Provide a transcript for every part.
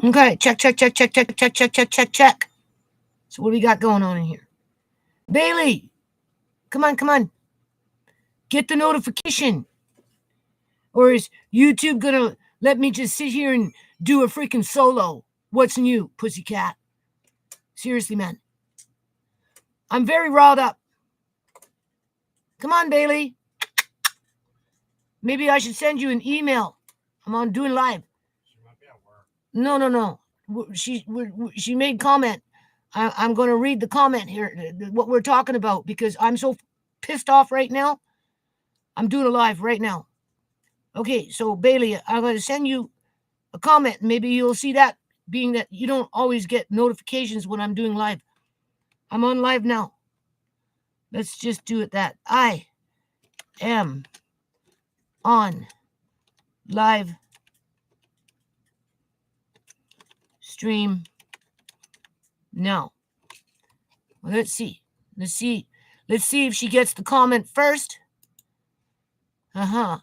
Okay, check, check, check, check, check, check, check, check, check, check. So what do we got going on in here? Bailey, come on, come on. Get the notification. Or is YouTube gonna let me just sit here and do a freaking solo? What's new, pussycat? Seriously, man. I'm very riled up. Come on, Bailey. Maybe I should send you an email. I'm on doing live. She might be at work. No. She made comment. I'm going to read the comment here, what we're talking about, because I'm so pissed off right now. I'm doing a live right now. Okay, so Bailey, I'm going to send you a comment. Maybe you'll see that, being that you don't always get notifications when I'm doing live. I'm on live now. Let's just do it that. I am on live stream now. Well, let's see if she gets the comment first. I'm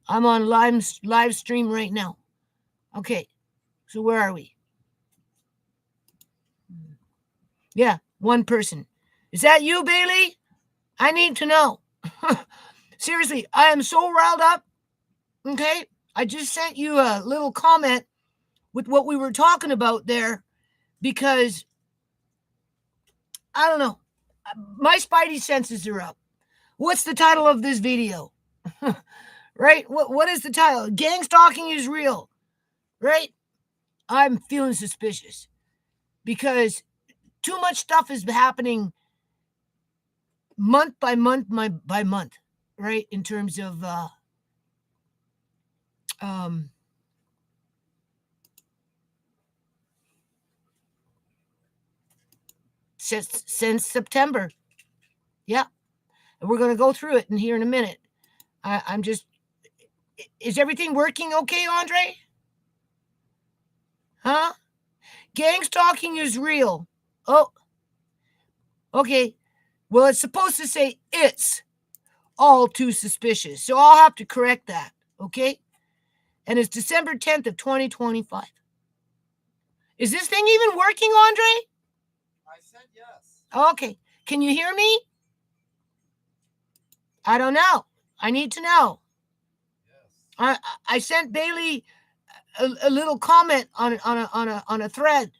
on live stream right now. Okay, so where are we? Yeah, one person. Is that you, Bailey? I need to know. Seriously, I am so riled up. Okay, I just sent you a little comment with what we were talking about there, because I don't know. My spidey senses are up. What's the title of this video? Right? What is the title? Gang stalking is real. Right? I'm feeling suspicious because too much stuff is happening month by month by month, right? In terms of since September. Yeah. And we're going to go through it in here in a minute. I'm just, is everything working okay, Andre? Huh? Gang stalking is real. Oh, okay. Well, it's supposed to say it's all too suspicious. So I'll have to correct that. Okay. And it's December 10th of 2025. Is this thing even working, Andre? I said yes. Okay. Can you hear me? I don't know. I need to know. Yes. I sent Bailey a little comment on a thread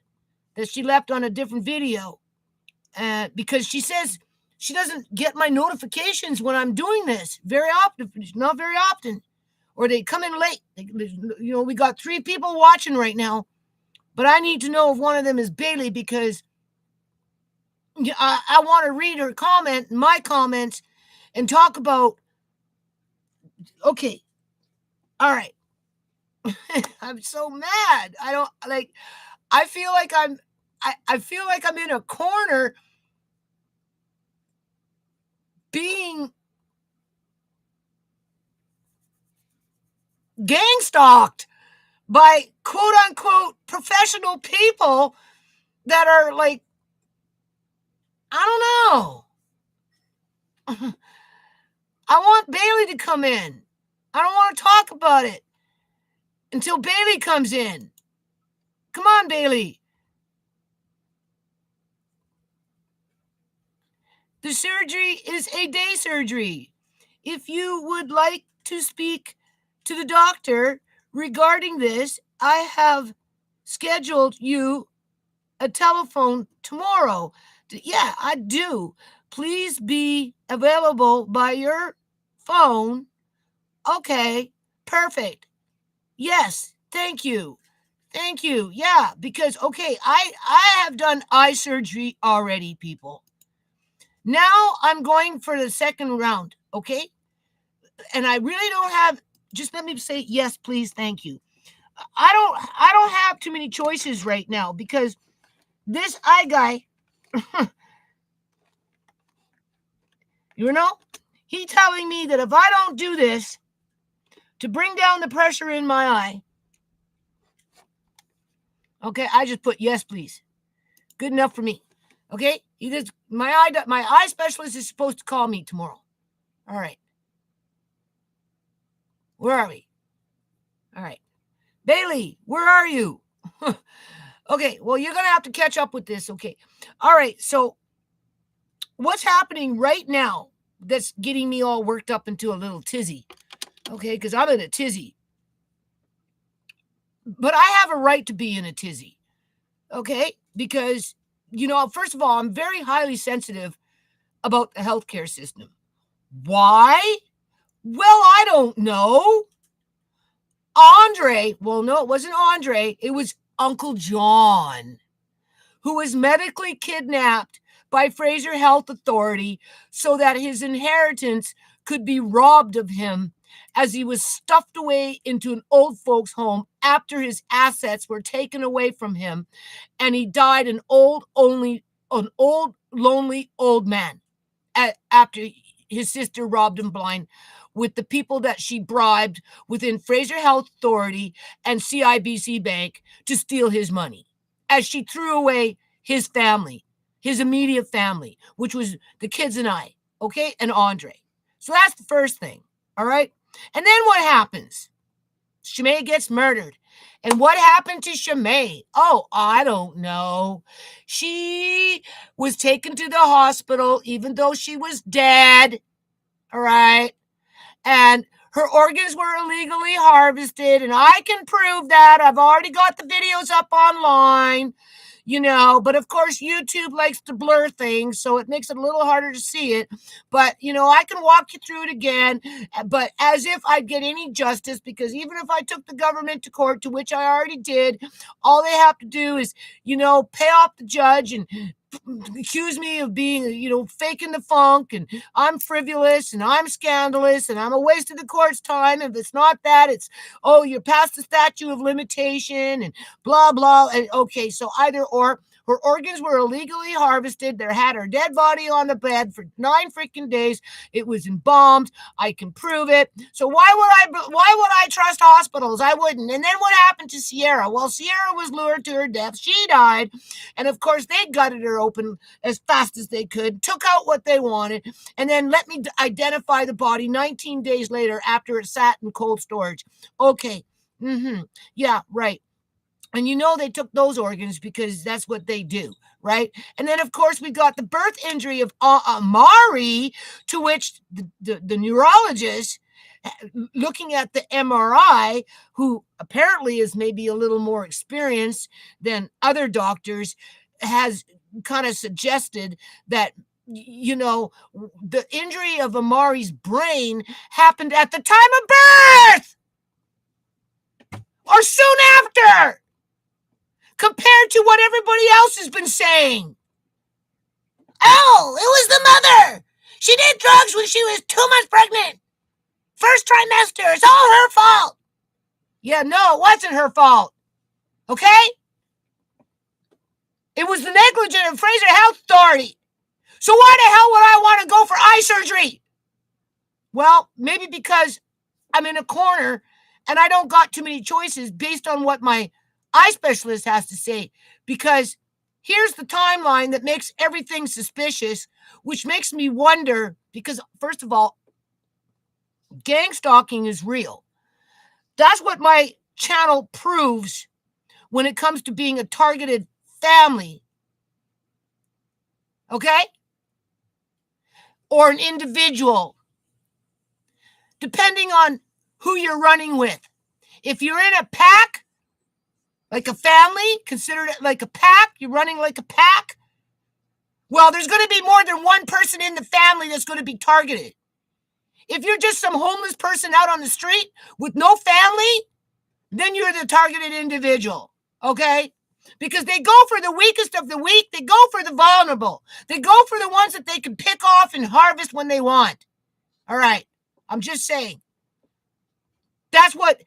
that she left on a different video, because she says she doesn't get my notifications when I'm doing this very often, not very often, or they come in late. We got 3 people watching right now, but I need to know if one of them is Bailey, because I want to read her comment, my comments, and talk about. Okay, all right. I'm so mad. I don't like. I feel like I feel like I'm in a corner being gang stalked by quote unquote professional people that are like, I don't know. I want Bailey to come in. I don't want to talk about it until Bailey comes in. Come on, Bailey. The surgery is a day surgery. If you would like to speak to the doctor regarding this, I have scheduled you a telephone tomorrow. Yeah, I do. Please be available by your phone. Okay, perfect. Yes, thank you. Thank you. Yeah, because, okay, I have done eye surgery already, people. Now I'm going for the second round, okay? And I really don't have, just let me say yes, please, thank you. I don't have too many choices right now, because this eye guy, he's telling me that if I don't do this to bring down the pressure in my eye, okay, I just put yes, please. Good enough for me. Okay, my eye specialist is supposed to call me tomorrow. All right. Where are we? All right. Bailey, where are you? Okay, well, you're going to have to catch up with this. Okay. All right. So, what's happening right now that's getting me all worked up into a little tizzy? Okay, because I'm in a tizzy. But I have a right to be in a tizzy. Okay, because, first of all, I'm very highly sensitive about the healthcare system. Why? Well, I don't know. Well, no, it wasn't Andre. It was Uncle John, who was medically kidnapped by Fraser Health Authority so that his inheritance could be robbed of him as he was stuffed away into an old folks' home after his assets were taken away from him, and he died an old, lonely old man after his sister robbed him blind with the people that she bribed within Fraser Health Authority and CIBC Bank to steal his money, as she threw away his family, his immediate family, which was the kids and I, okay, and Andre. So that's the first thing, all right? And then what happens? MAiD gets murdered. And what happened to MAiD? Oh, I don't know. She was taken to the hospital even though she was dead, all right? And her organs were illegally harvested, and I can prove that. I've already got the videos up online, but of course YouTube likes to blur things, so it makes it a little harder to see it. But, I can walk you through it again, but as if I'd get any justice, because even if I took the government to court, to which I already did, all they have to do is, pay off the judge and accuse me of being, faking the funk, and I'm frivolous and I'm scandalous and I'm a waste of the court's time. If it's not that, it's, oh, you're past the statute of limitation and blah, blah. And okay, so either or. Her organs were illegally harvested. They had her dead body on the bed for 9 freaking days. It was embalmed. I can prove it. So why would I trust hospitals? I wouldn't. And then what happened to Sierra? Well, Sierra was lured to her death. She died. And of course, they gutted her open as fast as they could, took out what they wanted, and then let me identify the body 19 days later after it sat in cold storage. Okay. Yeah, right. And they took those organs because that's what they do, right? And then, of course, we got the birth injury of Amari, to which the neurologist, looking at the MRI, who apparently is maybe a little more experienced than other doctors, has kind of suggested that, the injury of Amari's brain happened at the time of birth or soon after, compared to what everybody else has been saying. Oh, it was the mother. She did drugs when she was 2 months pregnant. First trimester. It's all her fault. Yeah, no, it wasn't her fault. Okay? It was the negligence of Fraser Health Authority. So why the hell would I want to go for eye surgery? Well, maybe because I'm in a corner and I don't got too many choices based on what my eye specialist has to say. Because here's the timeline that makes everything suspicious, which makes me wonder, because first of all, gang stalking is real. That's what my channel proves when it comes to being a targeted family. Okay? Or an individual, depending on who you're running with. If you're in a pack, like a family, consider it like a pack, you're running like a pack, well, there's going to be more than one person in the family that's going to be targeted. If you're just some homeless person out on the street with no family, then you're the targeted individual, okay? Because they go for the weakest of the weak. They go for the vulnerable. They go for the ones that they can pick off and harvest when they want. All right. I'm just saying. That's what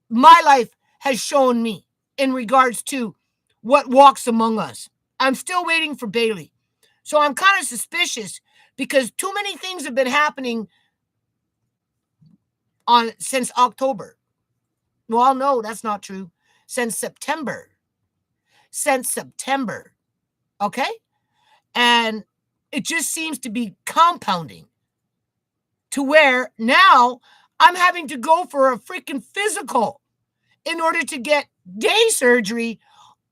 my life has shown me in regards to what walks among us. I'm still waiting for Bailey. So I'm kind of suspicious because too many things have been happening since October. Well, no, that's not true. Since September. Okay? And it just seems to be compounding to where now I'm having to go for a freaking physical in order to get day surgery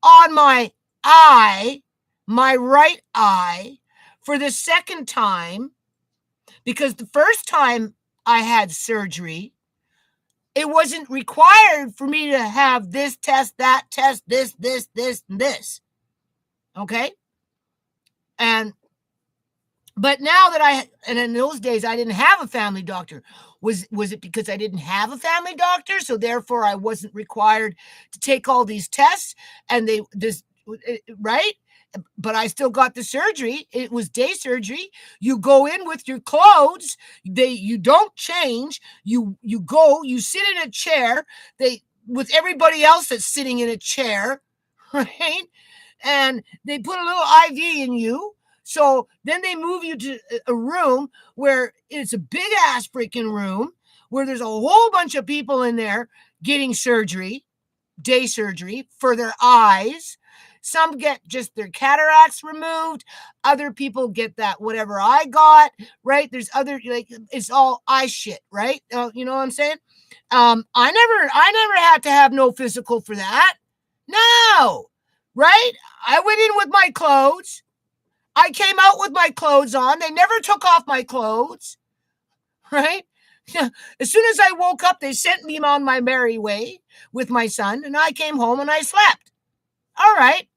on my eye, my right eye, for the second time, because the first time I had surgery, it wasn't required for me to have this test, that test, this, and this. Okay? And but now that and in those days I didn't have a family doctor. Was it because I didn't have a family doctor, so therefore I wasn't required to take all these tests, and right? But I still got the surgery. It was day surgery. You go in with your clothes. You don't change. You go. You sit in a chair. With everybody else that's sitting in a chair, right? And they put a little IV in you. So then they move you to a room where it's a big ass freaking room where there's a whole bunch of people in there getting surgery, day surgery for their eyes. Some get just their cataracts removed. Other people get that whatever I got, right? There's other, like, it's all eye shit, right? You know what I'm saying? I never had to have no physical for that. No, right? I went in with my clothes. I came out with my clothes on. They never took off my clothes, right? As soon as I woke up, they sent me on my merry way with my son, and I came home and I slept. All right.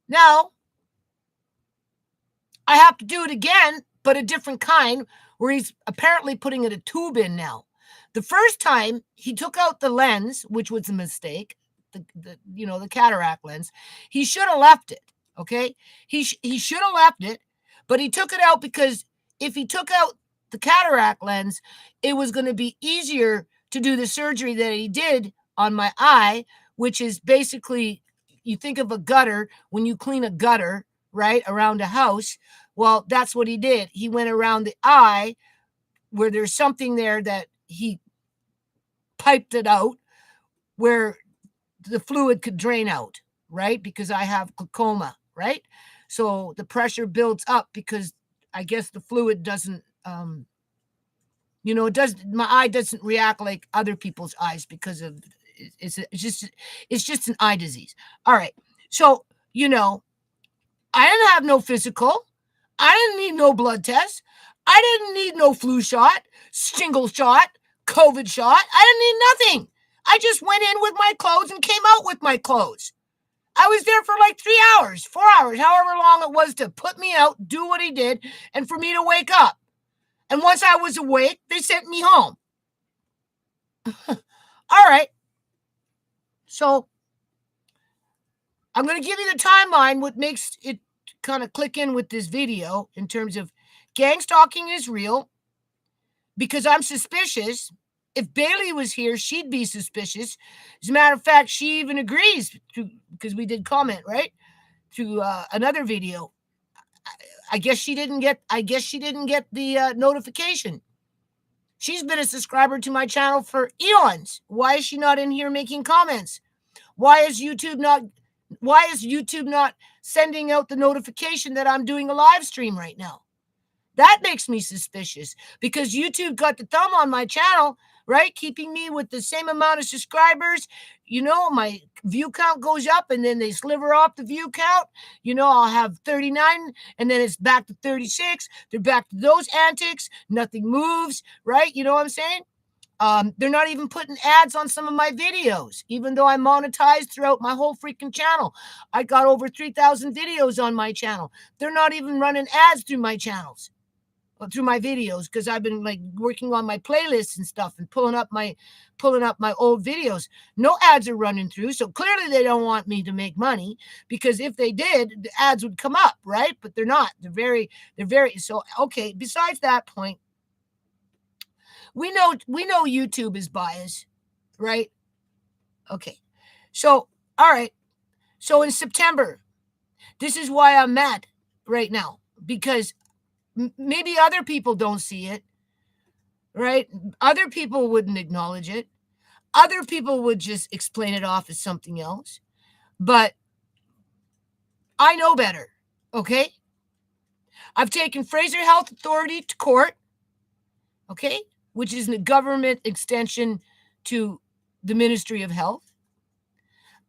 Now, I have to do it again, but a different kind, where he's apparently putting a tube in now. The first time, he took out the lens, which was a mistake, the cataract lens. He should have left it, okay? He should have left it, but he took it out because if he took out the cataract lens, it was going to be easier to do the surgery that he did on my eye, which is basically, you think of a gutter, when you clean a gutter, right, around a house. Well, that's what he did. He went around the eye where there's something there that he piped it out where the fluid could drain out, right? Because I have glaucoma, right? So the pressure builds up because I guess the fluid doesn't, my eye doesn't react like other people's eyes because of, it's just an eye disease. All right. So, I didn't have no physical. I didn't need no blood test. I didn't need no flu shot, shingle shot, COVID shot. I didn't need nothing. I just went in with my clothes and came out with my clothes. I was there for like 3 hours, 4 hours, however long it was to put me out, do what he did, and for me to wake up. And once I was awake, they sent me home. All right. So I'm going to give you the timeline, what makes it kind of click in with this video in terms of gang stalking is real, because I'm suspicious. If Bailey was here, she'd be suspicious. As a matter of fact, she even agrees because we did comment, right, to another video. I guess she didn't get the notification. She's been a subscriber to my channel for eons. Why is she not in here making comments? Why is YouTube not sending out the notification that I'm doing a live stream right now? That makes me suspicious, because YouTube got the thumb on my channel, right? Keeping me with the same amount of subscribers. My view count goes up and then they sliver off the view count. I'll have 39 and then it's back to 36. They're back to those antics. Nothing moves, right? You know what I'm saying? They're not even putting ads on some of my videos, even though I monetized throughout my whole freaking channel. I got over 3,000 videos on my channel. They're not even running ads through my channels, through my videos, because I've been like working on my playlists and stuff and pulling up my old videos. No ads are running through. So clearly they don't want me to make money, because if they did, the ads would come up, right? But they're not. They're very, so okay. Besides that point, we know YouTube is biased, right? Okay. So, all right. So in September, this is why I'm mad right now, because maybe other people don't see it, right? Other people wouldn't acknowledge it. Other people would just explain it off as something else. But I know better, okay? I've taken Fraser Health Authority to court, okay? which is a government extension to the Ministry of Health.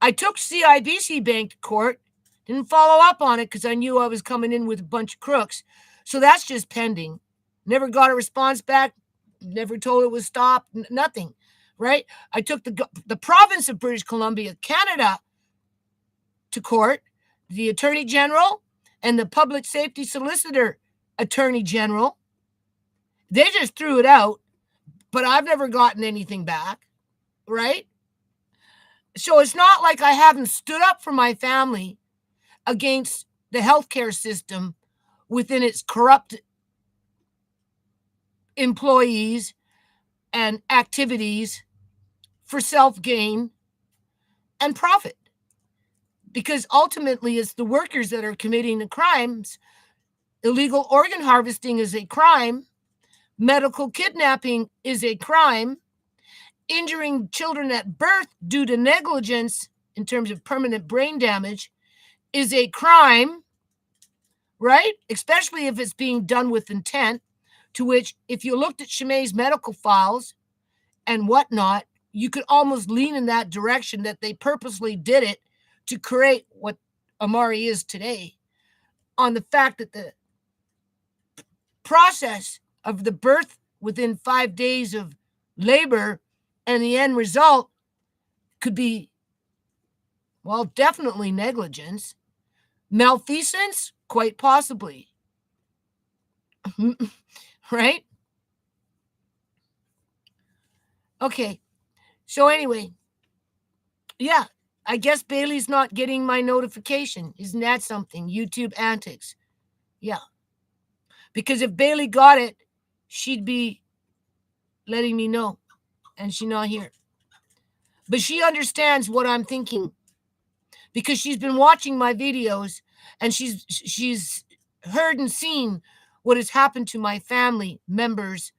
I took CIBC Bank to court, didn't follow up on it because I knew I was coming in with a bunch of crooks. So that's just pending. Never got a response back, never told it was stopped, nothing, right? I took the province of British Columbia, Canada, to court, the Attorney General and the Public Safety Solicitor Attorney General. They just threw it out, but I've never gotten anything back, right? So it's not like I haven't stood up for my family against the healthcare system within its corrupt employees and activities for self-gain and profit. Because ultimately it's the workers that are committing the crimes. Illegal organ harvesting is a crime. Medical kidnapping is a crime. Injuring children at birth due to negligence in terms of permanent brain damage is a crime, right? Especially if it's being done with intent, to which if you looked at Shimei's medical files and whatnot, you could almost lean in that direction that they purposely did it to create what Amari is today, on the fact that the process of the birth within 5 days of labor and the end result could be, well, definitely negligence. Malfeasance, quite possibly. Right? Okay. So anyway, yeah, I guess Bailey's not getting my notification. Isn't that something? YouTube antics. Yeah. Because if Bailey got it, she'd be letting me know. And she's not here. But she understands what I'm thinking. Because she's been watching my videos and she's heard and seen what has happened to my family members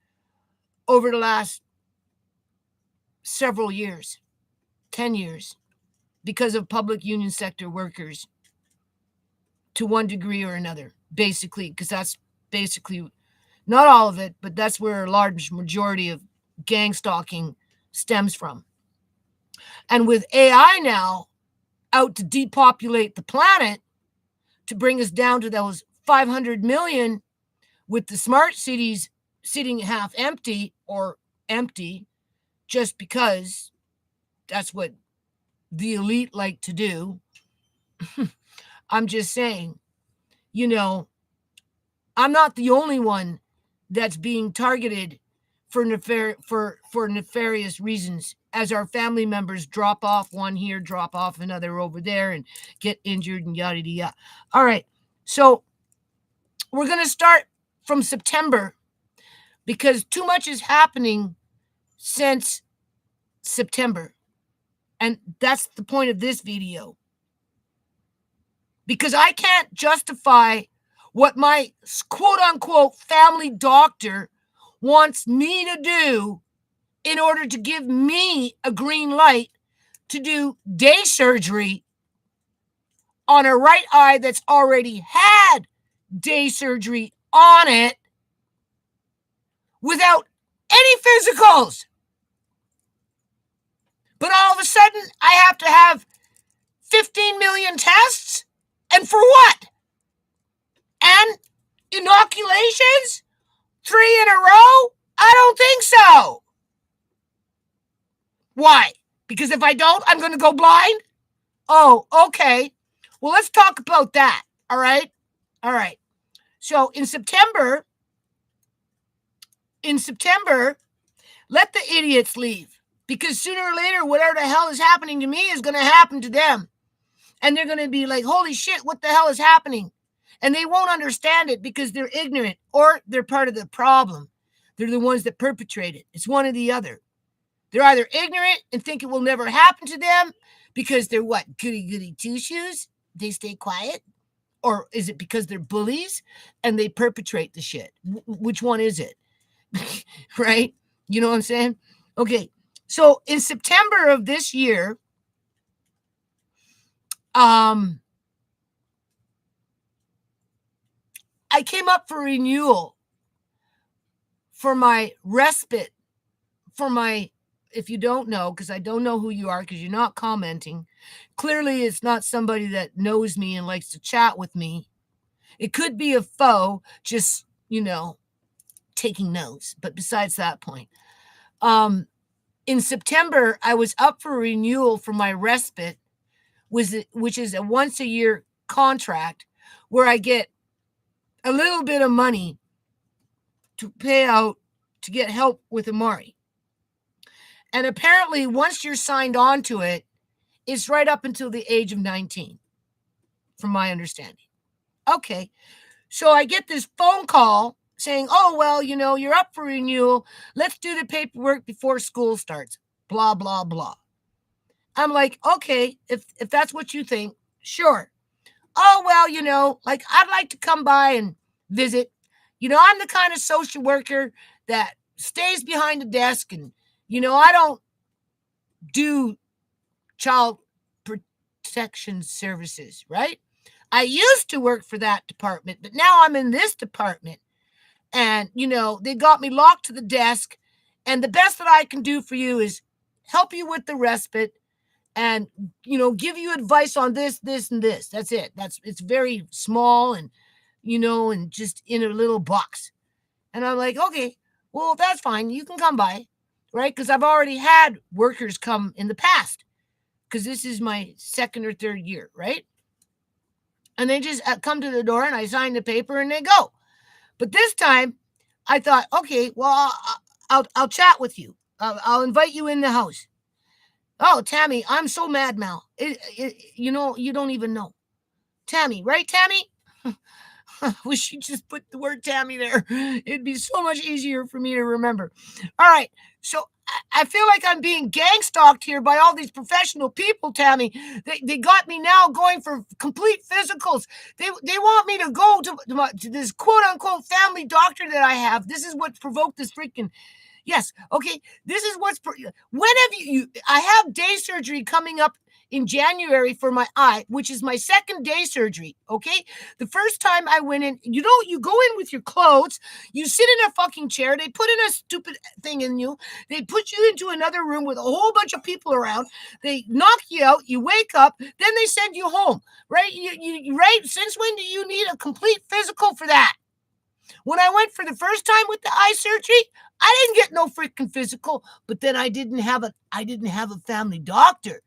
over the last several years, 10 years, because of public union sector workers to one degree or another, basically, because that's basically not all of it, but that's where a large majority of gang stalking stems from. And with AI now out to depopulate the planet, to bring us down to those 500 million, with the smart cities sitting half empty or empty just because that's what the elite like to do. I'm just saying, you know, I'm not the only one that's being targeted for nefarious reasons, as our family members drop off one here, drop off another over there, and get injured and yada yada. All right, so we're going to start from September because too much is happening since September. And that's the point of this video. Because I can't justify what my quote unquote family doctor wants me to do in order to give me a green light to do day surgery on a right eye that's already had day surgery on it without any physicals. But all of a sudden, I have to have 15 million tests? And for what? And inoculations? 3 in a row? I don't think so. Why? Because if I don't, I'm going to go blind? Oh, okay. Well, let's talk about that. All right? All right. So in September, let the idiots leave. Because sooner or later, whatever the hell is happening to me is going to happen to them. And they're going to be like, holy shit, what the hell is happening? And they won't understand it because they're ignorant or they're part of the problem. They're the ones that perpetrate it. It's one or the other. They're either ignorant and think it will never happen to them because they're what? Goody two-shoes? They stay quiet? Or is it because they're bullies and they perpetrate the shit? Which one is it? Right? You know what I'm saying? Okay. So in September of this year, I came up for renewal for my respite for my, if you don't know, because I don't know who you are, because you're not commenting, clearly it's not somebody that knows me and likes to chat with me. It could be a foe, just, taking notes. But besides that point, um, in September, I was up for renewal for my respite, which is a once a year contract where I get a little bit of money to pay out to get help with Amari. And apparently, once you're signed on to it, it's right up until the age of 19, from my understanding. Okay. So I get this phone call saying, oh, well, you're up for renewal. Let's do the paperwork before school starts. Blah, blah, blah. I'm like, okay, if that's what you think, sure. Oh, well, I'd like to come by and visit. I'm the kind of social worker that stays behind the desk and, I don't do child protection services, right? I used to work for that department, but now I'm in this department. And, they got me locked to the desk. And the best that I can do for you is help you with the respite and, give you advice on this, this, and this. That's it. It's very small and, and just in a little box. And I'm like, okay, well, that's fine. You can come by, right? Because I've already had workers come in the past, because this is my second or third year, right? And they just come to the door and I sign the paper and they go. But this time I thought, okay, well, I'll chat with you. I'll invite you in the house. Oh, Tammy, I'm so mad, Mal. You don't even know. Tammy, right, Tammy? Wish you just put the word Tammy there. It'd be so much easier for me to remember. All right. So I feel like I'm being gang stalked here by all these professional people, Tammy. They got me now going for complete physicals. They want me to go to this quote unquote family doctor that I have. This is what provoked this freaking. Yes. Okay. This is when have you I have day surgery coming up in January for my eye, which is my second day surgery. Okay. The first time I went in, you go in with your clothes, you sit in a fucking chair. They put in a stupid thing in you. They put you into another room with a whole bunch of people around. They knock you out. You wake up, then they send you home, right? Right. Since when do you need a complete physical for that? When I went for the first time with the eye surgery, I didn't get no freaking physical, but then I didn't have a family doctor.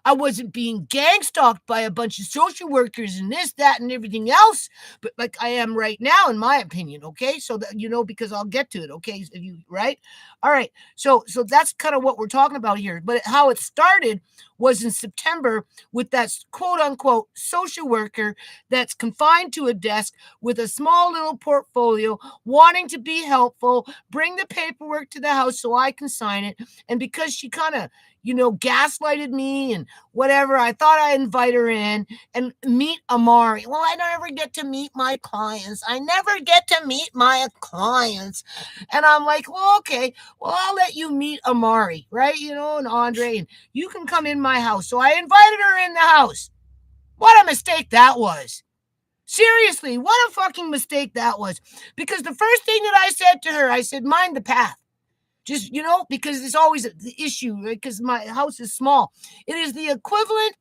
I wasn't being gang stalked by a bunch of social workers and this, that, and everything else, but like I am right now, in my opinion. Okay. So that, because I'll get to it. Okay. Right. All right. So that's kind of what we're talking about here. But how it started was in September with that quote unquote social worker that's confined to a desk with a small little portfolio, wanting to be helpful, bring the paperwork to the house so I can sign it. And because she kind of, gaslighted me and whatever, I thought I'd invite her in and meet Amari. Well, I never get to meet my clients. And I'm like, well, okay, well, I'll let you meet Amari, right? And Andre, and you can come in my house. So I invited her in the house. What a mistake that was. Seriously, what a fucking mistake that was. Because the first thing that I said to her, I said, mind the path. Just, because it's always the issue, right? Because my house is small. It is the equivalent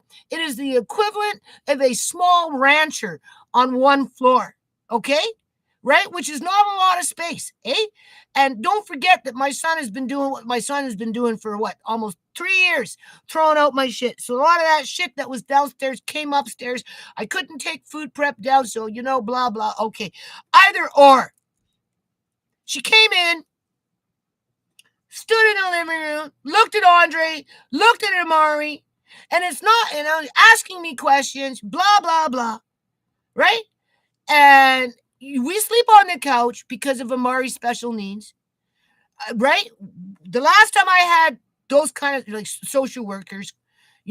of a small rancher on one floor. Okay? Right? Which is not a lot of space. Eh? And don't forget that my son has been doing what my son has been doing for almost 3 years, throwing out my shit. So a lot of that shit that was downstairs came upstairs. I couldn't take food prep down. So, blah, blah. Okay. Either or. She came in, stood in the living room, looked at Andre, looked at Amari, and it's not, asking me questions, blah, blah, blah, right? And we sleep on the couch because of Amari's special needs, right? The last time I had those kind of like social workers,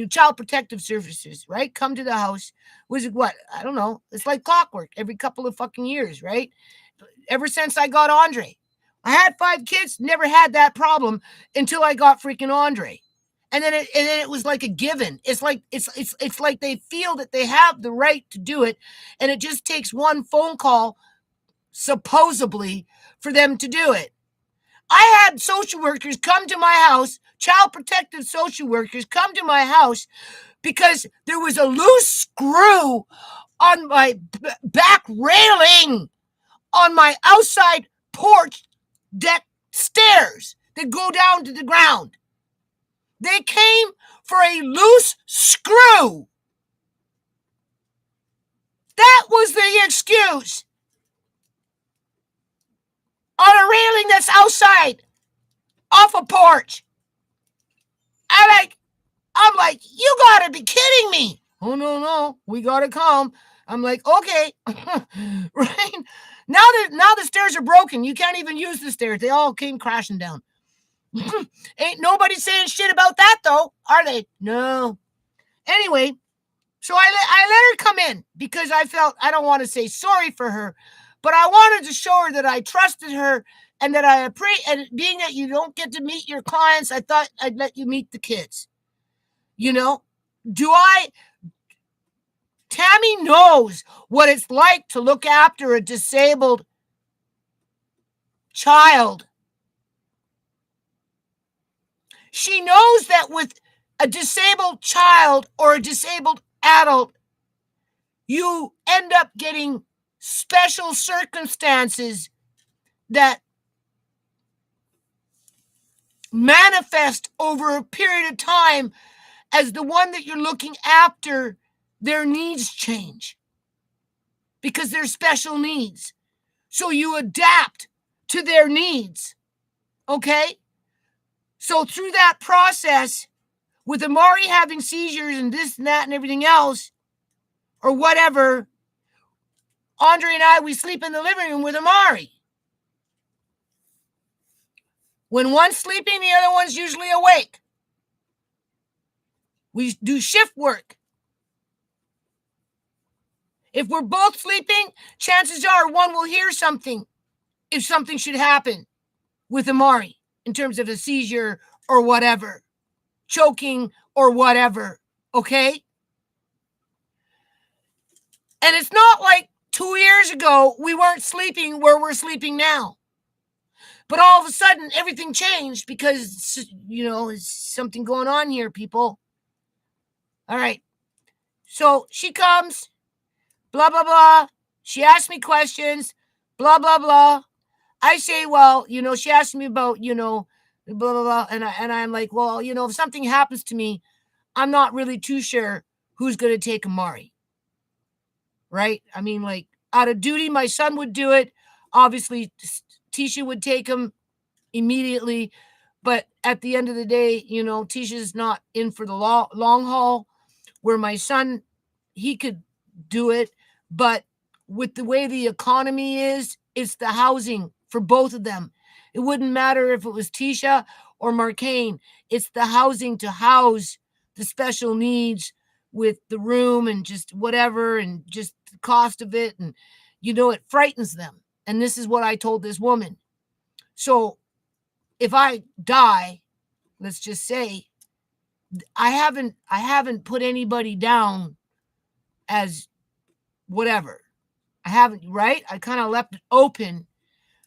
child protective services, right? Come to the house was what? I don't know. It's like clockwork every couple of fucking years, right? Ever since I got Andre. I had 5 kids, never had that problem until I got freaking Andre. And then it was like a given. It's like it's like they feel that they have the right to do it, and it just takes one phone call, supposedly, for them to do it. I had social workers come to my house, child protective social workers come to my house because there was a loose screw on my back railing on my outside porch deck stairs that go down to the ground. They came for a loose screw. That was the excuse. On a railing that's outside, off a porch. I'm like, you gotta be kidding me. Oh, no, we gotta come. I'm like, okay. Right? Now the stairs are broken. You can't even use the stairs. They all came crashing down. Ain't nobody saying shit about that, though, are they? No. Anyway, so I let her come in because I felt, I don't want to say sorry for her, but I wanted to show her that I trusted her and that I appreciate, and being that you don't get to meet your clients, I thought I'd let you meet the kids. You know, Tammy knows what it's like to look after a disabled child. She knows that with a disabled child or a disabled adult, you end up getting special circumstances that manifest over a period of time as the one that you're looking after, their needs change because they're special needs. So you adapt to their needs. Okay? So through that process, with Amari having seizures and this and that and everything else, or whatever, Andre and I, we sleep in the living room with Amari. When one's sleeping, the other one's usually awake. We do shift work. If we're both sleeping, chances are one will hear something if something should happen with Amari in terms of a seizure or whatever, choking or whatever, okay? And it's not like 2 years ago we weren't sleeping where we're sleeping now. But all of a sudden, everything changed because, there's something going on here, people. All right. So she comes, blah, blah, blah. She asks me questions, blah, blah, blah. I say, well, she asked me about, blah, blah, blah. And I'm like, well, if something happens to me, I'm not really too sure who's going to take Amari. Right? I mean, like, out of duty, my son would do it. Obviously, Tisha would take him immediately. But at the end of the day, Tisha's not in for the long haul, where my son, he could do it. But with the way the economy is, it's the housing for both of them. It wouldn't matter if it was Tisha or Marcaine. It's the housing to house the special needs with the room and just whatever and just the cost of it. And, it frightens them. And this is what I told this woman. So if I die, let's just say, I haven't put anybody down as whatever. I haven't, right? I kind of left it open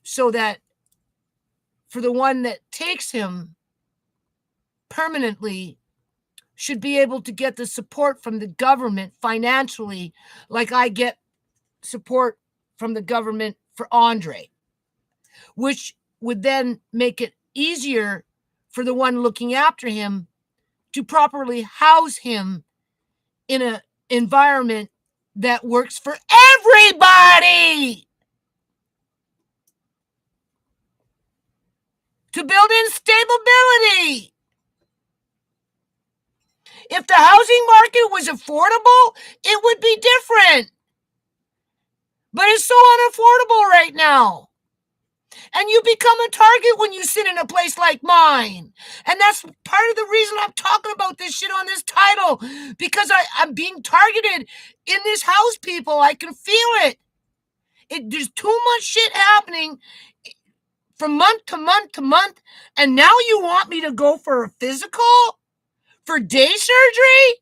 so that for the one that takes him permanently should be able to get the support from the government financially, like I get support from the government for Andre, which would then make it easier for the one looking after him to properly house him in an environment that works for everybody. To build in stability. If the housing market was affordable, it would be different. But it's so unaffordable right now. And you become a target when you sit in a place like mine. And that's part of the reason I'm talking about this shit on this title. Because I'm being targeted in this house, people. I can feel it. There's too much shit happening from month to month to month. And now you want me to go for a physical? For day surgery?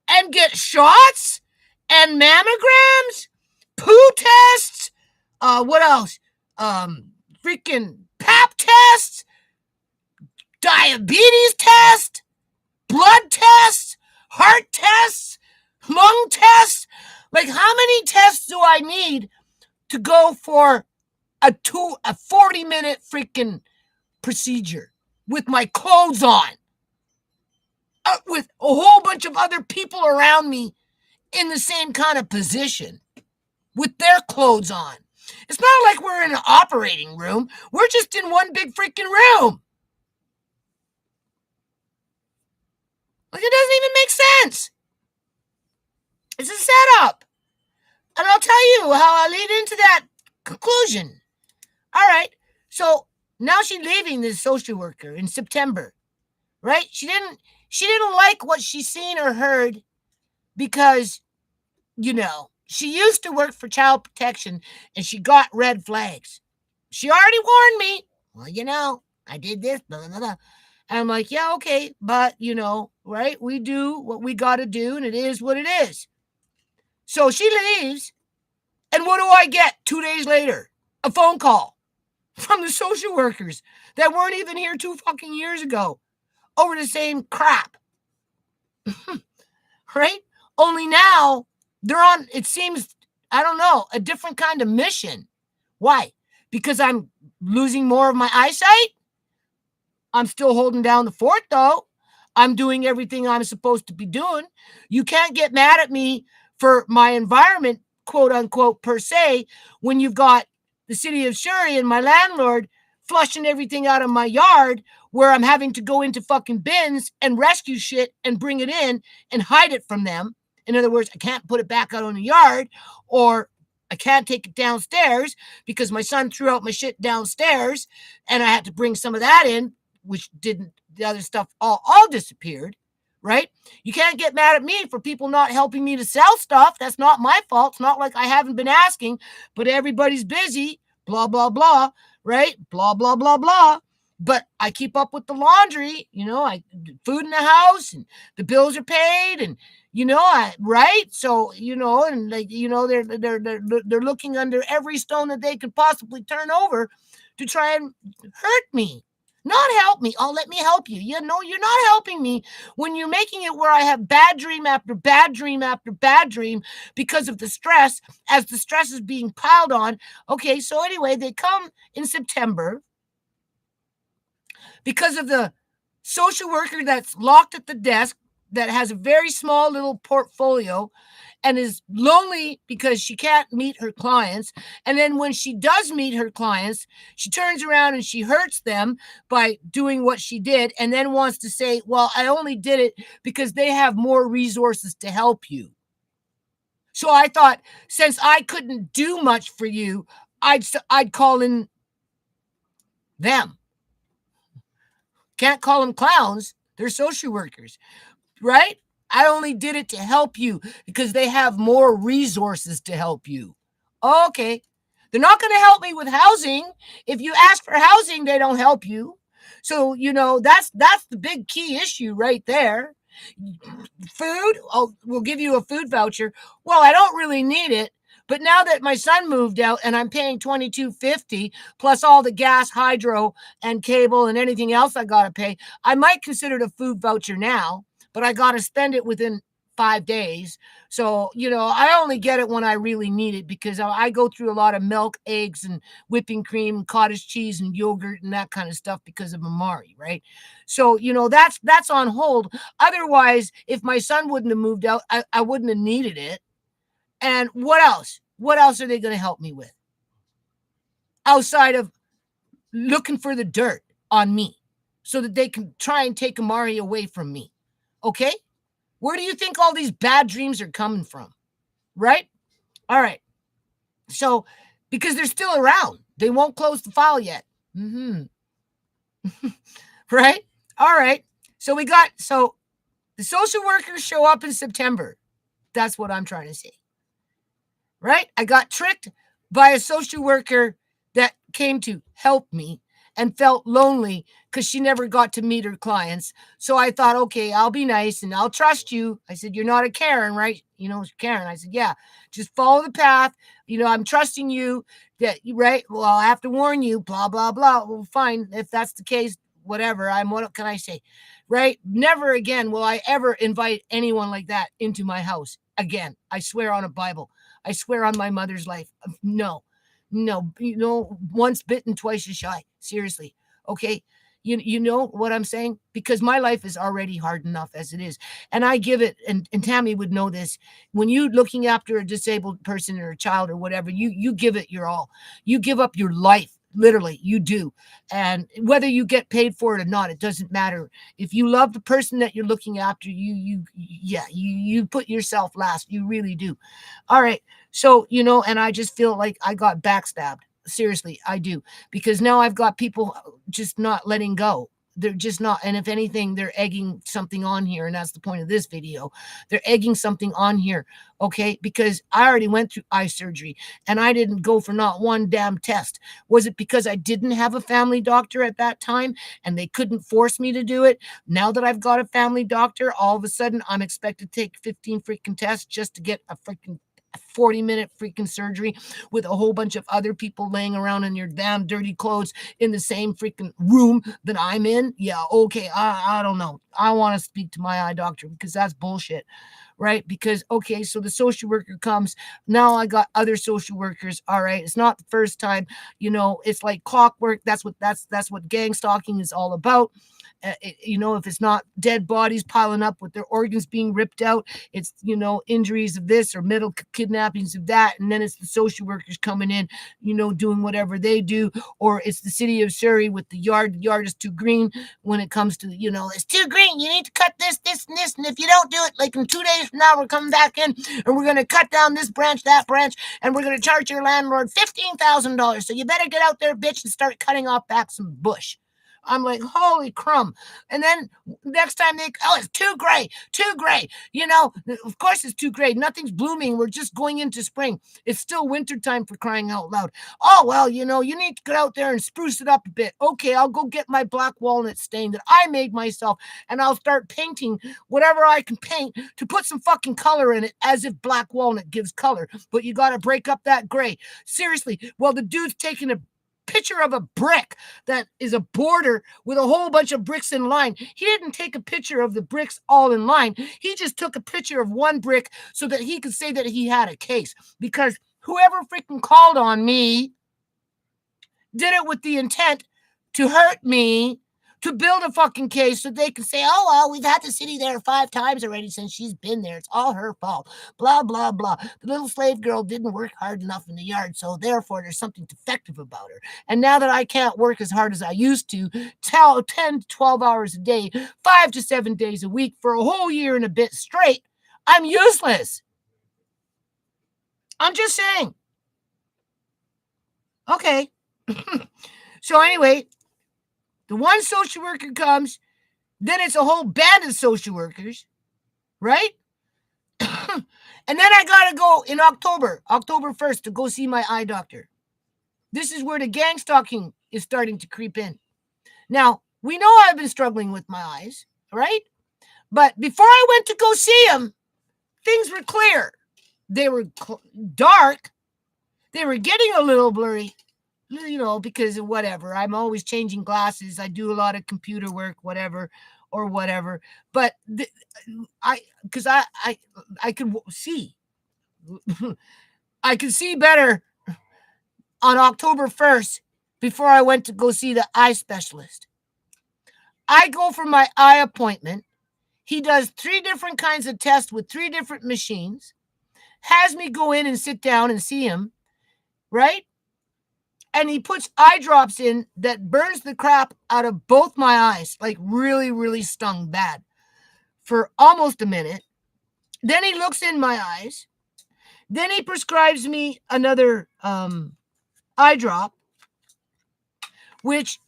And get shots? And mammograms? Poo tests? What else? Freaking pap tests, diabetes test, blood tests, heart tests, lung tests. Like, how many tests do I need to go for a 40-minute freaking procedure with my clothes on, with a whole bunch of other people around me in the same kind of position with their clothes on? It's not like we're in an operating room. We're just in one big freaking room. Like, it doesn't even make sense. It's a setup. And I'll tell you how I lead into that conclusion. All right. So now she's leaving this social worker in September, right? She didn't like what she seen or heard because, she used to work for child protection and she got red flags. She already warned me. Well, I did this, blah, blah, blah. And I'm like, yeah, okay. But, right? We do what we got to do and it is what it is. So she leaves. And what do I get 2 days later? A phone call from the social workers that weren't even here 2 fucking years ago over the same crap. Right? Only now they're on, it seems, I don't know, a different kind of mission. Why? Because I'm losing more of my eyesight? I'm still holding down the fort, though. I'm doing everything I'm supposed to be doing. You can't get mad at me for my environment, quote unquote, per se, when you've got the city of Surrey and my landlord flushing everything out of my yard where I'm having to go into fucking bins and rescue shit and bring it in and hide it from them. In other words, I can't put it back out on the yard, or I can't take it downstairs because my son threw out my shit downstairs and I had to bring some of that in, which didn't, the other stuff all disappeared, right? You can't get mad at me for people not helping me to sell stuff. That's not my fault. It's not like I haven't been asking, but everybody's busy, blah, blah, blah, right? Blah, blah, blah, blah. But I keep up with the laundry, I food in the house and the bills are paid and, right? So, and like, they're looking under every stone that they could possibly turn over to try and hurt me. Not help me. Oh, let me help you. You're not helping me when you're making it where I have bad dream after bad dream after bad dream because of the stress, as the stress is being piled on. Okay, so anyway, they come in September because of the social worker that's locked at the desk that has a very small little portfolio and is lonely because she can't meet her clients. And then when she does meet her clients, she turns around and she hurts them by doing what she did and then wants to say, well, I only did it because they have more resources to help you. So I thought, since I couldn't do much for you, I'd call in them. Can't call them clowns. They're social workers, right? I only did it to help you because they have more resources to help you. Okay. They're not going to help me with housing. If you ask for housing, they don't help you. So, that's the big key issue right there. Food, we'll give you a food voucher. Well, I don't really need it. But now that my son moved out and I'm paying $22.50 plus all the gas, hydro, and cable and anything else I got to pay, I might consider it a food voucher now, but I got to spend it within 5 days. So, I only get it when I really need it because I go through a lot of milk, eggs, and whipping cream, cottage cheese, and yogurt and that kind of stuff because of Amari, right? So, that's on hold. Otherwise, if my son wouldn't have moved out, I wouldn't have needed it. And what else? What else are they going to help me with? Outside of looking for the dirt on me so that they can try and take Amari away from me. Okay? Where do you think all these bad dreams are coming from? Right? All right. So, because they're still around, they won't close the file yet. Right? All right. So the social workers show up in September. That's what I'm trying to say. Right? I got tricked by a social worker that came to help me. and felt lonely because she never got to meet her clients. So I thought, okay, I'll be nice and I'll trust you. I said, you're not a Karen, right? Karen. I said, yeah, just follow the path. I'm trusting you that you, right? Well, I have to warn you, blah, blah, blah. Well, fine. If that's the case, whatever. What can I say? Right? Never again will I ever invite anyone like that into my house again. I swear on a Bible. I swear on my mother's life. No, no, once bitten, twice shy. Seriously. Okay. You know what I'm saying? Because my life is already hard enough as it is. And I give it, and Tammy would know this, when you looking after a disabled person or a child or whatever, you give it your all. You give up your life. Literally, you do. And whether you get paid for it or not, it doesn't matter. If you love the person that you're looking after, you put yourself last. You really do. All right. So, and I just feel like I got backstabbed. Seriously, I do. Because now I've got people just not letting go. They're just not. And if anything, they're egging something on here. And that's the point of this video. They're egging something on here. Okay. Because I already went through eye surgery and I didn't go for not one damn test. Was it because I didn't have a family doctor at that time and they couldn't force me to do it? Now that I've got a family doctor, all of a sudden I'm expected to take 15 freaking tests just to get a freaking 40-minute freaking surgery with a whole bunch of other people laying around in your damn dirty clothes in the same freaking room that I'm in. Yeah, okay, I don't know. I want to speak to my eye doctor because that's bullshit. Right? Because, okay, so the social worker comes. Now I got other social workers. All right. It's not the first time, it's like clockwork. That's what gang stalking is all about. If it's not dead bodies piling up with their organs being ripped out, it's, injuries of this or mental kidnappings of that. And then it's the social workers coming in, doing whatever they do. Or it's the city of Surrey with the yard. The yard is too green when it comes to, it's too green. You need to cut this, this, and this. And if you don't do it, like in 2 days from now, we're coming back in and we're going to cut down this branch, that branch, and we're going to charge your landlord $15,000. So you better get out there, bitch, and start cutting off back some bush. I'm like, holy crumb. And then next time it's too gray. Of course it's too gray. Nothing's blooming. We're just going into spring. It's still wintertime for crying out loud. Oh, well, you need to get out there and spruce it up a bit. Okay, I'll go get my black walnut stain that I made myself and I'll start painting whatever I can paint to put some fucking color in it as if black walnut gives color. But you got to break up that gray. Seriously. Well, the dude's taking a picture of a brick that is a border with a whole bunch of bricks in line. He didn't take a picture of the bricks all in line. He just took a picture of one brick so that he could say that he had a case. Because whoever freaking called on me did it with the intent to hurt me, to build a fucking case so they can say, oh, well, we've had the city there 5 times already since she's been there. It's all her fault. Blah, blah, blah. The little slave girl didn't work hard enough in the yard, so therefore there's something defective about her. And now that I can't work as hard as I used to, 10 to 12 hours a day, 5 to 7 days a week for a whole year and a bit straight, I'm useless. I'm just saying. Okay. So anyway, the one social worker comes, then it's a whole band of social workers, right? And then I got to go in October 1st, to go see my eye doctor. This is where the gang stalking is starting to creep in. Now, we know I've been struggling with my eyes, right? But before I went to go see him, things were clear. They were dark. They were getting a little blurry. Because of whatever. I'm always changing glasses. I do a lot of computer work, whatever. But I could see. I could see better on October 1st before I went to go see the eye specialist. I go for my eye appointment. He does 3 different kinds of tests with 3 different machines, has me go in and sit down and see him, right? And he puts eye drops in that burns the crap out of both my eyes, like really, really stung bad for almost a minute. Then he looks in my eyes. Then he prescribes me another eye drop, which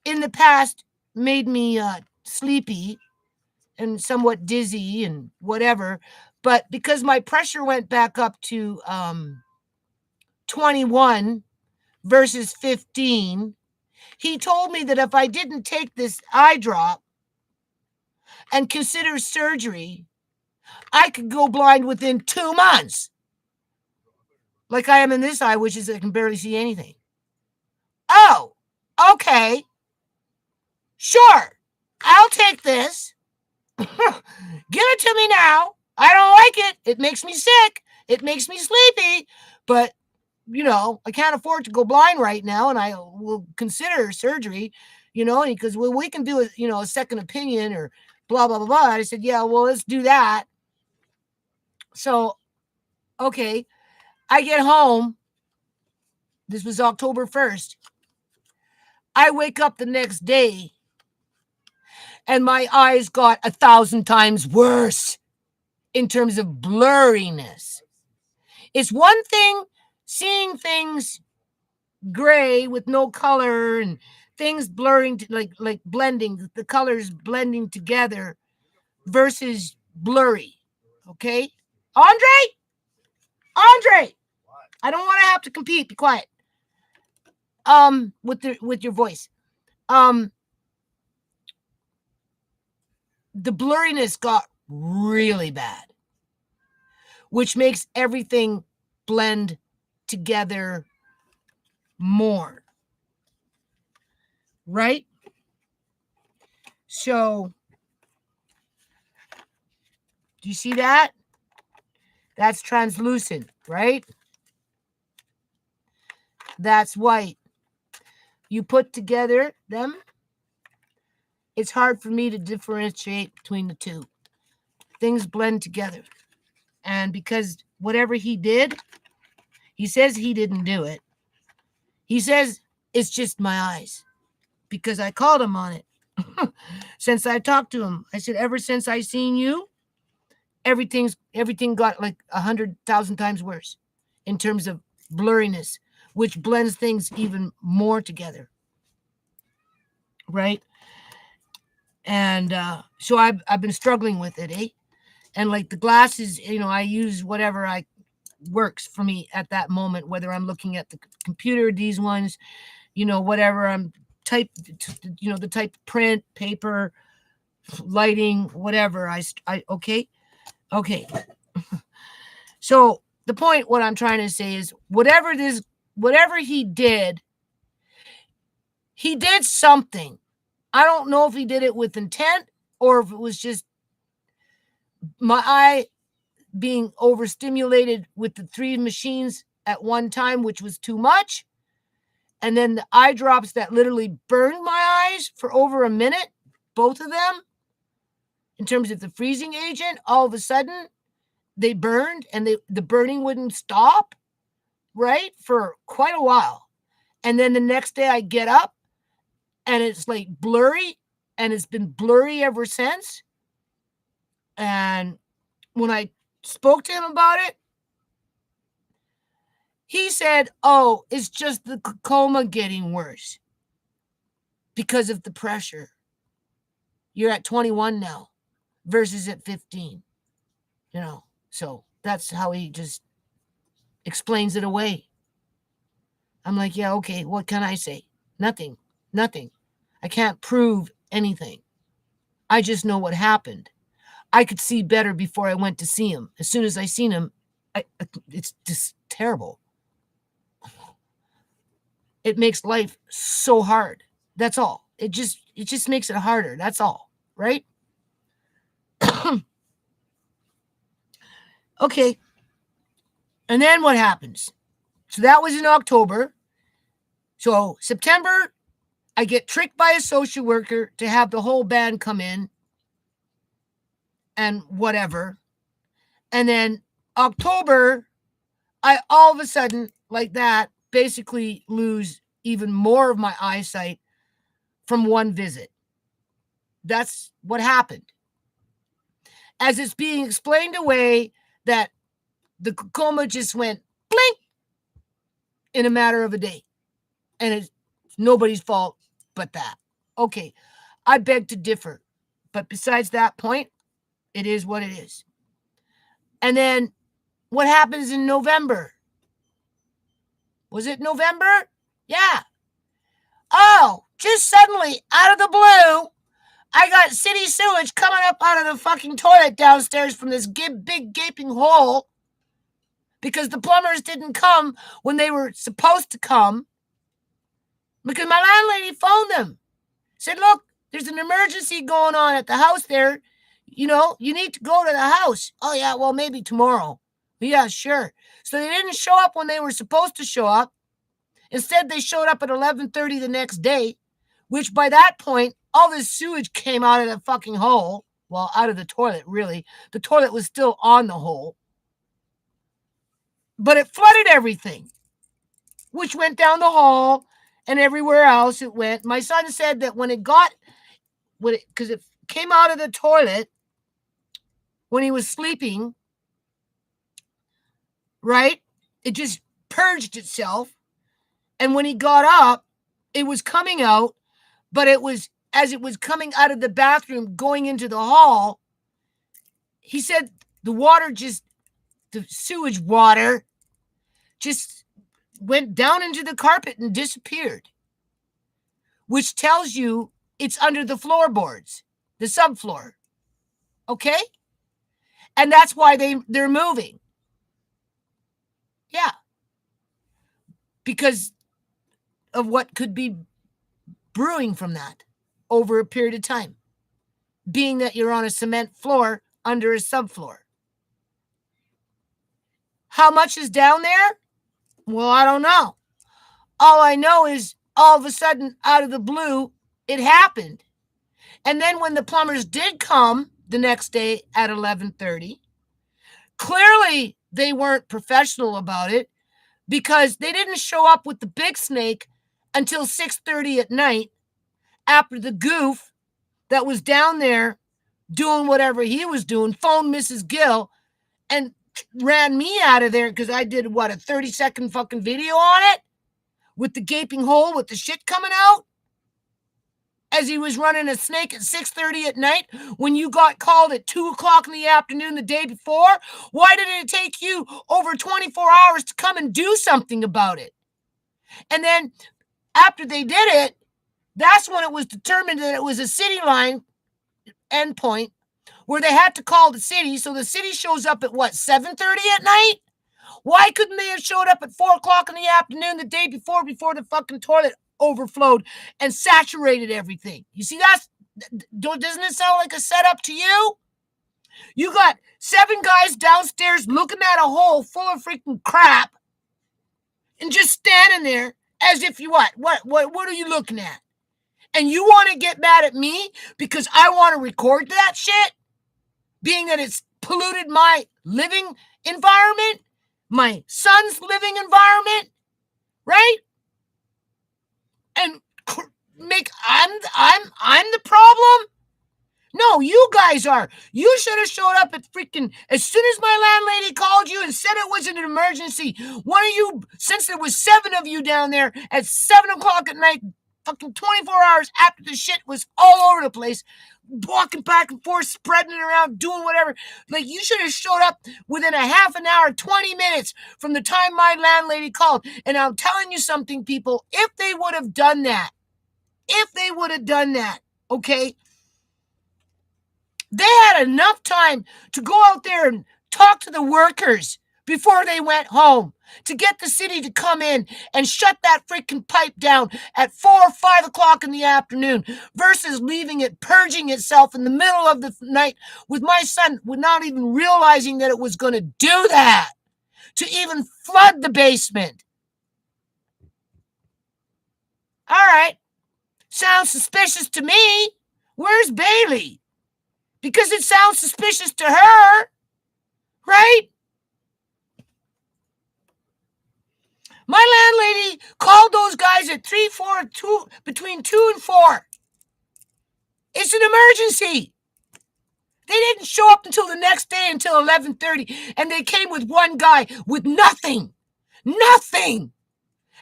in the past made me sleepy and somewhat dizzy and whatever. But because my pressure went back up to 21 versus 15, He told me that if I didn't take this eye drop and consider surgery, I could go blind within 2 months. Like I am in this eye, which is I can barely see anything. Oh, okay. Sure. I'll take this. Give it to me now. I don't like it. It makes me sick. It makes me sleepy. But, I can't afford to go blind right now, and I will consider surgery, because we can do a second opinion or blah, blah, blah, blah. I said, yeah, well, let's do that. So, okay, I get home. This was October 1st. I wake up the next day, and my eyes got 1,000 times worse in terms of blurriness. It's one thing seeing things gray with no color and things blurring, like blending, the colors blending together versus blurry. Okay? Andre, I don't want to have to compete. Be quiet. With your voice. The blurriness got really bad, which makes everything blend together more. Right? So, do you see that? That's translucent, right? That's white. You put together them, it's hard for me to differentiate between the two. Things blend together. And because whatever he did, he says he didn't do it. He says it's just my eyes because I called him on it. Since I talked to him, I said, ever since I seen you, everything got like 100,000 times worse in terms of blurriness, which blends things even more together. Right? And so I've been struggling with it, eh? And like the glasses, I use whatever works for me at that moment, whether I'm looking at the computer, these ones, whatever I'm type, the type print, paper, lighting, whatever. Okay. So the point, what I'm trying to say is whatever he did something. I don't know if he did it with intent or if it was just my eye being overstimulated with the 3 machines at one time, which was too much. And then the eye drops that literally burned my eyes for over a minute, both of them, in terms of the freezing agent, all of a sudden they burned and the burning wouldn't stop, right, for quite a while. And then the next day I get up and it's like blurry, and it's been blurry ever since. And when I spoke to him about it, he said, oh, it's just the coma getting worse because of the pressure. You're at 21 now versus at 15, So that's how he just explains it away. I'm like, yeah, okay, what can I say? Nothing. I can't prove anything. I just know what happened. I could see better before I went to see him. As soon as I seen him, it's just terrible. It makes life so hard. That's all. It just makes it harder. That's all, right? Okay. And then what happens? So that was in October. So September, I get tricked by a social worker to have the whole band come in and whatever. And then October, I all of a sudden, like that, basically lose even more of my eyesight from one visit. That's what happened. As it's being explained away that the coma just went blink in a matter of a day. And it's nobody's fault but that. Okay, I beg to differ. But besides that point, it is what it is. And then what happens in November? Was it November? Yeah. Oh, just suddenly, out of the blue, I got city sewage coming up out of the fucking toilet downstairs from this big gaping hole because the plumbers didn't come when they were supposed to come. Because my landlady phoned them. Said, look, there's an emergency going on at the house there. You know, you need to go to the house. Oh, yeah, well, maybe tomorrow. Yeah, sure. So they didn't show up when they were supposed to show up. Instead, they showed up at 11:30 the next day, which by that point, all this sewage came out of the fucking hole. Well, out of the toilet, really. The toilet was still on the hole. But it flooded everything, which went down the hall and everywhere else it went. My son said that because it came out of the toilet when he was sleeping, right? It just purged itself. And when he got up, it was coming out, but it was, as it was coming out of the bathroom, going into the hall, he said the sewage water just went down into the carpet and disappeared, which tells you it's under the floorboards, the subfloor. Okay? And that's why they're moving. Yeah. Because of what could be brewing from that over a period of time, being that you're on a cement floor under a subfloor. How much is down there? Well, I don't know. All I know is all of a sudden, out of the blue, it happened. And then when the plumbers did come the next day at 11:30, clearly they weren't professional about it because they didn't show up with the big snake until 6:30 at night after the goof that was down there doing whatever he was doing phoned Mrs. Gill and ran me out of there because I did, a 30-second fucking video on it with the gaping hole with the shit coming out as he was running a snake at 6:30 at night when you got called at 2 o'clock in the afternoon the day before. Why did it take you over 24 hours to come and do something about it? And then after they did it, that's when it was determined that it was a city line endpoint where they had to call the city. So the city shows up at 7:30 at night? Why couldn't they have showed up at 4 o'clock in the afternoon the day before the fucking toilet overflowed and saturated everything? You see, doesn't it sound like a setup to you? You got 7 guys downstairs looking at a hole full of freaking crap and just standing there as if you what are you looking at? And you want to get mad at me because I want to record that shit? Being that it's polluted my living environment, my son's living environment, right? And I'm the problem? No, you guys are. You should have showed up at freaking, as soon as my landlady called you and said it was an emergency. One of you, since there was 7 of you down there at 7 o'clock at night, fucking 24 hours after the shit was all over the place, walking back and forth, spreading it around, doing whatever. Like, you should have showed up within a half an hour, 20 minutes from the time my landlady called. And I'm telling you something, people, if they would have done that, okay, they had enough time to go out there and talk to the workers before they went home, to get the city to come in and shut that freaking pipe down at 4 or 5 o'clock in the afternoon versus leaving it purging itself in the middle of the night with my son without even realizing that it was going to do that, to even flood the basement. All right. Sounds suspicious to me. Where's Bailey? Because it sounds suspicious to her, right? My landlady called those guys at between 2 and 4. It's an emergency. They didn't show up until the next day, until 11:30, and they came with one guy with nothing. Nothing.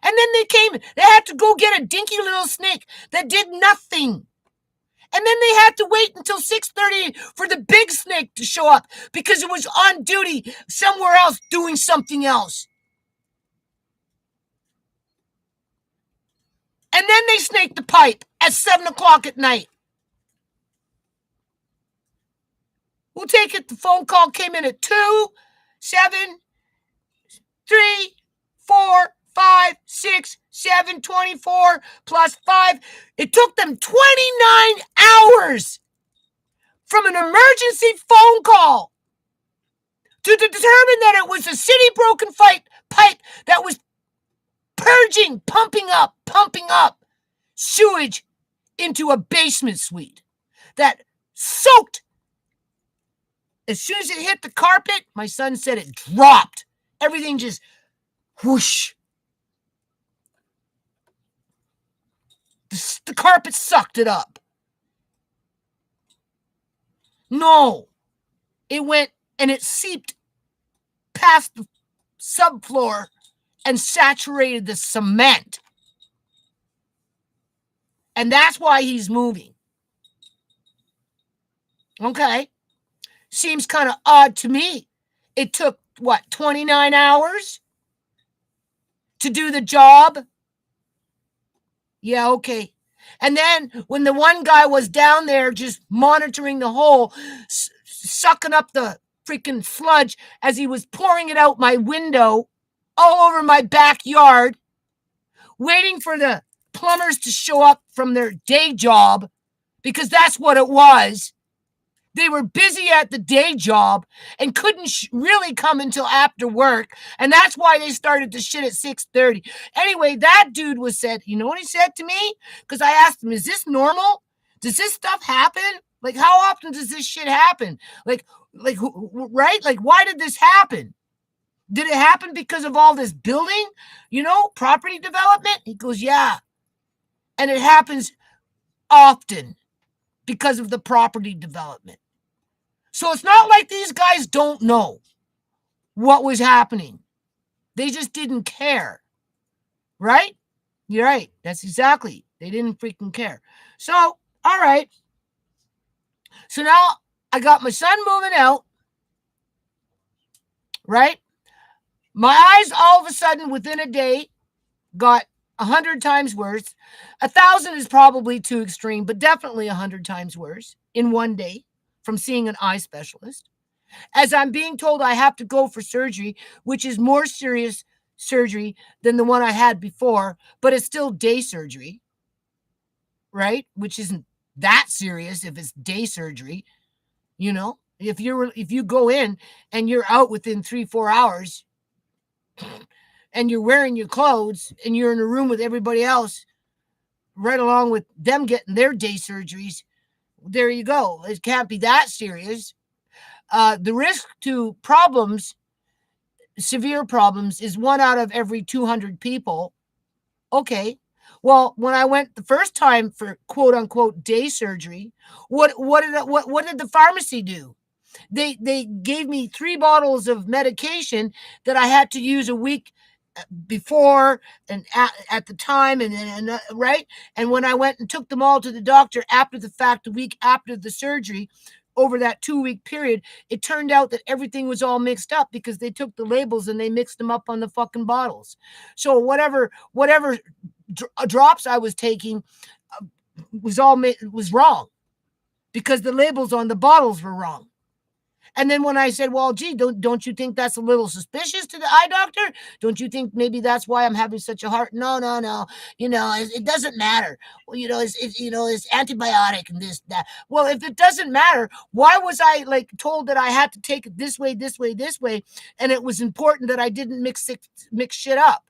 And then they had to go get a dinky little snake that did nothing. And then they had to wait until 6:30 for the big snake to show up because it was on duty somewhere else doing something else. And then they snaked the pipe at 7 o'clock at night. We'll take it. The phone call came in at 2, 7, 3, 4, 5, 6, 7, 24 plus 5. It took them 29 hours from an emergency phone call to determine that it was a city broken pipe that was purging, pumping up sewage into a basement suite that soaked. As soon as it hit the carpet, my son said it dropped. Everything just whoosh. The carpet sucked it up. No. It went and it seeped past the subfloor and saturated the cement. And that's why he's moving. Okay. Seems kind of odd to me. It took, 29 hours to do the job? Yeah, okay. And then when the one guy was down there just monitoring the hole, sucking up the freaking sludge as he was pouring it out my window all over my backyard, waiting for the plumbers to show up from their day job, because that's what it was. They were busy at the day job and couldn't really come until after work. And that's why they started the shit at 6:30. Anyway, that dude said, you know what he said to me? Because I asked him, is this normal? Does this stuff happen? Like, how often does this shit happen? Like, right? Like, why did this happen? Did it happen because of all this building, property development? He goes, yeah. And it happens often because of the property development. So it's not like these guys don't know what was happening. They just didn't care. Right? You're right. That's exactly. They didn't freaking care. So, all right. So now I got my son moving out. Right? My eyes all of a sudden within a day got 100 times worse. 1,000 is probably too extreme, but definitely 100 times worse in one day from seeing an eye specialist. As I'm being told I have to go for surgery, which is more serious surgery than the one I had before, but it's still day surgery, right? Which isn't that serious if it's day surgery, If you go in and you're out within 3-4 hours and you're wearing your clothes and you're in a room with everybody else, right along with them getting their day surgeries, there you go. It can't be that serious. The risk to problems, severe problems, is 1 out of every 200 people. Okay. Well, when I went the first time for quote unquote day surgery, what did the pharmacy do? They gave me 3 bottles of medication that I had to use a week before and at the time, and right. And when I went and took them all to the doctor after the fact, a week after the surgery, over that 2-week period, it turned out that everything was all mixed up because they took the labels and they mixed them up on the fucking bottles. So whatever drops I was taking was wrong because the labels on the bottles were wrong. And then when I said, well, gee, don't you think that's a little suspicious to the eye doctor? Don't you think maybe that's why I'm having such a heart? No. It doesn't matter. Well, it's antibiotic and this, that. Well, if it doesn't matter, why was I told that I had to take it this way, and it was important that I didn't mix shit up?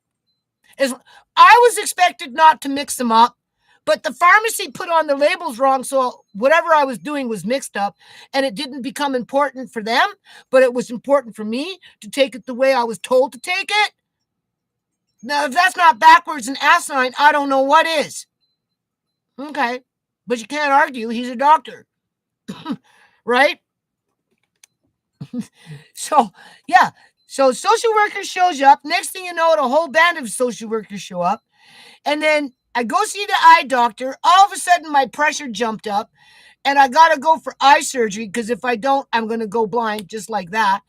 I was expected not to mix them up. But the pharmacy put on the labels wrong, so whatever I was doing was mixed up, and it didn't become important for them, but it was important for me to take it the way I was told to take it. Now, if that's not backwards and asinine, I don't know what is. Okay, but you can't argue. He's a doctor, right? So, yeah. So social worker shows up. Next thing you know, a whole band of social workers show up, and then I go see the eye doctor. All of a sudden, my pressure jumped up, and I got to go for eye surgery because if I don't, I'm going to go blind just like that,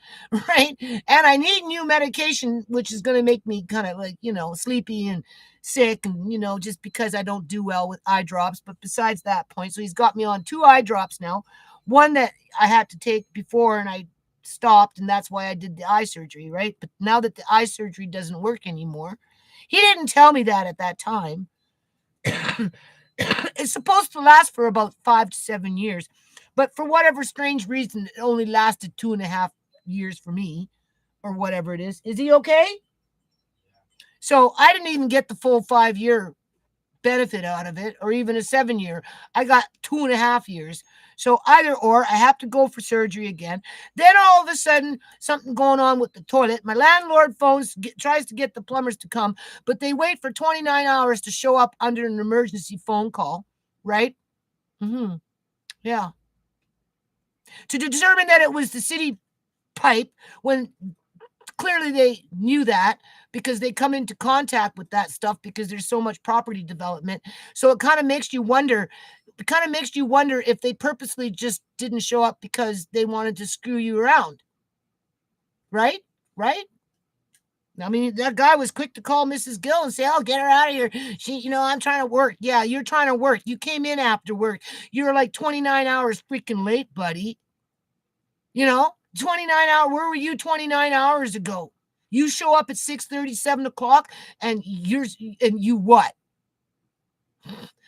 right? And I need new medication, which is going to make me kind of sleepy and sick, and just because I don't do well with eye drops. But besides that point, so he's got me on 2 eye drops now. One that I had to take before and I stopped, and that's why I did the eye surgery, right? But now that the eye surgery doesn't work anymore, he didn't tell me that at that time. It's supposed to last for about 5 to 7 years, but for whatever strange reason, it only lasted 2.5 years for me, or whatever it is. Is he okay? So I didn't even get the full 5 year benefit out of it, or even a 7 year. I got 2.5 years. So either or, I have to go for surgery again. Then all of a sudden, something going on with the toilet. My landlord tries to get the plumbers to come, but they wait for 29 hours to show up under an emergency phone call, right? Yeah. To determine that it was the city pipe, when clearly they knew that, because they come into contact with that stuff because there's so much property development. So it kind of makes you wonder if they purposely just didn't show up because they wanted to screw you around. Right? I mean, that guy was quick to call Mrs. Gill and say, "Oh, get her out of here. I'm trying to work." Yeah, you're trying to work. You came in after work. You're like 29 hours freaking late, buddy. 29 hours. Where were you 29 hours ago? You show up at 6:30, 7 o'clock, and you what?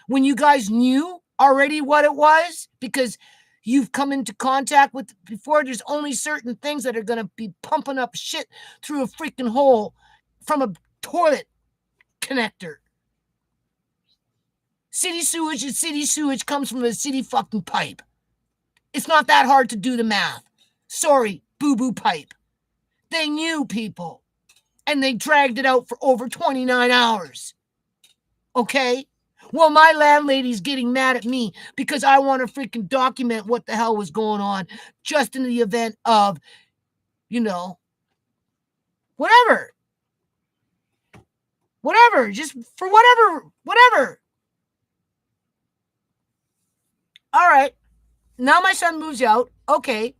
When you guys knew already what it was, because you've come into contact with before, there's only certain things that are going to be pumping up shit through a freaking hole from a toilet connector. City sewage is city sewage, comes from a city fucking pipe. It's not that hard to do the math. Sorry, boo-boo pipe. They knew, people, and they dragged it out for over 29 hours. Okay? Well, my landlady's getting mad at me because I want to freaking document what the hell was going on, just in the event of, whatever. Just for whatever. All right. Now my son moves out. Okay.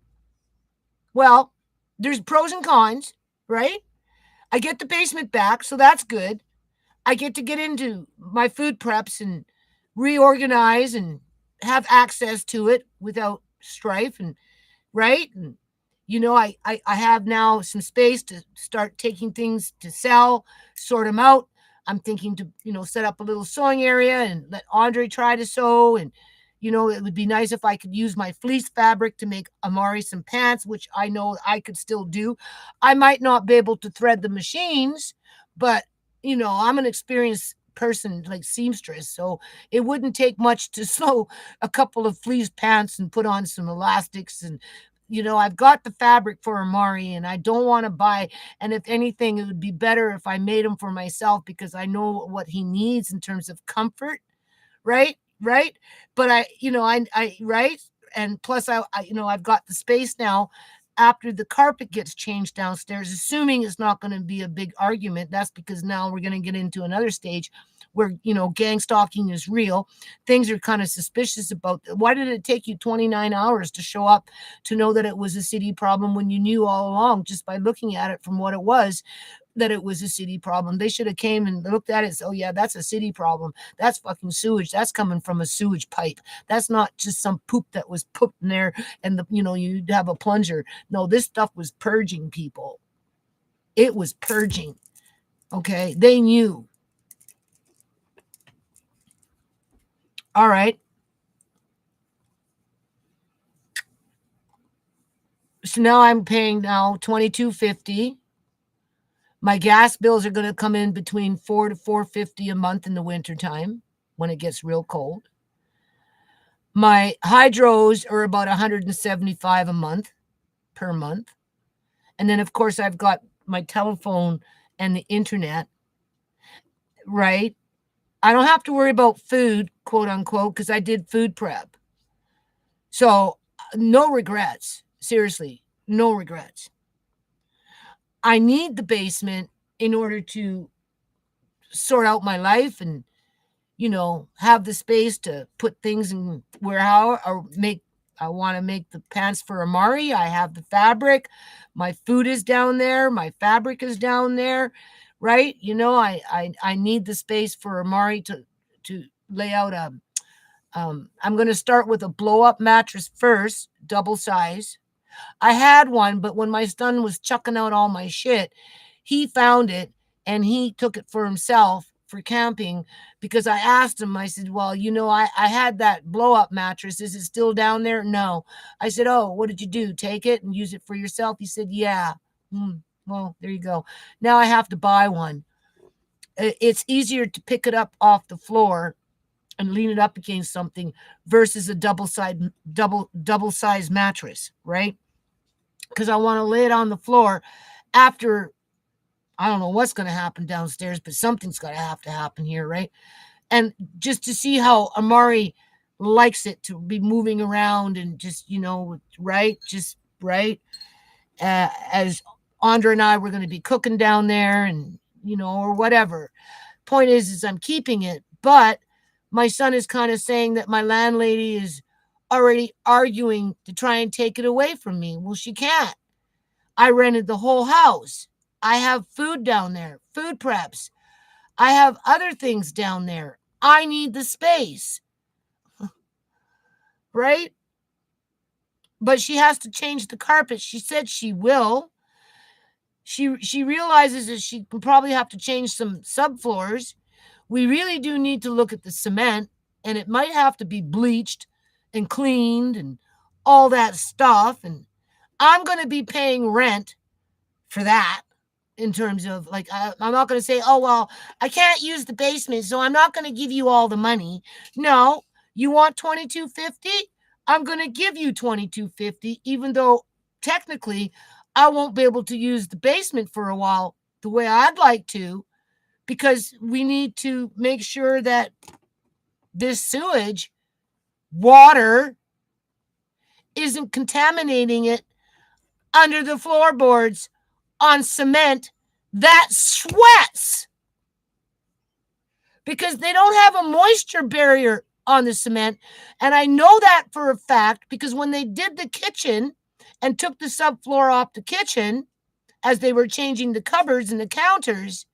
Well, there's pros and cons, right? I get the basement back, so that's good. I get to get into my food preps and reorganize and have access to it without strife, and right. And I have now some space to start taking things to sell, sort them out. I'm thinking to set up a little sewing area and let Andre try to sew. And it would be nice if I could use my fleece fabric to make Amari some pants, which I know I could still do. I might not be able to thread the machines, but I'm an experienced person like seamstress, so it wouldn't take much to sew a couple of fleece pants and put on some elastics. And I've got the fabric for Amari, and I don't want to buy. And if anything, it would be better if I made them for myself, because I know what he needs in terms of comfort. Right. But right. And plus I've got the space now after the carpet gets changed downstairs, assuming it's not going to be a big argument. That's because now we're going to get into another stage where, gang stalking is real. Things are kind of suspicious about. Why did it take you 29 hours to show up to know that it was a city problem when you knew all along, just by looking at it from what it was, that it was a city problem? They should have came and looked at it and said, "Oh yeah, that's a city problem. That's fucking sewage. That's coming from a sewage pipe. That's not just some poop that was put in there and you'd have a plunger." No, this stuff was purging, people. It was purging. Okay, they knew. All right. So now I'm paying now $22.50. My gas bills are going to come in between $4 to $4.50 a month in the wintertime when it gets real cold. My hydros are about $175 a month per month. And then, of course, I've got my telephone and the internet, right? I don't have to worry about food, quote unquote, because I did food prep. So no regrets. Seriously, no regrets. I need the basement in order to sort out my life and, have the space to put things in warehouse or make. I want to make the pants for Amari. I have the fabric. My food is down there. My fabric is down there. right? I need the space for Amari to lay out a. I'm going to start with a blow up mattress first, double size. I had one, but when my son was chucking out all my shit, he found it and he took it for himself for camping because I asked him, I said, well, I had that blow up mattress. Is it still down there? No. I said, oh, what did you do? Take it and use it for yourself? He said, yeah. Well, there you go. Now I have to buy one. It's easier to pick it up off the floor and lean it up against something versus a double size mattress, right? Because I want to lay it on the floor after. I don't know what's going to happen downstairs, but something's going to have to happen here, right? And just to see how Amari likes it to be moving around and just, right? Just right. As Andra and I were going to be cooking down there and, or whatever. Point is I'm keeping it, but my son is kind of saying that my landlady is already arguing to try and take it away from me. Well, she can't. I rented the whole house. I have food down there, food preps. I have other things down there. I need the space. Right? But she has to change the carpet. She said she will. She realizes that she will probably have to change some subfloors. We really do need to look at the cement, and it might have to be bleached and cleaned and all that stuff. And I'm going to be paying rent for that. In terms of I'm not going to say, oh, well, I can't use the basement, so I'm not going to give you all the money. No, you want $22.50? I'm going to give you $22.50, even though technically I won't be able to use the basement for a while the way I'd like to, because we need to make sure that this sewage water isn't contaminating it under the floorboards on cement that sweats, because they don't have a moisture barrier on the cement. And I know that for a fact because when they did the kitchen and took the subfloor off the kitchen as they were changing the cupboards and the counters,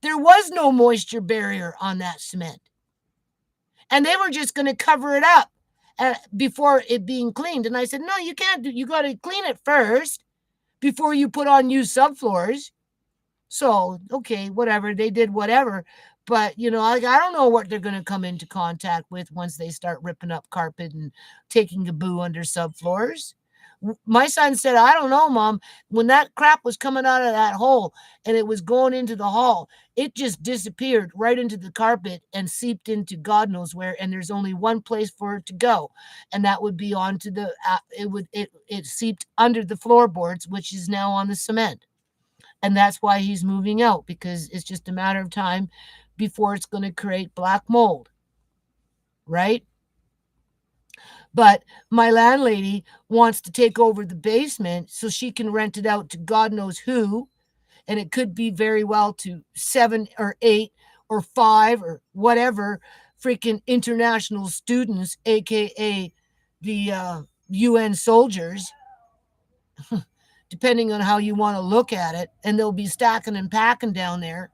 there was no moisture barrier on that cement. And they were just going to cover it up before it being cleaned. And I said, no, you can't you got to clean it first before you put on new subfloors. So, okay, whatever. They did whatever. But, I don't know what they're going to come into contact with once they start ripping up carpet and taking a boo under subfloors. My son said, I don't know, Mom. When that crap was coming out of that hole and it was going into the hall, it just disappeared right into the carpet and seeped into God knows where. And there's only one place for it to go. And that would be onto it seeped under the floorboards, which is now on the cement. And that's why he's moving out, because it's just a matter of time before it's going to create black mold. Right? But my landlady wants to take over the basement so she can rent it out to God knows who. And it could be very well to 7 or 8 or 5 or whatever freaking international students, aka the UN soldiers, depending on how you want to look at it. And they'll be stacking and packing down there.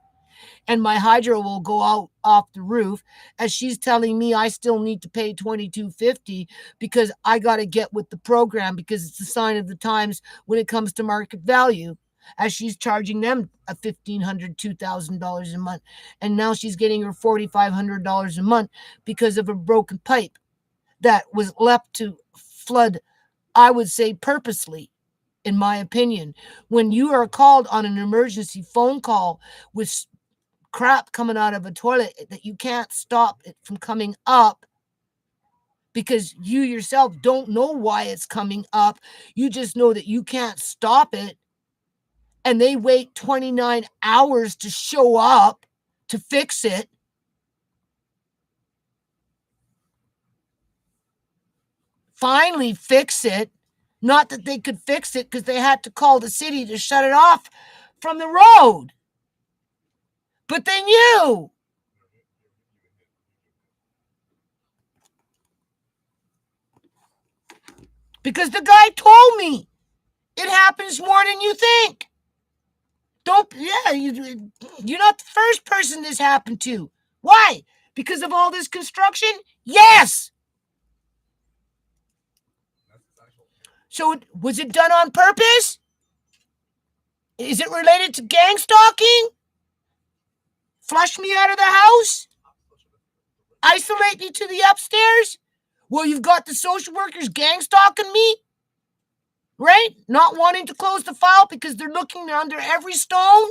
And my hydro will go out off the roof, as she's telling me I still need to pay $22.50 because I got to get with the program, because it's a sign of the times when it comes to market value, as she's charging them a $1,500, $2,000 a month. And now she's getting her $4,500 a month because of a broken pipe that was left to flood, I would say purposely, in my opinion. When you are called on an emergency phone call with crap coming out of a toilet that you can't stop it from coming up because you yourself don't know why it's coming up. You just know that you can't stop it. And they wait 29 hours to show up to fix it. Finally fix it. Not that they could fix it because they had to call the city to shut it off from the road. But they knew. Because the guy told me it happens more than you think. you're not the first person this happened to. Why? Because of all this construction? Yes. So was it done on purpose? Is it related to gang stalking? Flush me out of the house? Isolate me to the upstairs? Well, you've got the social workers gang stalking me? Right? Not wanting to close the file because they're looking under every stone?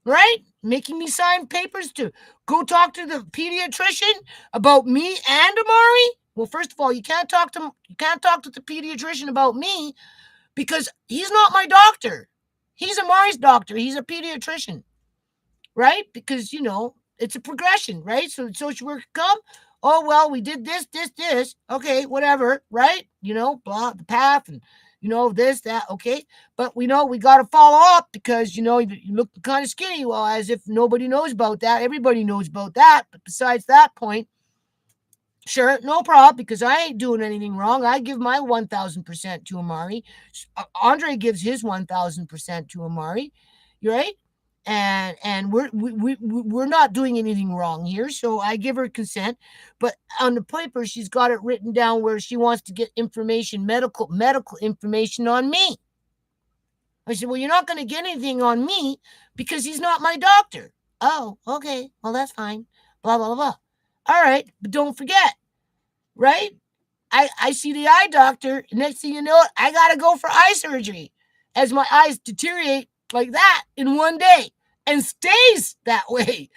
Right? Making me sign papers to go talk to the pediatrician about me and Amari? Well, first of all, you can't talk to the pediatrician about me because he's not my doctor. He's Amari's doctor. He's a pediatrician. Right? Because, it's a progression, right? So the social worker come, oh, well, we did this. Okay, whatever, right? Blah, the path and, this, that, okay. But we know we got to follow up because, you look kind of skinny. Well, as if nobody knows about that. Everybody knows about that. But besides that point, sure, no problem, because I ain't doing anything wrong. I give my 1,000% to Amari. Andre gives his 1,000% to Amari, right? And we're not doing anything wrong here, so I give her consent. But on the paper, she's got it written down where she wants to get information, medical information on me. I said, well, you're not going to get anything on me because he's not my doctor. Oh, okay, well, that's fine. Blah, blah, blah. All right, but don't forget, right? I see the eye doctor. Next thing you know, I got to go for eye surgery as my eyes deteriorate like that in one day and stays that way.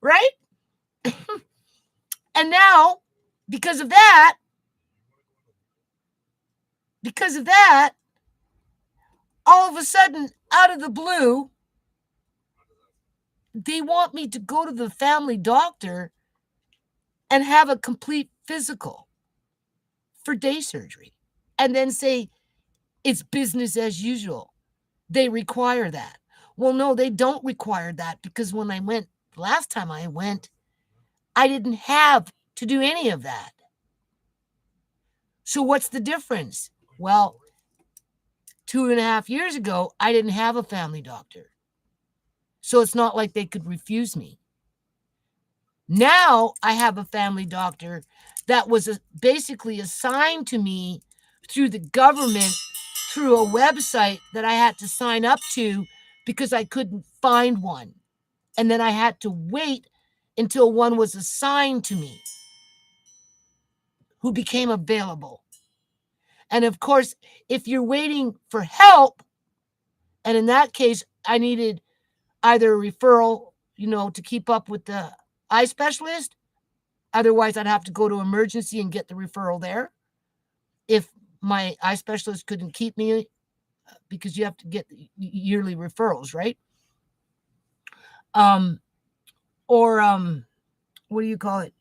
Right? And now, because of that, all of a sudden, out of the blue, they want me to go to the family doctor and have a complete physical for day surgery and then say it's business as usual. They require that. Well, no, they don't require that because when I went, last time I went, I didn't have to do any of that. So what's the difference? Well, 2.5 years ago, I didn't have a family doctor. So it's not like they could refuse me. Now I have a family doctor that was basically assigned to me through the government, through a website that I had to sign up to because I couldn't find one. And then I had to wait until one was assigned to me who became available. And of course, if you're waiting for help, and in that case, I needed either a referral, to keep up with the eye specialist. Otherwise, I'd have to go to emergency and get the referral there. If my eye specialist couldn't keep me, because you have to get yearly referrals, right? What do you call it?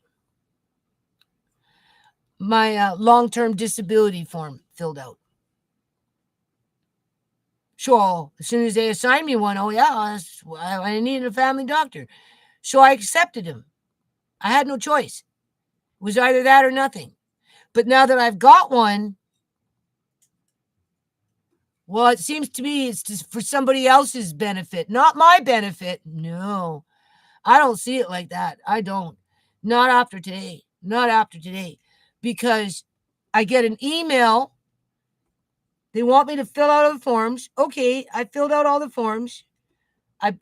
My long-term disability form filled out. So as soon as they assigned me one, oh yeah, I needed a family doctor. So I accepted him. I had no choice. It was either that or nothing. But now that I've got one, well, it seems to me it's just for somebody else's benefit, not my benefit. No, I don't see it like that. I don't. Not after today. Not after today. Because I get an email. They want me to fill out all the forms. Okay, I filled out all the forms.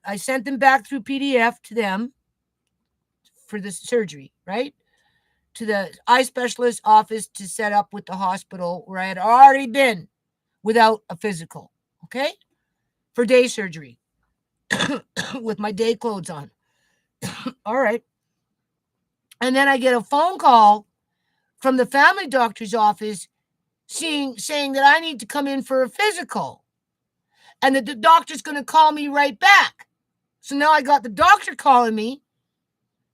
I sent them back through PDF to them for the surgery, right? To the eye specialist office to set up with the hospital where I had already been without a physical, okay? For day surgery with my day clothes on. All right. And then I get a phone call from the family doctor's office saying that I need to come in for a physical and that the doctor's going to call me right back. So now I got the doctor calling me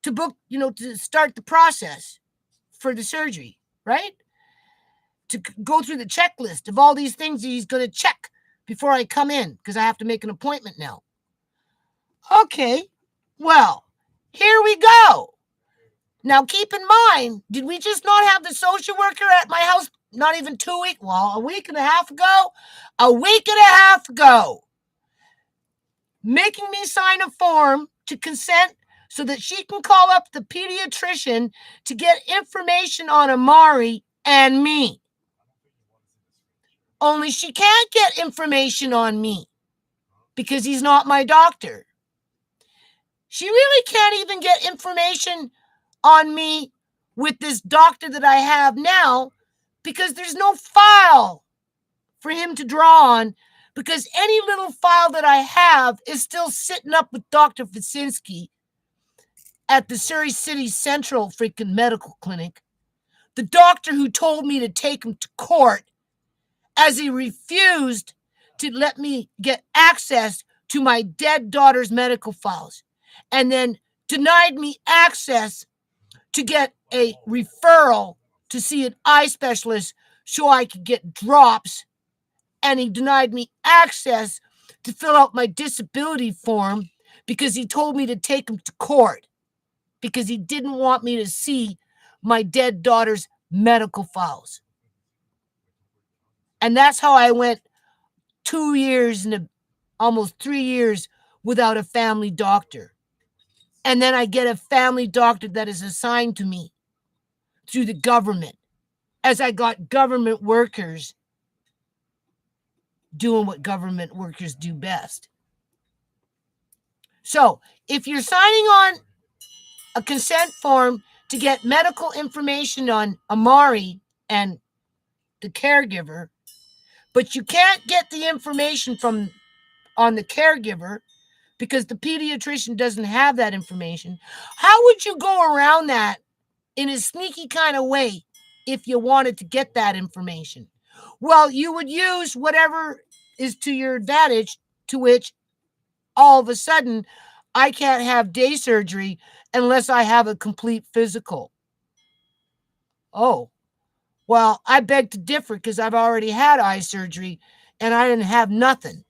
to book, to start the process for the surgery, right? To go through the checklist of all these things that he's going to check before I come in because I have to make an appointment now. Okay, well, here we go. Now, keep in mind, did we just not have the social worker at my house not even 2 weeks? Well, a week and a half ago? A week and a half ago. making me sign a form to consent so that she can call up the pediatrician to get information on Amari and me. Only she can't get information on me because he's not my doctor. She really can't even get information on me with this doctor that I have now because there's no file for him to draw on, because any little file that I have is still sitting up with Dr. Vicinski at the Surrey City Central freaking medical clinic, the doctor who told me to take him to court as he refused to let me get access to my dead daughter's medical files, and then denied me access to get a referral to see an eye specialist so I could get drops, and he denied me access to fill out my disability form because he told me to take him to court because he didn't want me to see my dead daughter's medical files. And that's how I went 2 years and almost 3 years without a family doctor. And then I get a family doctor that is assigned to me through the government, as I got government workers doing what government workers do best. So if you're signing on a consent form to get medical information on Amari and the caregiver, but you can't get the information on the caregiver because the pediatrician doesn't have that information, how would you go around that in a sneaky kind of way if you wanted to get that information? Well, you would use whatever is to your advantage, to which all of a sudden I can't have day surgery unless I have a complete physical. Oh, well, I beg to differ because I've already had eye surgery and I didn't have nothing.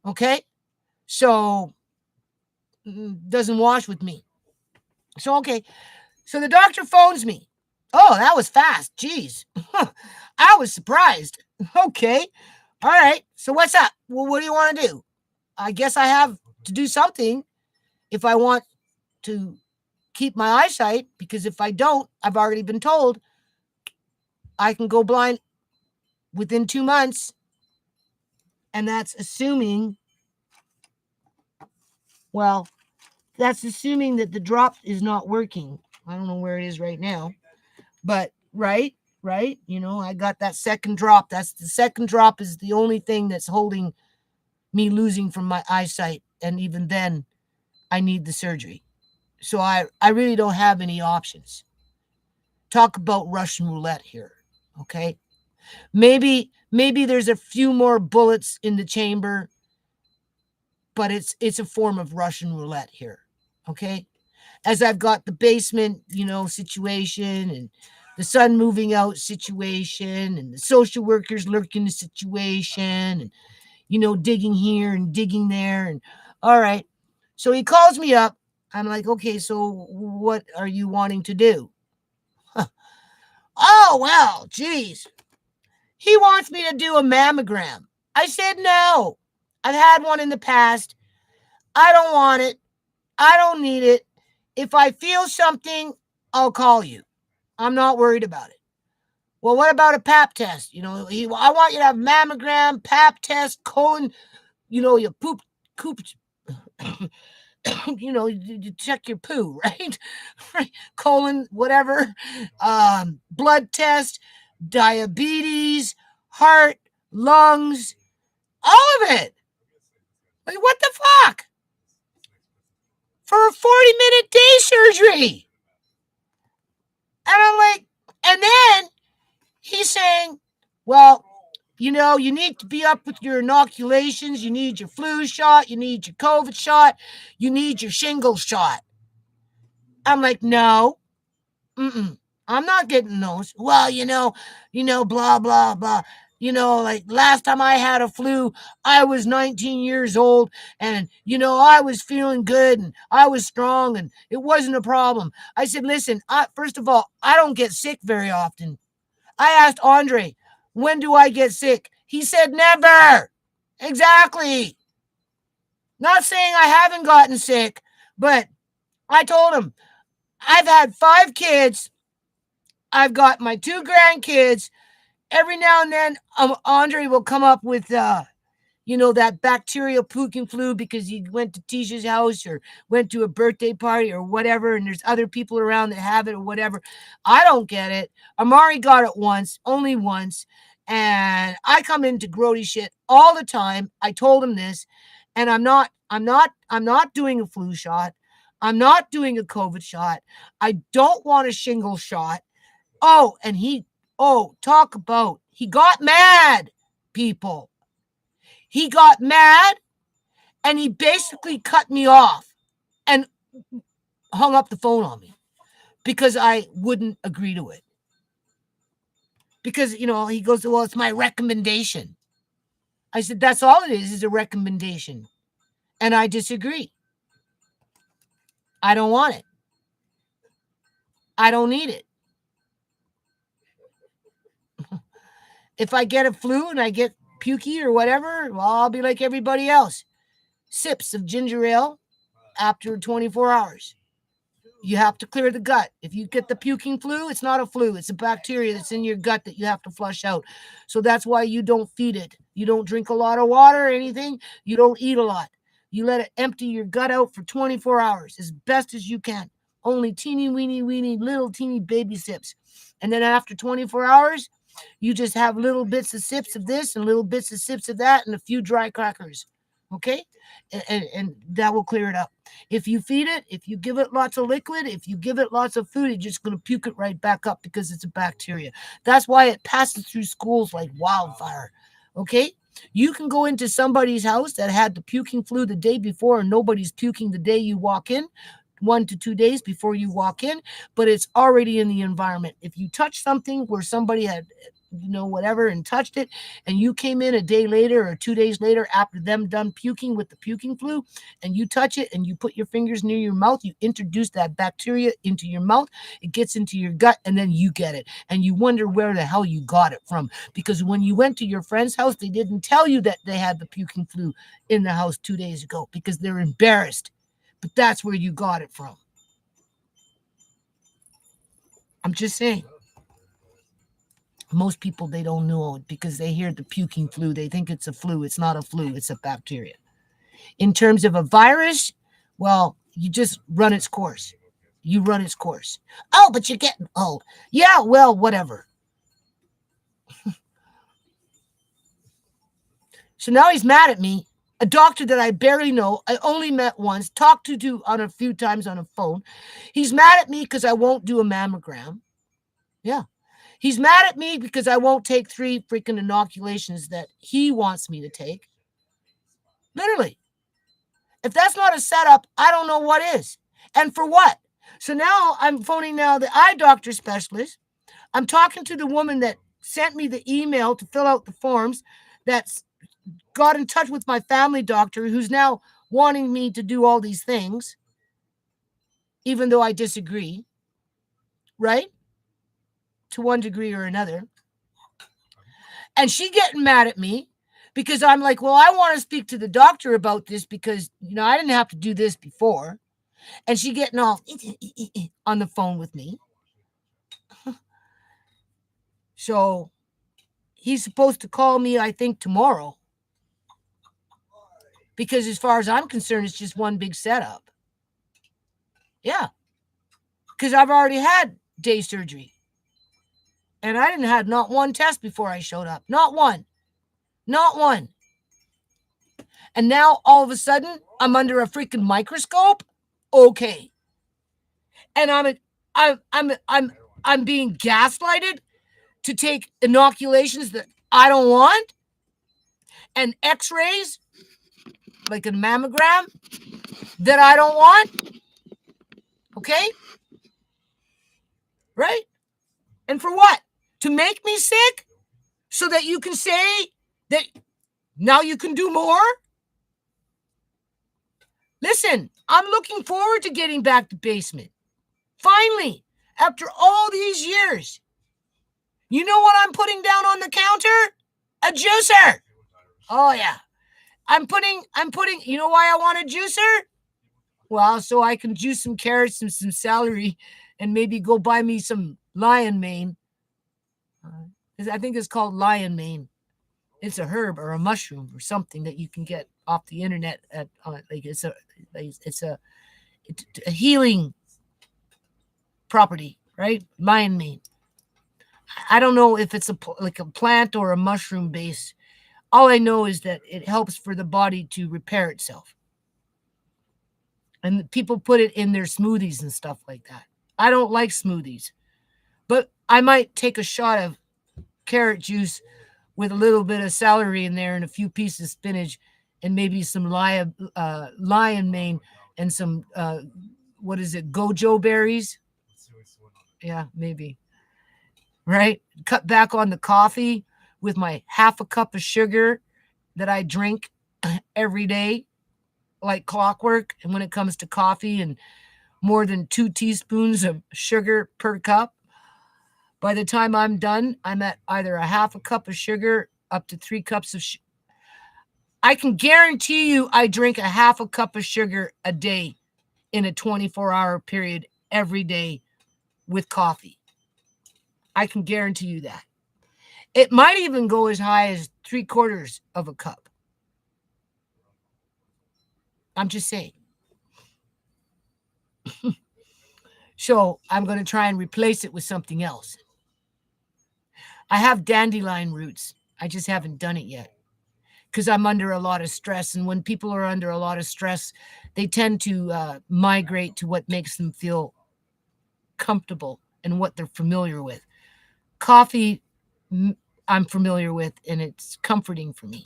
Okay? So, doesn't wash with me. So, okay. So the doctor phones me. Oh, that was fast. Jeez. I was surprised. Okay. All right. So what's up? Well, what do you want to do? I guess I have to do something if I want to keep my eyesight, because if I don't, I've already been told I can go blind within 2 months. And that's assuming, well, that's assuming that the drop is not working. I don't know where it is right now, but right. You know, I got that second drop. That's the second drop is the only thing that's holding me losing from my eyesight. And even then I need the surgery. So I really don't have any options. Talk about Russian roulette here. Okay. Maybe there's a few more bullets in the chamber, but it's a form of Russian roulette here. Okay. As I've got the basement, situation, and the son moving out situation, and the social workers lurking the situation, and, digging here and digging there. And all right. So he calls me up. I'm like, okay, so what are you wanting to do? Huh. Oh, well, geez. He wants me to do a mammogram. I said, no. I've had one in the past. I don't want it. I don't need it. If I feel something, I'll call you. I'm not worried about it. Well, what about a pap test? I want you to have mammogram, pap test, colon, you poop, you check your poo, right? Colon, whatever, blood test, diabetes, heart, lungs, all of it. Like, what the fuck? For a 40-minute day surgery. And I'm like, and then he's saying, well, you need to be up with your inoculations. You need your flu shot. You need your COVID shot. You need your shingles shot. I'm like, no, I'm not getting those. Well, blah, blah, blah. Like last time I had a flu, I was 19 years old and, I was feeling good and I was strong and it wasn't a problem. I said, listen, first of all, I don't get sick very often. I asked Andre, when do I get sick? He said, never. Exactly. Not saying I haven't gotten sick, but I told him I've had 5 kids. I've got my 2 grandkids. Every now and then, Andre will come up with, that bacterial puking flu because he went to Tisha's house or went to a birthday party or whatever, and there's other people around that have it or whatever. I don't get it. Amari got it once, only once, and I come into grody shit all the time. I told him this, and I'm not doing a flu shot. I'm not doing a COVID shot. I don't want a shingle shot. Oh, and talk about, he got mad, people. He got mad and he basically cut me off and hung up the phone on me because I wouldn't agree to it. Because, he goes, well, it's my recommendation. I said, that's all it is a recommendation. And I disagree. I don't want it. I don't need it. If I get a flu and I get pukey or whatever, well, I'll be like everybody else. Sips of ginger ale after 24 hours. You have to clear the gut. If you get the puking flu, it's not a flu. It's a bacteria that's in your gut that you have to flush out. So that's why you don't feed it. You don't drink a lot of water or anything. You don't eat a lot. You let it empty your gut out for 24 hours as best as you can. Only teeny, weeny, little teeny baby sips. And then after 24 hours, you just have little bits of sips of this and little bits of sips of that and a few dry crackers. Okay? And that will clear it up. If you feed it, if you give it lots of liquid, if you give it lots of food, it's just going to puke it right back up because it's a bacteria. That's why it passes through schools like wildfire. Okay? You can go into somebody's house that had the puking flu the day before and nobody's puking the day you walk in. 1 to 2 days before you walk in, but it's already in the environment. If you touch something where somebody had, whatever, and touched it, and you came in a day later or 2 days later after them done puking with the puking flu, and you touch it and you put your fingers near your mouth, you introduce that bacteria into your mouth, it gets into your gut, and then you get it. And you wonder where the hell you got it from. Because when you went to your friend's house, they didn't tell you that they had the puking flu in the house 2 days ago because they're embarrassed. But that's where you got it from. I'm just saying. Most people, they don't know it because they hear the puking flu. They think it's a flu. It's not a flu. It's a bacteria. In terms of a virus, well, you just run its course. You run its course. Oh, but you're getting old. Yeah, well, whatever. So now he's mad at me. A doctor that I barely know, I only met once, talked to on a few times on a phone. He's mad at me because I won't do a mammogram. Yeah. He's mad at me because I won't take 3 freaking inoculations that he wants me to take. Literally. If that's not a setup, I don't know what is. And for what? So now I'm phoning now the eye doctor specialist. I'm talking to the woman that sent me the email to fill out the forms that's got in touch with my family doctor who's now wanting me to do all these things, even though I disagree, right? To one degree or another. And she getting mad at me because I'm like, well, I want to speak to the doctor about this because, I didn't have to do this before. And she getting all on the phone with me. So he's supposed to call me, I think, tomorrow. Because as far as I'm concerned, it's just one big setup. Yeah. Because I've already had day surgery. And I didn't have not one test before I showed up. Not one. Not one. And now all of a sudden I'm under a freaking microscope. Okay. And I'm being gaslighted to take inoculations that I don't want, and x-rays like a mammogram that I don't want. Okay? Right? And for what? To make me sick so that you can say that now you can do more? Listen, I'm looking forward to getting back to basement. Finally, after all these years. You know what I'm putting down on the counter? A juicer. Oh, yeah. I'm putting, you know why I want a juicer? Well, so I can juice some carrots and some celery and maybe go buy me some lion mane. I think it's called lion mane. It's a herb or a mushroom or something that you can get off the internet at like it's a healing property, right? Lion mane. I don't know if it's like a plant or a mushroom base. All I know is that it helps for the body to repair itself. And people put it in their smoothies and stuff like that. I don't like smoothies, but I might take a shot of carrot juice with a little bit of celery in there and a few pieces of spinach and maybe some lion mane and some what is it, gojo berries? Yeah, maybe. Right? Cut back on the coffee with my half a cup of sugar that I drink every day like clockwork. And when it comes to coffee, and more than 2 teaspoons of sugar per cup, by the time I'm done, I'm at either a half a cup of sugar up to 3 cups of sugar. I can guarantee you I drink a half a cup of sugar a day in a 24-hour period every day with coffee. I can guarantee you that. It might even go as high as 3/4 of a cup. I'm just saying. So I'm going to try and replace it with something else. I have dandelion roots. I just haven't done it yet because I'm under a lot of stress. And when people are under a lot of stress, they tend to migrate to what makes them feel comfortable and what they're familiar with. Coffee, I'm familiar with, and it's comforting for me,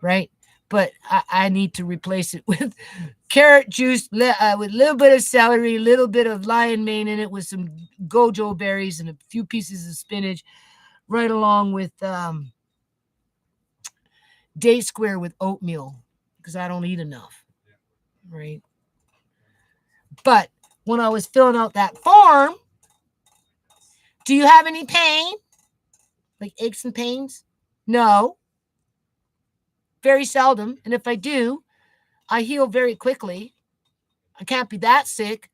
right? But I need to replace it with carrot juice, with a little bit of celery, a little bit of lion mane in it, with some gojo berries and a few pieces of spinach, right along with day square with oatmeal, because I don't eat enough, right? But when I was filling out that form, do you have any pain? Like aches and pains? No. Very seldom. And if I do, I heal very quickly. I can't be that sick.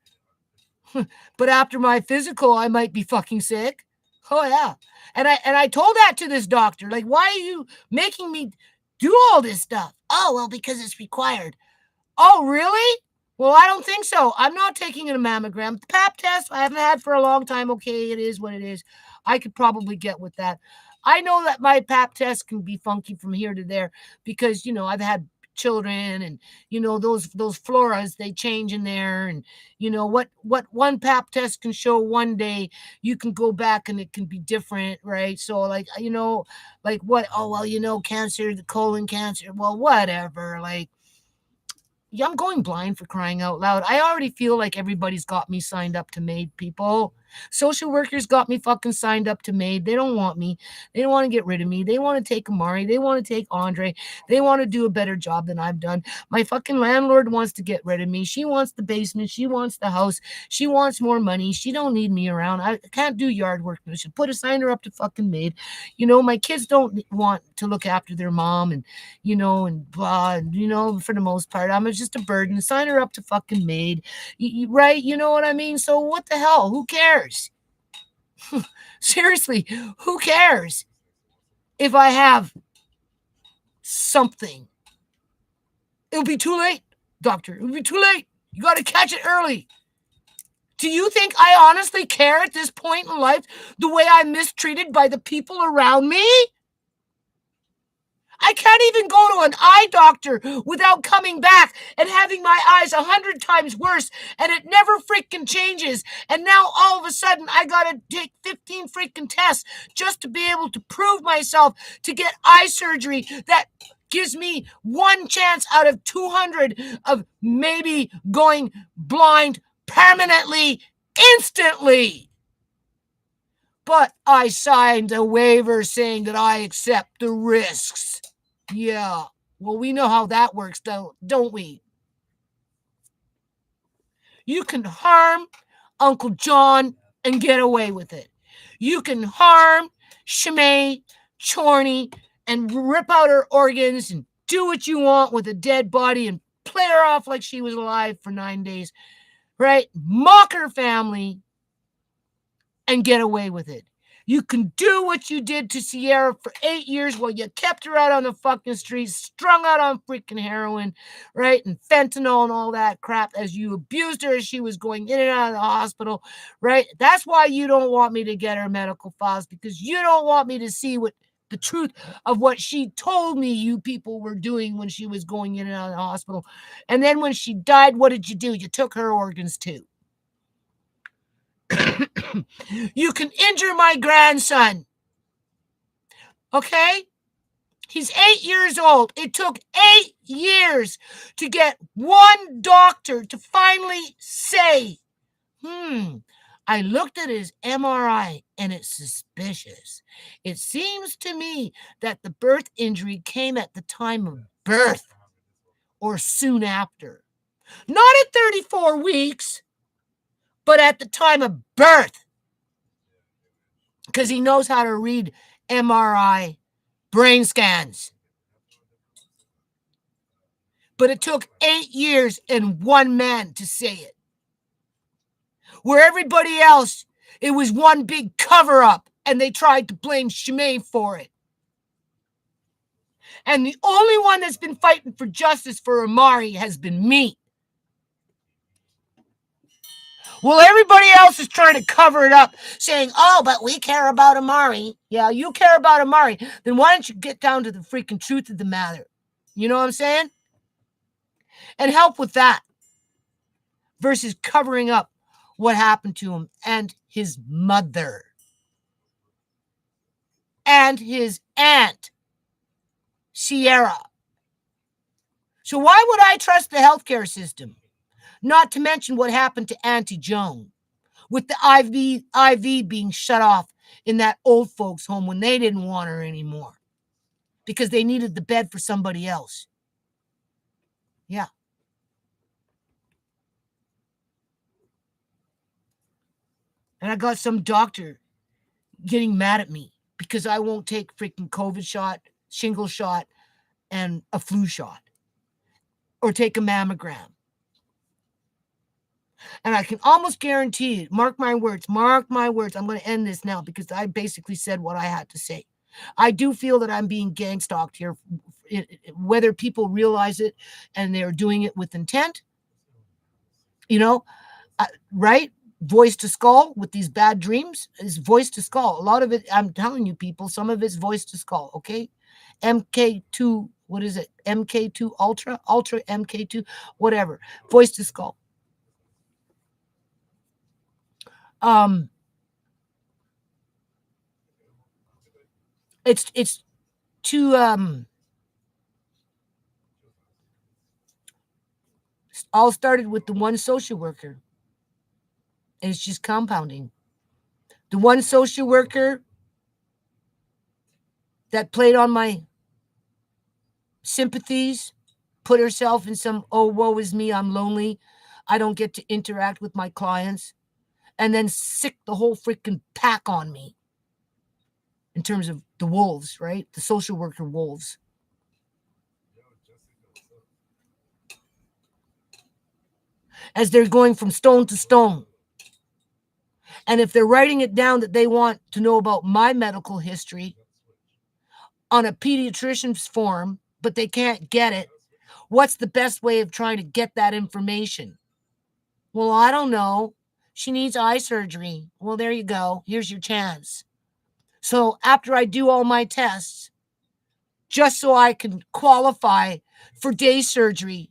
But after my physical, I might be fucking sick. Oh yeah. And I told that to this doctor. Like, why are you making me do all this stuff? Oh, well, because it's required. Oh, really? Well, I don't think so. I'm not taking a mammogram. The pap test I haven't had for a long time. Okay, it is what it is. I could probably get with that. I know that my pap test can be funky from here to there because, I've had children, and those floras, they change in there, and what one pap test can show one day, you can go back and it can be different, right? So like like what, oh well, cancer, the colon cancer, well, whatever, like, yeah, I'm going blind, for crying out loud. I already feel like everybody's got me signed up to MAiD, people. Social workers got me fucking signed up to MAiD. They don't want me. They don't want to get rid of me. They want to take Amari. They want to take Andre. They want to do a better job than I've done. My fucking landlord wants to get rid of me. She wants the basement. She wants the house. She wants more money. She don't need me around. I can't do yard work. I should put a signer up to fucking MAiD. My kids don't want to look after their mom, and and blah, for the most part, I'm just a burden. Sign her up to fucking MAiD, right? You know what I mean? So what the hell? Who cares? Seriously, who cares if I have something? It'll be too late, doctor. It'll be too late. You got to catch it early. Do you think I honestly care at this point in life the way I'm mistreated by the people around me? I can't even go to an eye doctor without coming back and having my eyes 100 times worse, and it never freaking changes. And now all of a sudden I gotta take 15 freaking tests just to be able to prove myself to get eye surgery that gives me one chance out of 200 of maybe going blind permanently, instantly. But I signed a waiver saying that I accept the risks. Yeah, well, we know how that works, don't we? You can harm Uncle John and get away with it. You can harm Shimei, Chorney, and rip out her organs and do what you want with a dead body and play her off like she was alive for 9 days, right? Mock her family and get away with it. You can do what you did to Sierra for 8 years while you kept her out on the fucking streets, strung out on freaking heroin, right? And fentanyl and all that crap as you abused her as she was going in and out of the hospital, right? That's why you don't want me to get her medical files, because you don't want me to see what the truth of what she told me you people were doing when she was going in and out of the hospital. And then when she died, what did you do? You took her organs too. You can injure my grandson. Okay? He's 8 years old. It took 8 years to get one doctor to finally say, I looked at his MRI and it's suspicious. It seems to me that the birth injury came at the time of birth or soon after. Not at 34 weeks, but at the time of birth. Because he knows how to read MRI brain scans. But it took 8 years and one man to say it. Where everybody else, it was one big cover-up, and they tried to blame Shimei for it. And the only one that's been fighting for justice for Amari has been me. Well, everybody else is trying to cover it up, saying, oh, but we care about Amari. Yeah, you care about Amari. Then why don't you get down to the freaking truth of the matter? You know what I'm saying? And help with that versus covering up what happened to him and his mother and his aunt, Sierra. So why would I trust the healthcare system? Not to mention what happened to Auntie Joan with the IV being shut off in that old folks home when they didn't want her anymore because they needed the bed for somebody else. Yeah. And I got some doctor getting mad at me because I won't take freaking COVID shot, shingle shot, and a flu shot or take a mammogram. And I can almost guarantee you, mark my words, I'm going to end this now because I basically said what I had to say. I do feel that I'm being gang stalked here, whether people realize it and they're doing it with intent, right? Voice to skull with these bad dreams is voice to skull. A lot of it, I'm telling you people, some of it's voice to skull, okay? MK2, what is it? MK2 Ultra MK2, whatever. Voice to skull. It's to all started with the one social worker. And it's just compounding. The one social worker that played on my sympathies, put herself in some, oh, woe is me, I'm lonely, I don't get to interact with my clients, and then sick the whole freaking pack on me in terms of the wolves, right? The social worker wolves. As they're going from stone to stone. And if they're writing it down that they want to know about my medical history on a pediatrician's form, but they can't get it, what's the best way of trying to get that information? Well, I don't know. She needs eye surgery. Well, there you go. Here's your chance. So after I do all my tests, just so I can qualify for day surgery,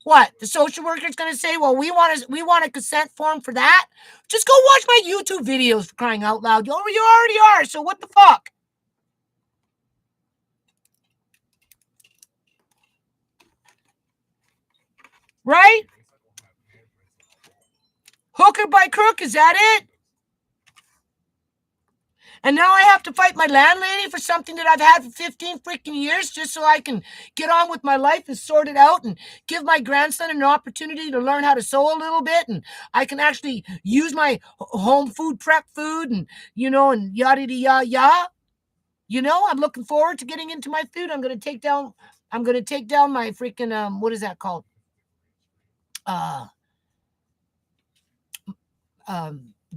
what? The social worker's going to say, well, we want a consent form for that? Just go watch my YouTube videos, for crying out loud. You already are, so what the fuck? Right? Hook or by crook, is that it? And now I have to fight my landlady for something that I've had for 15 freaking years just so I can get on with my life and sort it out and give my grandson an opportunity to learn how to sew a little bit. And I can actually use my home food, prep food, and, and yada, yada, yada. I'm looking forward to getting into my food. I'm going to take down my freaking, what is that called? Uh,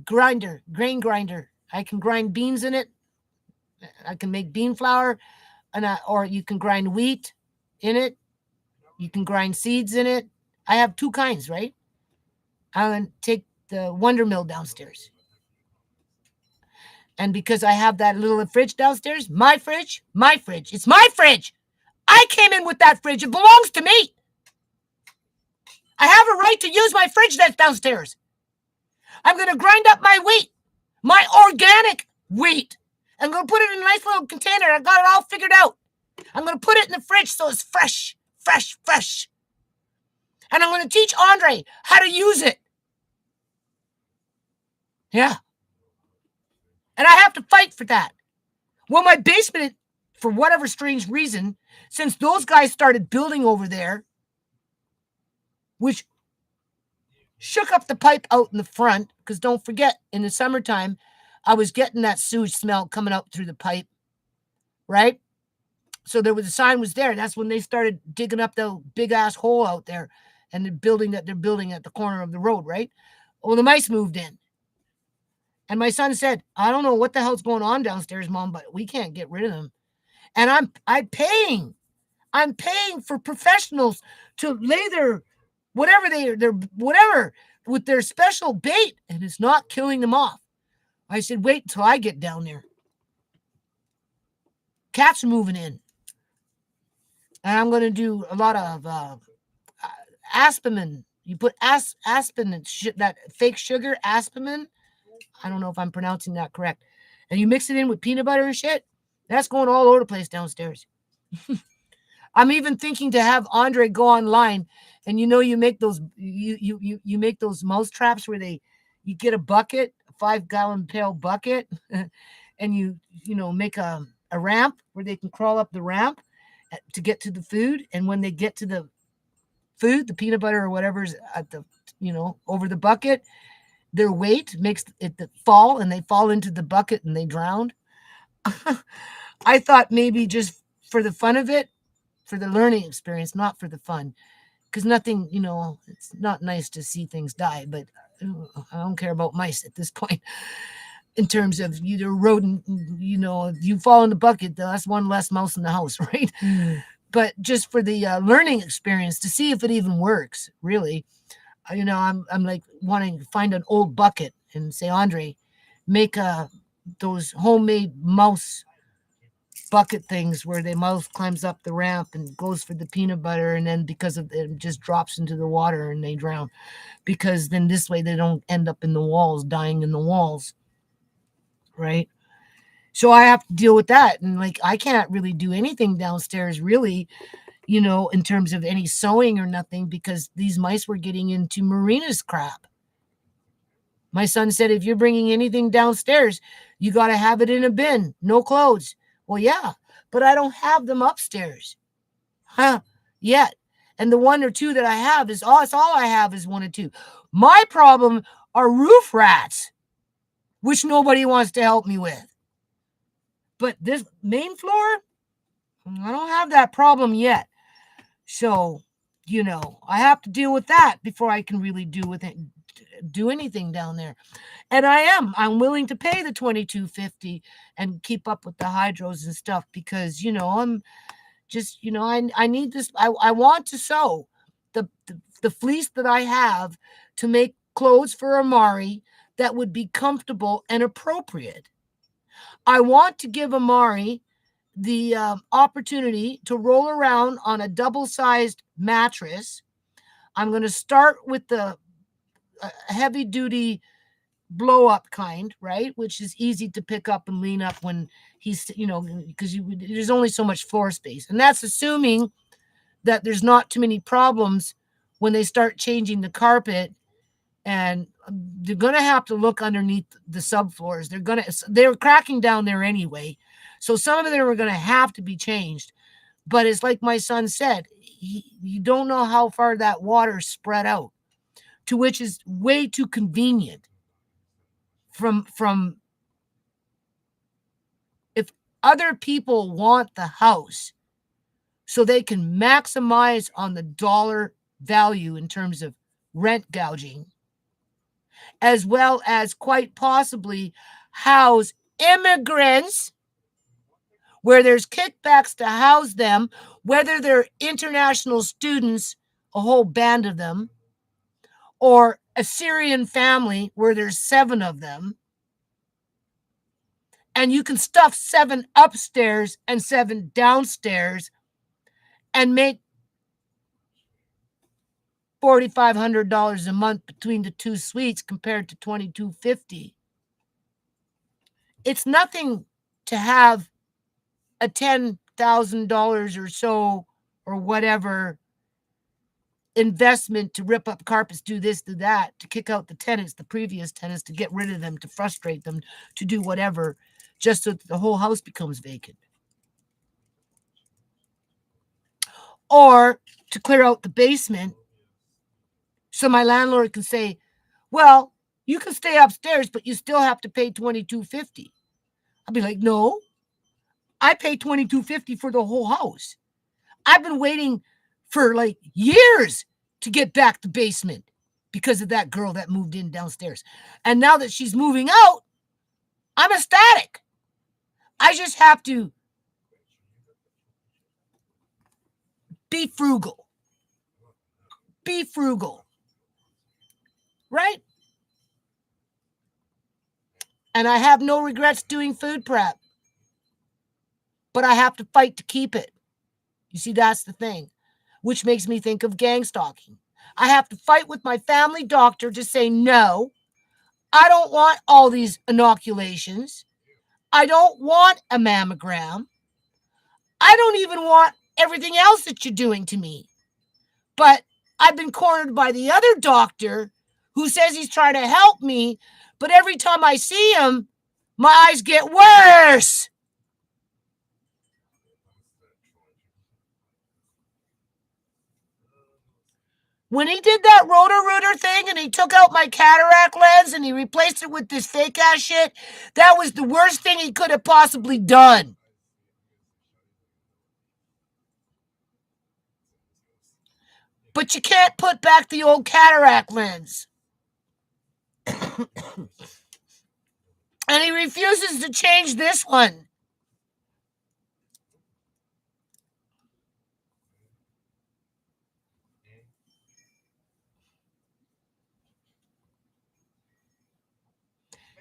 grain grinder. I can grind beans in it. I can make bean flour, or you can grind wheat in it. You can grind seeds in it. I have two kinds, right? I'm going to take the Wonder Mill downstairs. And because I have that little fridge downstairs, my fridge, it's my fridge. I came in with that fridge. It belongs to me. I have a right to use my fridge that's downstairs. I'm going to grind up my wheat, my organic wheat. I'm going to put it in a nice little container. I got it all figured out. I'm going to put it in the fridge so it's fresh. And I'm going to teach Andre how to use it. Yeah. And I have to fight for that. Well, my basement, for whatever strange reason, since those guys started building over there, which shook up the pipe out in the front, because don't forget, in the summertime, I was getting that sewage smell coming out through the pipe, right? So there was a sign was there. That's when they started digging up the big ass hole out there and the building that they're building at the corner of the road, right? Well, the mice moved in. And my son said, I don't know what the hell's going on downstairs, Mom, but we can't get rid of them. And I'm paying for professionals to lay their whatever whatever with their special bait, and it's not killing them off. I said, wait until I get down there. Cats are moving in. And I'm going to do a lot of aspartame. You put aspen and that fake sugar, aspartame. I don't know if I'm pronouncing that correct. And you mix it in with peanut butter and shit. That's going all over the place downstairs. I'm even thinking to have Andre go online, and you make those you make those mouse traps where you get a bucket, a 5-gallon pail bucket, and you make a ramp where they can crawl up the ramp to get to the food, and when they get to the food, the peanut butter or whatever's at the over the bucket, their weight makes it fall, and they fall into the bucket and they drown. I thought maybe just for the fun of it, for the learning experience, not for the fun, because nothing, it's not nice to see things die, but I don't care about mice at this point. In terms of either rodent, you fall in the bucket, that's one less mouse in the house, right? But just for the learning experience to see if it even works, really. I'm like wanting to find an old bucket and say, Andre, make those homemade mouse bucket things where the mouse climbs up the ramp and goes for the peanut butter, and then because of it just drops into the water and they drown, because then this way they don't end up in the walls, dying in the walls, right? So I have to deal with that, and like I can't really do anything downstairs really, in terms of any sewing or nothing, because these mice were getting into Marina's crap. My son said, if you're bringing anything downstairs, you got to have it in a bin, no clothes. Well, yeah, but I don't have them upstairs. Yet. And the one or two that I have it's all I have is one or two. My problem are roof rats, which nobody wants to help me with. But this main floor, I don't have that problem yet. So, I have to deal with that before I can really do anything down there. And I'm willing to pay the $22.50 and keep up with the hydros and stuff, because I'm just I need this. I want to sew the fleece that I have to make clothes for Amari that would be comfortable and appropriate. I want to give Amari the opportunity to roll around on a double-sized mattress. I'm going to start with the heavy-duty blow-up kind, right, which is easy to pick up and lean up when he's, because there's only so much floor space. And that's assuming that there's not too many problems when they start changing the carpet, and they're going to have to look underneath the subfloors. They're cracking down there anyway. So some of them are going to have to be changed. But it's like my son said, you don't know how far that water spread out, to which is way too convenient. From if other people want the house so they can maximize on the dollar value in terms of rent gouging, as well as quite possibly house immigrants where there's kickbacks to house them, whether they're international students, a whole band of them, or a Syrian family where there's 7 of them, and you can stuff 7 upstairs and 7 downstairs and make $4,500 a month between the 2 suites compared to $2,250. It's nothing to have a $10,000 or so or whatever investment to rip up carpets, do this, do that, to kick out the tenants, the previous tenants, to get rid of them, to frustrate them, to do whatever, just so that the whole house becomes vacant. Or to clear out the basement so my landlord can say, well, you can stay upstairs, but you still have to pay $2,250. I'll be like, no, I pay $2,250 for the whole house. I've been waiting for like years to get back the basement because of that girl that moved in downstairs. And now that she's moving out, I'm ecstatic. I just have to be frugal. Be frugal. Right? And I have no regrets doing food prep. But I have to fight to keep it. You see, that's the thing, which makes me think of gang stalking. I have to fight with my family doctor to say, no, I don't want all these inoculations. I don't want a mammogram. I don't even want everything else that you're doing to me. But I've been cornered by the other doctor who says he's trying to help me. But every time I see him, my eyes get worse. When he did that Roto-Rooter thing and he took out my cataract lens and he replaced it with this fake ass shit, that was the worst thing he could have possibly done. But you can't put back the old cataract lens. And he refuses to change this one.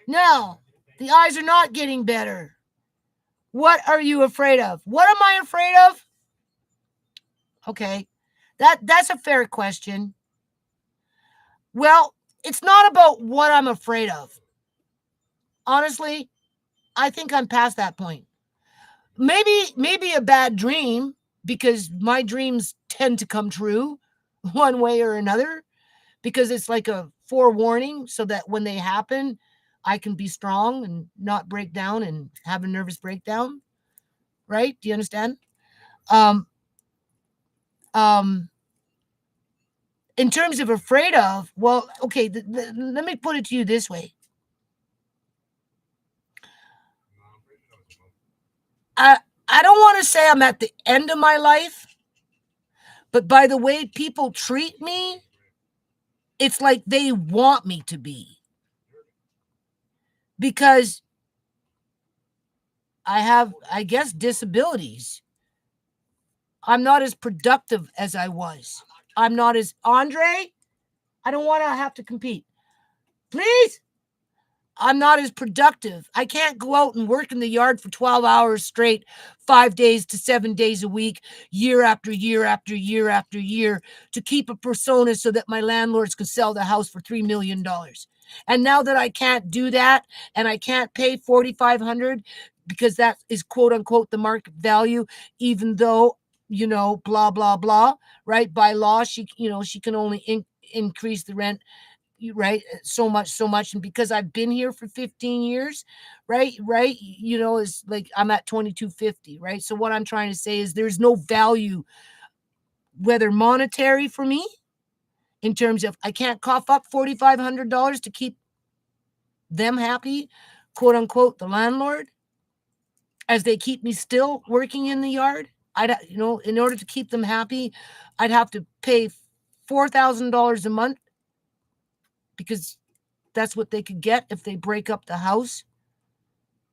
No, the eyes are not getting better. What are you afraid of? What am I afraid of? Okay, that's a fair question. Well, it's not about what I'm afraid of. Honestly, I think I'm past that point. Maybe a bad dream, because my dreams tend to come true one way or another, because it's like a forewarning so that when they happen, I can be strong and not break down and have a nervous breakdown. Right? Do you understand? In terms of afraid of, well, okay, let me put it to you this way. I don't want to say I'm at the end of my life, but by the way people treat me, it's like they want me to be. Because I have, I guess, disabilities. I'm not as productive as I was. I'm not as, Andre, I don't want to have to compete. Please. I'm not as productive. I can't go out and work in the yard for 12 hours straight, 5 days to 7 days a week, year after year after year after year, to keep a persona so that my landlords can sell the house for $3 million. And now that I can't do that and I can't pay $4,500 because that is quote unquote the market value, even though, you know, blah, blah, blah, right? By law, she can only increase the rent, right, so much, and because I've been here for 15 years, right, you know, is like I'm at 2250, right? So what I'm trying to say is there's no value, whether monetary for me, in terms of I can't cough up $4,500 to keep them happy, quote unquote, the landlord, as they keep me still working in the yard. In order to keep them happy, I'd have to pay $4,000 a month because that's what they could get if they break up the house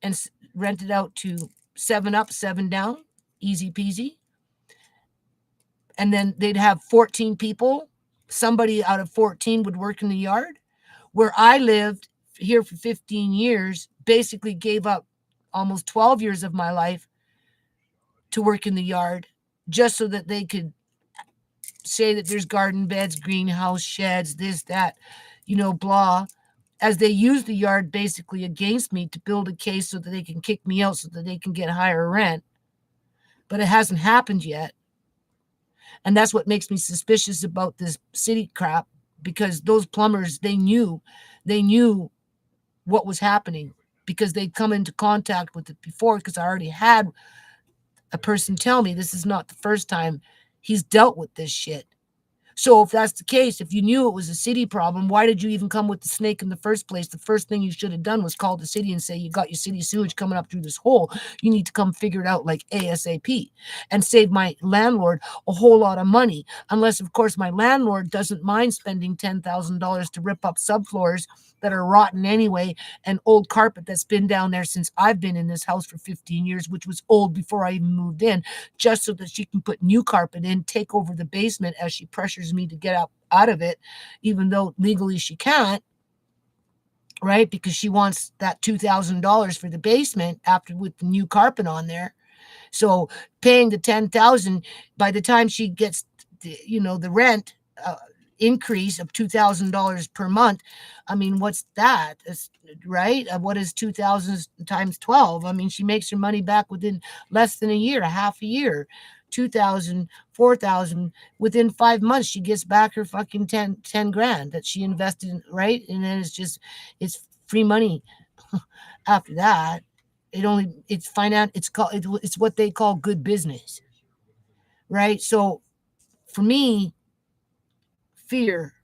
and rent it out to 7 up, 7 down, easy peasy. And then they'd have 14 people. Somebody out of 14 would work in the yard. Where I lived here for 15 years, basically gave up almost 12 years of my life to work in the yard just so that they could say that there's garden beds, greenhouse sheds, this, that, blah, as they use the yard basically against me to build a case so that they can kick me out so that they can get higher rent. But it hasn't happened yet. And that's what makes me suspicious about this city crap, because those plumbers, they knew what was happening because they'd come into contact with it before, because I already had a person tell me this is not the first time he's dealt with this shit. So if that's the case, if you knew it was a city problem, why did you even come with the snake in the first place? The first thing you should have done was call the city and say, you got your city sewage coming up through this hole. You need to come figure it out like ASAP and save my landlord a whole lot of money. Unless, of course, my landlord doesn't mind spending $10,000 to rip up subfloors that are rotten anyway, and old carpet that's been down there since I've been in this house for 15 years, which was old before I even moved in, just so that she can put new carpet in, take over the basement as she pressures me to get out of it, even though legally she can't, right? Because she wants that $2,000 for the basement after with the new carpet on there. So paying the $10,000, by the time she gets the rent increase of $2,000 per month, I mean, what's that? That's, right? What is 2,000 times 12? I mean, she makes her money back within less than a year, a half a year. 2,000, 4,000, within 5 months, she gets back her fucking 10 grand that she invested in, right? And then it's free money after that. It's what they call good business, right? So for me, fear.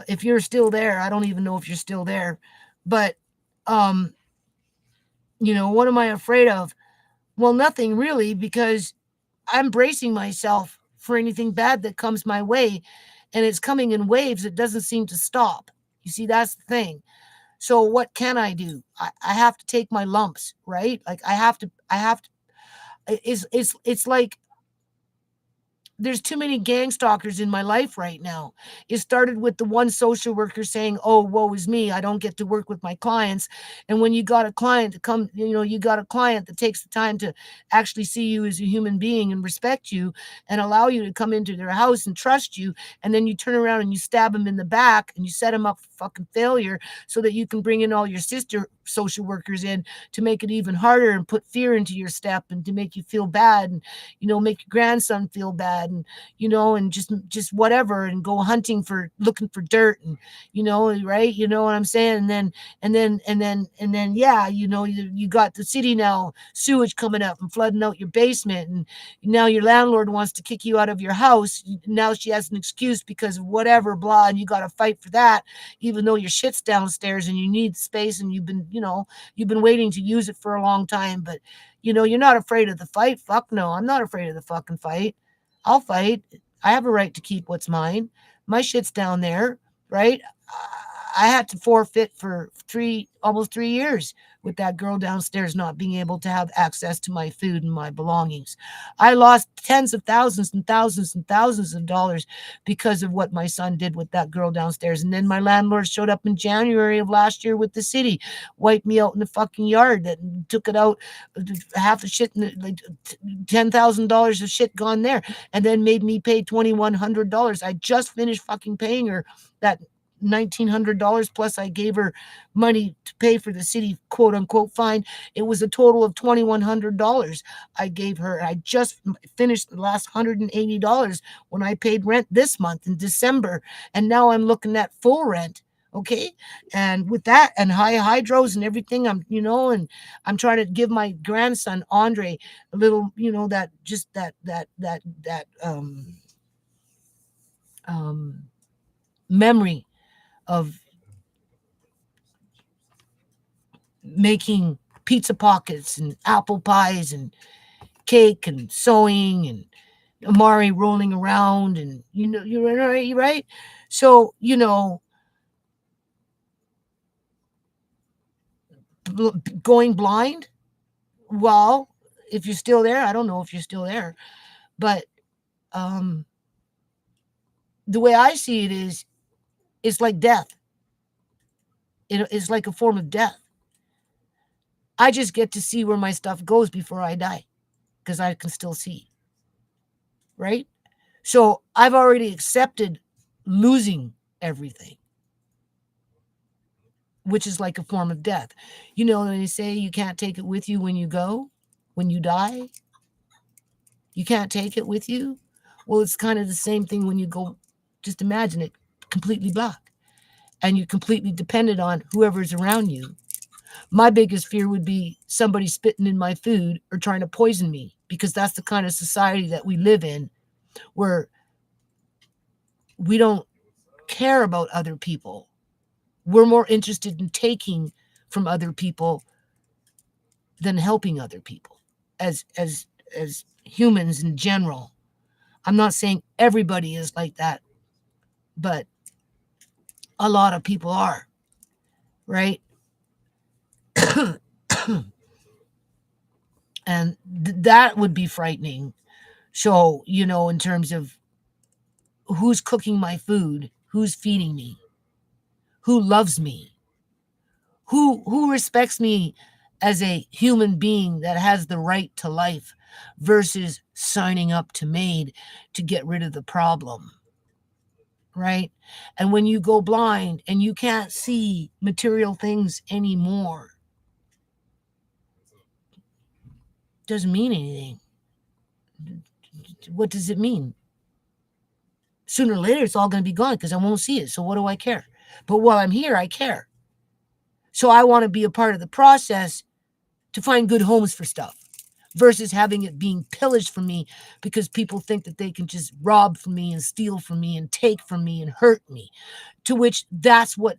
If you're still there, I don't even know if you're still there, but um, what am I afraid of? Well, nothing really, because I'm bracing myself for anything bad that comes my way, and it's coming in waves. It doesn't seem to stop. You see, that's the thing. So what can I do? I have to take my lumps, right? Like I have to. It's like there's too many gang stalkers in my life right now. It started with the one social worker saying, "Oh, woe is me. I don't get to work with my clients." And when you got a client to come, you got a client that takes the time to actually see you as a human being and respect you and allow you to come into their house and trust you. And then you turn around and you stab them in the back and you set them up for fucking failure so that you can bring in all your sister social workers in to make it even harder and put fear into your step and to make you feel bad and, make your grandson feel bad and, and just whatever, and go hunting for looking for dirt and, right. You know what I'm saying? And then, yeah, you got the city now sewage coming up and flooding out your basement. And now your landlord wants to kick you out of your house. Now she has an excuse because of whatever, blah. And you got to fight for that, even though your shit's downstairs and you need space and you've been waiting to use it for a long time. But you're not afraid of the fight. Fuck no, I'm not afraid of the fucking fight. I'll fight. I have a right to keep what's mine. My shit's down there, right? I had to forfeit for almost 3 years with that girl downstairs not being able to have access to my food and my belongings. I lost tens of thousands and thousands and thousands of dollars because of what my son did with that girl downstairs. And then my landlord showed up in January of last year with the city, wiped me out in the fucking yard, that took it out, half the shit, like $10,000 of shit gone there, and then made me pay $2,100. I just finished fucking paying her that $1,900 plus I gave her money to pay for the city quote unquote fine. It was a total of $2,100 I gave her. I just finished the last $180 when I paid rent this month in December. And now I'm looking at full rent. Okay. And with that and high hydros and everything, and I'm trying to give my grandson, Andre, a little, that just um, memory of making pizza pockets and apple pies and cake and sewing and Amari rolling around and you're right, right? So, going blind, well, if you're still there, I don't know if you're still there, but um the way I see it is it's like death. It's like a form of death. I just get to see where my stuff goes before I die because I can still see, right? So I've already accepted losing everything, which is like a form of death. When they say you can't take it with you when you go, when you die, you can't take it with you. Well, it's kind of the same thing when you go, just imagine it completely black and you're completely dependent on whoever's around you. My biggest fear would be somebody spitting in my food or trying to poison me because that's the kind of society that we live in where we don't care about other people. We're more interested in taking from other people than helping other people as humans in general. I'm not saying everybody is like that, but a lot of people are, right? And that would be frightening. So, in terms of who's cooking my food, who's feeding me, who loves me, who respects me as a human being that has the right to life versus signing up to MAiD to get rid of the problem, right? And when you go blind and you can't see material things anymore, doesn't mean anything. What does it mean? Sooner or later, it's all going to be gone because I won't see it. So what do I care? But while I'm here, I care. So I want to be a part of the process to find good homes for stuff versus having it being pillaged from me because people think that they can just rob from me and steal from me and take from me and hurt me. To which that's what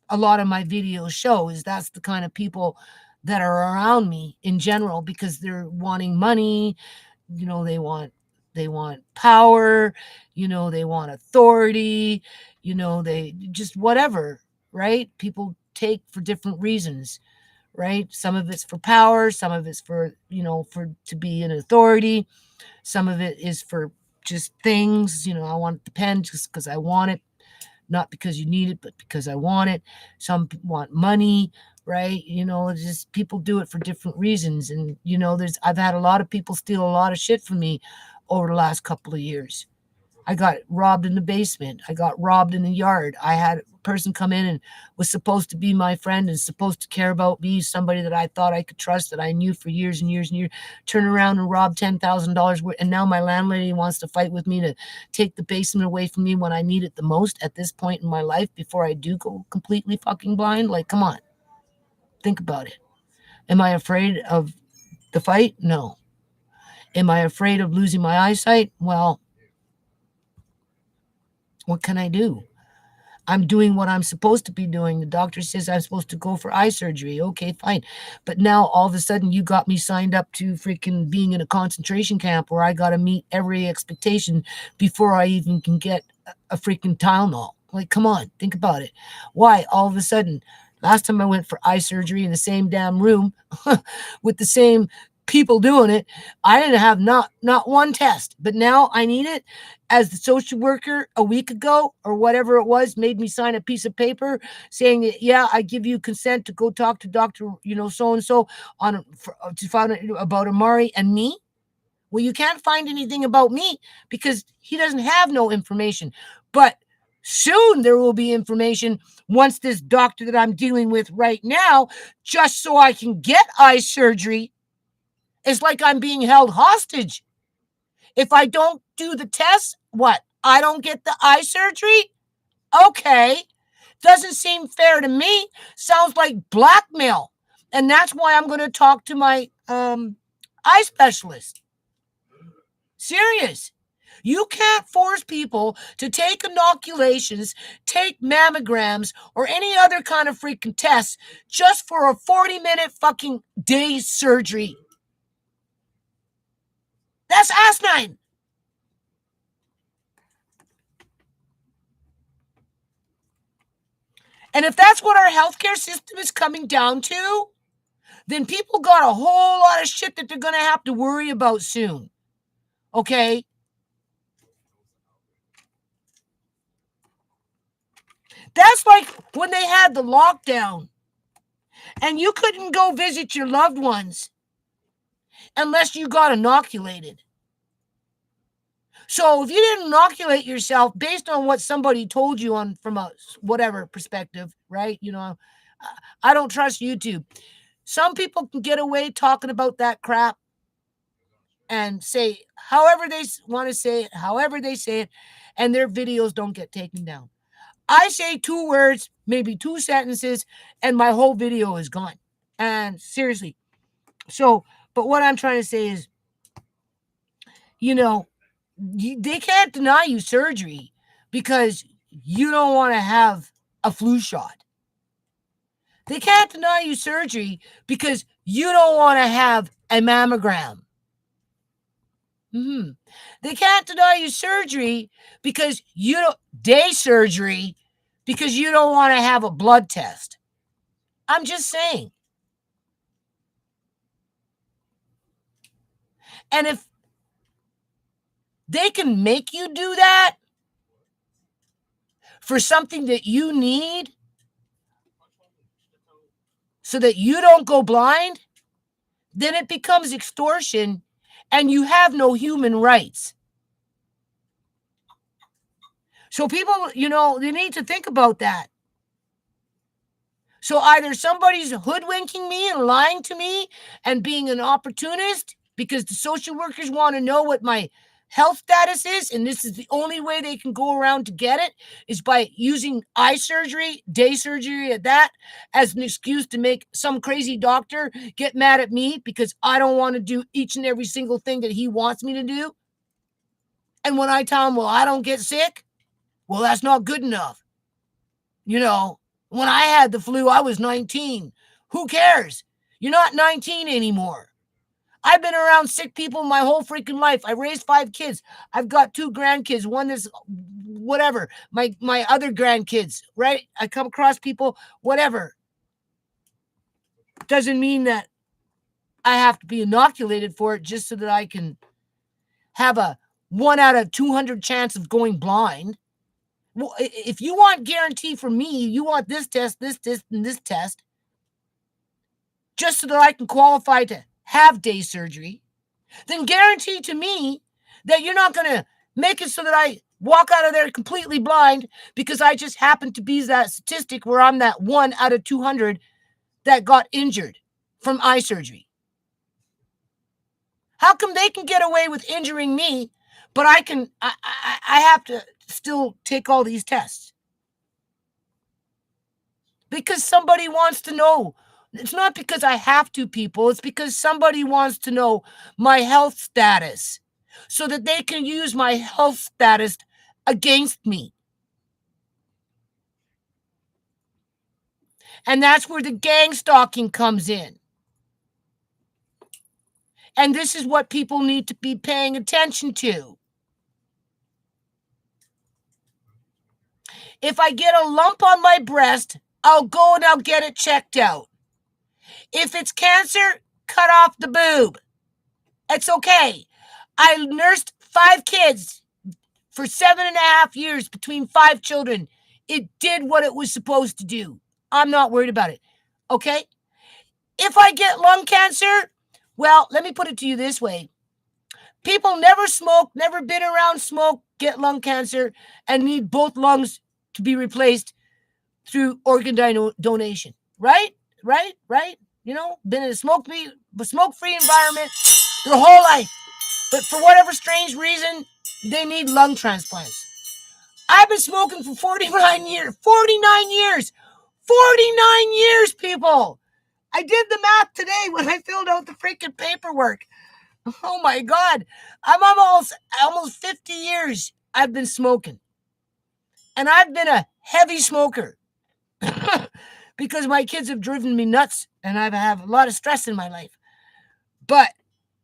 a lot of my videos show is that's the kind of people that are around me in general because they're wanting money, they want power, they want authority, they just whatever, right? People take for different reasons, right? Some of it's for power, some of it's for, for to be an authority, some of it is for just things, I want the pen just because I want it, not because you need it, but because I want it. Some want money, right? Just people do it for different reasons. And, I've had a lot of people steal a lot of shit from me over the last couple of years. I got robbed in the basement. I got robbed in the yard. I had a person come in and was supposed to be my friend and supposed to care about me, somebody that I thought I could trust, that I knew for years and years and years, turn around and rob $10,000 worth. And now my landlady wants to fight with me to take the basement away from me when I need it the most at this point in my life before I do go completely fucking blind. Like, come on, think about it. Am I afraid of the fight? No. Am I afraid of losing my eyesight? Well, what can I do? I'm doing what I'm supposed to be doing. The doctor says I'm supposed to go for eye surgery. Okay, fine. But now all of a sudden you got me signed up to freaking being in a concentration camp where I got to meet every expectation before I even can get a freaking Tylenol. Like, come on, think about it. Why all of a sudden? Last time I went for eye surgery in the same damn room with the same people doing it, I didn't have not one test, but now I need it. As the social worker a week ago or whatever it was made me sign a piece of paper saying that, yeah, I give you consent to go talk to Dr. So and so to find out about Amari and me. Well, you can't find anything about me because he doesn't have no information. But soon there will be information once this doctor that I'm dealing with right now, just so I can get eye surgery. It's like I'm being held hostage. If I don't do the test, what? I don't get the eye surgery? Okay. Doesn't seem fair to me. Sounds like blackmail. And that's why I'm going to talk to my eye specialist. Serious. You can't force people to take inoculations, take mammograms, or any other kind of freaking tests just for a 40-minute fucking day surgery. That's asinine. And if that's what our healthcare system is coming down to, then people got a whole lot of shit that they're going to have to worry about soon. Okay? That's like when they had the lockdown and you couldn't go visit your loved ones unless you got inoculated. So if you didn't inoculate yourself based on what somebody told you on from a whatever perspective, right? You know, I don't trust YouTube. Some people can get away talking about that crap and say however they want to say it, however they say it, and their videos don't get taken down. I say 2 words, maybe 2 sentences, and my whole video is gone. And seriously. So, but what I'm trying to say is, you know, they can't deny you surgery because you don't want to have a flu shot. They can't deny you surgery because you don't want to have a mammogram. They can't deny you surgery because you don't day surgery because you don't want to have a blood test. I'm just saying. And if they can make you do that for something that you need so that you don't go blind, then it becomes extortion and you have no human rights. So people, you know, they need to think about that. So either somebody's hoodwinking me and lying to me and being an opportunist because the social workers want to know what my health status is, and this is the only way they can go around to get it is by using eye surgery, day surgery at that, as an excuse to make some crazy doctor get mad at me because I don't want to do each and every single thing that he wants me to do. And when I tell him, well, I don't get sick, well, that's not good enough. You know, when I had the flu, I was 19. Who cares? You're not 19 anymore. I've been around sick people my whole freaking life. I raised 5 kids. I've got 2 grandkids. One is whatever. My other grandkids, right? I come across people, whatever. Doesn't mean that I have to be inoculated for it just so that I can have a 1 out of 200 chance of going blind. Well, if you want guarantee from me, you want this test, and this test, just so that I can qualify to have day surgery, then guarantee to me that you're not going to make it so that I walk out of there completely blind because I just happen to be that statistic where I'm that 1 out of 200 that got injured from eye surgery. How come they can get away with injuring me, but I have to still take all these tests? Because somebody wants to know. It's not because I have to, people. It's because somebody wants to know my health status so that they can use my health status against me. And that's where the gang stalking comes in. And this is what people need to be paying attention to. If I get a lump on my breast, I'll go and I'll get it checked out. If it's cancer, cut off the boob. It's okay. I nursed 5 kids for 7.5 years between 5 children. It did what it was supposed to do. I'm not worried about it. Okay? If I get lung cancer, well, let me put it to you this way. People never smoke, never been around smoke, get lung cancer, and need both lungs to be replaced through organ donation. Right? You know, been in a smoke-free environment their whole life. But for whatever strange reason, they need lung transplants. I've been smoking for 49 years. 49 years! 49 years, people! I did the math today when I filled out the freaking paperwork. Oh my God. I'm almost 50 years I've been smoking. And I've been a heavy smoker because my kids have driven me nuts and I have a lot of stress in my life. But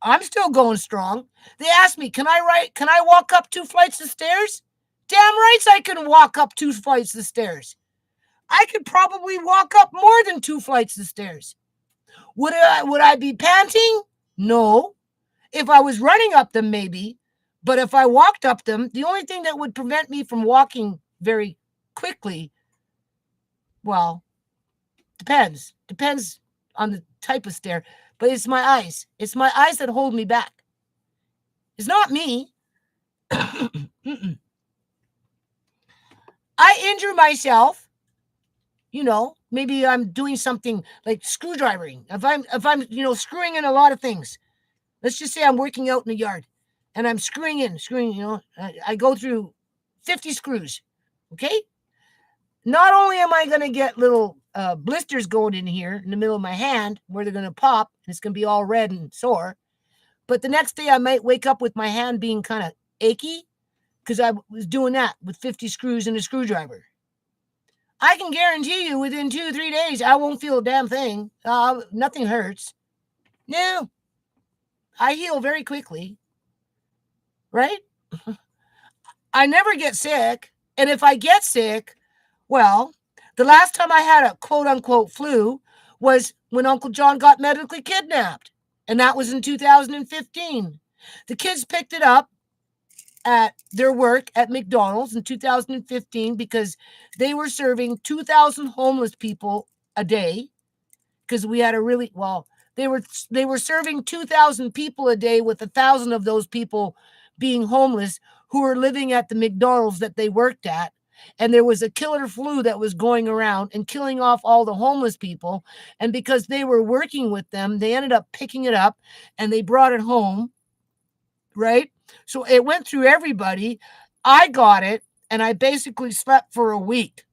I'm still going strong. They asked me, can I walk up 2 flights of stairs? Damn rights I can walk up 2 flights of stairs. I could probably walk up more than 2 flights of stairs. Would I be panting? No. If I was running up them, maybe. But if I walked up them, the only thing that would prevent me from walking very quickly, well, depends. Depends on the type of stair. But it's my eyes. It's my eyes that hold me back. It's not me. I injure myself. Maybe I'm doing something like screwdrivering. If I'm screwing in a lot of things. Let's just say I'm working out in the yard and I'm screwing, I go through 50 screws. Okay? Not only am I going to get little blisters going in here in the middle of my hand where they're going to pop and it's going to be all red and sore, but the next day I might wake up with my hand being kind of achy because I was doing that with 50 screws and a screwdriver. I can guarantee you within 2-3 days, I won't feel a damn thing. Nothing hurts. No. I heal very quickly. Right? I never get sick. And if I get sick, well, the last time I had a quote unquote flu was when Uncle John got medically kidnapped. And that was in 2015. The kids picked it up at their work at McDonald's in 2015 because they were serving 2,000 homeless people a day because we had they were serving 2,000 people a day with 1,000 of those people being homeless who were living at the McDonald's that they worked at. And there was a killer flu that was going around and killing off all the homeless people. And because they were working with them, they ended up picking it up and they brought it home. Right? So it went through everybody. I got it and I basically slept for a week.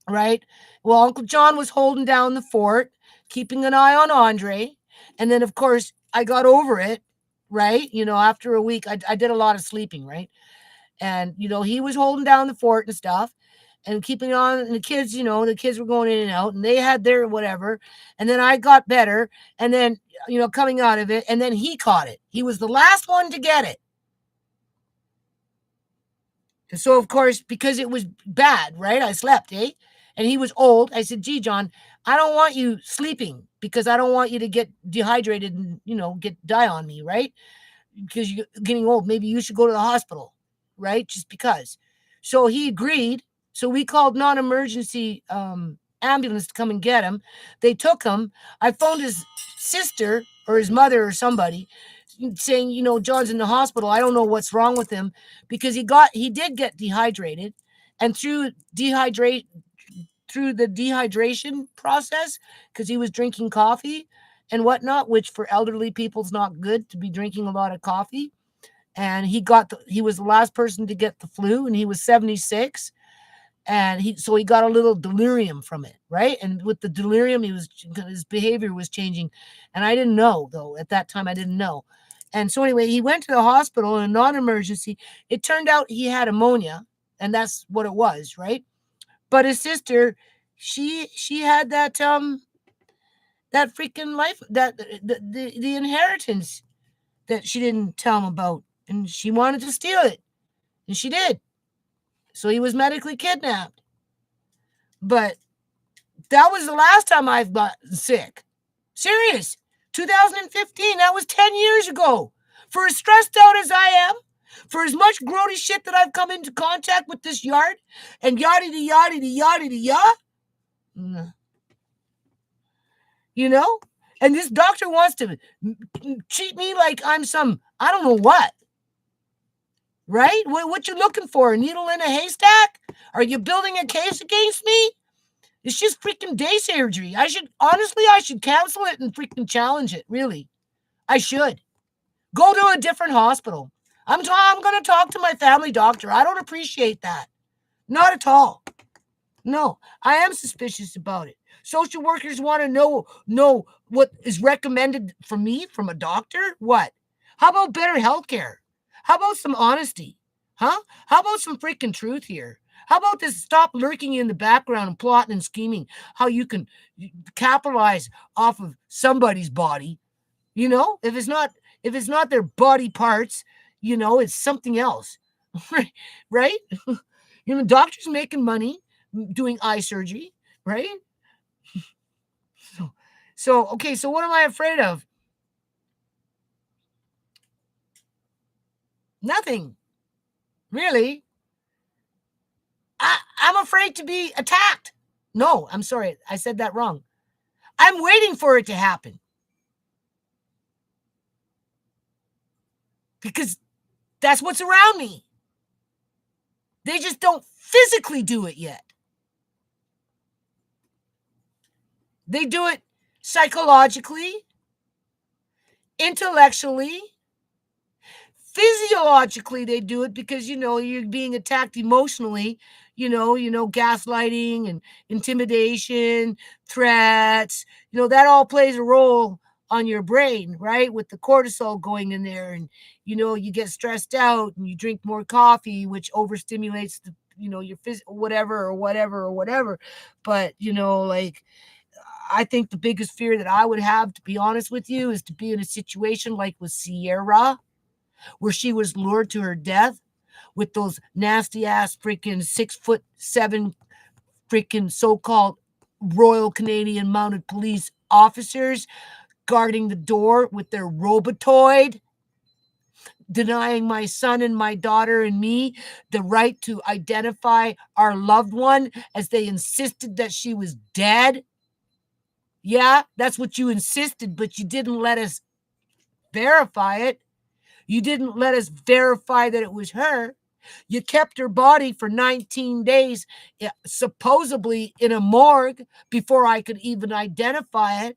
Right? Well, Uncle John was holding down the fort, keeping an eye on Andre. And then, of course, I got over it. Right? After a week, I did a lot of sleeping. Right? And, he was holding down the fort and stuff and keeping on. And the kids were going in and out and they had their whatever. And then I got better. And then, coming out of it. And then he caught it. He was the last one to get it. And so, of course, because it was bad, right? I slept, eh? And he was old. I said, gee, John, I don't want you sleeping because I don't want you to get dehydrated and, die on me, right? Because you're getting old. Maybe you should go to the hospital, right? Just because. So he agreed. So we called non-emergency ambulance to come and get him. They took him. I phoned his sister or his mother or somebody saying, John's in the hospital. I don't know what's wrong with him because he did get dehydrated, and through the dehydration process, because he was drinking coffee and whatnot, which for elderly people is not good to be drinking a lot of coffee. And he was the last person to get the flu, and he was 76. And he got a little delirium from it, right? And with the delirium, his behavior was changing. And I didn't know, though. At that time, I didn't know. And so anyway, he went to the hospital in a non-emergency. It turned out he had pneumonia, and that's what it was, right? But his sister, she had that freaking life, that the inheritance that she didn't tell him about, and she wanted to steal it, and she did. So he was medically kidnapped. But that was the last time I've gotten sick. Serious. 2015. That was 10 years ago. For as stressed out as I am, for as much grody shit that I've come into contact with this yard, and yada. And this doctor wants to treat me like I'm some, I don't know what. Right? What you looking for? A needle in a haystack? Are you building a case against me? It's just freaking day surgery. I should cancel it and freaking challenge it. Really. I should. Go to a different hospital. I'm going to talk to my family doctor. I don't appreciate that. Not at all. No, I am suspicious about it. Social workers want to know what is recommended for me from a doctor? What? How about better healthcare? How about some honesty? Huh? How about some freaking truth here? How about this? Stop lurking in the background and plotting and scheming how you can capitalize off of somebody's body. You know, if it's not their body parts, it's something else. Right? Doctors making money doing eye surgery, right? So okay, so what am I afraid of? Nothing. Really. I'm afraid to be attacked. No, I'm sorry. I said that wrong. I'm waiting for it to happen. Because that's what's around me. They just don't physically do it yet. They do it psychologically, intellectually, physiologically. They do it because you're being attacked emotionally, gaslighting and intimidation, threats, that all plays a role on your brain, right? With the cortisol going in there, and you get stressed out and you drink more coffee, which overstimulates the your whatever. But like, I think the biggest fear that I would have, to be honest with you, is to be in a situation like with Sierra, where she was lured to her death with those nasty ass freaking 6'7" freaking so-called Royal Canadian Mounted Police officers guarding the door with their robotoid, denying my son and my daughter and me the right to identify our loved one, as they insisted that she was dead. Yeah, that's what you insisted, but you didn't let us verify it. You didn't let us verify that it was her. You kept her body for 19 days, supposedly in a morgue, before I could even identify it.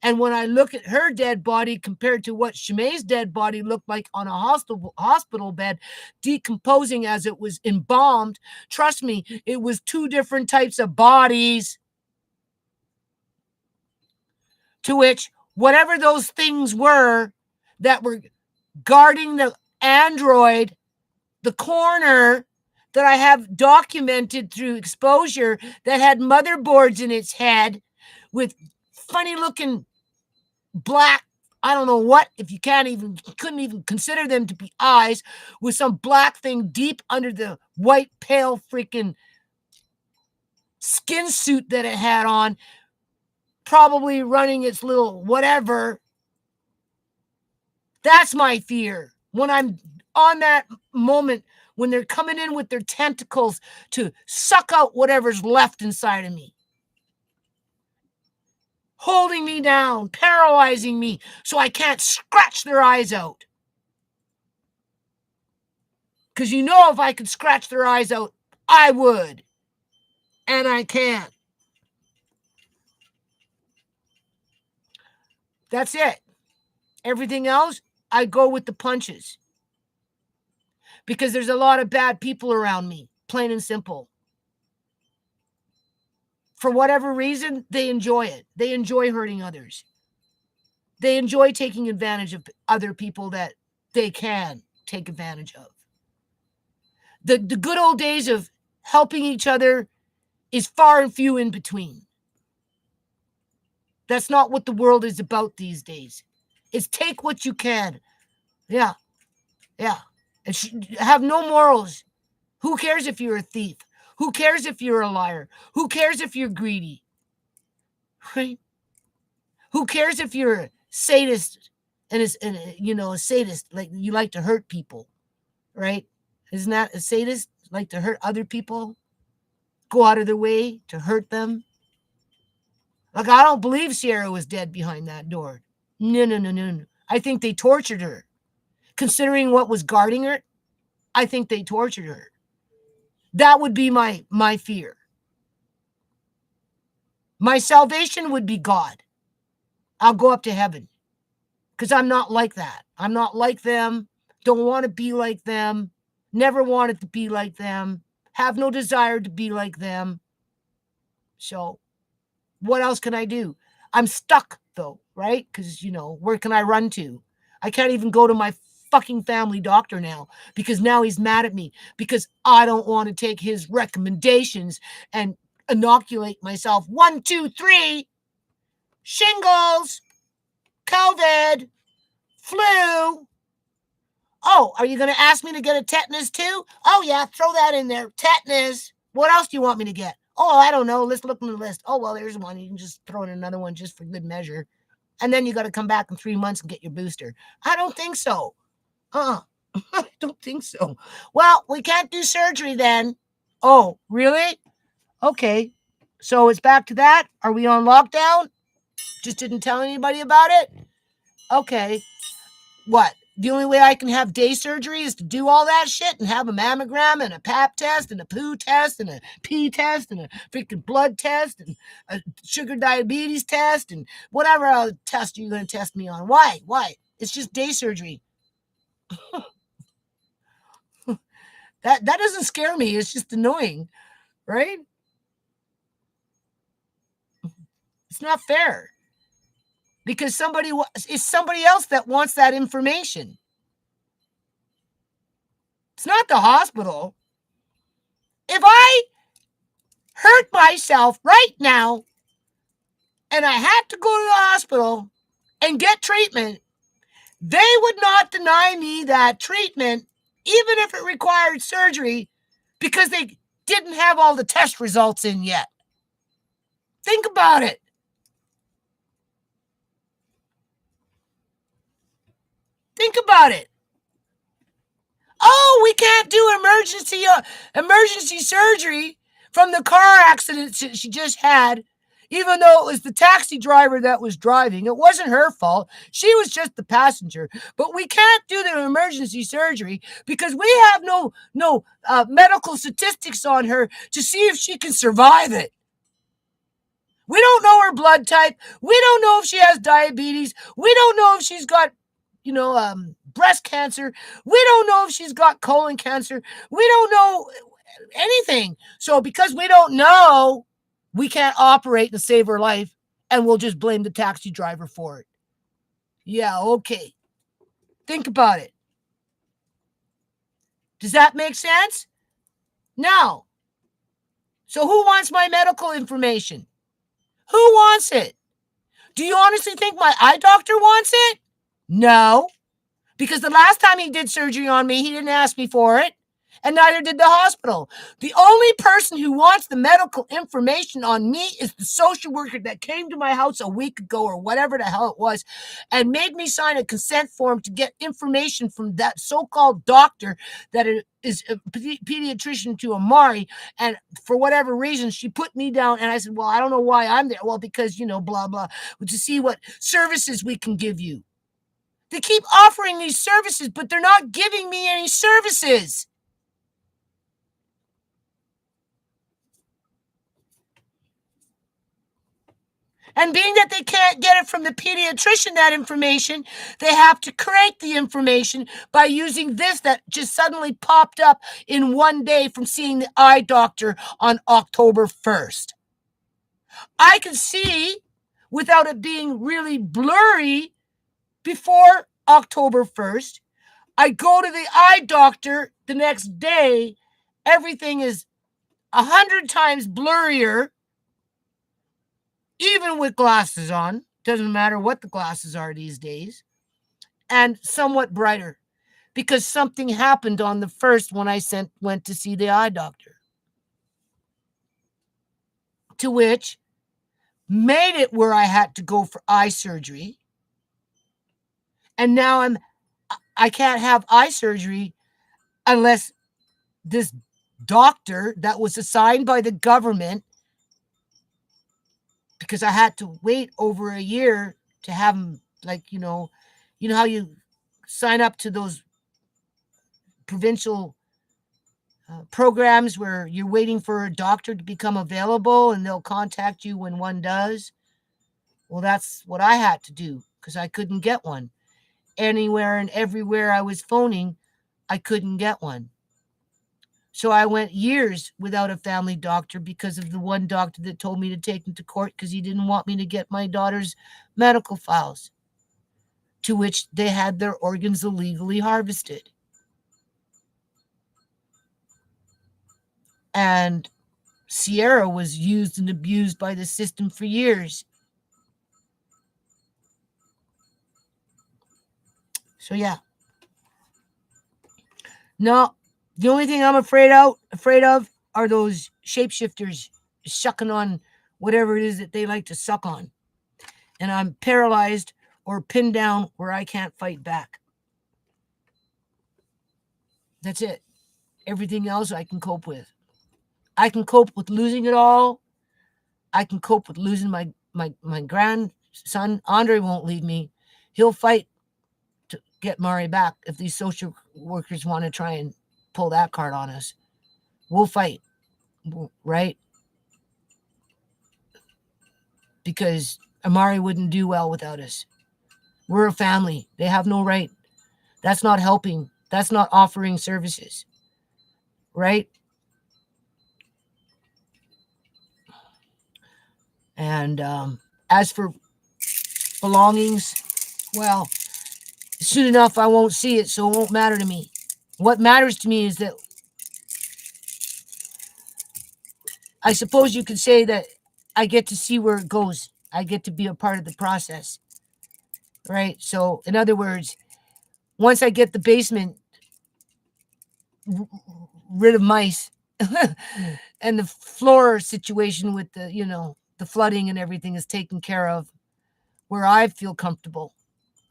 And when I look at her dead body compared to what MAiD's dead body looked like on a hospital bed, decomposing as it was embalmed, trust me, it was two different types of bodies. To which, whatever those things were that were guarding the android, the corner that I have documented through exposure, that had motherboards in its head with funny looking black, I don't know what, if you couldn't even consider them to be eyes, with some black thing deep under the white pale freaking skin suit that it had on, probably running its little whatever. That's my fear. When I'm on that moment, when they're coming in with their tentacles to suck out whatever's left inside of me, holding me down, paralyzing me so I can't scratch their eyes out. Because if I could scratch their eyes out, I would. And I can't. That's it. Everything else, I go with the punches. Because there's a lot of bad people around me, plain and simple. For whatever reason, they enjoy it. They enjoy hurting others. They enjoy taking advantage of other people that they can take advantage of. The good old days of helping each other is far and few in between. That's not what the world is about these days. It's take what you can. Yeah. And have no morals. Who cares if you're a thief? Who cares if you're a liar? Who cares if you're greedy? Right? Who cares if you're a sadist and a sadist, like you like to hurt people, right? Isn't that a sadist? Like to hurt other people? Go out of their way to hurt them? Like, I don't believe Sierra was dead behind that door. No. I think they tortured her. Considering what was guarding her, I think they tortured her. That would be my fear. My salvation would be God. I'll go up to heaven. Because I'm not like that. I'm not like them. Don't want to be like them. Never wanted to be like them. Have no desire to be like them. So, What else can I do? I'm stuck though, right? Because, where can I run to? I can't even go to my fucking family doctor now because now he's mad at me because I don't want to take his recommendations and inoculate myself. 1, 2, 3, shingles, COVID, flu. Oh, are you going to ask me to get a tetanus too? Oh, yeah, throw that in there. Tetanus. What else do you want me to get? Oh, I don't know. Let's look in the list. Oh, well, there's one. You can just throw in another one just for good measure. And then you got to come back in 3 months and get your booster. I don't think so. I don't think so. Well, we can't do surgery then. Oh, really? Okay. So it's back to that. Are we on lockdown? Just didn't tell anybody about it? Okay. What? The only way I can have day surgery is to do all that shit and have a mammogram and a pap test and a poo test and a pee test and a freaking blood test and a sugar diabetes test and whatever other test you're going to test me on. Why? Why? It's just day surgery. That doesn't scare me. It's just annoying, right? It's not fair because it's somebody else that wants that information. It's not the hospital. If I hurt myself right now and I had to go to the hospital and get treatment, they would not deny me that treatment, even if it required surgery, because they didn't have all the test results in yet. Think about it. Think about it. Oh, we can't do emergency surgery from the car accident she just had, even though it was the taxi driver that was driving. It wasn't her fault. She was just the passenger. But we can't do the emergency surgery because we have no medical statistics on her to see if she can survive it. We don't know her blood type. We don't know if she has diabetes. We don't know if she's got, breast cancer. We don't know if she's got colon cancer. We don't know anything. So because we don't know, we can't operate and save her life, and we'll just blame the taxi driver for it. Yeah, okay. Think about it. Does that make sense? No. So who wants my medical information? Who wants it? Do you honestly think my eye doctor wants it? No. Because the last time he did surgery on me, he didn't ask me for it. And neither did the hospital. The only person who wants the medical information on me is the social worker that came to my house a week ago or whatever the hell it was and made me sign a consent form to get information from that so-called doctor that is a pediatrician to Amari. And for whatever reason, she put me down. And I said, well, I don't know why I'm there. Well, because, blah, blah, to see what services we can give you. They keep offering these services, but they're not giving me any services. And being that they can't get it from the pediatrician, that information, they have to create the information by using this that just suddenly popped up in one day from seeing the eye doctor on October 1st. I can see without it being really blurry before October 1st. I go to the eye doctor the next day. Everything is 100 times blurrier, even with glasses on. Doesn't matter what the glasses are these days. And somewhat brighter because something happened on the 1st when I went to see the eye doctor. To which made it where I had to go for eye surgery. And now I can't have eye surgery unless this doctor that was assigned by the government, because I had to wait over a year to have him, like, you know how you sign up to those provincial programs where you're waiting for a doctor to become available and they'll contact you when one does. Well, that's what I had to do because I couldn't get one. Anywhere and everywhere I was phoning, I couldn't get one. So I went years without a family doctor because of the one doctor that told me to take him to court because he didn't want me to get my daughter's medical files, to which they had their organs illegally harvested. And Sierra was used and abused by the system for years. So yeah. No, the only thing I'm afraid of are those shapeshifters sucking on whatever it is that they like to suck on. And I'm paralyzed or pinned down where I can't fight back. That's it. Everything else I can cope with. I can cope with losing it all. I can cope with losing my grandson. Andre won't leave me. He'll fight to get Mari back if these social workers want to try and pull that card on us. We'll fight, right? Because Amari wouldn't do well without us. We're a family. They have no right. That's not helping. That's not offering services, right? And as for belongings, well, soon enough I won't see it, so it won't matter to me. What matters to me is that I suppose you could say that I get to see where it goes. I get to be a part of the process, right? So, in other words, once I get the basement rid of mice and the floor situation with the flooding and everything is taken care of, where I feel comfortable,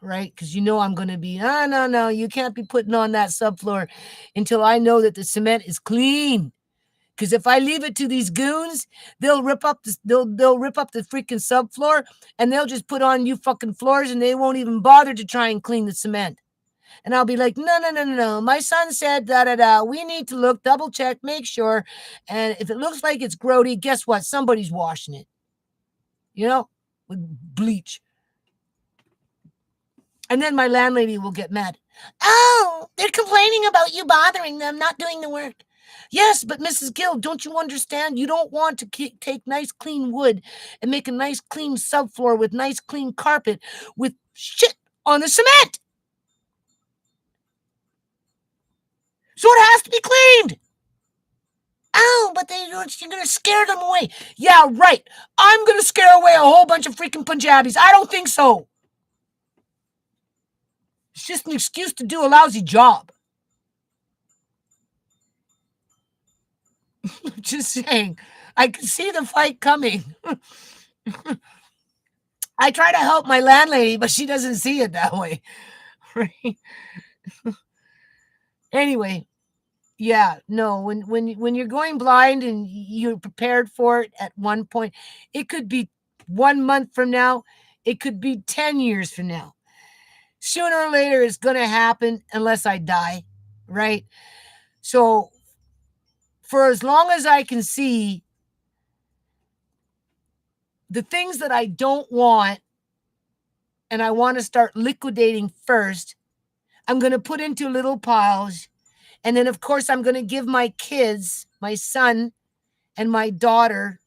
right? Because I'm going to be, no, you can't be putting on that subfloor until I know that the cement is clean. Because if I leave it to these goons, they'll rip up they'll rip up the freaking subfloor and they'll just put on new fucking floors and they won't even bother to try and clean the cement. And I'll be like, no. My son said da. We need to look, double check, make sure. And if it looks like it's grody, guess what? Somebody's washing it. With bleach. And then my landlady will get mad. Oh, they're complaining about you bothering them, not doing the work. Yes, but Mrs. Gill, don't you understand? You don't want to take nice clean wood and make a nice clean subfloor with nice clean carpet with shit on the cement. So it has to be cleaned. Oh, but you're going to scare them away. Yeah, right. I'm going to scare away a whole bunch of freaking Punjabis. I don't think so. It's just an excuse to do a lousy job. Just saying. I can see the fight coming. I try to help my landlady, but she doesn't see it that way. Right? Anyway, yeah, no, when you're going blind and you're prepared for it at one point, it could be 1 month from now, it could be 10 years from now. Sooner or later it's going to happen unless I die, right? So for as long as I can see, the things that I don't want and I want to start liquidating first, I'm going to put into little piles. And then, of course, I'm going to give my kids, my son and my daughter,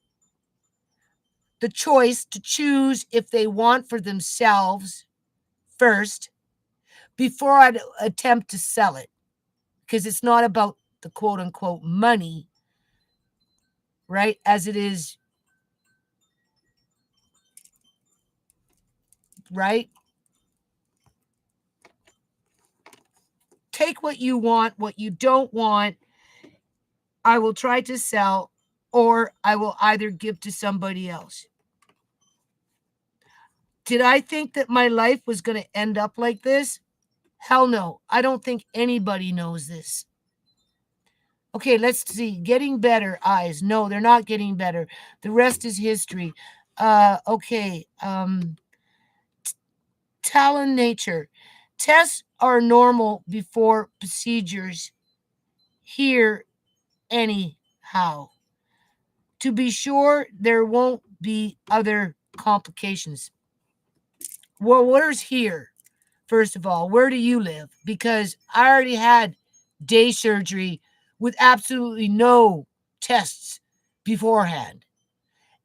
the choice to choose if they want for themselves first before I attempt to sell it. Because it's not about the quote unquote money, right? As it is, right? Take what you want, what you don't want, I will try to sell, or I will either give to somebody else. Did I think that my life was going to end up like this? Hell no. I don't think anybody knows this. Okay, let's see. Getting better, eyes. No, they're not getting better. The rest is history. Okay. Talon nature. Tests are normal before procedures here anyhow. To be sure, there won't be other complications. Well, where's here? First of all, where do you live? Because I already had day surgery with absolutely no tests beforehand.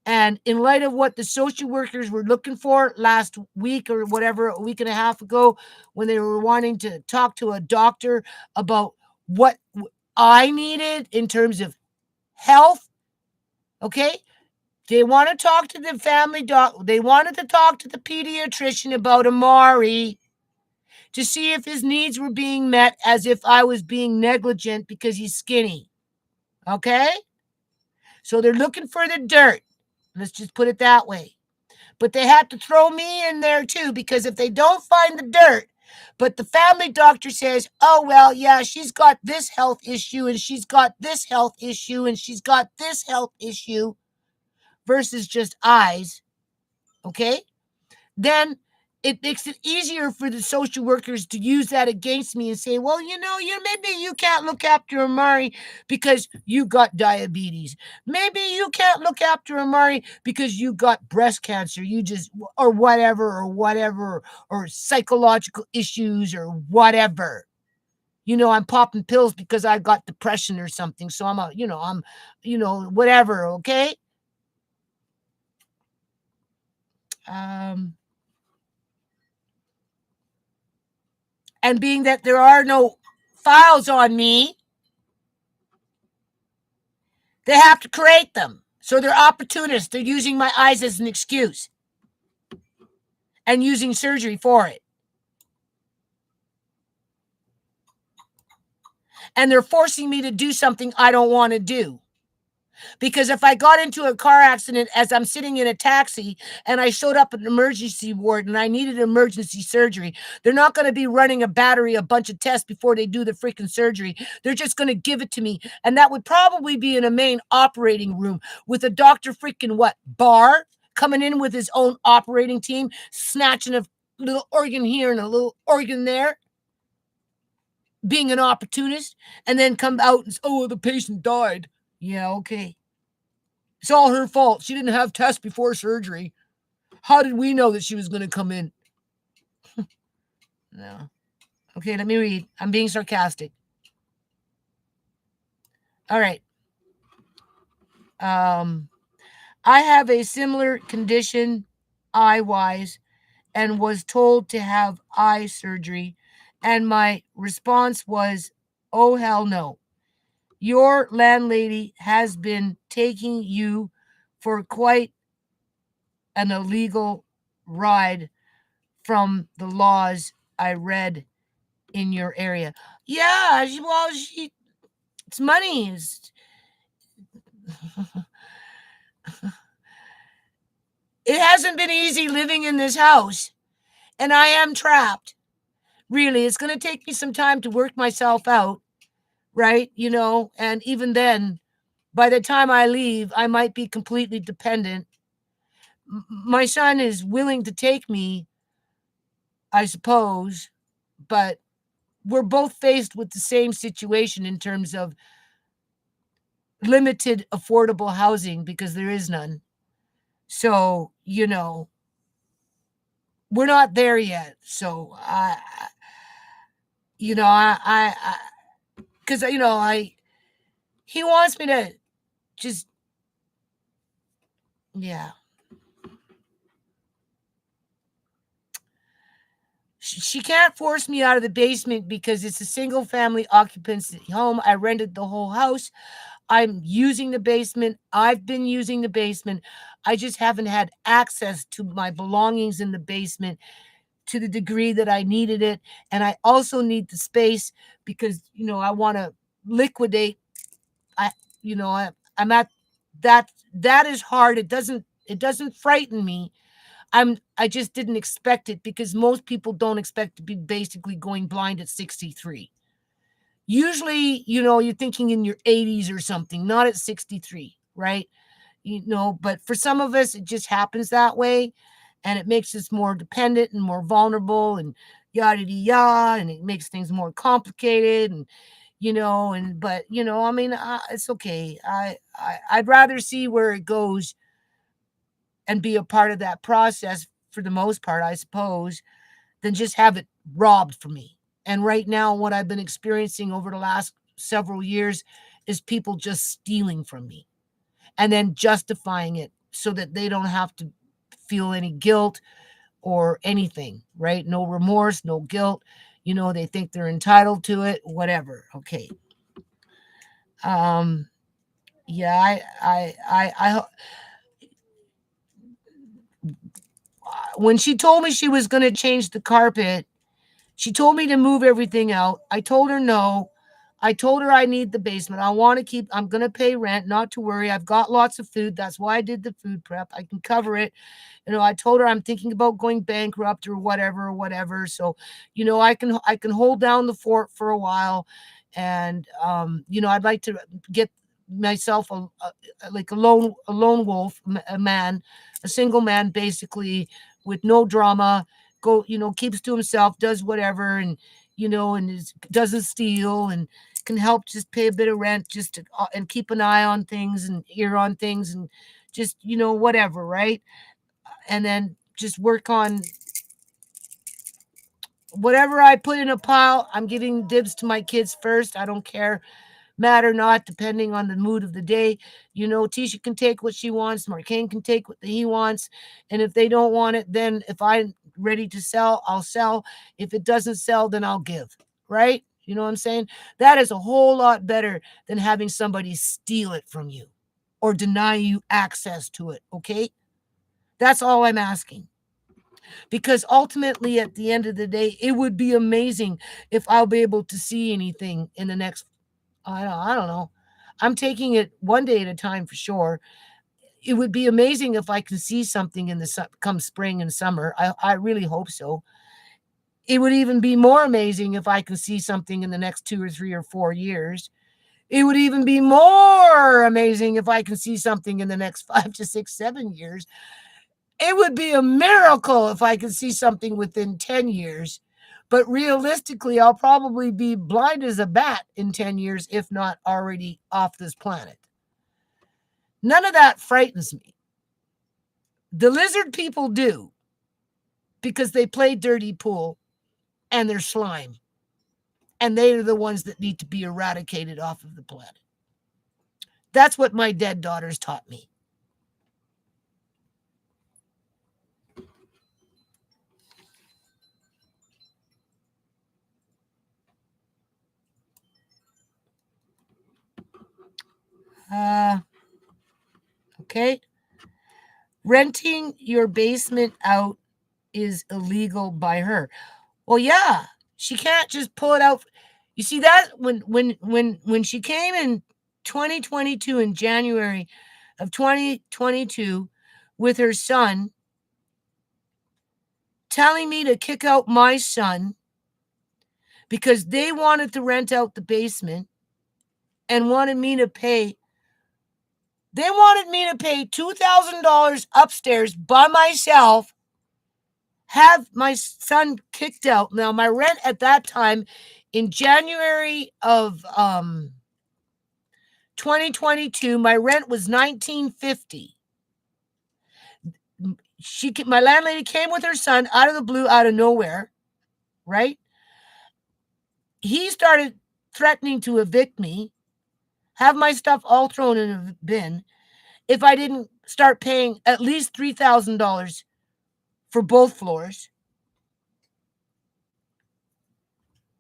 And in light of what the social workers were looking for last week or whatever, a week and a half ago, when they were wanting to talk to a doctor about what I needed in terms of health, okay? They want to talk to the family doc. They wanted to talk to the pediatrician about Amari to see if his needs were being met, as if I was being negligent because he's skinny. Okay? So they're looking for the dirt. Let's just put it that way. But they have to throw me in there too, because if they don't find the dirt, but the family doctor says, oh, well, yeah, she's got this health issue and she's got this health issue and she's got this health issue versus just eyes, okay? Then it makes it easier for the social workers to use that against me and say, well, maybe you can't look after Amari because you got diabetes. Maybe you can't look after Amari because you got breast cancer. Or whatever, or psychological issues or whatever. I'm popping pills because I got depression or something. So whatever. Okay. And being that there are no files on me, they have to create them. So they're opportunists. They're using my eyes as an excuse and using surgery for it. And they're forcing me to do something I don't want to do. Because if I got into a car accident as I'm sitting in a taxi and I showed up at an emergency ward and I needed emergency surgery, they're not going to be running a bunch of tests before they do the freaking surgery. They're just going to give it to me. And that would probably be in a main operating room with a doctor freaking Barr coming in with his own operating team, snatching a little organ here and a little organ there, being an opportunist, and then come out and say, oh, the patient died. Yeah, okay. It's all her fault. She didn't have tests before surgery. How did we know that she was going to come in? No. Okay, let me read. I'm being sarcastic. All right. I have a similar condition, eye-wise, and was told to have eye surgery. And my response was, oh, hell no. Your landlady has been taking you for quite an illegal ride from the laws I read in your area. Yeah, it's money. It hasn't been easy living in this house, and I am trapped. Really, it's going to take me some time to work myself out, right? And even then, by the time I leave, I might be completely dependent. My son is willing to take me, I suppose, but we're both faced with the same situation in terms of limited affordable housing because there is none. So, we're not there yet. So, because, he wants me to just, yeah. She can't force me out of the basement because it's a single family occupancy home. I rented the whole house. I'm using the basement. I've been using the basement. I just haven't had access to my belongings in the basement to the degree that I needed it. And I also need the space because, I want to liquidate. I'm at that is hard. It doesn't frighten me. I just didn't expect it because most people don't expect to be basically going blind at 63. Usually, you're thinking in your 80s or something, not at 63, right? But for some of us, it just happens that way. And it makes us more dependent and more vulnerable and yada yada, and it makes things more complicated. And, it's okay. I'd rather see where it goes and be a part of that process for the most part, I suppose, than just have it robbed from me. And right now, what I've been experiencing over the last several years is people just stealing from me and then justifying it so that they don't have to feel any guilt or anything, right? No remorse, no guilt. They think they're entitled to it, whatever. Okay. Um, yeah, when she told me she was going to change the carpet, she told me to move everything out. I told her no. I told her I need the basement. I'm going to pay rent, not to worry. I've got lots of food. That's why I did the food prep. I can cover it. I told her I'm thinking about going bankrupt or whatever. So, I can hold down the fort for a while. And, I'd like to get myself like a lone wolf, a man, a single man, basically, with no drama, keeps to himself, does whatever, and doesn't steal, and can help just pay a bit of rent, just to, and keep an eye on things and ear on things, and just, whatever, right? And then just work on whatever I put in a pile. I'm giving dibs to my kids first. I don't care, mad or not, depending on the mood of the day. Tisha can take what she wants. Marcane can take what he wants. And if they don't want it, then if I'm ready to sell, I'll sell. If it doesn't sell, then I'll give. Right? You know what I'm saying? That is a whole lot better than having somebody steal it from you or deny you access to it. Okay? That's all I'm asking. Because ultimately, at the end of the day, it would be amazing if I'll be able to see anything in the next, I don't know. I'm taking it one day at a time for sure. It would be amazing if I can see something in the come spring and summer. I really hope so. It would even be more amazing if I can see something in the next 2 or 3 or 4 years. It would even be more amazing if I can see something in the next 5 to 6, 7 years. It would be a miracle if I could see something within 10 years. But realistically, I'll probably be blind as a bat in 10 years, if not already off this planet. None of that frightens me. The lizard people do, because they play dirty pool and they're slime. And they are the ones that need to be eradicated off of the planet. That's what my dead daughters taught me. Okay. Renting your basement out is illegal by her. Well, yeah, she can't just pull it out. You see that when she came in 2022, in January of 2022, with her son, telling me to kick out my son because they wanted to rent out the basement and wanted me to pay. They wanted me to pay $2,000 upstairs by myself, have my son kicked out. Now, my rent at that time in January of 2022, my rent was $19.50. My landlady came with her son out of the blue, out of nowhere, right? He started threatening to evict me, have my stuff all thrown in a bin if I didn't start paying at least $3,000 for both floors.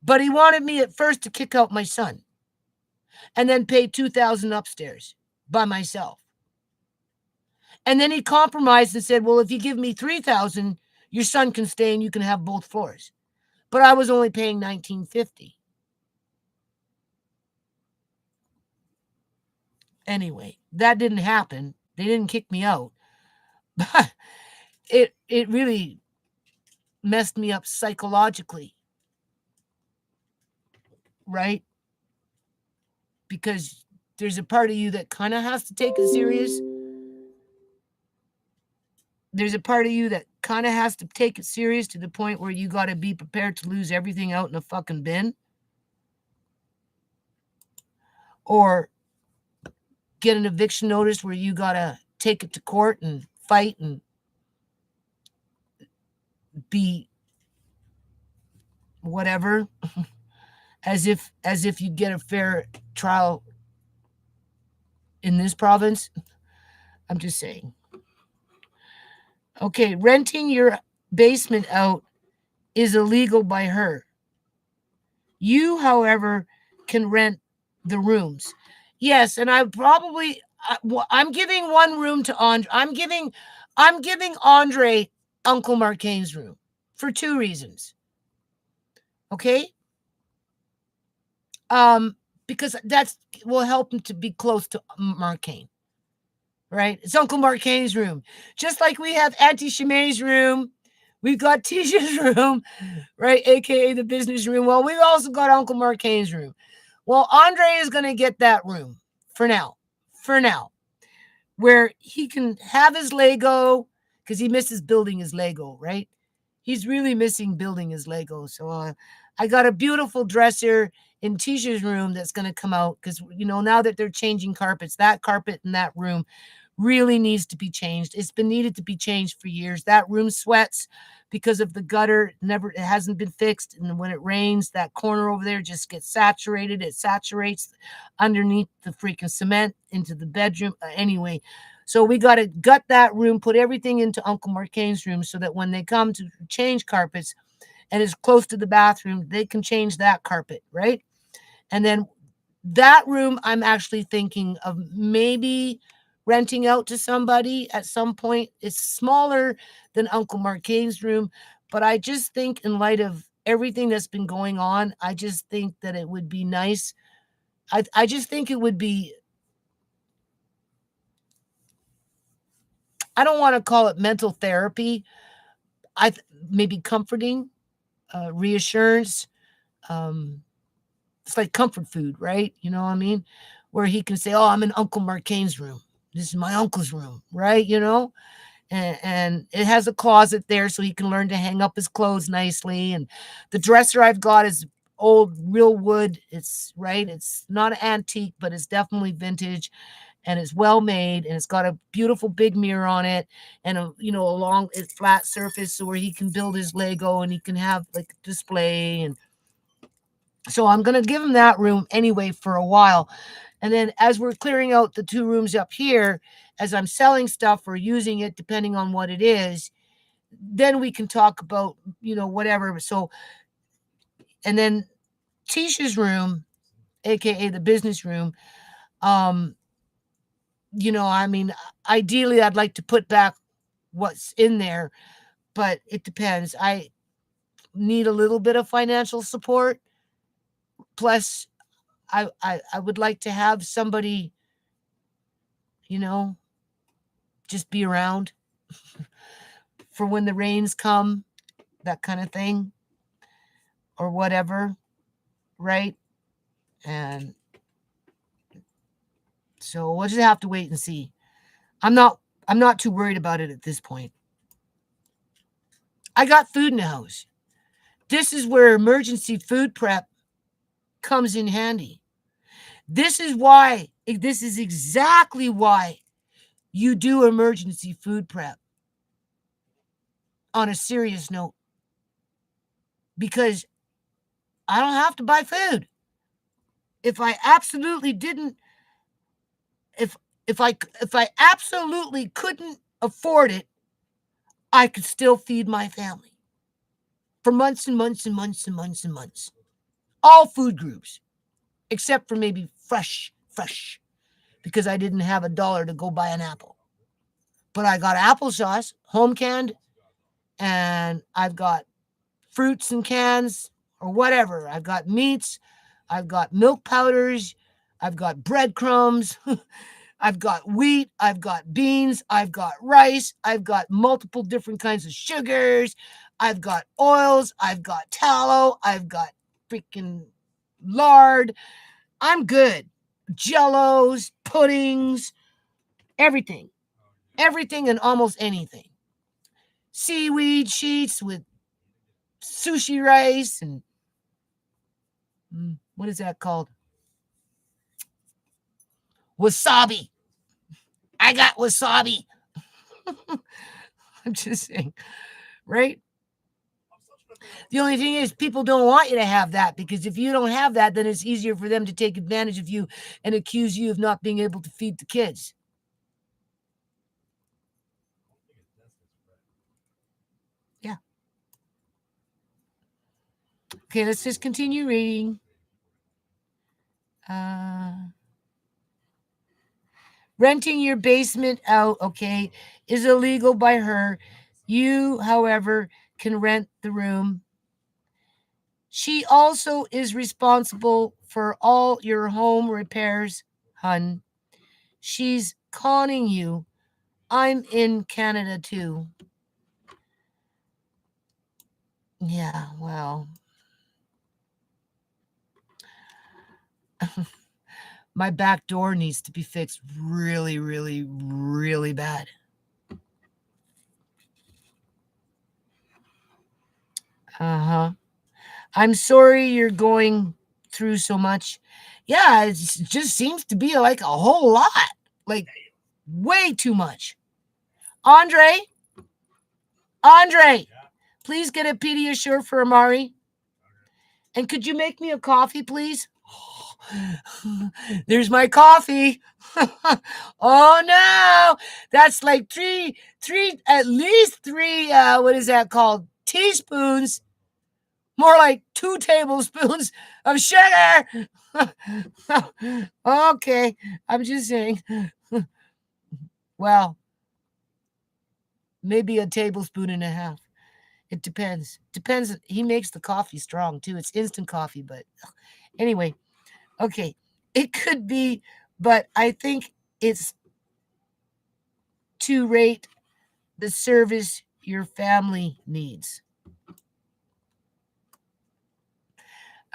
But he wanted me at first to kick out my son and then pay $2,000 upstairs by myself. And then he compromised and said, well, if you give me $3,000, your son can stay and you can have both floors. But I was only paying $19.50. Anyway, that didn't happen. They didn't kick me out. But it really messed me up psychologically. Right? Because there's a part of you that kind of has to take it serious. There's a part of you that kind of has to take it serious to the point where you got to be prepared to lose everything out in a fucking bin. Or get an eviction notice where you got to take it to court and fight and be whatever as if you get a fair trial in this province. I'm just saying. Okay, renting your basement out is illegal by her. You, however, can rent the rooms. Yes, and I probably I'm giving one room to Andre. I'm giving Andre Uncle Marcane's room for two reasons. Okay? Um because that's will help him to be close to Marcane. Right? It's Uncle Marcane's room. Just like we have Auntie Shimei's room, we've got Tisha's room, right? AKA the business room. Well, we've also got Uncle Marcane's room. Well, Andre is going to get that room for now. For now. Where he can have his Lego, because he misses building his Lego, right? He's really missing building his Lego. So I got a beautiful dresser in Tisha's room that's going to come out because, now that they're changing carpets, that carpet in that room really needs to be changed. It's been needed to be changed for years. That room sweats because of the gutter. It hasn't been fixed. And when it rains, that corner over there just gets saturated. It saturates underneath the freaking cement into the bedroom. Anyway, so we got to gut that room, put everything into Uncle Marcane's room so that when they come to change carpets and it's close to the bathroom, they can change that carpet, right? And then that room, I'm actually thinking of maybe renting out to somebody at some point. It's smaller than Uncle Marcane's room, but I just think in light of everything that's been going on, I just think that it would be nice. I just think it would be, I don't want to call it mental therapy. Maybe comforting, reassurance. It's like comfort food, right? You know what I mean? Where he can say, "Oh, I'm in Uncle Marcane's room. This is my uncle's room," right? And it has a closet there so he can learn to hang up his clothes nicely. And the dresser I've got is old real wood. It's right. It's not an antique, but it's definitely vintage, and it's well made, and it's got a beautiful big mirror on it, and a long flat surface so where he can build his Lego and he can have like a display. And so I'm going to give him that room anyway for a while. And then as we're clearing out the two rooms up here, as I'm selling stuff or using it, depending on what it is, then we can talk about, whatever. So, and then Tisha's room, AKA the business room, I mean, ideally I'd like to put back what's in there, but it depends. I need a little bit of financial support. Plus, I would like to have somebody, you know, just be around for when the rains come, that kind of thing, or whatever, right? And so we'll just have to wait and see. I'm not too worried about it at this point. I got food in the house. This is where emergency food prep comes in handy. This is exactly why you do emergency food prep on a serious note. Because I don't have to buy food. If I absolutely didn't, if I absolutely couldn't afford it, I could still feed my family for months and months and months and months and months. All food groups, except for maybe fresh, because I didn't have $1 to go buy an apple. But I got applesauce, home canned, and I've got fruits in cans or whatever. I've got meats, I've got milk powders, I've got breadcrumbs, I've got wheat, I've got beans, I've got rice, I've got multiple different kinds of sugars, I've got oils, I've got tallow, I've got freaking lard. I'm good. Jellos, puddings, everything. Everything and almost anything. Seaweed sheets with sushi rice and what is that called? Wasabi. I got wasabi. I'm just saying, right? The only thing is, people don't want you to have that, because if you don't have that, then it's easier for them to take advantage of you and accuse you of not being able to feed the kids. Yeah. Okay, let's just continue reading. Renting your basement out, okay, is illegal by her. You, however, can rent the room. She also is responsible for all your home repairs, hun. She's conning you. I'm in Canada too. Yeah, well. My back door needs to be fixed really, really, really bad. Uh-huh. I'm sorry you're going through so much. Yeah, it just seems to be like a whole lot. Like, way too much. Andre? Andre, please get a Pediasure for Amari. And could you make me a coffee, please? There's my coffee. Oh no, that's like at least three, what is that called? Teaspoons. More like 2 tablespoons of sugar. Okay, I'm just saying. Well, maybe a tablespoon and a half. It depends. Depends. He makes the coffee strong too. It's instant coffee, but anyway, okay. It could be, but I think it's to rate the service your family needs.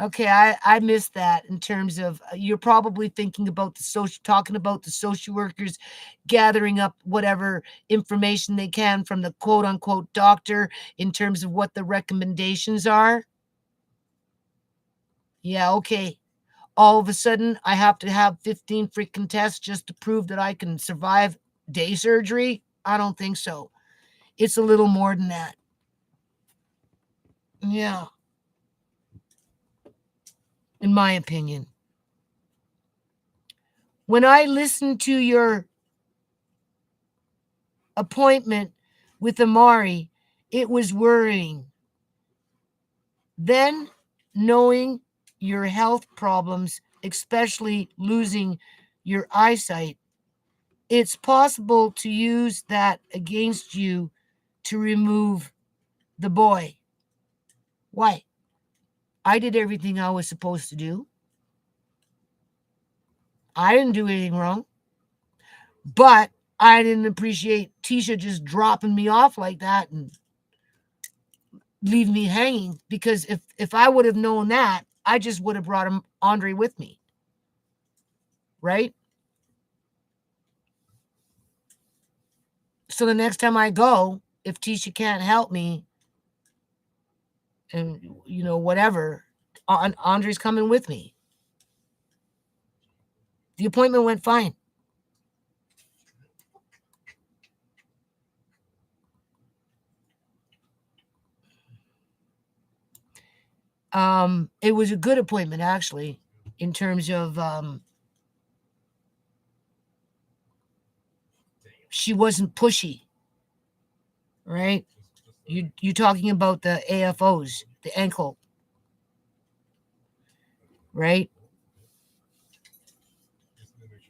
Okay, I missed that in terms of you're probably thinking about talking about the social workers gathering up whatever information they can from the quote unquote doctor in terms of what the recommendations are. Yeah, okay. All of a sudden, I have to have 15 freaking tests just to prove that I can survive day surgery? I don't think so. It's a little more than that. Yeah. In my opinion. When I listened to your appointment with Amari, it was worrying. Then, knowing your health problems, especially losing your eyesight, it's possible to use that against you to remove the boy. Why? I did everything I was supposed to do. I didn't do anything wrong. But I didn't appreciate Tisha just dropping me off like that and leave me hanging, because if I would have known that, I just would have brought Andre with me. Right? So the next time I go, if Tisha can't help me and whatever, Andre's coming with me. The appointment went fine. It was a good appointment, actually, in terms of she wasn't pushy, right? You talking about the AFOs, the ankle, right?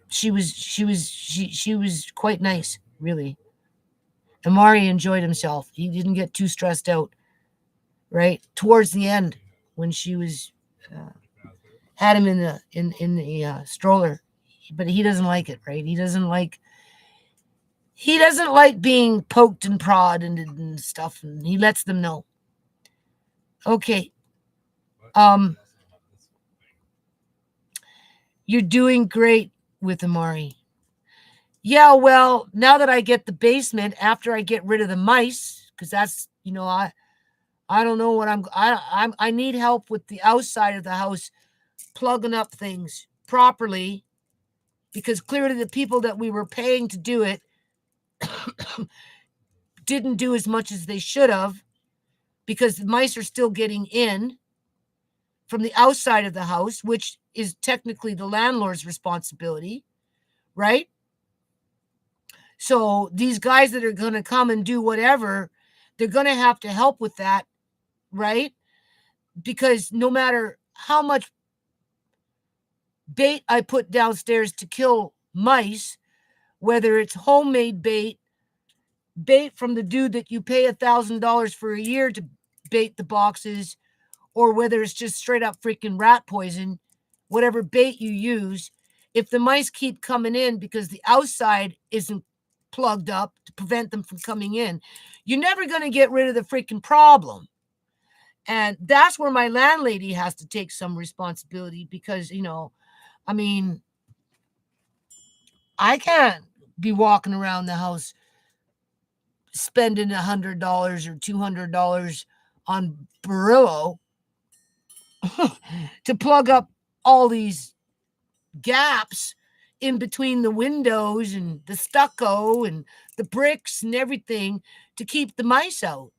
She was quite nice, really. Amari enjoyed himself. He didn't get too stressed out, right? Towards the end, when she was had him in the stroller, but he doesn't like it, right? He doesn't like being poked and prod and stuff, and he lets them know. Okay. You're doing great with Amari. Yeah, well, now that I get the basement, after I get rid of the mice, because that's, I don't know what I need help with the outside of the house, plugging up things properly, because clearly the people that we were paying to do it didn't do as much as they should have, because the mice are still getting in from the outside of the house, which is technically the landlord's responsibility, right? So these guys that are going to come and do whatever, they're going to have to help with that, right? Because no matter how much bait I put downstairs to kill mice, whether it's homemade bait from the dude that you pay $1,000 for a year to bait the boxes, or whether it's just straight up freaking rat poison, whatever bait you use, if the mice keep coming in because the outside isn't plugged up to prevent them from coming in, you're never going to get rid of the freaking problem. And that's where my landlady has to take some responsibility because, I mean, I can't be walking around the house spending $100 or $200 on Barillo to plug up all these gaps in between the windows and the stucco and the bricks and everything to keep the mice out.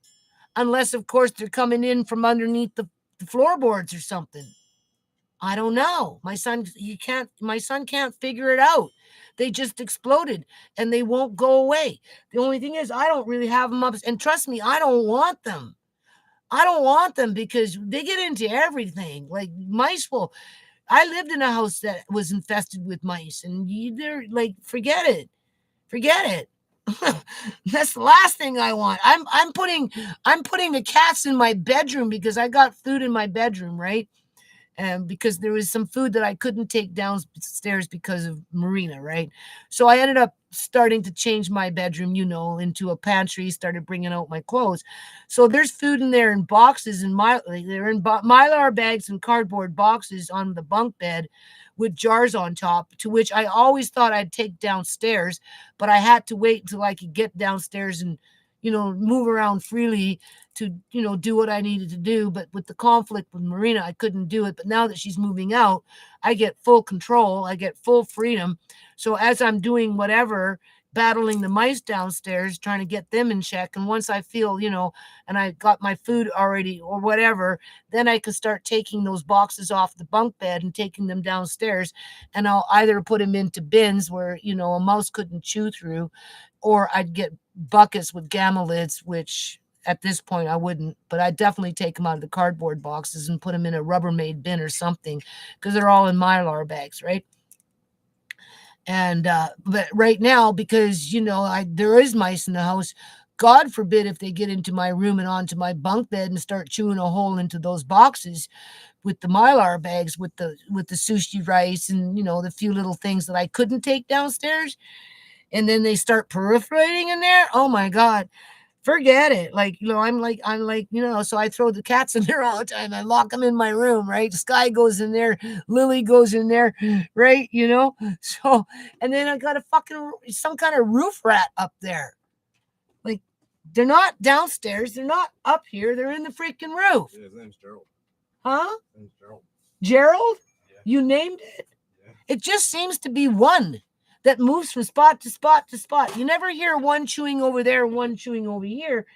Unless, of course, they're coming in from underneath the floorboards or something. I don't know. My son can't figure it out. They just exploded and they won't go away. The only thing is I don't really have them up. And trust me, I don't want them. I don't want them because they get into everything. Like mice will. I lived in a house that was infested with mice, and they're like, forget it. That's the last thing I want. I'm putting the cats in my bedroom because I got food in my bedroom, right? And because there was some food that I couldn't take downstairs because of Marina, right? So I ended up starting to change my bedroom, into a pantry, started bringing out my clothes. So there's food in there in boxes and they're in Mylar bags and cardboard boxes on the bunk bed with jars on top, to which I always thought I'd take downstairs, but I had to wait until I could get downstairs and move around freely to, do what I needed to do. But with the conflict with Marina, I couldn't do it. But now that she's moving out, I get full control. I get full freedom. So as I'm doing whatever, battling the mice downstairs, trying to get them in check. And once I feel, and I got my food already or whatever, then I can start taking those boxes off the bunk bed and taking them downstairs. And I'll either put them into bins where, a mouse couldn't chew through, or I'd get buckets with gamma lids, which at this point I wouldn't, but I'd definitely take them out of the cardboard boxes and put them in a Rubbermaid bin or something, because they're all in Mylar bags, right? And but right now, because there is mice in the house, God forbid if they get into my room and onto my bunk bed and start chewing a hole into those boxes with the Mylar bags with the sushi rice and the few little things that I couldn't take downstairs, and then they start proliferating in there. Oh my God, forget it. Like, I'm like, so I throw the cats in there all the time. I lock them in my room, right? Sky goes in there, Lily goes in there, right? So, and then I got some kind of roof rat up there. Like, they're not downstairs, they're not up here, they're in the freaking roof. Yeah, his name's Gerald. Huh? His name's Gerald. Gerald? Yeah. You named it? Yeah. It just seems to be one that moves from spot to spot to spot. You never hear one chewing over there, one chewing over here,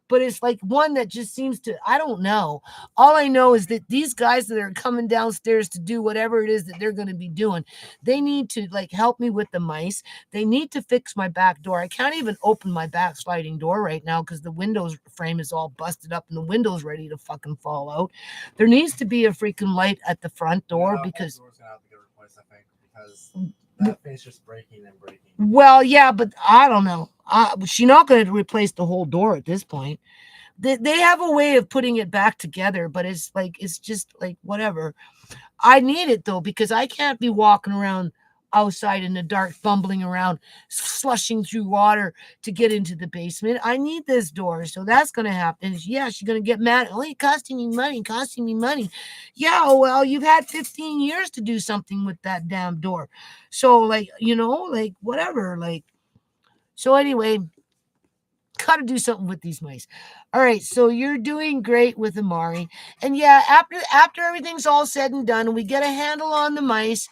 but it's like one that just seems to, I don't know. All I know is that these guys that are coming downstairs to do whatever it is that they're going to be doing, they need to help me with the mice. They need to fix my back door. I can't even open my back sliding door right now because the windows frame is all busted up and the window's ready to fucking fall out. There needs to be a freaking light at the front door because... The door's going to have to get replaced, I think, because that thing's just breaking and breaking. Well, yeah, but I don't know. She's not going to replace the whole door at this point. They have a way of putting it back together, but it's just like whatever. I need it though, because I can't be walking around outside in the dark, fumbling around, slushing through water to get into the basement. I need this door, so that's going to happen. Yeah, she's going to get mad. Oh, it's costing me money. Yeah, well, you've had 15 years to do something with that damn door. So, whatever. So anyway, got to do something with these mice. All right, so you're doing great with Amari. And yeah, after everything's all said and done and we get a handle on the mice,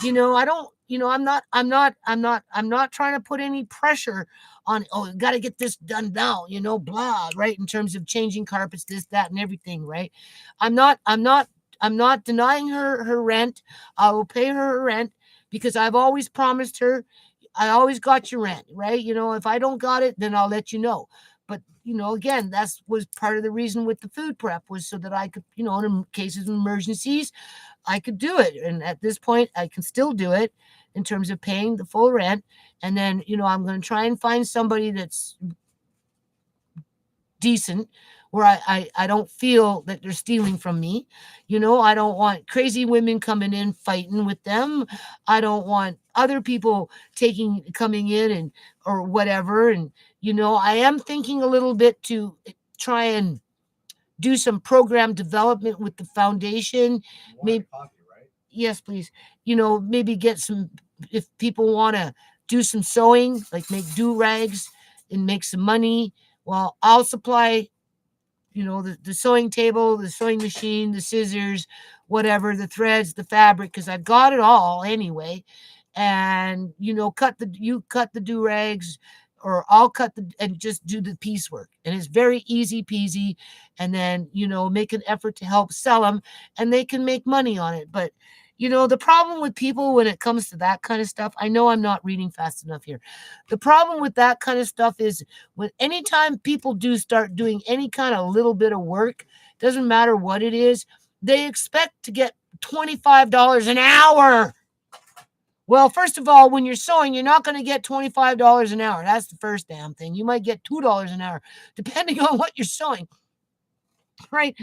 I don't, I'm not trying to put any pressure on, oh, got to get this done now, blah, right? In terms of changing carpets, this, that, and everything, right? I'm not denying her rent. I will pay her rent because I've always promised her, I always got your rent, right? If I don't got it, then I'll let you know. But again, that's was part of the reason with the food prep, was so that I could, in cases of emergencies, I could do it. And at this point, I can still do it in terms of paying the full rent. And then, I'm going to try and find somebody that's decent, where I don't feel that they're stealing from me. I don't want crazy women coming in fighting with them. I don't want other people coming in and or whatever. And I am thinking a little bit to try and do some program development with the foundation. Maybe Coffee, right? Yes, please. Maybe get some, if people want to do some sewing, like make do rags and make some money. Well, I'll supply, the sewing table, the sewing machine, the scissors, whatever, the threads, the fabric, because I've got it all anyway. And you cut the do rags, or I'll cut and just do the piecework, and it's very easy peasy. And then make an effort to help sell them, and they can make money on it. But the problem with people when it comes to that kind of stuff, I know I'm not reading fast enough here. The problem with that kind of stuff is when anytime people do start doing any kind of little bit of work, doesn't matter what it is, they expect to get $25 an hour. Well, first of all, when you're sewing, you're not going to get $25 an hour. That's the first damn thing. You might get $2 an hour, depending on what you're sewing. Right.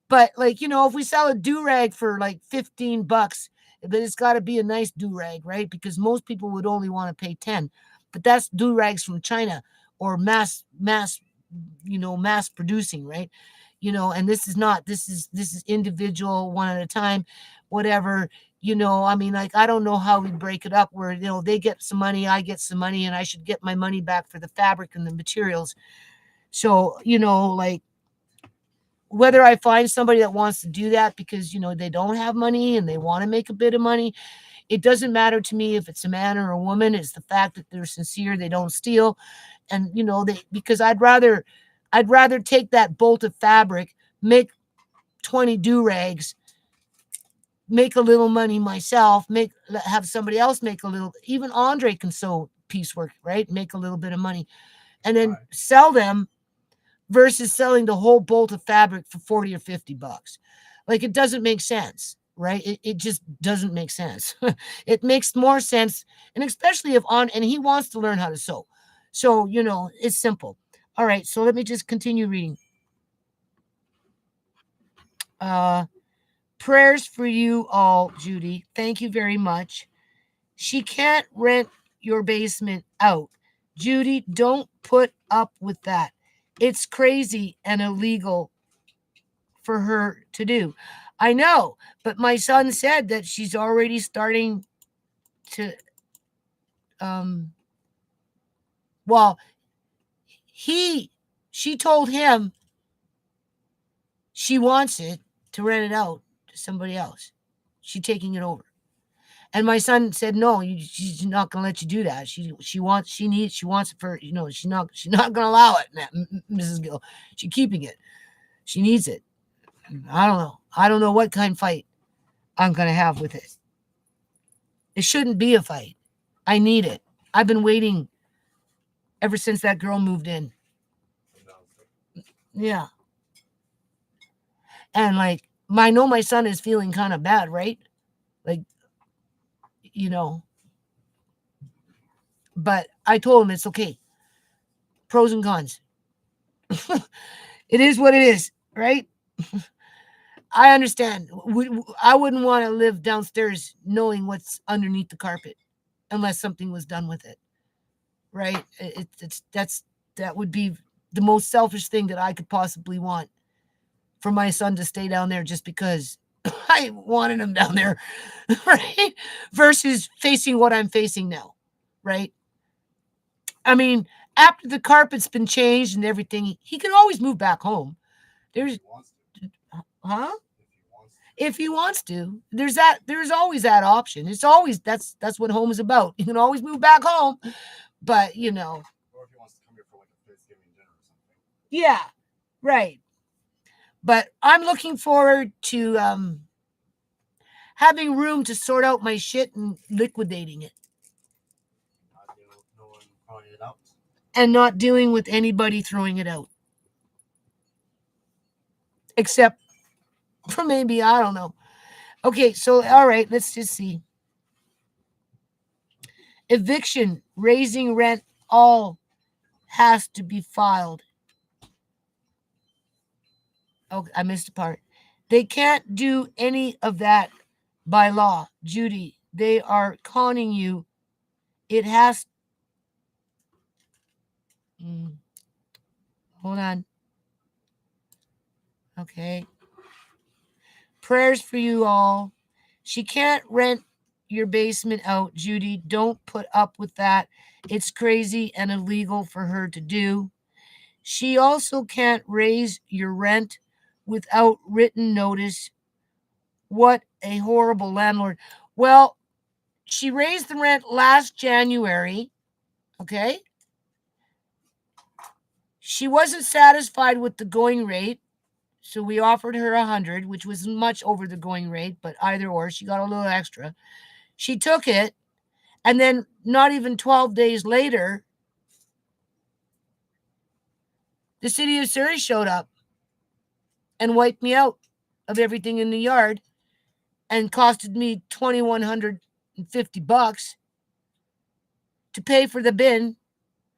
But if we sell a do-rag for like $15, but it's got to be a nice do-rag, right? Because most people would only want to pay 10. But that's do-rags from China, or mass producing, right? And this is individual, one at a time, whatever. I don't know how we break it up where, they get some money, I get some money, and I should get my money back for the fabric and the materials. So, whether I find somebody that wants to do that because, they don't have money and they want to make a bit of money, it doesn't matter to me if it's a man or a woman. It's the fact that they're sincere, they don't steal. And, because I'd rather take that bolt of fabric, make 20 do-rags, make a little money myself, have somebody else make a little, even Andre can sew piecework, right? Make a little bit of money and then sell them, versus selling the whole bolt of fabric for $40 or $50. Like, it doesn't make sense, right? It just doesn't make sense. It makes more sense. And especially and he wants to learn how to sew. So, it's simple. All right. So let me just continue reading. Prayers for you all, Judy. Thank you very much. She can't rent your basement out. Judy, don't put up with that. It's crazy and illegal for her to do. I know, but my son said that she's already starting to, she told him she wants it to rent it out to somebody else. She's taking it over. And my son said, no, she's not going to let you do that. She wants it for, she's not going to allow it, Mrs. Gill. She's keeping it. She needs it. I don't know. I don't know what kind of fight I'm going to have with it. It shouldn't be a fight. I need it. I've been waiting ever since that girl moved in. Yeah. And I know my son is feeling kind of bad, right? But I told him it's okay. Pros and cons. It is what it is, right? I understand. I wouldn't want to live downstairs knowing what's underneath the carpet unless something was done with it, right? That would be the most selfish thing that I could possibly want, for my son to stay down there just because I wanted him down there, right? Versus facing what I'm facing now, right? I mean, after the carpet's been changed and everything, he can always move back home. There's, huh? If he wants to, there's always that option. It's always, that's what home is about. You can always move back home, but Yeah, right. But I'm looking forward to having room to sort out my shit and liquidating it. Not dealing with no one throwing it out. And not dealing with anybody throwing it out. Except for maybe, I don't know. Okay, so, all right, let's just see. Eviction, raising rent, all has to be filed. Oh, I missed a part. They can't do any of that by law. Judy, they are conning you. It has. Hold on. Okay. Prayers for you all. She can't rent your basement out, Judy. Don't put up with that. It's crazy and illegal for her to do. She also can't raise your rent without written notice. What a horrible landlord. Well, she raised the rent last January. Okay. She wasn't satisfied with the going rate. So we offered her 100, which was much over the going rate, but either or, she got a little extra. She took it, and then not even 12 days later, the city of Surrey showed up and wiped me out of everything in the yard and costed me $2,150 to pay for the bin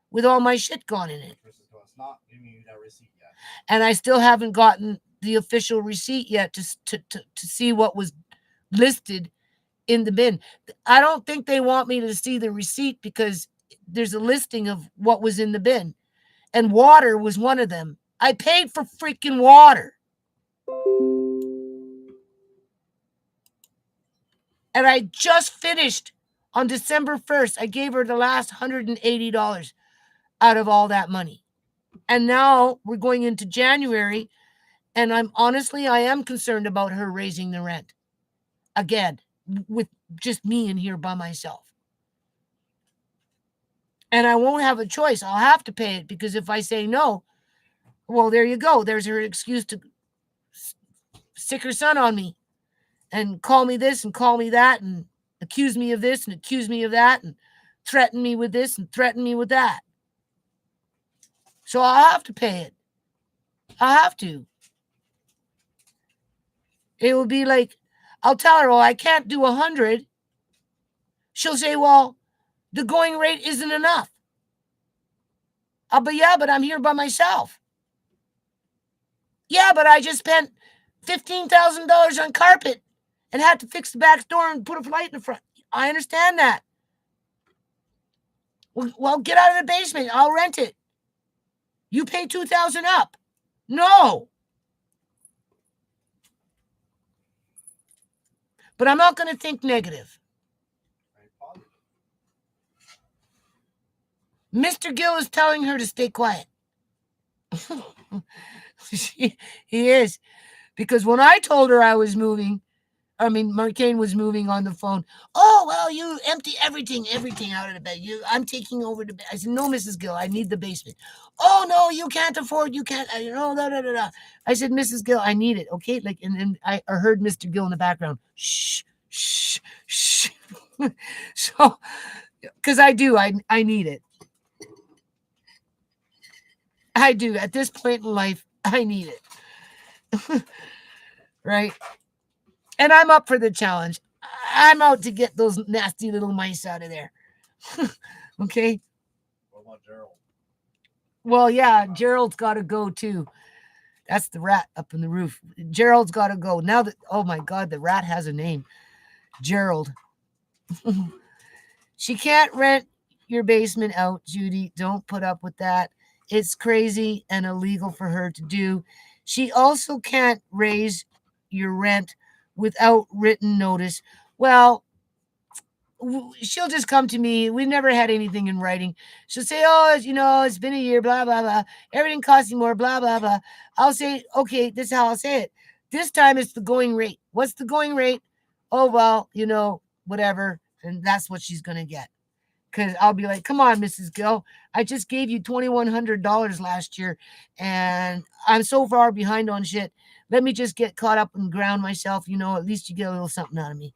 with all my shit gone in it. It's not giving you that receipt yet. And I still haven't gotten the official receipt yet to see what was listed in the bin. I don't think they want me to see the receipt because there's a listing of what was in the bin. And water was one of them. I paid for freaking water. And I just finished on December 1st. I gave her the last $180 out of all that money. And now we're going into January, and I am concerned about her raising the rent again, with just me in here by myself. And I won't have a choice. I'll have to pay it because if I say no, well, there you go. There's her excuse to stick her son on me and call me this and call me that and accuse me of this and accuse me of that and threaten me with this and threaten me with that. So I'll have to pay it. I'll have to. It will be like, I'll tell her, well, I can't do 100. She'll say, well, the going rate isn't enough. But I'm here by myself. Yeah, but I just spent $15,000 on carpet and had to fix the back door and put a light in the front. I understand that. Well, get out of the basement. I'll rent it. You pay $2,000 up. No. But I'm not going to think negative. Mr. Gill is telling her to stay quiet. He is. Because when I told her I was moving, McCain was moving on the phone. Oh, well, you empty everything out of the bed. I'm taking over the bed. I said, no, Mrs. Gill, I need the basement. Oh, no, you can't afford, you can't, I said, Mrs. Gill, I need it, okay? And then I heard Mr. Gill in the background. Shh, shh, shh. So, because I do, I need it. I do. At this point in life, I need it. Right? And I'm up for the challenge. I'm out to get those nasty little mice out of there. Okay? What about Gerald? Well, yeah, Gerald's got to go too. That's the rat up in the roof. Gerald's got to go. Now that, oh my God, the rat has a name. Gerald. She can't rent your basement out, Judy. Don't put up with that. It's crazy and illegal for her to do. She also can't raise your rent without written notice. Well, she'll just come to me. We never had anything in writing. She'll say, oh, it's been a year, blah, blah, blah. Everything costs you more, blah, blah, blah. I'll say, okay, this is how I'll say it. This time it's the going rate. What's the going rate? Oh, well, whatever. And that's what she's going to get. Because I'll be like, come on, Mrs. Gill, I just gave you $2,100 last year, and I'm so far behind on shit. Let me just get caught up and ground myself. At least you get a little something out of me.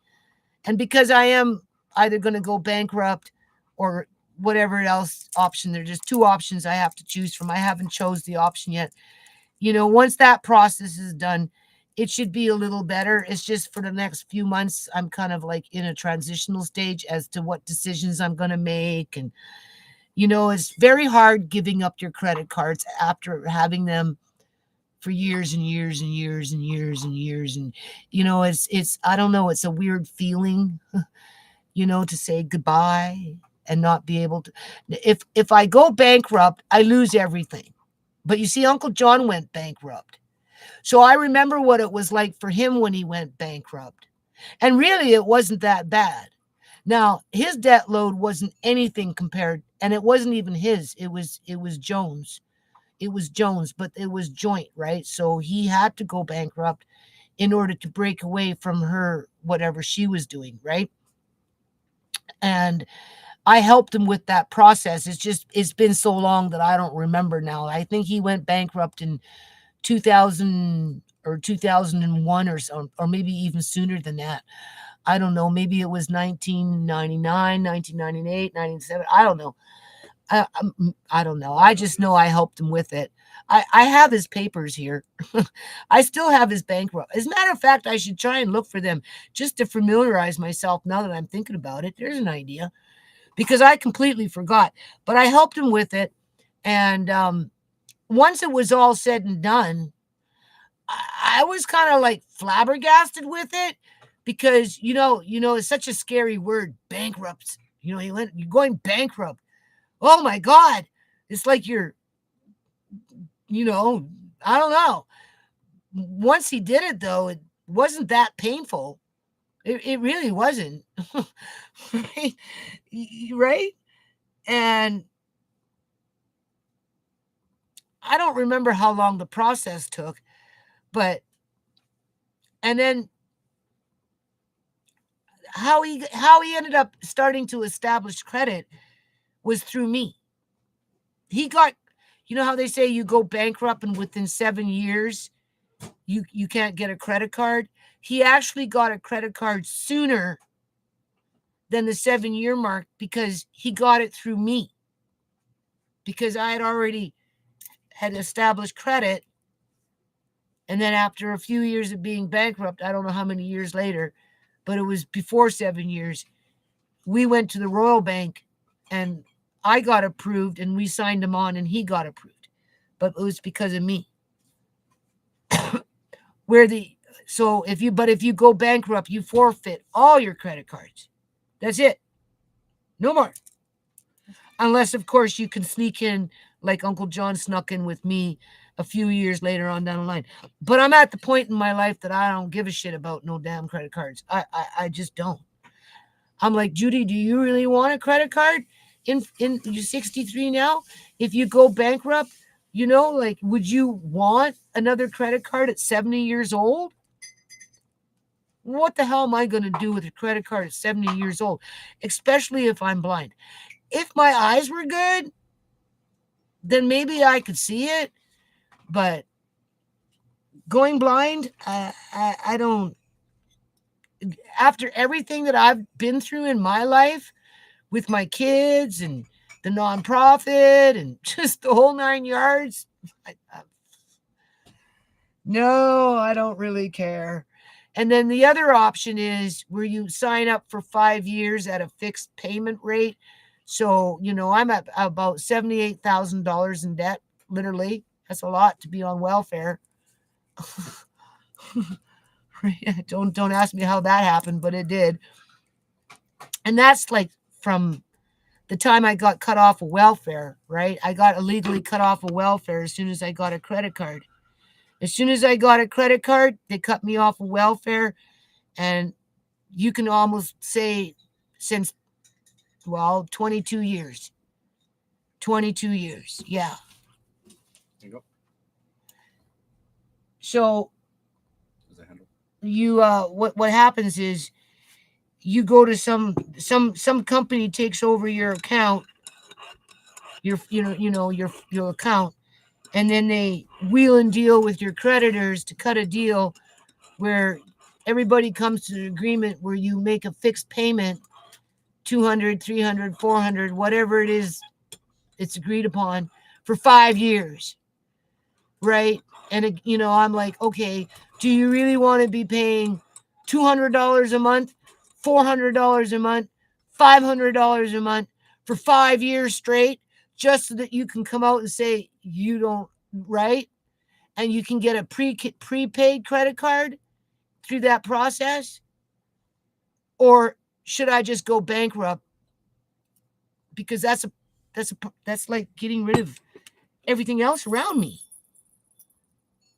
And because I am either going to go bankrupt or whatever else option, there's just two options I have to choose from. I haven't chose the option yet. Once that process is done, it should be a little better. It's just for the next few months, I'm kind of like in a transitional stage as to what decisions I'm going to make. And, it's very hard giving up your credit cards after having them for years and years and years and years and years. And, I don't know, it's a weird feeling, to say goodbye and not be able to. If I go bankrupt, I lose everything. But you see, Uncle John went bankrupt. So I remember what it was like for him when he went bankrupt. And really, it wasn't that bad. Now, his debt load wasn't anything compared, and it wasn't even his. It was Jones. It was Jones, but it was joint, right? So he had to go bankrupt in order to break away from her, whatever she was doing, right? And I helped him with that process. It's been so long that I don't remember now. I think he went bankrupt in 2000 or 2001 or so, or maybe even sooner than that. I don't know. Maybe it was 1999, 1998, 1997. I don't know. I don't know. I just know I helped him with it. I have his papers here. I still have his bankrupt. As a matter of fact, I should try and look for them just to familiarize myself now that I'm thinking about it. There's an idea because I completely forgot. But I helped him with it. And once it was all said and done, I was kind of like flabbergasted with it because it's such a scary word, bankrupt. You're going bankrupt. Oh my God. It's like I don't know. Once he did it though, it wasn't that painful. It really wasn't. Right? Right? And I don't remember how long the process took, but and then how he ended up starting to establish credit was through me. He got, how they say you go bankrupt and within 7 years you can't get a credit card. He actually got a credit card sooner than the 7 year mark because he got it through me. Because I had established credit, and then after a few years of being bankrupt, I don't know how many years later, but it was before 7 years, we went to the Royal Bank and I got approved and we signed him on and he got approved. But it was because of me. If you go bankrupt, you forfeit all your credit cards. That's it. No more. Unless, of course, you can sneak in like Uncle John snuck in with me a few years later on down the line. But I'm at the point in my life that I don't give a shit about no damn credit cards. I just don't. I'm like, Judy, do you really want a credit card? You're 63 now. If you go bankrupt, like, would you want another credit card at 70 years old? What the hell am I going to do with a credit card at 70 years old? Especially if I'm blind. If my eyes were good, then maybe I could see it. But going blind, I don't. After everything that I've been through in my life with my kids and the nonprofit and just the whole 9 yards, no, I don't really care. And then the other option is where you sign up for 5 years at a fixed payment rate. So, I'm at about $78,000 in debt, literally. That's a lot to be on welfare. Don't ask me how that happened, but it did. And that's like from the time I got cut off of welfare, right? I got illegally cut off of welfare as soon as I got a credit card. As soon as I got a credit card, they cut me off of welfare. And you can almost say since, 22 years. 22 years. Yeah. There you go. So Does that handle? what happens is you go to some company takes over your account, your account, and then they wheel and deal with your creditors to cut a deal where everybody comes to an agreement where you make a fixed payment, 200, 300, 400, whatever it is it's agreed upon, for 5 years, right? And I'm like, okay, do you really want to be paying $200 a month, $400 a month, $500 a month for 5 years straight, just so that you can come out and say you don't, right? And you can get a prepaid credit card through that process? Or should I just go bankrupt? Because that's like getting rid of everything else around me.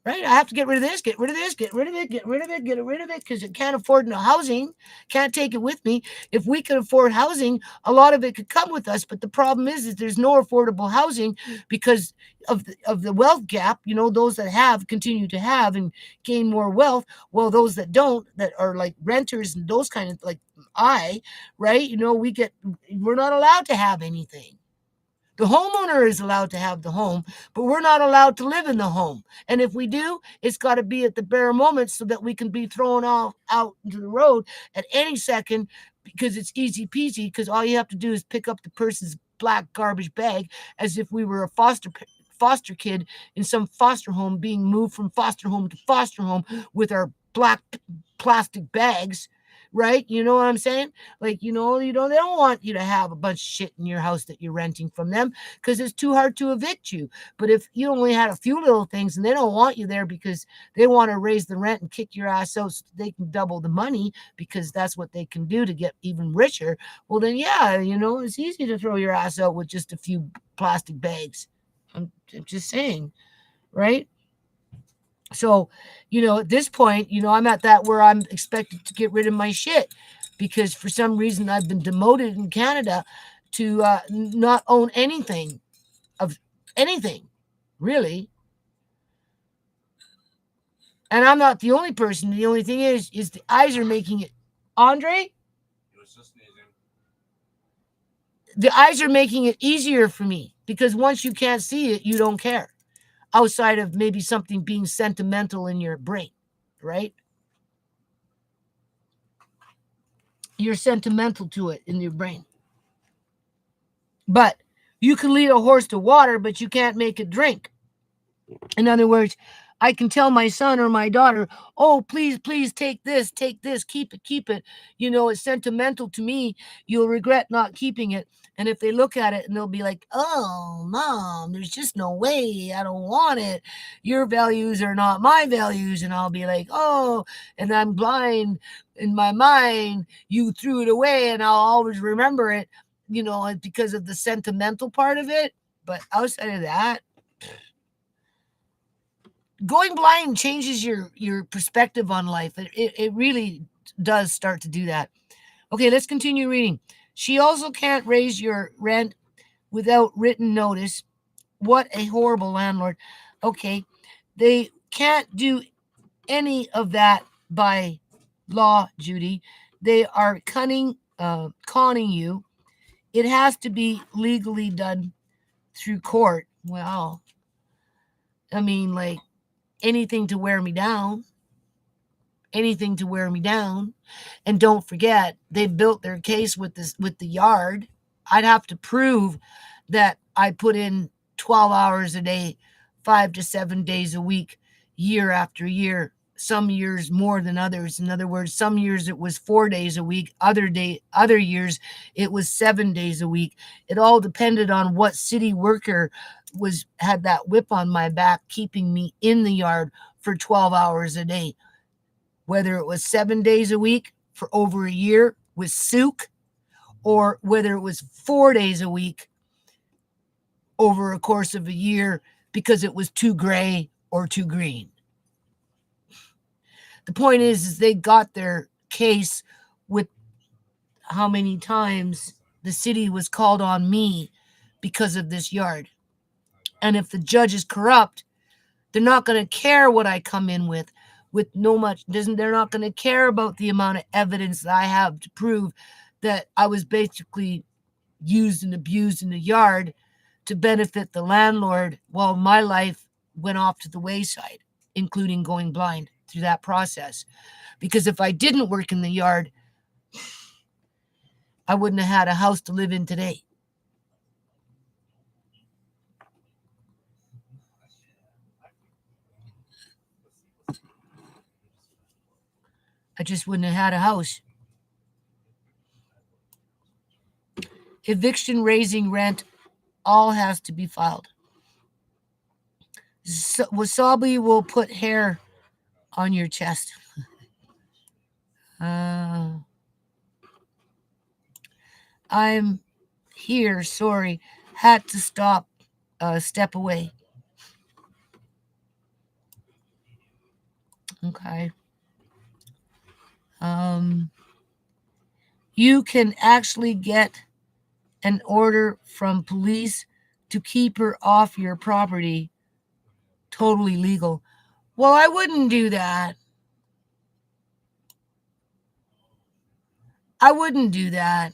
Right? I have to get rid of this, get rid of this, get rid of it, get rid of it, get rid of it, because it can't afford no housing, can't take it with me. If we could afford housing, a lot of it could come with us. But the problem is there's no affordable housing because of the wealth gap. Those that have continue to have and gain more wealth, while those that don't, that are like renters and those kind of like right? We're not allowed to have anything. The homeowner is allowed to have the home, but we're not allowed to live in the home. And if we do, it's got to be at the bare moment so that we can be thrown out into the road at any second, because it's easy peasy, because all you have to do is pick up the person's black garbage bag, as if we were a foster kid in some foster home, being moved from foster home to foster home with our black plastic bags. Right? You know what I'm saying? Like, they don't want you to have a bunch of shit in your house that you're renting from them, because it's too hard to evict you. But if you only had a few little things and they don't want you there because they want to raise the rent and kick your ass out so they can double the money, because that's what they can do to get even richer, well, then, yeah, it's easy to throw your ass out with just a few plastic bags. I'm just saying, right? So, at this point, I'm at that where I'm expected to get rid of my shit, because for some reason I've been demoted in Canada to not own anything of anything, really. And I'm not the only person. The only thing is the eyes are making it. Andre? It was just sneezing. The eyes are making it easier for me, because once you can't see it, you don't care. Outside of maybe something being sentimental in your brain, right? You're sentimental to it in your brain. But you can lead a horse to water, but you can't make it drink. In other words, I can tell my son or my daughter, oh, please, please take this, keep it, keep it. It's sentimental to me. You'll regret not keeping it. And if they look at it and they'll be like, oh, Mom, there's just no way. I don't want it. Your values are not my values. And I'll be like, oh, and I'm blind in my mind. You threw it away and I'll always remember it, because of the sentimental part of it. But outside of that, going blind changes your perspective on life. It really does start to do that. Okay, let's continue reading. She also can't raise your rent without written notice. What a horrible landlord. Okay, they can't do any of that by law, Judy. They are conning you. It has to be legally done through court. Well, I mean, like, anything to wear me down. Anything to wear me down. And don't forget, they built their case with the yard. I'd have to prove that I put in 12 hours a day, 5 to 7 days a week, year after year. Some years more than others. In other words, some years it was 4 days a week. Other years it was 7 days a week. It all depended on what city worker had that whip on my back, keeping me in the yard for 12 hours a day. Whether it was 7 days a week for over a year with Sook, or whether it was 4 days a week over a course of a year because it was too gray or too green. The point is they got their case with how many times the city was called on me because of this yard. And if the judge is corrupt, they're not going to care what I come in with with no much, they're not going to care about the amount of evidence that I have to prove that I was basically used and abused in the yard to benefit the landlord while my life went off to the wayside, including going blind through that process. Because if I didn't work in the yard, I wouldn't have had a house to live in today. I just wouldn't have had a house. Eviction, raising rent, all has to be filed. Wasabi will put hair on your chest. I'm here, sorry. Had to stop, step away. Okay. You can actually get an order from police to keep her off your property. Totally legal. Well, I wouldn't do that. I wouldn't do that.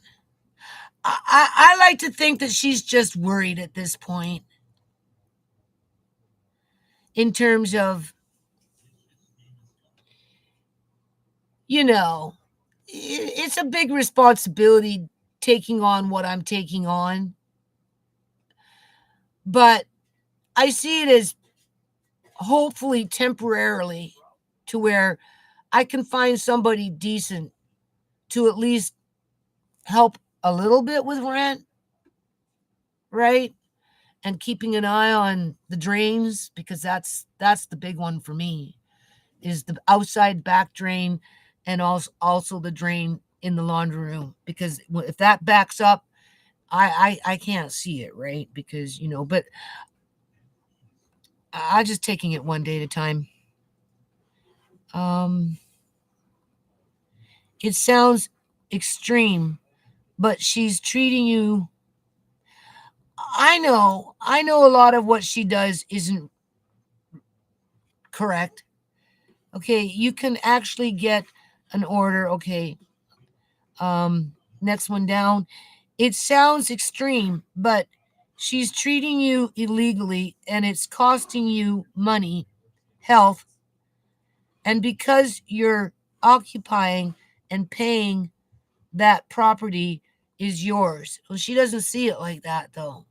I like to think that she's just worried at this point in terms of, it's a big responsibility taking on what I'm taking on. But I see it as hopefully temporarily to where I can find somebody decent to at least help a little bit with rent, right? And keeping an eye on the drains, because that's the big one for me, is the outside back drain and also the drain in the laundry room, because if that backs up, I can't see it, right? Because, but I'm just taking it one day at a time. It sounds extreme, but she's treating you. I know a lot of what she does isn't correct. Okay, you can actually get an order. Okay. Next one down. It sounds extreme, but she's treating you illegally and it's costing you money, health, and because you're occupying and paying, that property is yours. Well, she doesn't see it like that, though.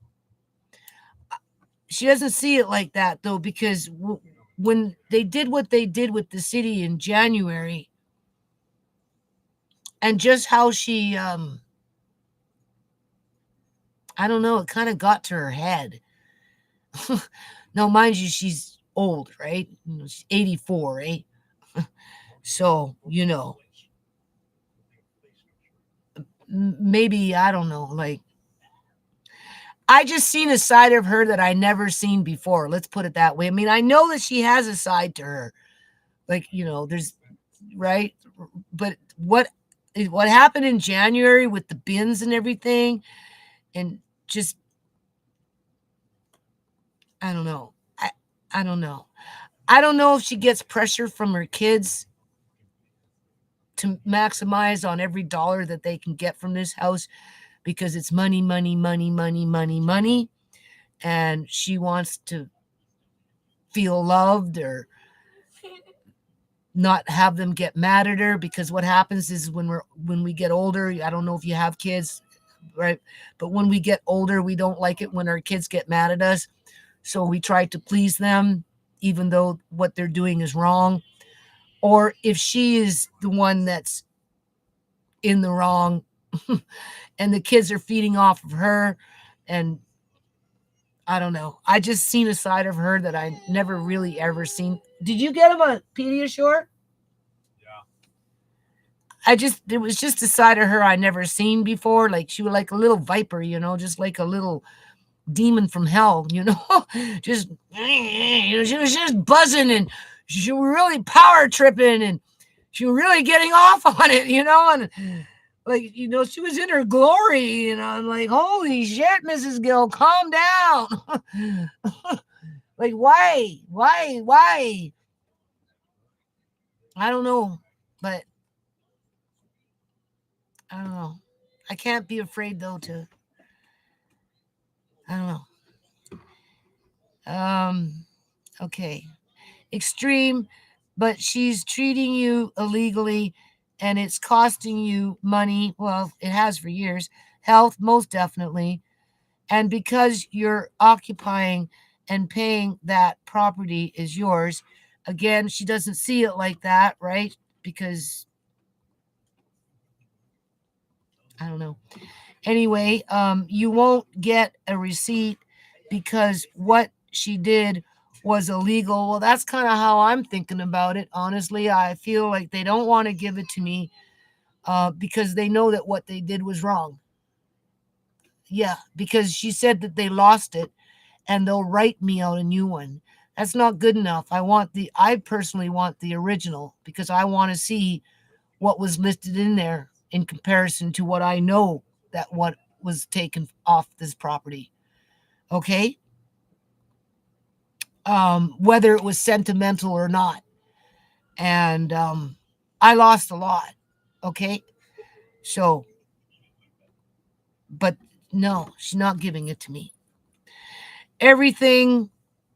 Because when they did what they did with the city in January, and just how she, I don't know, it kind of got to her head. Now, mind you, she's old, right? She's 84, right? So, maybe, I don't know, like, I just seen a side of her that I never seen before. Let's put it that way. I mean, I know that she has a side to her. Like, there's, right? But what happened in January with the bins and everything, and just, I don't know. I don't know. I don't know if she gets pressure from her kids to maximize on every dollar that they can get from this house, because it's money, money, money, money, money, money. And she wants to feel loved or not have them get mad at her, because what happens is when we get older, I don't know if you have kids, right? But when we get older, we don't like it when our kids get mad at us. So we try to please them, even though what they're doing is wrong. Or if she is the one that's in the wrong and the kids are feeding off of her, and I don't know. I just seen a side of her that I never really ever seen. Did you get him a Pediasure? It was just a side of her I never seen before. Like, she was like a little viper, just like a little demon from hell, just, she was just buzzing, and she was really power tripping, and she was really getting off on it, and like, she was in her glory, I'm like, holy shit, Mrs. Gill, calm down. Like, why? I don't know, but I don't know. I can't be afraid though to. I don't know. Okay. Extreme, but she's treating you illegally and it's costing you money. Well, it has for years. Health, most definitely. And because you're occupying and paying that property is yours, again, she doesn't see it like that, right? Because I don't know. Anyway, you won't get a receipt because what she did was illegal. Well, that's kind of how I'm thinking about it. Honestly, I feel like they don't want to give it to me because they know that what they did was wrong. Yeah, because she said that they lost it and they'll write me out a new one. That's not good enough. I personally want the original because I want to see what was listed in there in comparison to what I know that what was taken off this property. Okay? Whether it was sentimental or not. And I lost a lot. Okay? So, but no, she's not giving it to me. Everything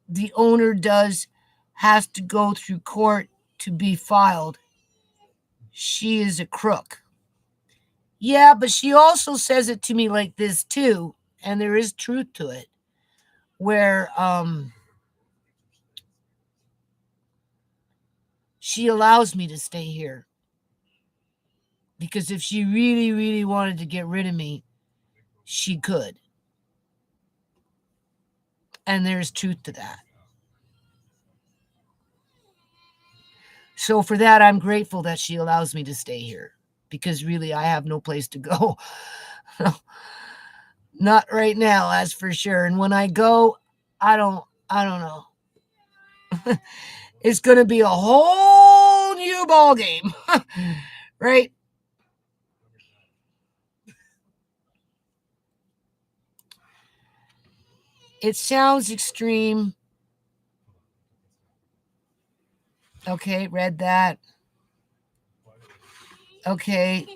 the owner does has to go through court to be filed. She is a crook. Yeah, but she also says it to me like this too, and there is truth to it, where she allows me to stay here because if she really, really wanted to get rid of me, she could, and there's truth to that. So for that, I'm grateful that she allows me to stay here because really, I have no place to go. Not right now, that's for sure. And when I go, I don't know. It's going to be a whole new ball game, right? It sounds extreme. Okay, read that. Okay,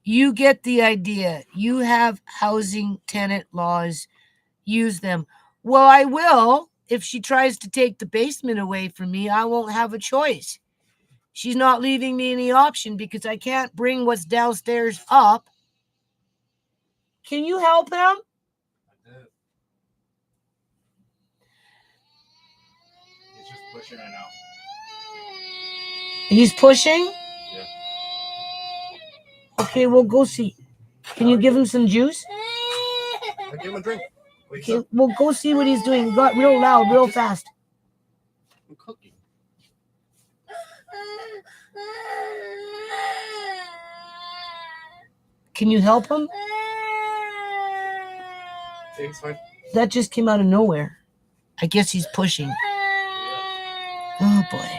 you get the idea. You have housing tenant laws. Use them. Well, I will. If she tries to take the basement away from me, I won't have a choice. She's not leaving me any option because I can't bring what's downstairs up. Can you help him? I did. He's just pushing right now. He's pushing? Yeah. Okay, we'll go see. Can you give him some juice? I give him a drink. Okay, we'll go see what he's doing. He got real loud, real fast. I'm cooking. Can you help him? Yeah, he's fine. That just came out of nowhere. I guess he's pushing. Oh boy.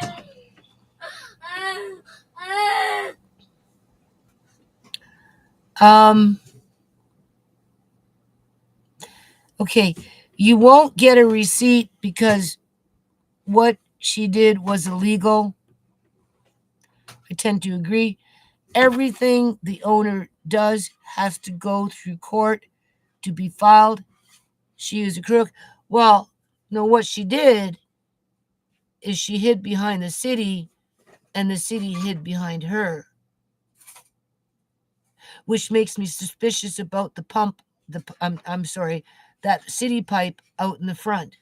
Okay, you won't get a receipt because what she did was illegal. I tend to agree. Everything the owner does has to go through court to be filed. She is a crook. Well, no, what she did is she hid behind the city and the city hid behind her, which makes me suspicious about the pump. I'm sorry, that city pipe out in the front.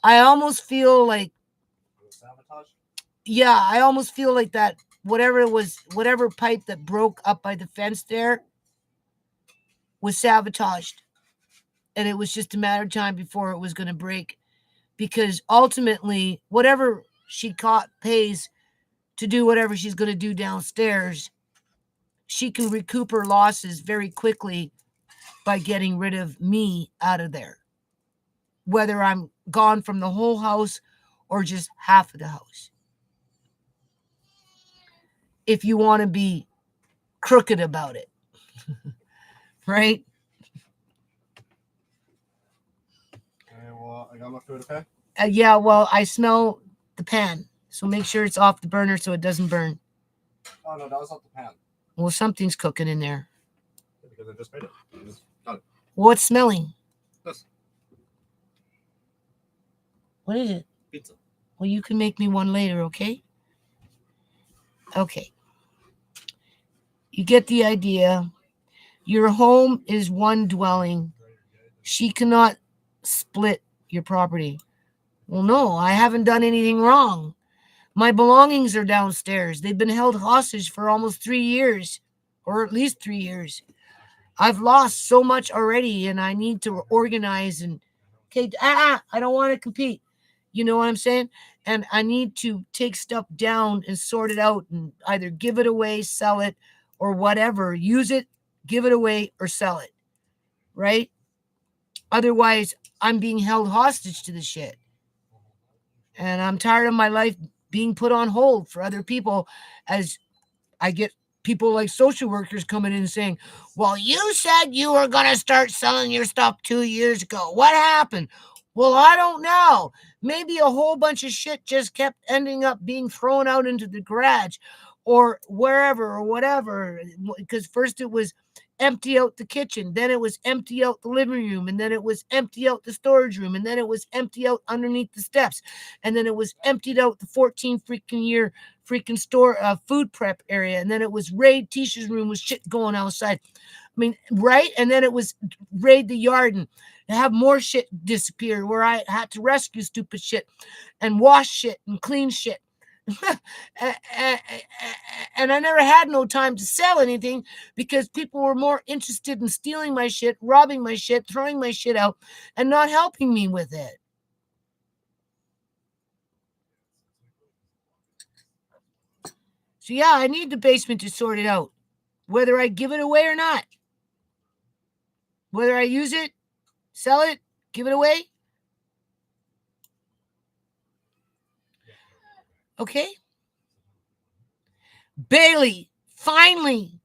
I almost feel like, Sabotage? yeah, I almost feel like that whatever it was, whatever pipe that broke up by the fence there was sabotaged. And it was just a matter of time before it was going to break. Because ultimately, whatever she pays to do whatever she's going to do downstairs, she can recoup her losses very quickly by getting rid of me out of there. Whether I'm gone from the whole house or just half of the house. If you want to be crooked about it. Right? Okay, well, I got my food, okay? Yeah, well, I smell the pan. So make sure it's off the burner so it doesn't burn. Oh no, that was off the pan. Well, something's cooking in there. Because I just made it. I just got it. What's smelling? This What is it? pizza. Well, you can make me one later, okay? Okay. You get the idea. Your home is one dwelling. She cannot split your property. Well, no, I haven't done anything wrong. My belongings are downstairs. They've been held hostage for almost 3 years, or at least 3 years. I've lost so much already, and I need to organize and okay. I don't want to compete. You know what I'm saying? And I need to take stuff down and sort it out and either give it away, sell it, or whatever. Use it, give it away, or sell it. Right? Otherwise, I'm being held hostage to the shit. And I'm tired of my life being put on hold for other people as I get people like social workers coming in and saying, well, you said you were going to start selling your stuff 2 years ago. What happened? Well, I don't know. Maybe a whole bunch of shit just kept ending up being thrown out into the garage or wherever or whatever. Because first it was empty out the kitchen, then it was empty out the living room, and then it was empty out the storage room, and then it was empty out underneath the steps, and then it was emptied out the 14 freaking year freaking store food prep area, and then it was raid Tisha's room with shit going outside. I mean, right? And then it was raid the yard and have more shit disappear where I had to rescue stupid shit and wash shit and clean shit. And I never had no time to sell anything because people were more interested in stealing my shit, robbing my shit, throwing my shit out, and not helping me with it. So yeah, I need the basement to sort it out, whether I give it away or not. Whether I use it, sell it, give it away. Okay? Bailey, finally,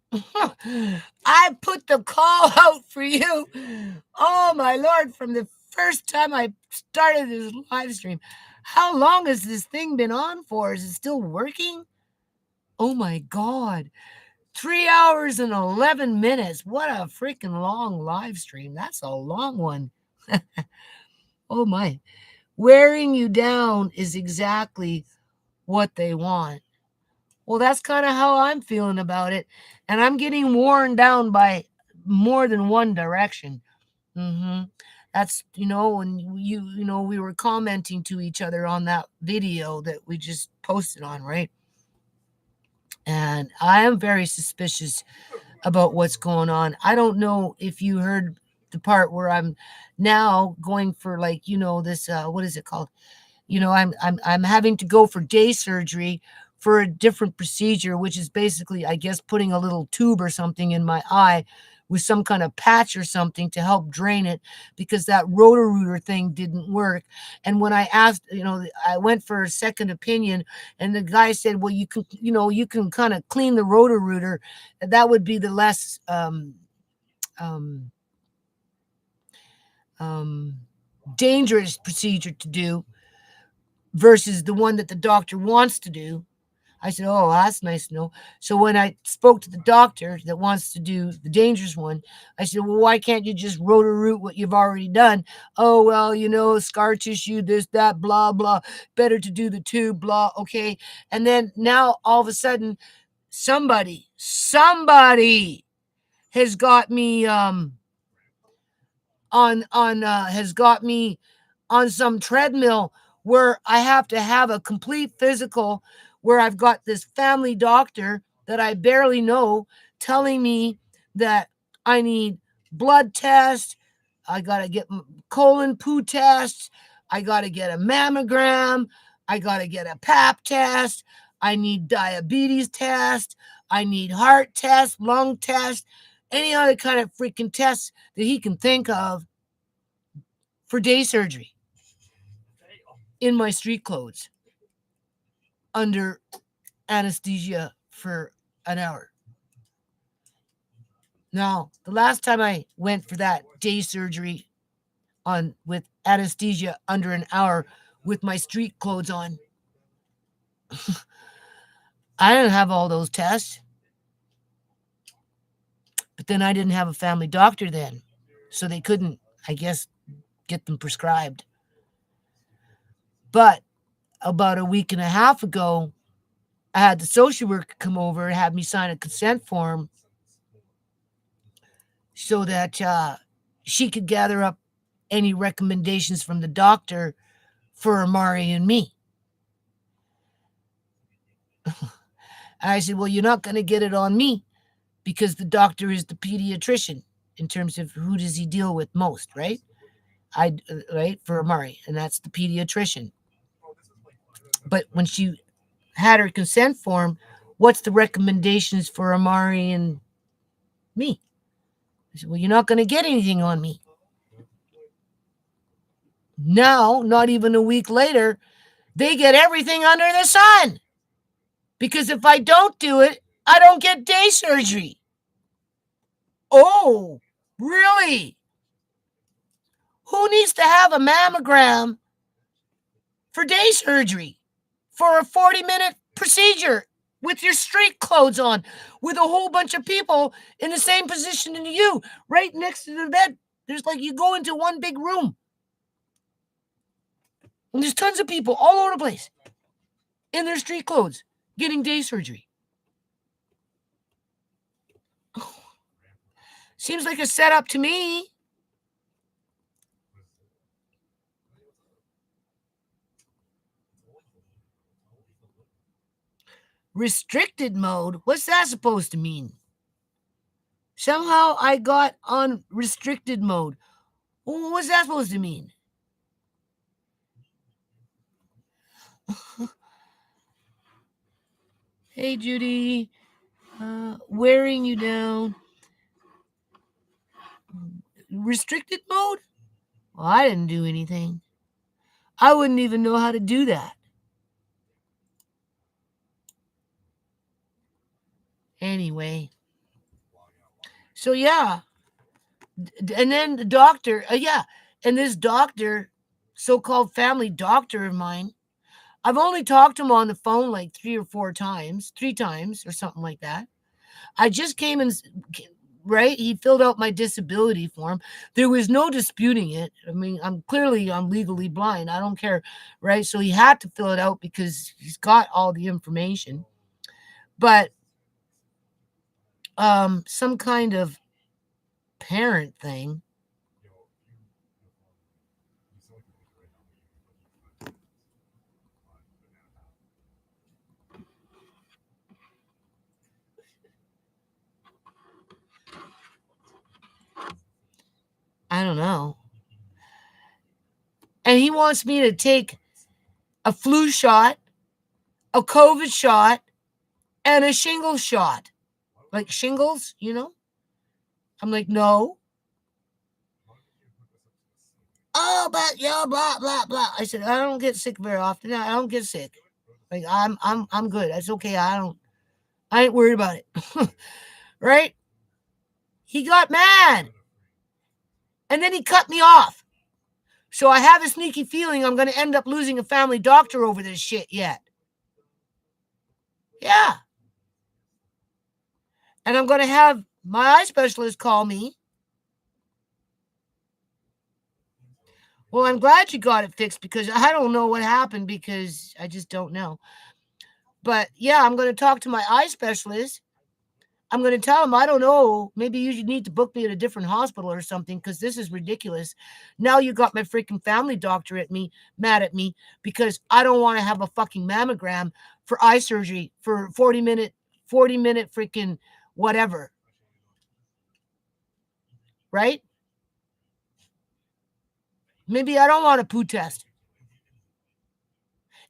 I put the call out for you. Oh my Lord, from the first time I started this live stream. How long has this thing been on for? Is it still working? Oh my God. 3 hours and 11 minutes. What a freaking long live stream. That's a long one. Oh my. Wearing you down is exactly what they want. Well, that's kind of how I'm feeling about it. And I'm getting worn down by more than one direction. That's, when we were commenting to each other on that video that we just posted on, right? And I am very suspicious about what's going on. I don't know if you heard the part where I'm now going for this what is it called? I'm having to go for day surgery for a different procedure, which is basically, I guess, putting a little tube or something in my eye with some kind of patch or something to help drain it because that Roto-Rooter thing didn't work. And when I asked, I went for a second opinion and the guy said, well, you can kind of clean the Roto-Rooter. That would be the less dangerous procedure to do versus the one that the doctor wants to do. I said, oh, that's nice to know. So when I spoke to the doctor that wants to do the dangerous one, I said, well, why can't you just root what you've already done? Oh, well, scar tissue, this, that, blah, blah. Better to do the tube, blah, okay. And then now all of a sudden, somebody has got me has got me on some treadmill where I have to have a complete physical where I've got this family doctor that I barely know telling me that I need blood tests, I got to get colon poo tests, I got to get a mammogram, I got to get a pap test, I need diabetes test, I need heart test, lung test, any other kind of freaking tests that he can think of for day surgery in my street clothes under anesthesia for an hour. Now, the last time I went for that day surgery with anesthesia under an hour with my street clothes on, I didn't have all those tests. But then I didn't have a family doctor then. So they couldn't, I guess, get them prescribed. But about a week and a half ago, I had the social worker come over and have me sign a consent form so that she could gather up any recommendations from the doctor for Amari and me. And I said, well, you're not going to get it on me because the doctor is the pediatrician in terms of who does he deal with most, right? Right, for Amari, and that's the pediatrician. But when she had her consent form, what's the recommendations for Amari and me? I said, well, you're not going to get anything on me. Now, not even a week later, they get everything under the sun. Because if I don't do it, I don't get day surgery. Oh, really? Who needs to have a mammogram for day surgery? For a 40-minute procedure with your street clothes on, with a whole bunch of people in the same position as you, right next to the bed. There's like you go into one big room. And there's tons of people all over the place in their street clothes getting day surgery. Seems like a setup to me. Restricted mode? What's that supposed to mean? Somehow I got on restricted mode. What's that supposed to mean? Hey, Judy. Wearing you down. Restricted mode? Well, I didn't do anything. I wouldn't even know how to do that. Anyway. So, yeah. And then the doctor, yeah. And this doctor, so called family doctor of mine, I've only talked to him on the phone like 3 times or something like that. I just came and, right? He filled out my disability form. There was no disputing it. I mean, I'm legally blind. I don't care, right? So he had to fill it out because he's got all the information. But some kind of parent thing. I don't know. And he wants me to take a flu shot, a COVID shot, and a shingles shot. Like shingles, you know? I'm like, no. Oh, but yeah, blah blah blah. I said, I don't get sick very often. I don't get sick. Like I'm good. That's okay. I ain't worried about it. Right? He got mad. And then he cut me off. So I have a sneaky feeling I'm gonna end up losing a family doctor over this shit yet. Yeah. And I'm gonna have my eye specialist call me. Well, I'm glad you got it fixed because I don't know what happened because I just don't know. But yeah, I'm going to talk to my eye specialist. I'm going to tell him, I don't know, maybe you need to book me at a different hospital or something because this is ridiculous. Now you got my freaking family doctor mad at me because I don't want to have a fucking mammogram for eye surgery for 40-minute freaking whatever. Right? Maybe I don't want a poo test.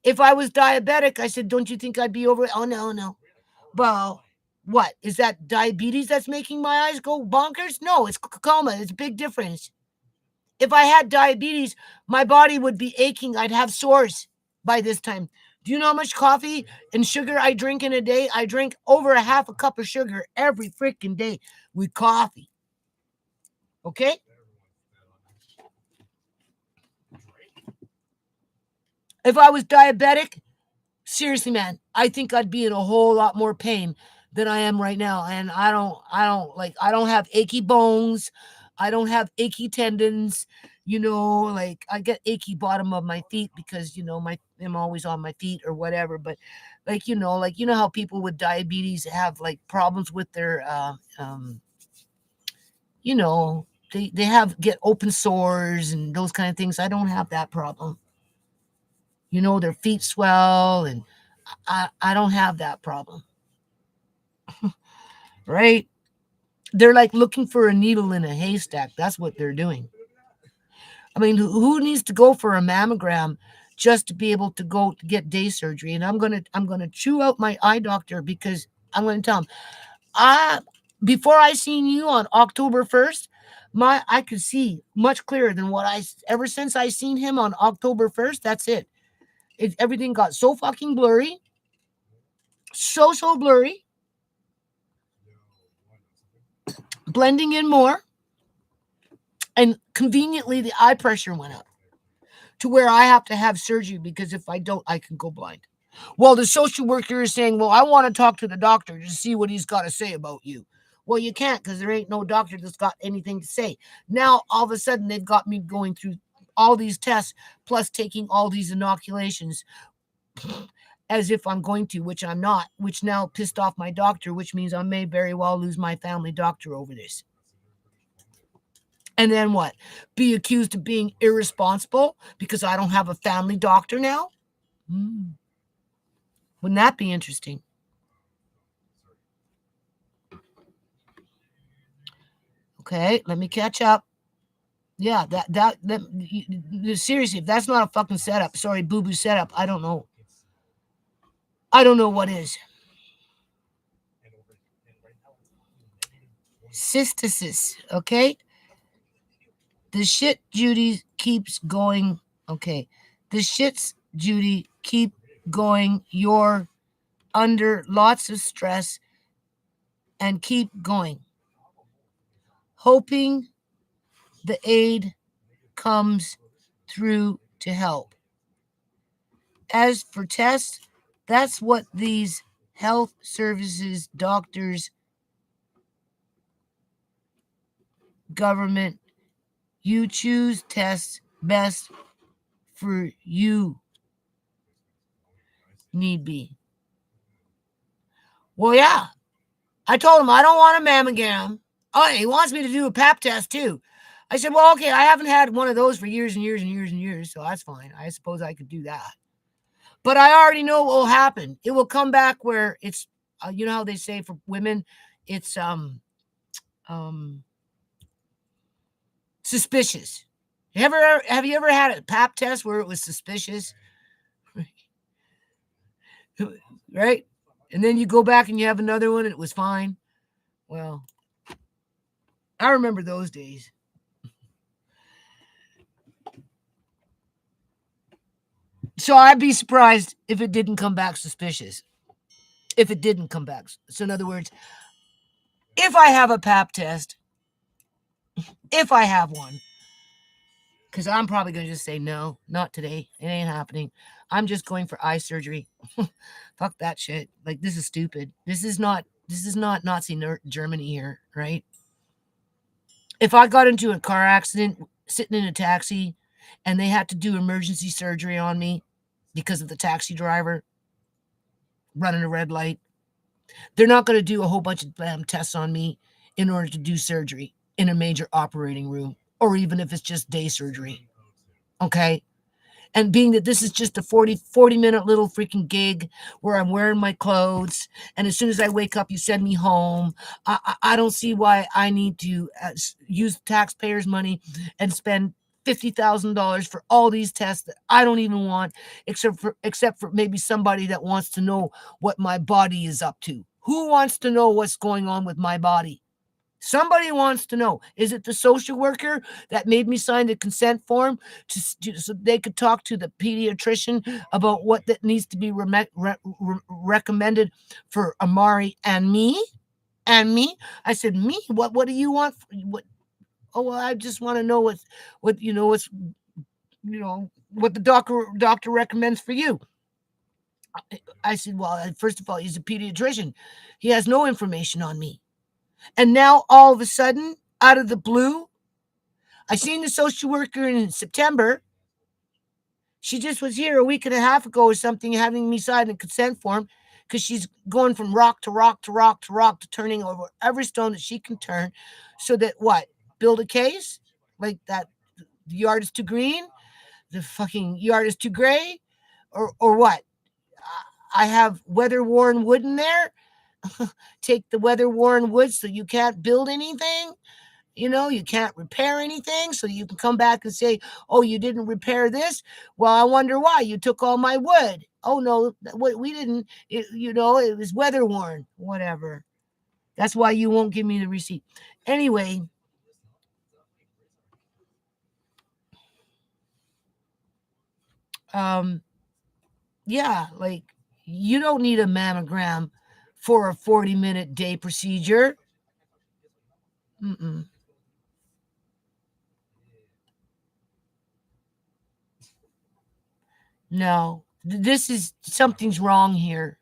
If I was diabetic, I said, don't you think I'd be over it? Oh, no. Well, what? Is that diabetes that's making my eyes go bonkers? No, it's glaucoma. It's a big difference. If I had diabetes, my body would be aching. I'd have sores by this time. Do you know how much coffee and sugar I drink in a day? I drink over a half a cup of sugar every freaking day with coffee. Okay? If I was diabetic, Seriously, man, I think I'd be in a whole lot more pain than I am right now. And I don't have achy bones. I don't have achy tendons. Like I get achy bottom of my feet because, I'm always on my feet or whatever. But how people with diabetes have like problems with their, you know, they get open sores and those kind of things. I don't have that problem. Their feet swell and I don't have that problem, right? They're like looking for a needle in a haystack. That's what they're doing. I mean, who needs to go for a mammogram just to be able to go to get day surgery? And I'm gonna chew out my eye doctor because I'm gonna tell him, I before I seen you on October 1st, I could see much clearer than what I ever since I seen him on October 1st. That's it. Everything got so fucking blurry, so blurry, blending in more, and conveniently the eye pressure went up to where I have to have surgery because if I don't, I can go blind. Well, the social worker is saying, well, I want to talk to the doctor to see what he's got to say about you. Well, you can't because there ain't no doctor that's got anything to say. Now, all of a sudden, they've got me going through all these tests plus taking all these inoculations as if I'm going to, which I'm not, which now pissed off my doctor, which means I may very well lose my family doctor over this. And then what? Be accused of being irresponsible because I don't have a family doctor now? Wouldn't that be interesting? Okay, let me catch up. Yeah, seriously, if that's not a fucking setup, sorry, boo boo setup, I don't know. I don't know what is. Cystisis, okay? The shit Judy keeps going. Okay. The shits Judy keep going. You're under lots of stress and keep going. Hoping the aid comes through to help. As for tests, that's what these health services, doctors, government, you choose tests best for you need be. Well, yeah. I told him I don't want a mammogram. Oh, he wants me to do a pap test too. I said, well, okay, I haven't had one of those for years and years and years and years, so that's fine. I suppose I could do that. But I already know what will happen. It will come back where it's, you know how they say for women, it's um, suspicious. Have you ever had a pap test where it was suspicious? Right? And then you go back and you have another one and it was fine. Well, I remember those days. So I'd be surprised if it didn't come back suspicious. If it didn't come back. So in other words, if I have a pap test, if I have one, because I'm probably going to just say no, not today. It ain't happening. I'm just going for eye surgery. Fuck that shit. Like this is stupid. This is not Nazi Germany here, right? If I got into a car accident sitting in a taxi and they had to do emergency surgery on me because of the taxi driver running a red light, they're not going to do a whole bunch of tests on me in order to do surgery in a major operating room, or even if it's just day surgery. Okay. And being that this is just a 40-minute little freaking gig where I'm wearing my clothes, and as soon as I wake up, you send me home. I don't see why I need to use taxpayers' money and spend $50,000 for all these tests that I don't even want, except for maybe somebody that wants to know what my body is up to. Who wants to know what's going on with my body? Somebody wants to know. Is it the social worker that made me sign the consent form so they could talk to the pediatrician about what that needs to be recommended for Amari and me? And me? I said, me? What do you want? What? Oh, well, I just want to know what what the doctor recommends for you. I said, well, first of all, he's a pediatrician. He has no information on me. And now all of a sudden, out of the blue, I seen the social worker in September. She just was here a week and a half ago or something, having me sign a consent form because she's going from rock to rock to rock to rock to turning over every stone that she can turn so that what? Build a case? Like that the yard is too green? The fucking yard is too gray? Or what? I have weather worn wood in there. Take the weather worn wood so you can't build anything. You can't repair anything, so you can come back and say, oh, you didn't repair this. Well, I wonder why you took all my wood. Oh no, we didn't. It was weather worn. Whatever. That's why you won't give me the receipt. Anyway, um, yeah, like you don't need a mammogram for a 40-minute day procedure. Mm-mm. No, this is something's wrong here.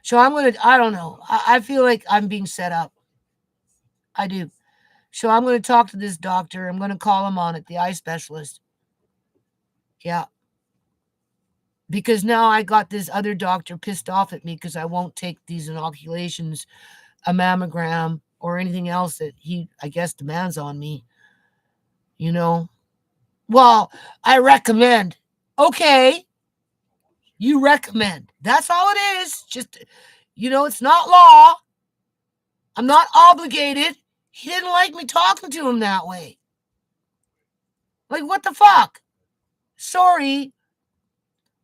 So I don't know. I feel like I'm being set up. I do. So I'm going to talk to this doctor. I'm going to call him on it, the eye specialist. Yeah. Because now I got this other doctor pissed off at me because I won't take these inoculations, a mammogram, or anything else that he, I guess, demands on me. You know? Well, I recommend. Okay. You recommend. That's all it is. Just, it's not law. I'm not obligated. He didn't like me talking to him that way. Like, what the fuck? Sorry.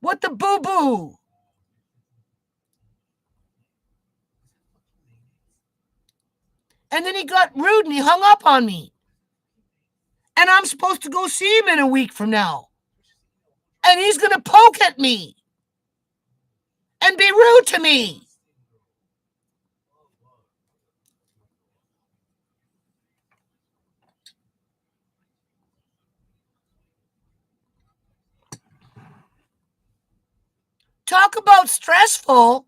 What the boo boo? And then he got rude and he hung up on me. And I'm supposed to go see him in a week from now. And he's going to poke at me and be rude to me. Talk about stressful.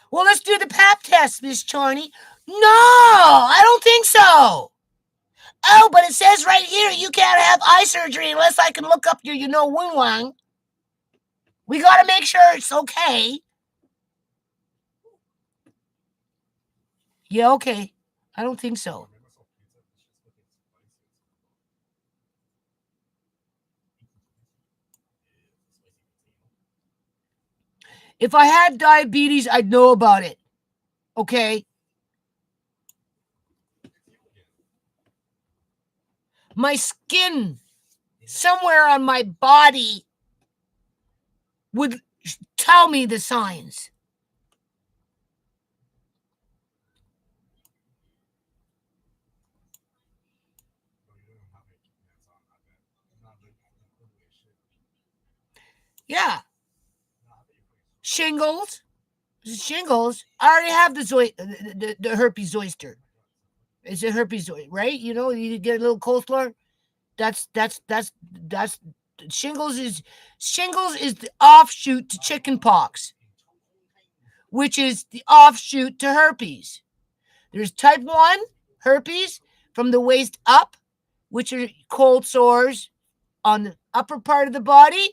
Well, let's do the pap test, Miss Charney. No, I don't think so. Oh, but it says right here you can't have eye surgery unless I can look up your, wing wang. We got to make sure it's okay. Yeah, okay. I don't think so. If I had diabetes, I'd know about it. Okay? My skin somewhere on my body would tell me the signs. Yeah. Shingles. Shingles. I already have the herpes zoster. It's a herpes zoster, right? You get a little coleslaw. That's shingles is the offshoot to chicken pox, which is the offshoot to herpes. There's type 1 herpes from the waist up, which are cold sores on the upper part of the body.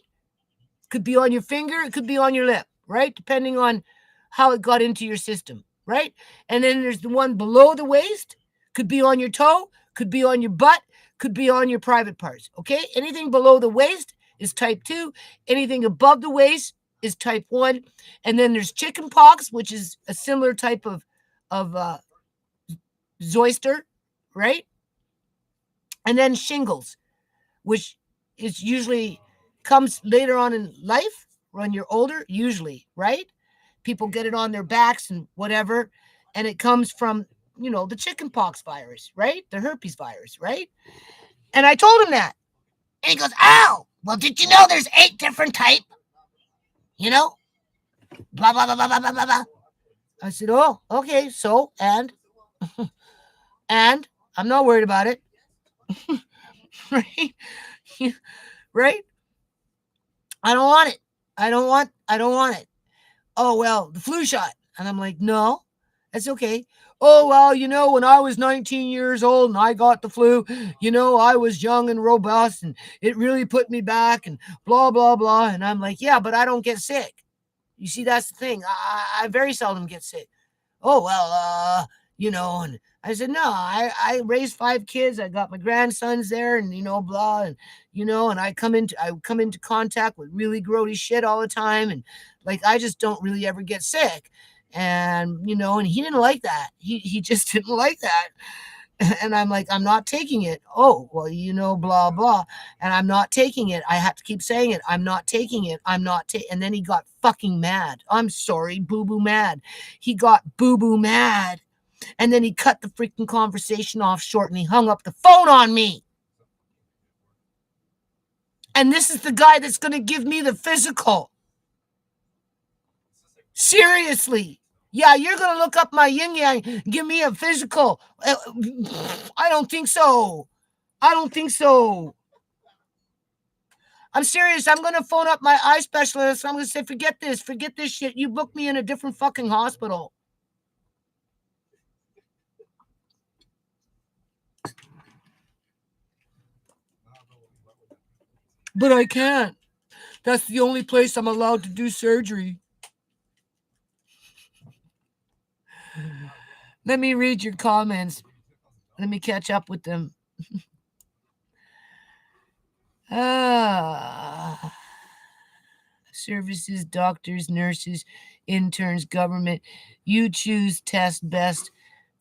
Could be on your finger, it could be on your lip, right? Depending on how it got into your system, right? And then there's the one below the waist, could be on your toe, could be on your butt, could be on your private parts, okay? Anything below the waist is type 2. Anything above the waist is type 1. And then there's chicken pox, which is a similar type of zoster, right? And then shingles, which is usually comes later on in life when you're older, usually, right? People get it on their backs and whatever, and it comes from, the chicken pox virus, right? The herpes virus, right? And I told him that. And he goes, oh, well, did you know there's 8 different type? You know? Blah, blah, blah, blah, blah, blah, blah. I said, oh, okay, so, and I'm not worried about it. Right? Right? I don't want it. I don't want it. Oh, well, the flu shot. And I'm like, no, that's okay. Oh, well, when I was 19 years old and I got the flu, I was young and robust and it really put me back and blah, blah, blah. And I'm like, yeah, but I don't get sick. You see, that's the thing. I very seldom get sick. Oh, well, and I said, no, I raised 5 kids. I got my grandsons there and, blah. And I come into contact with really grody shit all the time. And like, I just don't really ever get sick. And he didn't like that. He just didn't like that. And I'm like, I'm not taking it. Oh, well, blah, blah. And I'm not taking it. I have to keep saying it. I'm not taking it. I'm not taking. And then he got fucking mad. I'm sorry, boo boo mad. He got boo boo mad. And then he cut the freaking conversation off short and he hung up the phone on me. And this is the guy that's going to give me the physical. Seriously. Yeah, you're going to look up my yin yang, give me a physical. I don't think so. I don't think so. I'm serious. I'm going to phone up my eye specialist. I'm going to say, forget this shit. You book me in a different fucking hospital. But I can't. That's the only place I'm allowed to do surgery. Let me read your comments. Let me catch up with them. Services, doctors, nurses, interns, government. You choose test best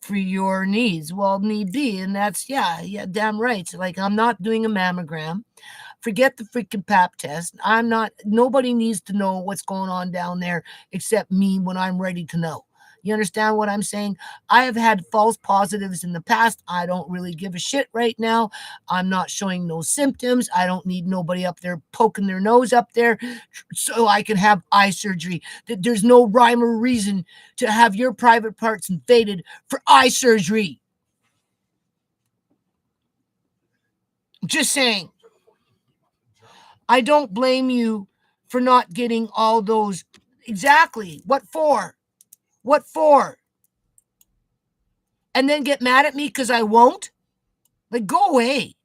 for your needs. Well, need be. And that's, yeah, damn right. So, like, I'm not doing a mammogram. Forget the freaking pap test. Nobody needs to know what's going on down there except me when I'm ready to know. You understand what I'm saying? I have had false positives in the past. I don't really give a shit right now. I'm not showing no symptoms. I don't need nobody up there poking their nose up there so I can have eye surgery. There's no rhyme or reason to have your private parts invaded for eye surgery. Just saying. I don't blame you for not getting all those. Exactly. What for? What for? And then get mad at me because I won't? Like, go away.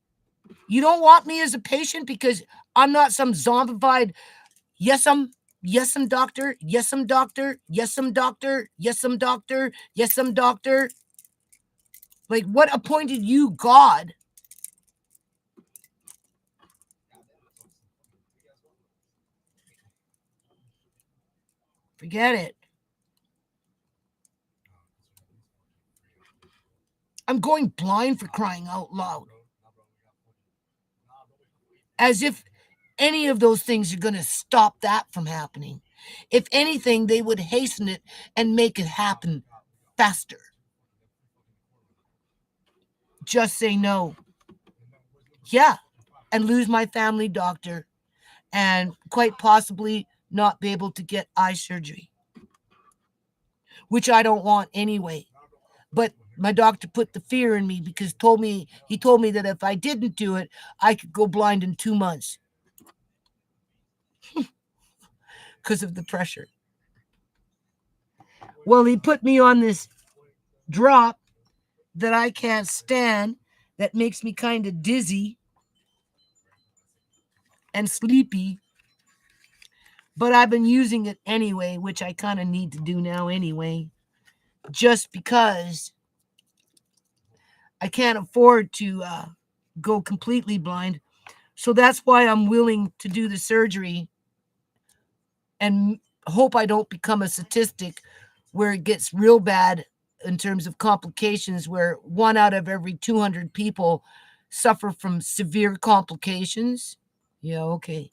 You don't want me as a patient because I'm not some zombified, yes, I'm doctor, yes, I'm doctor, yes, I'm doctor, yes, I'm doctor, yes, I'm doctor. Like, what appointed you God? Forget it. I'm going blind for crying out loud. As if any of those things are going to stop that from happening. If anything, they would hasten it and make it happen faster. Just say no. Yeah. And lose my family doctor and quite possibly not be able to get eye surgery, which I don't want anyway. But my doctor put the fear in me because he told me that if I didn't do it, I could go blind in 2 months because of the pressure. Well, he put me on this drop that I can't stand that makes me kind of dizzy and sleepy. But I've been using it anyway, which I kind of need to do now anyway, just because I can't afford to go completely blind. So that's why I'm willing to do the surgery and hope I don't become a statistic where it gets real bad in terms of complications, where 1 out of every 200 people suffer from severe complications. Yeah, okay.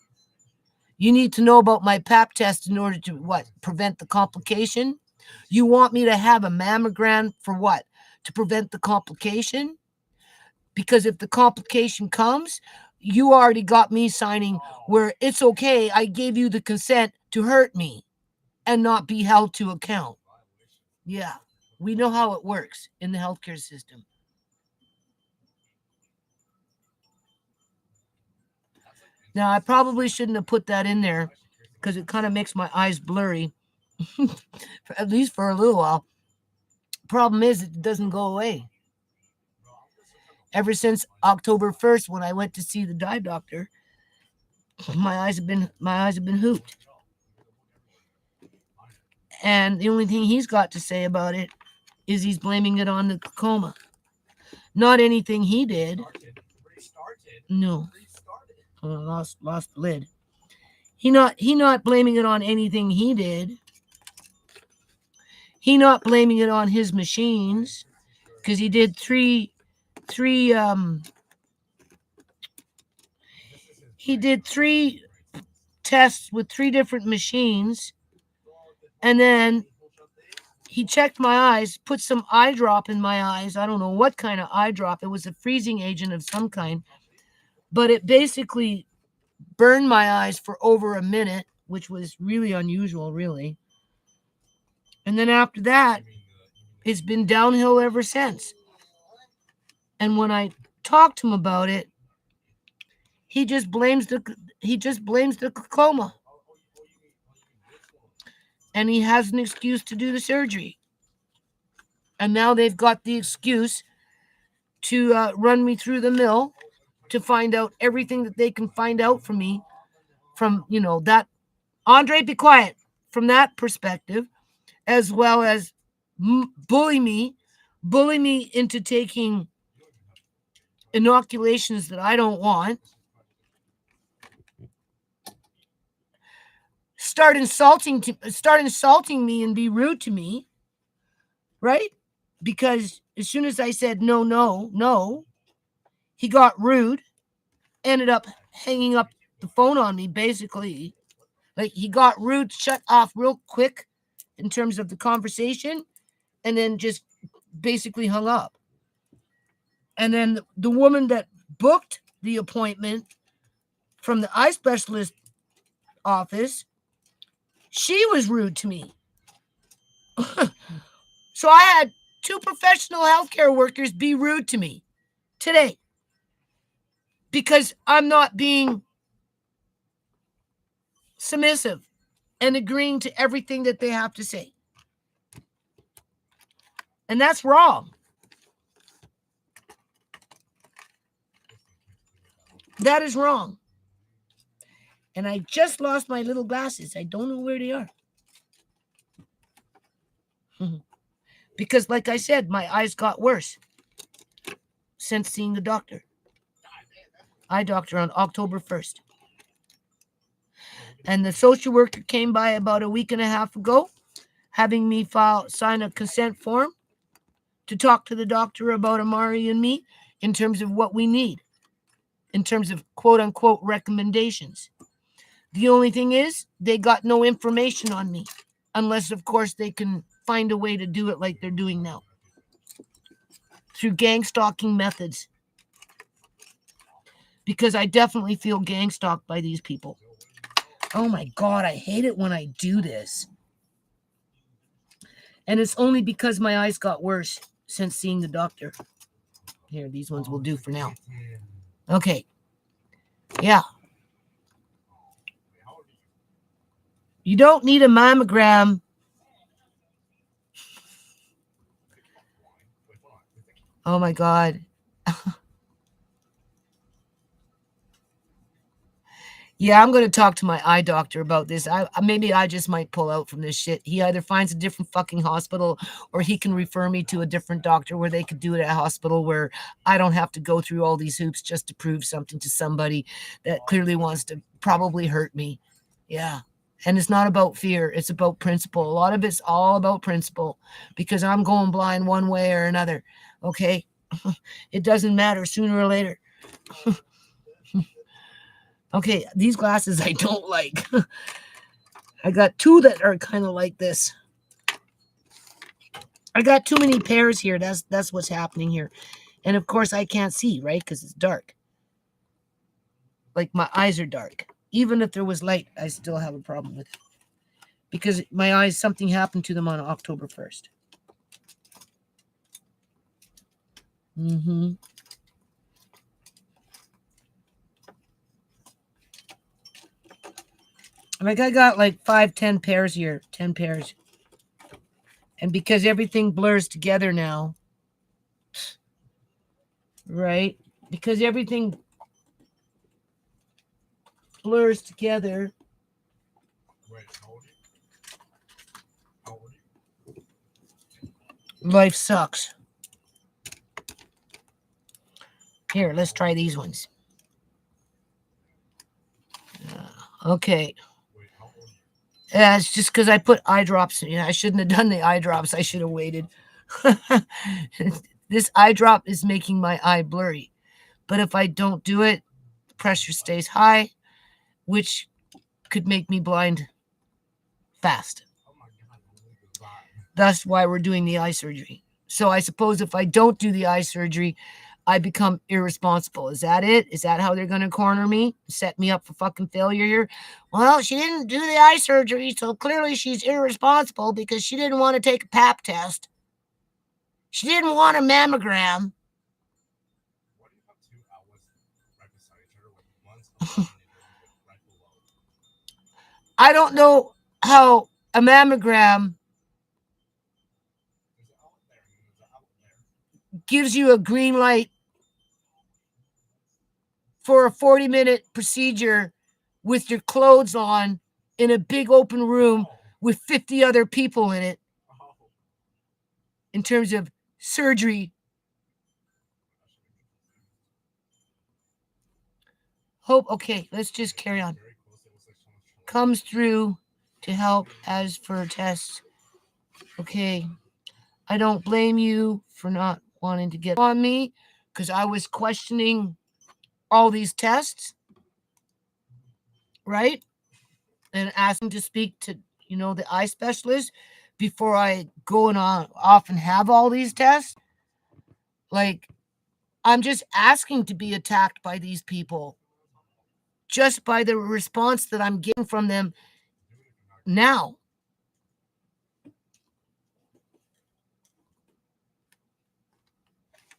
You need to know about my pap test in order to what? Prevent the complication? You want me to have a mammogram for what? To prevent the complication? Because if the complication comes, you already got me signing where it's okay. I gave you the consent to hurt me and not be held to account. Yeah, we know how it works in the healthcare system. Now, I probably shouldn't have put that in there because it kind of makes my eyes blurry, at least for a little while. Problem is, it doesn't go away. Ever since October 1st, when I went to see the eye doctor, my eyes have been hooped. And the only thing he's got to say about it is he's blaming it on the glaucoma. Not anything he did. No, lost the lid. He not blaming it on anything he did. He not blaming it on his machines because he did three he did three tests with three different machines, and then he checked my eyes, put some eye drop in my eyes. I don't know what kind of eye drop. It was a freezing agent of some kind, but it basically burned my eyes for over a minute, which was really unusual, really. And then after that, it's been downhill ever since. And when I talked to him about it, he just blames the glaucoma, and he has an excuse to do the surgery. And now they've got the excuse to run me through the mill to find out everything that they can find out from me, from that. Andre, be quiet. From that perspective, as well as bully me into taking inoculations that I don't want. Start insulting me and be rude to me, right? Because as soon as I said no, no, no, he got rude, ended up hanging up the phone on me, basically. Like, he got rude, shut off real quick in terms of the conversation, and then just basically hung up. And then the woman that booked the appointment from the eye specialist office, she was rude to me. So I had two professional healthcare workers be rude to me today because I'm not being submissive and agreeing to everything that they have to say. And that's wrong. That is wrong. And I just lost my little glasses. I don't know where they are. Because, like I said, my eyes got worse since seeing the doctor. Eye doctor on October 1st. And the social worker came by about a week and a half ago, having me sign a consent form to talk to the doctor about Amari and me in terms of what we need, in terms of quote unquote recommendations. The only thing is, they got no information on me, unless, of course, they can find a way to do it like they're doing now, through gang stalking methods. Because I definitely feel gang stalked by these people. Oh my God, I hate it when I do this. And it's only because my eyes got worse since seeing the doctor. Here, these ones will do for now. Okay. Yeah. You don't need a mammogram. Oh my God. Yeah, I'm going to talk to my eye doctor about this. Maybe I just might pull out from this shit. He either finds a different fucking hospital, or he can refer me to a different doctor where they could do it at a hospital where I don't have to go through all these hoops just to prove something to somebody that clearly wants to probably hurt me. Yeah. And it's not about fear. It's about principle. A lot of it's all about principle, because I'm going blind one way or another. Okay. It doesn't matter, sooner or later. Okay, these glasses I don't like. I got two that are kind of like this. I got too many pairs here. That's what's happening here. And of course I can't see, right? Because it's dark. Like, my eyes are dark. Even if there was light, I still have a problem with it. Because my eyes, something happened to them on October 1st. Like I got like 5, 10 pairs here, 10 pairs. And because everything blurs together now, right? Because everything blurs together. Wait, how old Life sucks. Here, let's try these ones. Okay. Wait, how old Yeah, it's just because I put eye drops. I shouldn't have done the eye drops. I should have waited. This eye drop is making my eye blurry. But if I don't do it, the pressure stays high, which could make me blind fast. Oh my god, legalizing. That's why we're doing the eye surgery. So I suppose if I don't do the eye surgery, I become irresponsible. Is that it? Is that how they're going to corner me? Set me up for fucking failure here? Well, she didn't do the eye surgery, so clearly she's irresponsible because she didn't want to take a pap test. She didn't want a mammogram. What do you have 2 hours right beside each other with one's above and the other right below? I don't know how a mammogram There's an outlet there and there's an outlet there. gives you a green light for a 40-minute procedure with your clothes on in a big open room with 50 other people in it Oh. in terms of surgery. Hope, okay, let's just carry on. Very close. It was like so much fun. Comes through to help as for tests. Okay, I don't blame you for not wanting to get on me because I was questioning all these tests, right? And asking to speak to, the eye specialist before I go and off and have all these tests. Like, I'm just asking to be attacked by these people just by the response that I'm getting from them now.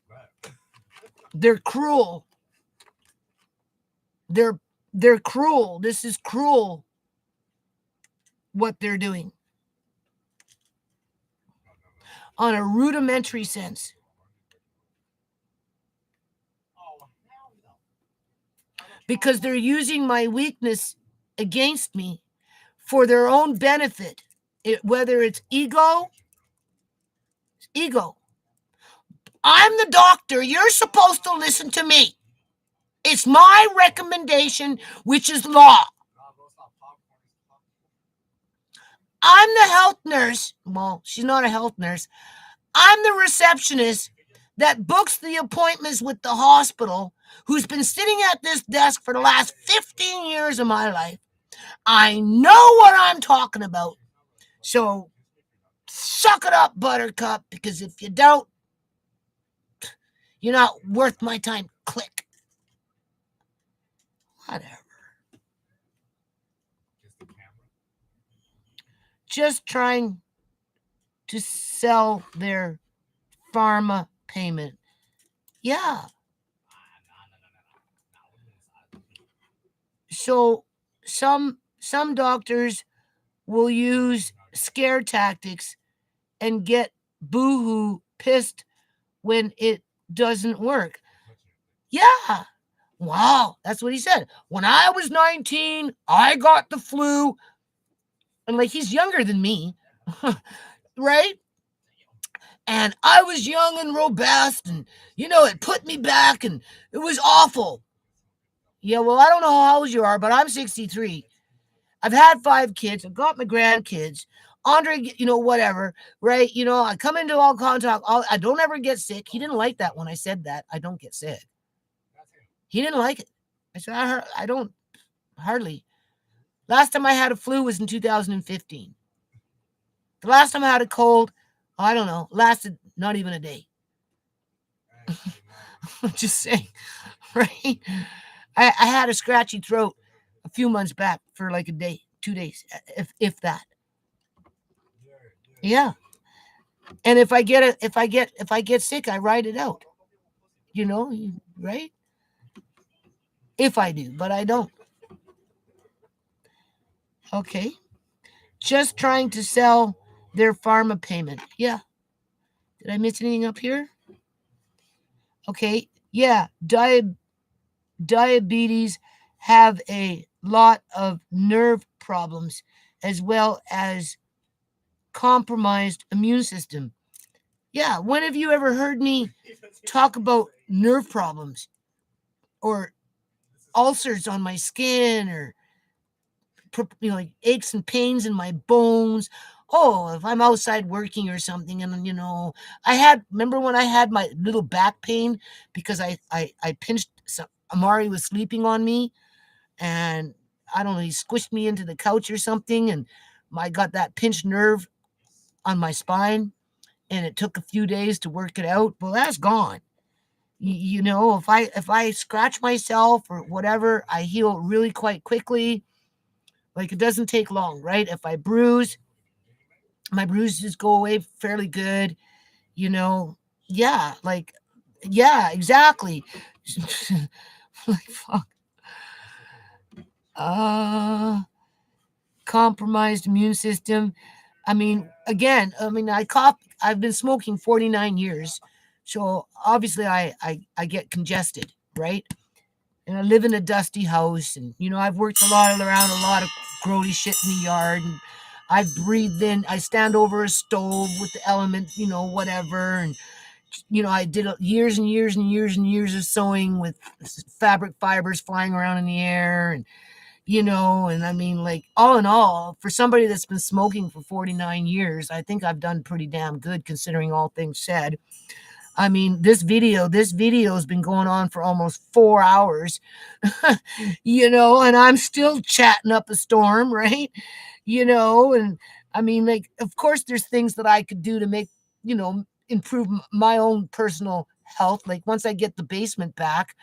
But They're cruel. They're cruel. This is cruel what they're doing on a rudimentary sense. oh hell no. Because they're using my weakness against me for their own benefit. Whether it's ego. I'm the doctor. You're supposed to listen to me. It's my recommendation, which is law. I'm the health nurse. Well, she's not a health nurse. I'm the receptionist that books the appointments with the hospital, who's been sitting at this desk for the last 15 years of my life. I know what I'm talking about. So suck it up, Buttercup, because if you don't, you're not worth my time. Click. Whatever. Just trying to sell their pharma payment. Yeah. So some doctors will use scare tactics and get boohoo pissed when it doesn't work. Yeah. Wow, that's what he said. When I was 19, I got the flu. And like he's younger than me. Right? And I was young and robust and it put me back and it was awful. Yeah, well, I don't know how old you are, but I'm 63. I've had 5 kids. I've got my grandkids. Andre, whatever, right? I come into all contact. I don't ever get sick. He didn't like that when I said that. I don't get sick. He didn't like it. I said, I don't hardly. Last time I had a flu was in 2015. The last time I had a cold, I don't know, lasted not even a day. I'm just saying, right? I had a scratchy throat a few months back for like a day, 2 days, if that. Yeah. And if I get sick, I ride it out. Right? If I do, but I don't. Okay. Just trying to sell their pharma payment. Yeah. Did I miss anything up here? Okay. Yeah. Diabetes have a lot of nerve problems as well as compromised immune system. Yeah. When have you ever heard me talk about nerve problems or ulcers on my skin or like aches and pains in my bones? Oh, if I'm outside working or something, and remember when I had my little back pain because I pinched Amari was sleeping on me, and I don't know, he squished me into the couch or something, and I got that pinched nerve on my spine, and it took a few days to work it out. Well, that's gone. If I scratch myself or whatever, I heal really quite quickly. Like, it doesn't take long, right? If I bruise, my bruises go away fairly good, you know. Yeah, like, yeah, exactly. Like, fuck. Uh, Compromised immune system. I mean, again, I cough. I've been smoking 49 years. So obviously I get congested, right? And I live in a dusty house, and I've worked a lot around a lot of grody shit in the yard, and I breathe in. I stand over a stove with the element, whatever, and I did years and years and years and years of sewing with fabric fibers flying around in the air, and and I mean, like, all in all, for somebody that's been smoking for 49 years, I think I've done pretty damn good considering all things said. I mean, this video has been going on for almost 4 hours, and I'm still chatting up a storm, right? And I mean, like, of course, there's things that I could do to make, improve my own personal health. Like, once I get the basement back,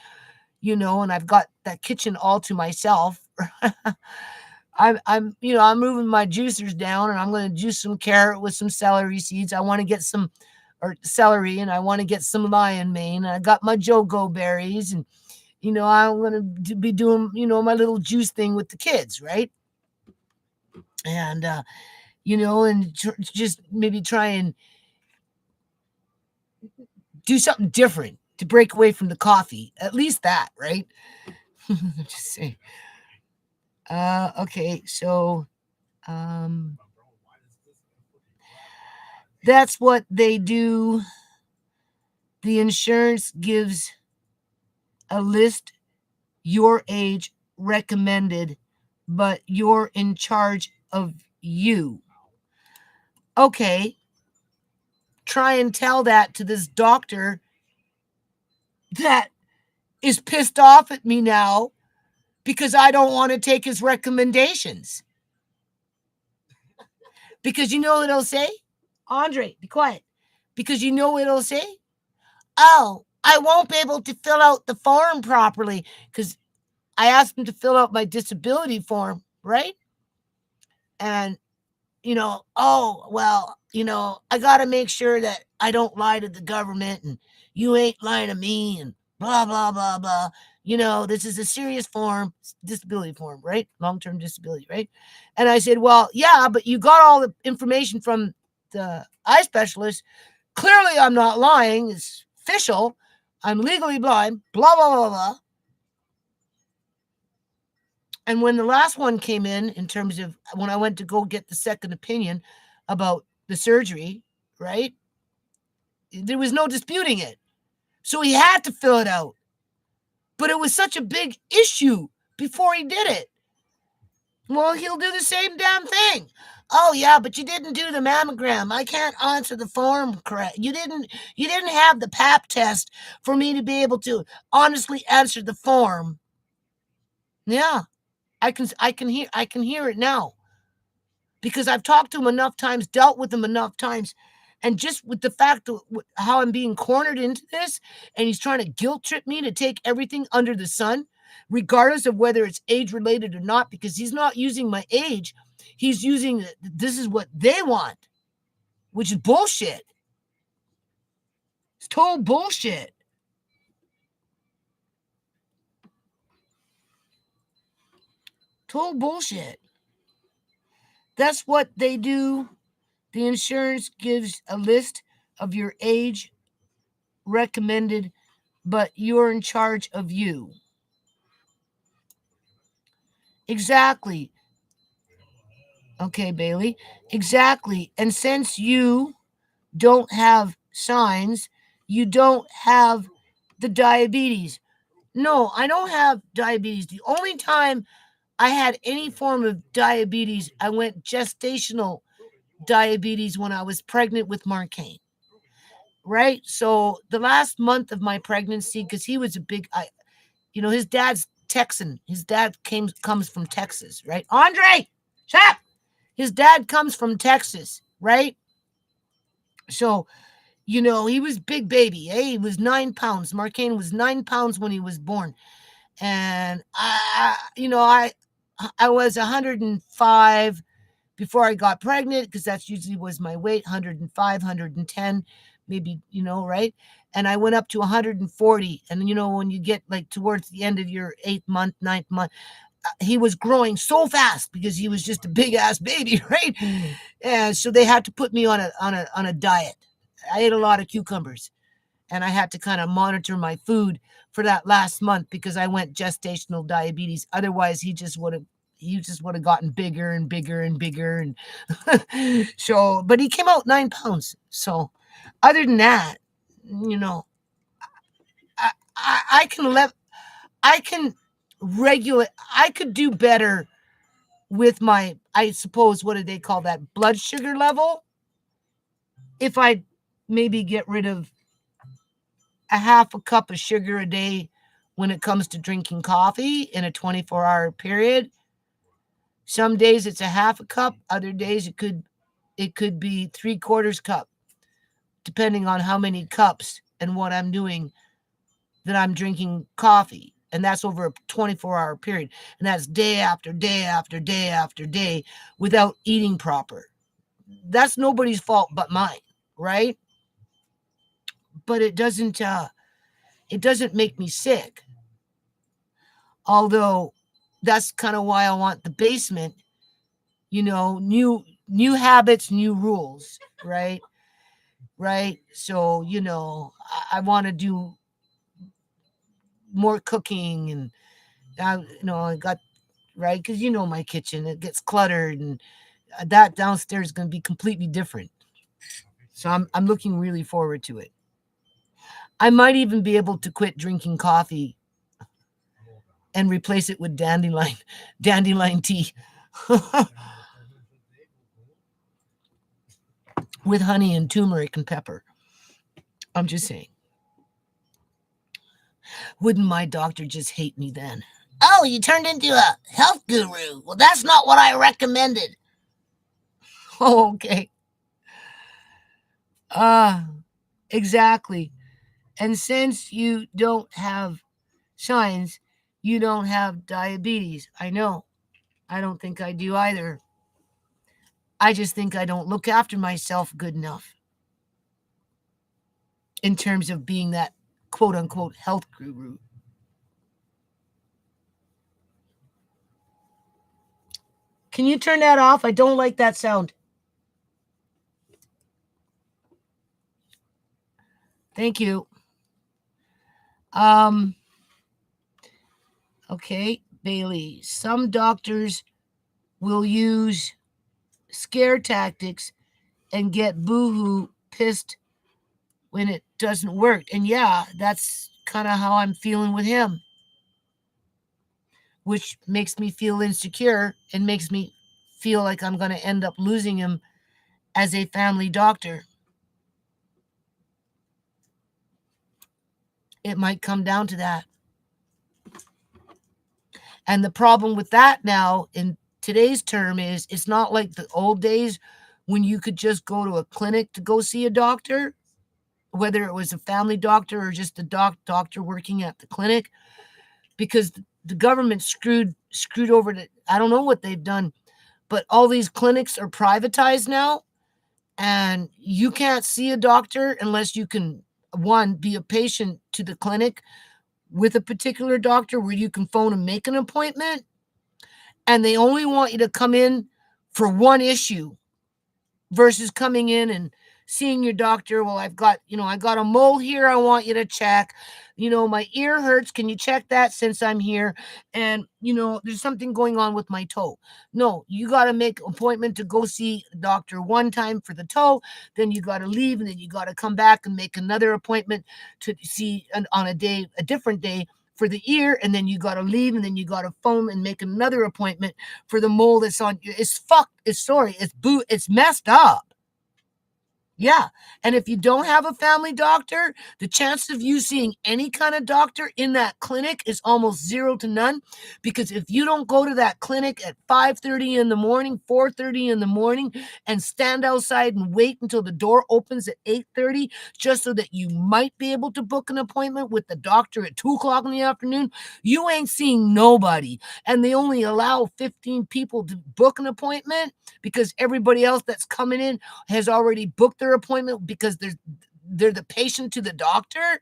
and I've got that kitchen all to myself. I'm moving my juicers down, and I'm going to juice some carrot with some celery seeds. I want to get some or celery, and I want to get some lion mane. And I got my jogo berries, and I'm going to be doing my little juice thing with the kids, right? And just maybe try and do something different to break away from the coffee. At least that, right? Just say. Okay, so um, that's what they do. The insurance gives a list, your age recommended, but you're in charge of you. Okay, try and tell that to this doctor that is pissed off at me now because I don't want to take his recommendations. Because you know what he'll say? Andre, be quiet. Because you know what he'll say? Oh, I won't be able to fill out the form properly because I asked him to fill out my disability form, right? And, oh, well, I got to make sure that I don't lie to the government and you ain't lying to me and blah, blah, blah, blah. This is a serious form, disability form, right? Long-term disability, right? And I said, well, yeah, but you got all the information from the eye specialist. Clearly, I'm not lying. It's official. I'm legally blind, blah, blah, blah, blah. And when the last one came in terms of when I went to go get the second opinion about the surgery, right? There was no disputing it. So he had to fill it out. But it was such a big issue before he did it. Well, he'll do the same damn thing. Oh yeah, but you didn't do the mammogram. I can't answer the form correct. You didn't have the pap test for me to be able to honestly answer the form. Yeah. I can hear it now. Because I've talked to him enough times, dealt with him enough times, and just with the fact of how I'm being cornered into this, and he's trying to guilt trip me to take everything under the sun, regardless of whether it's age related or not, because he's not using my age. He's using this is what they want, which is bullshit. It's total bullshit. Total bullshit. That's what they do. The insurance gives a list of your age recommended, but you're in charge of you. Exactly. Okay, Bailey. Exactly. And since you don't have signs, you don't have the diabetes. No, I don't have diabetes. The only time I had any form of diabetes, I went gestational diabetes when I was pregnant with Marcaine. Right? So the last month of my pregnancy, because he was a big, his dad's Texan. His dad comes from Texas, right? Andre, shut up. His dad comes from Texas, right? So, he was big baby. He was 9 pounds. Marcaine was 9 pounds when he was born. And I was 105 before I got pregnant, because that's usually was my weight, 105, 110, maybe, right? And I went up to 140. And, when you get like towards the end of your 8th month, 9th month, he was growing so fast because he was just a big ass baby, right? And so they had to put me on a diet. I ate a lot of cucumbers, and I had to kind of monitor my food for that last month because I went gestational diabetes. Otherwise, he just would have gotten bigger and bigger and bigger. And so, but he came out 9 pounds. So other than that, you know, I can I can regulate, I could do better with my, I suppose, what do they call that? Blood sugar level. If I maybe get rid of a half a cup of sugar a day when it comes to drinking coffee in a 24-hour period. Some days it's a half a cup, other days it could be 3/4 cup, depending on how many cups and what I'm doing that I'm drinking coffee. And that's over a 24-hour period. And that's day after day after day after day without eating proper. That's nobody's fault but mine, right? But it doesn't make me sick. Although that's kind of why I want the basement, new habits, new rules, right? Right? So, I want to do more cooking, and I got, right, cuz my kitchen, it gets cluttered, and that downstairs is going to be completely different. So I'm looking really forward to it. I might even be able to quit drinking coffee and replace it with dandelion tea. With honey and turmeric and pepper. I'm just saying. Wouldn't my doctor just hate me then? Oh, you turned into a health guru. Well, that's not what I recommended. Oh, okay. Ah, exactly. And since you don't have signs, you don't have diabetes. I know. I don't think I do either. I just think I don't look after myself good enough in terms of being that quote unquote health guru. Can you turn that off? I don't like that sound. Thank you. Um, okay, Bailey. Some doctors will use scare tactics and get boohoo pissed when it doesn't work. And yeah, that's kind of how I'm feeling with him, which makes me feel insecure and makes me feel like I'm going to end up losing him as a family doctor. It might come down to that. And the problem with that now in today's term is it's not like the old days when you could just go to a clinic to go see a doctor, whether it was a family doctor or just a doctor working at the clinic, because the government screwed over the, I don't know what they've done, but all these clinics are privatized now, and you can't see a doctor unless you can, one, be a patient to the clinic with a particular doctor where you can phone and make an appointment, and they only want you to come in for one issue versus coming in and seeing your doctor. Well, I got a mole here. I want you to check. My ear hurts. Can you check that since I'm here? And, there's something going on with my toe. No, you got to make an appointment to go see a doctor one time for the toe. Then you got to leave, and then you got to come back and make another appointment to see on a different day for the ear, and then you got to leave, and then you got to phone and make another appointment for the mole that's on you. It's fucked. It's messed up. Yeah. And if you don't have a family doctor, the chance of you seeing any kind of doctor in that clinic is almost 0 to none. Because if you don't go to that clinic at 5:30 in the morning, 4:30 in the morning, and stand outside and wait until the door opens at 8:30, just so that you might be able to book an appointment with the doctor at 2 o'clock in the afternoon, you ain't seeing nobody. And they only allow 15 people to book an appointment because everybody else that's coming in has already booked their appointment because they're the patient to the doctor.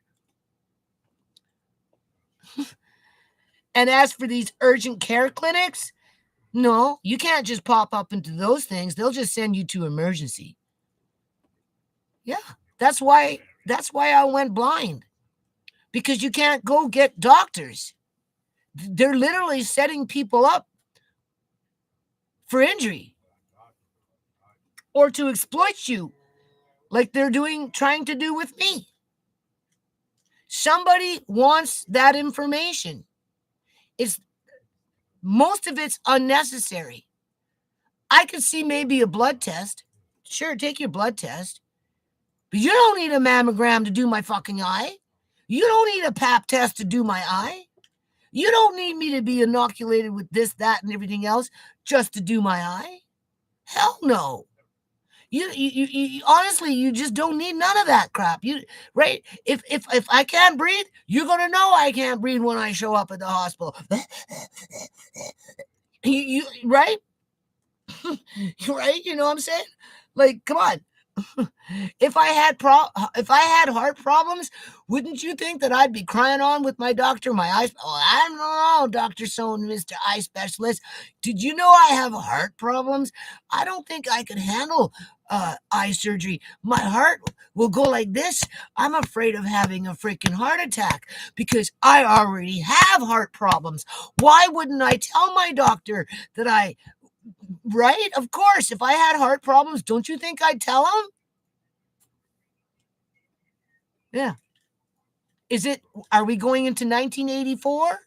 And as for these urgent care clinics, no, you can't just pop up into those things. They'll just send you to emergency. Yeah, that's why I went blind, because you can't go get doctors. They're literally setting people up for injury or to exploit you, like they're trying to do with me. Somebody wants that information. Most of it's unnecessary. I could see maybe a blood test. Sure, take your blood test. But you don't need a mammogram to do my fucking eye. You don't need a pap test to do my eye. You don't need me to be inoculated with this, that, and everything else just to do my eye. Hell no. You honestly, you just don't need none of that crap. Right? If I can't breathe, you're gonna know I can't breathe when I show up at the hospital. Right? Right? You know what I'm saying? Like, come on. If I had heart problems, wouldn't you think that I'd be crying on with my doctor, my eyes? Oh, I don't know, Dr. So and Mr. Eye Specialist. Did you know I have heart problems? I don't think I could handle eye surgery. My heart will go like this. I'm afraid of having a freaking heart attack because I already have heart problems. Why wouldn't I tell my doctor that right? Of course, if I had heart problems, don't you think I'd tell him? Yeah. Are we going into 1984?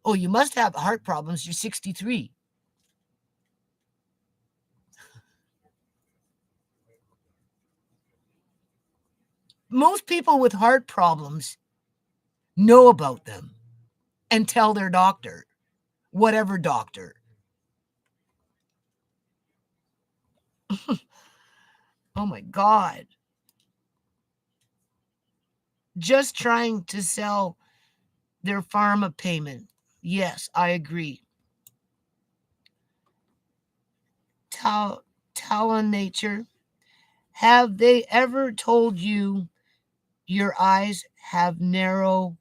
Oh, you must have heart problems. You're 63. Most people with heart problems know about them and tell their doctor, whatever doctor. Oh my God. Just trying to sell their pharma payment. Yes, I agree. Talon Nature. Have they ever told you your eyes have narrow?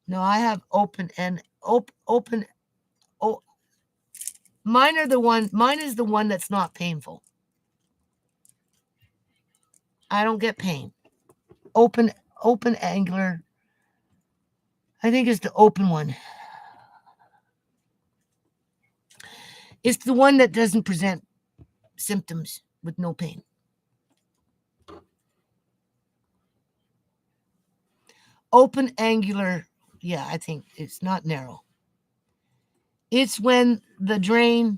No, I have open and open. Oh, mine is the one that's not painful. I don't get pain. Open angular. I think it's the open one. It's the one that doesn't present symptoms with no pain. Open angular. Yeah, I think it's not narrow. It's when the drain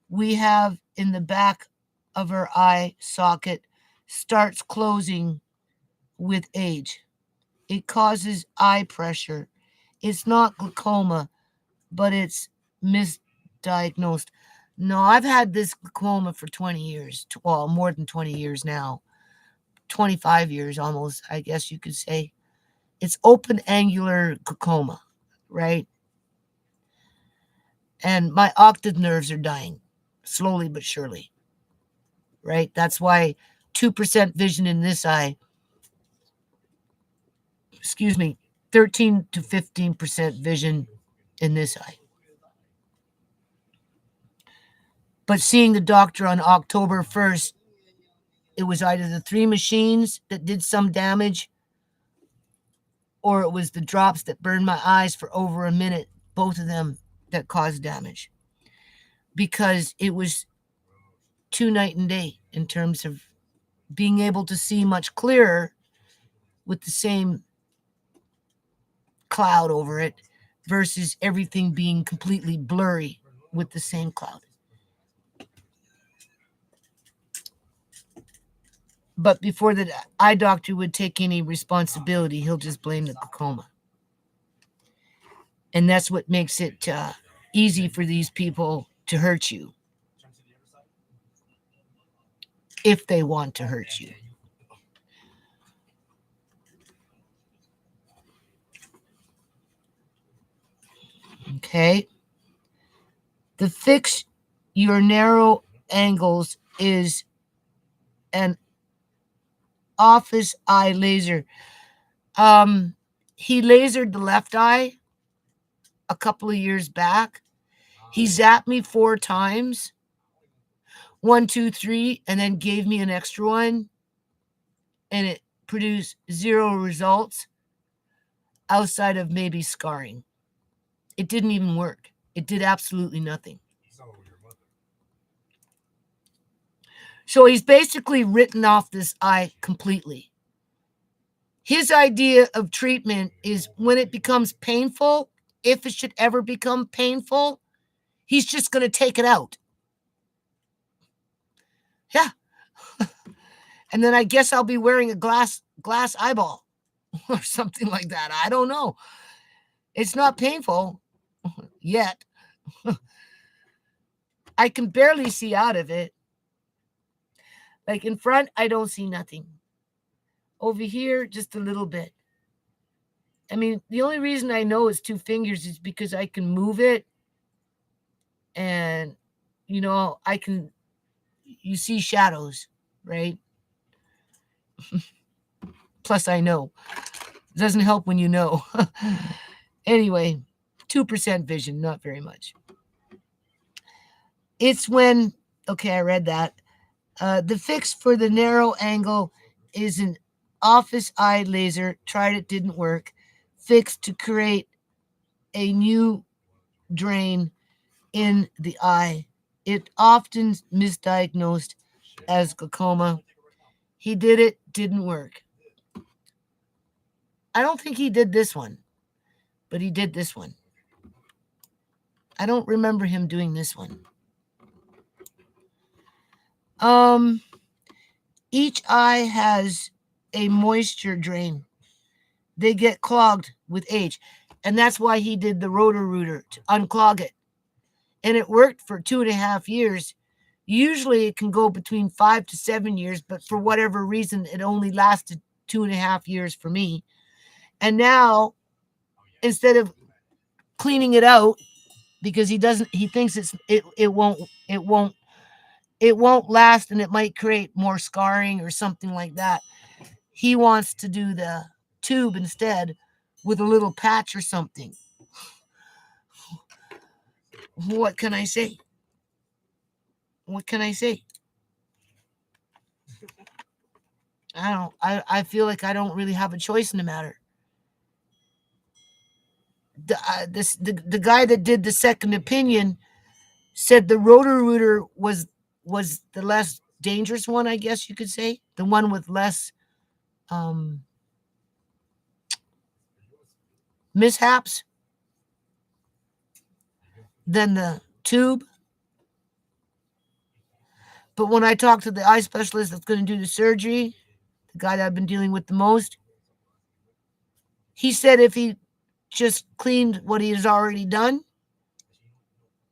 we have in the back of our eye socket starts closing with age. It causes eye pressure. It's not glaucoma, but it's misdiagnosed. No, I've had this glaucoma for 20 years. Well, more than 20 years now. 25 years almost, I guess you could say. It's open angular glaucoma, right? And my optic nerves are dying, slowly but surely, right? That's why 2% vision in this eye, 13 to 15% vision in this eye. But seeing the doctor on October 1st, it was either the 3 machines that did some damage or it was the drops that burned my eyes for over a minute, both of them that caused damage. Because it was too night and day in terms of being able to see much clearer with the same cloud over it versus everything being completely blurry with the same cloud. But before the eye doctor would take any responsibility, he'll just blame the glaucoma. And that's what makes it easy for these people to hurt you if they want to hurt you. Okay? The fix your narrow angles is an office eye laser. He lasered the left eye a couple of years back. He zapped me 4 times, 1, 2, 3, and then gave me an extra one, and it produced 0 results outside of maybe scarring. It didn't even work. It did absolutely nothing. So he's basically written off this eye completely. His idea of treatment is when it becomes painful, if it should ever become painful, he's just going to take it out. Yeah. And then I guess I'll be wearing a glass eyeball or something like that. I don't know. It's not painful yet. I can barely see out of it. Like in front, I don't see nothing. Over here, just a little bit. I mean, the only reason I know it's 2 fingers is because I can move it and, you see shadows, right? Plus, I know. It doesn't help when you know. Anyway, 2% vision, not very much. It's when, okay, I read that. The fix for the narrow angle is an office eye laser. Tried it, didn't work. Fixed to create a new drain in the eye. It often misdiagnosed as glaucoma. He did it, didn't work. I don't think he did this one, but he did this one. I don't remember him doing this one. Each eye has a moisture drain. They get clogged with age. And that's why he did the rotor-rooter to unclog it. And it worked for 2.5 years. Usually it can go between 5 to 7 years, but for whatever reason, it only lasted 2.5 years for me. And now, instead of cleaning it out, because he thinks it won't last and it might create more scarring or something like that. He wants to do the tube instead with a little patch or something. What can I say? What can I say? I feel like I don't really have a choice in the matter. The guy that did the second opinion said the rotor-rooter was the less dangerous one, I guess you could say, the one with less mishaps than the tube. But when I talked to the eye specialist that's going to do the surgery, the guy that I've been dealing with the most, he said if he just cleaned what he has already done,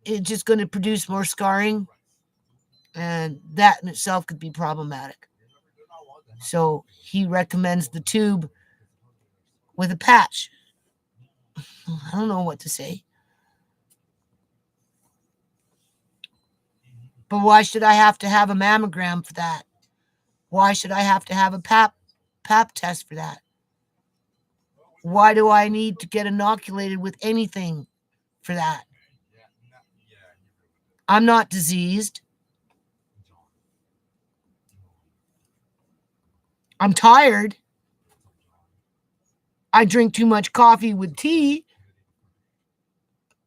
it's just going to produce more scarring, and that in itself could be problematic. So he recommends the tube with a patch. I don't know what to say. But why should I have to have a mammogram for that? Why should I have to have a pap test for that? Why do I need to get inoculated with anything for that? I'm not diseased. I'm tired. I drink too much coffee with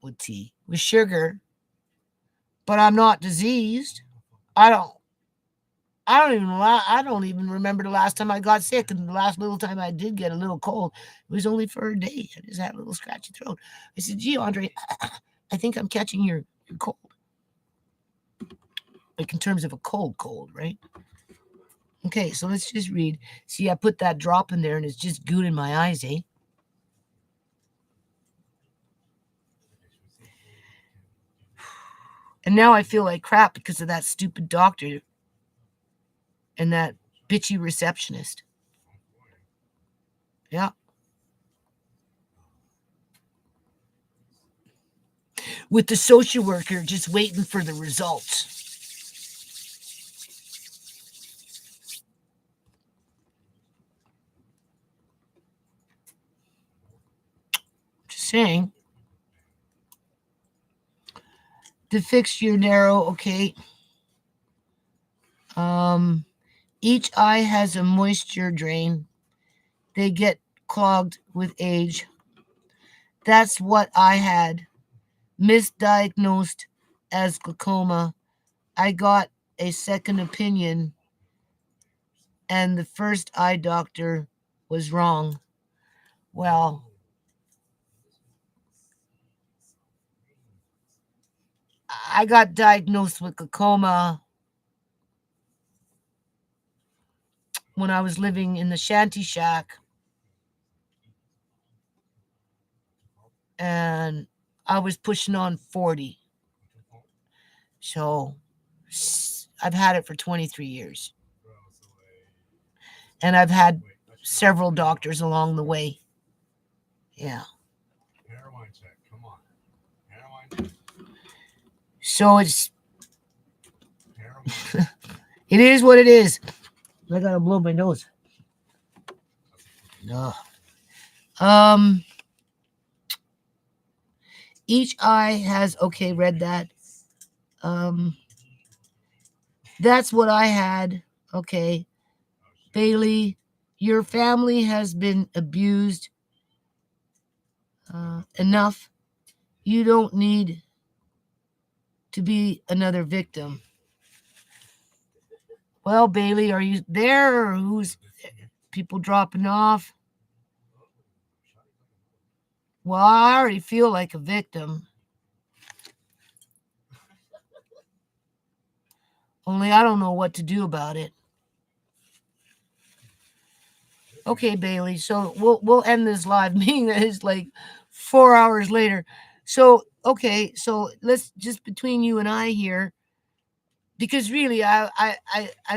with sugar, but I'm not diseased. I don't I don't even remember the last time I got sick, and the last little time I did get a little cold, it was only for a day. I just had a little scratchy throat. I said, "Gee, Andre, I think I'm catching your cold." Like in terms of a cold, right? Okay, so let's just read. See, I put that drop in there and it's just good in my eyes, eh? And now I feel like crap because of that stupid doctor and that bitchy receptionist. Yeah. With the social worker just waiting for the results. Just saying. To fix your narrow, okay. Each eye has a moisture drain. They get clogged with age. That's what I had. Misdiagnosed as glaucoma. I got a second opinion, and the first eye doctor was wrong. Well, I got diagnosed with glaucoma when I was living in the shanty shack, and I was pushing on 40. So I've had it for 23 years. And I've had several doctors along the way. Yeah. So it is what it is. I gotta blow my nose. No. Each eye has okay, read that. Um that's what I had. Okay. Bailey, your family has been abused enough. You don't need to be another victim. Well, Bailey, are you there or who's people dropping off? Well, I already feel like a victim. Only I don't know what to do about it. Okay, Bailey. So we'll end this live meeting that is like 4 hours later. So okay, so let's just between you and I here, because really I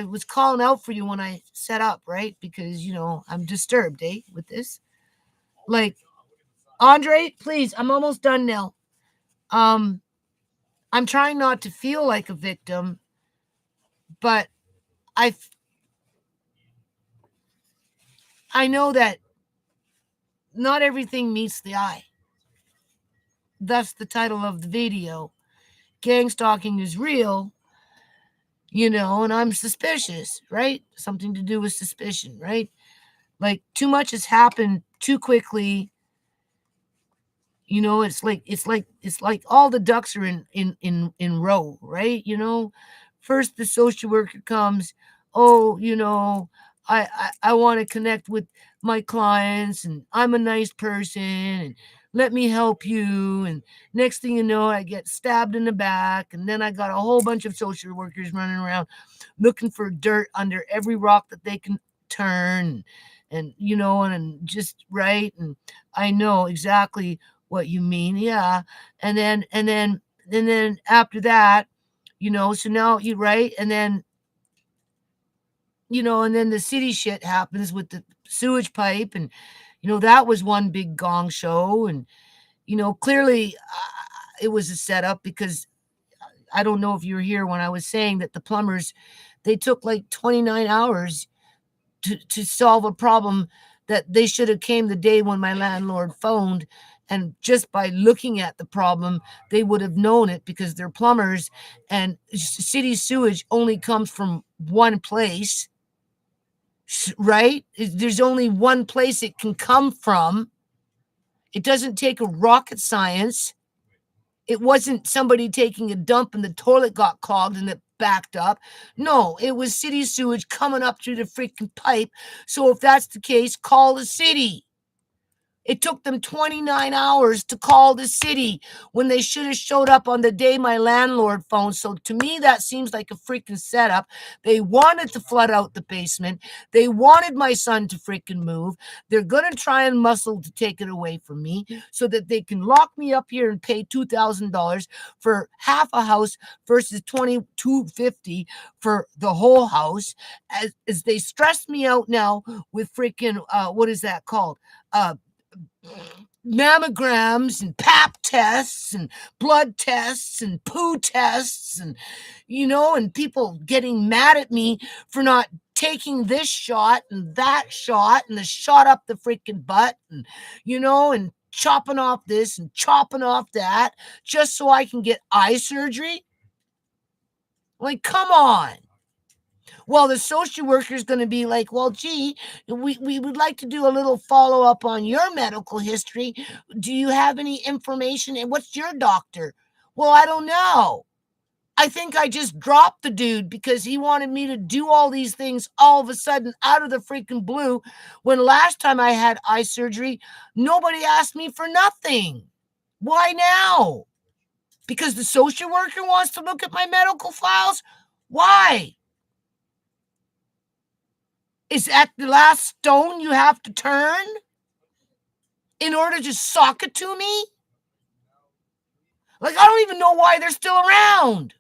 was calling out for you when I set up, right? Because I'm disturbed, with this. Like, Andre, please, I'm almost done now. Um, I'm trying not to feel like a victim, but I I know that not everything meets the eye. That's the title of the video. Gang stalking is real, and I'm suspicious, right? Something to do with suspicion, right? Like too much has happened too quickly. It's like all the ducks are in row, right? First the social worker comes. Oh, I want to connect with my clients, and I'm a nice person, and let me help you. And next thing you know, I get stabbed in the back, and then I got a whole bunch of social workers running around looking for dirt under every rock that they can turn, and just right. And I know exactly what you mean. Yeah. And then after that, so now you right. And then the city shit happens with the sewage pipe. And, that was one big gong show. And, clearly it was a setup because I don't know if you were here when I was saying that the plumbers, they took like 29 hours to solve a problem that they should have came the day when my landlord phoned, and just by looking at the problem they would have known it because they're plumbers, and city sewage only comes from one place. right? There's only one place it can come from. It doesn't take a rocket science. It wasn't somebody taking a dump and the toilet got clogged and it backed up. No, it was city sewage coming up through the freaking pipe. So if that's the case, call the city. It took them 29 hours to call the city when they should have showed up on the day my landlord phoned. So to me, that seems like a freaking setup. They wanted to flood out the basement. They wanted my son to freaking move. They're going to try and muscle to take it away from me so that they can lock me up here and pay $2,000 for half a house versus $2,250 for the whole house. As they stress me out now with freaking, what is that called? Mammograms and pap tests and blood tests and poo tests and and people getting mad at me for not taking this shot and that shot and the shot up the freaking butt and chopping off this and chopping off that just so I can get eye surgery. Like, come on. Well, the social worker is going to be like, well, gee, we would like to do a little follow up on your medical history. Do you have any information? And what's your doctor? Well, I don't know. I think I just dropped the dude because he wanted me to do all these things all of a sudden out of the freaking blue. When last time I had eye surgery, nobody asked me for nothing. Why now? Because the social worker wants to look at my medical files? Why? Is that the last stone you have to turn in order to sock it to me? Like, I don't even know why they're still around.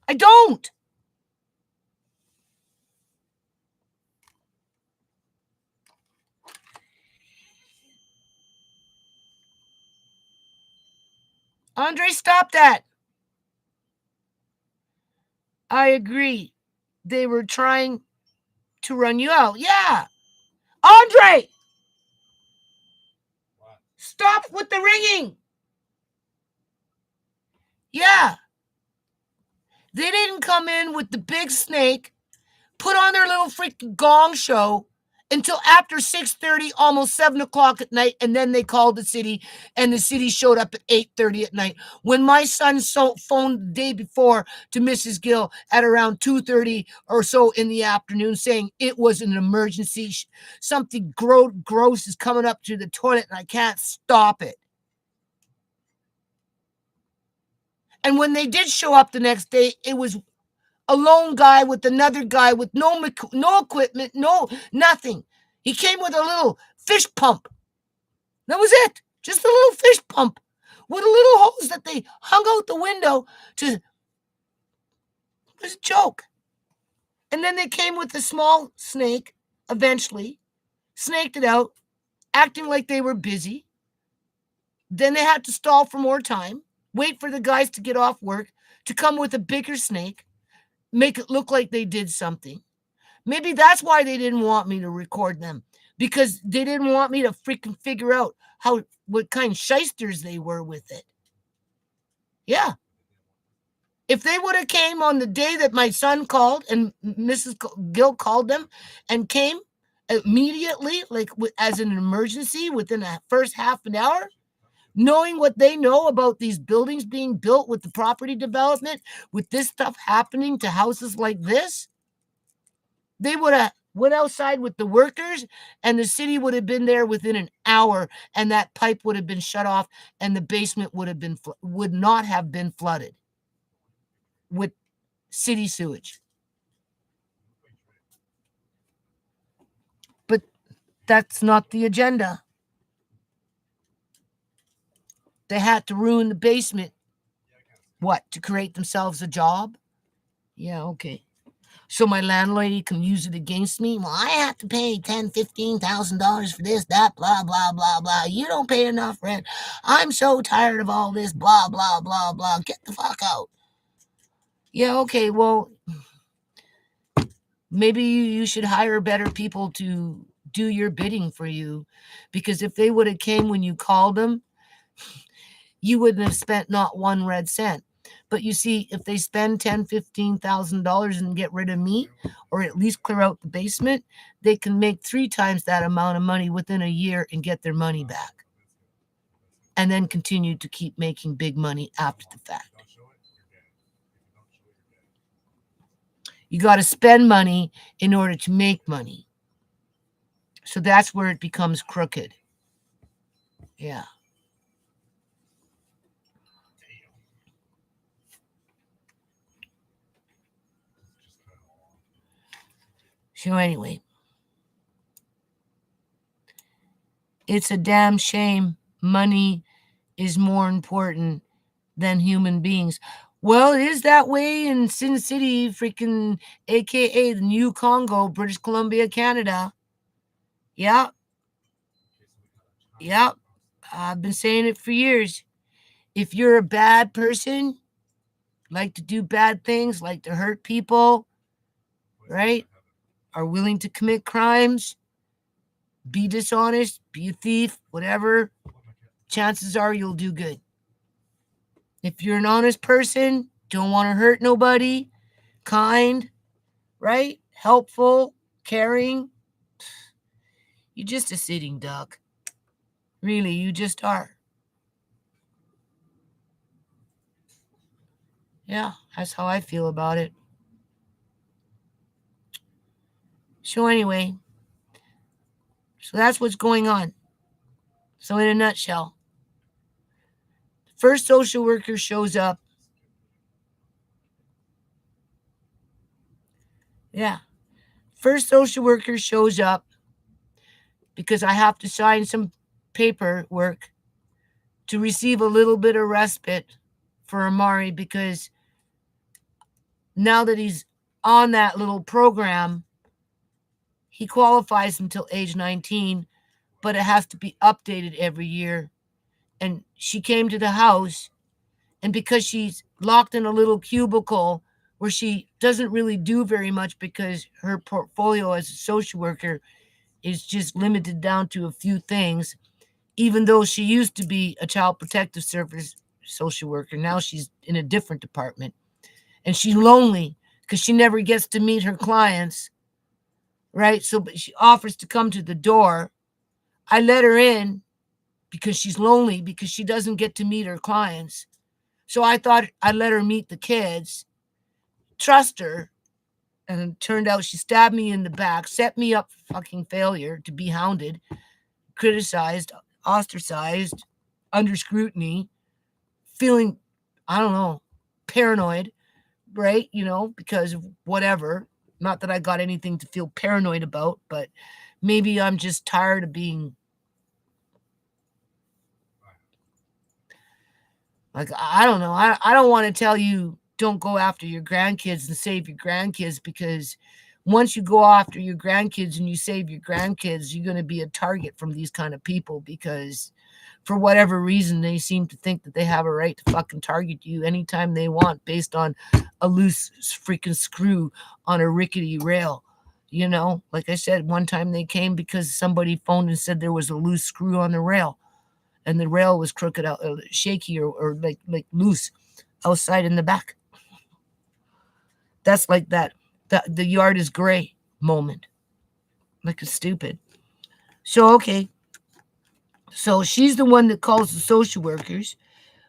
I don't. Andre, stop that. I agree. They were trying to run you out. Yeah. Andre! What? Stop with the ringing. Yeah. They didn't come in with the big snake, put on their little freaking gong show until after 6:30, almost 7 o'clock at night, and then they called the city, and the city showed up at 8:30 at night. When my son phoned the day before to Mrs. Gill at around 2:30 or so in the afternoon saying it was an emergency, something gross is coming up through the toilet and I can't stop it. And when they did show up the next day, it was a lone guy with another guy with no equipment, no nothing. He came with a little fish pump. That was it. Just a little fish pump with a little hose that they hung out the window to. It was a joke. And then they came with a small snake, eventually, snaked it out, acting like they were busy. Then they had to stall for more time, wait for the guys to get off work, to come with a bigger snake, make it look like they did something. Maybe that's why they didn't want me to record them, because they didn't want me to freaking figure out what kind of shysters they were with it. Yeah. If they would have came on the day that my son called and Mrs. Gill called them and came immediately, like as an emergency within the first half an hour, knowing what they know about these buildings being built with the property development, with this stuff happening to houses like this, they would have went outside with the workers and the city would have been there within an hour and that pipe would have been shut off and the basement would not have been flooded with city sewage. But that's not the agenda. They had to ruin the basement. What, to create themselves a job? Yeah, okay. So my landlady can use it against me. Well, I have to pay $10,000-$15,000 for this, that, blah, blah, blah, blah. You don't pay enough rent. I'm so tired of all this, blah, blah, blah, blah. Get the fuck out. Yeah, okay, well, maybe you should hire better people to do your bidding for you. Because if they would have came when you called them, you wouldn't have spent not one red cent. But you see, if they spend $10,000, $15,000 and get rid of me, or at least clear out the basement, they can make 3 times that amount of money within a year and get their money back, and then continue to keep making big money after the fact. You got to spend money in order to make money. So that's where it becomes crooked. Yeah. So anyway, it's a damn shame money is more important than human beings. Well, it is that way in Sin City, freaking AKA the New Congo, British Columbia, Canada. Yeah, yeah. I've been saying it for years. If you're a bad person, like to do bad things, like to hurt people, right? Are willing to commit crimes, be dishonest, be a thief, whatever, chances are you'll do good. If you're an honest person, don't want to hurt nobody, kind, right? Helpful, caring, you're just a sitting duck. Really, you just are. Yeah, that's how I feel about it. So, anyway, so that's what's going on. So, in a nutshell, first social worker shows up. Yeah. First social worker shows up because I have to sign some paperwork to receive a little bit of respite for Amari, because now that he's on that little program, he qualifies until age 19, but it has to be updated every year. And she came to the house, and because she's locked in a little cubicle where she doesn't really do very much because her portfolio as a social worker is just limited down to a few things, even though she used to be a child protective service social worker. Now she's in a different department. And she's lonely because she never gets to meet her clients, right? So but she offers to come to the door. I let her in because she's lonely, because she doesn't get to meet her clients. So I thought I'd let her meet the kids, trust her. And it turned out she stabbed me in the back, set me up for fucking failure, to be hounded, criticized, ostracized, under scrutiny, feeling, I don't know, paranoid, right? Because of whatever. Not that I got anything to feel paranoid about, but maybe I'm just tired of being like, I don't know. I don't want to tell you don't go after your grandkids and save your grandkids, because once you go after your grandkids and you save your grandkids, you're going to be a target from these kind of people, because for whatever reason, they seem to think that they have a right to fucking target you anytime they want based on a loose freaking screw on a rickety rail. Like I said, one time they came because somebody phoned and said there was a loose screw on the rail, and the rail was crooked out, shaky, or like loose outside in the back. That's like that. The yard is gray moment. Like it's stupid. So okay. So she's the one that calls the social workers.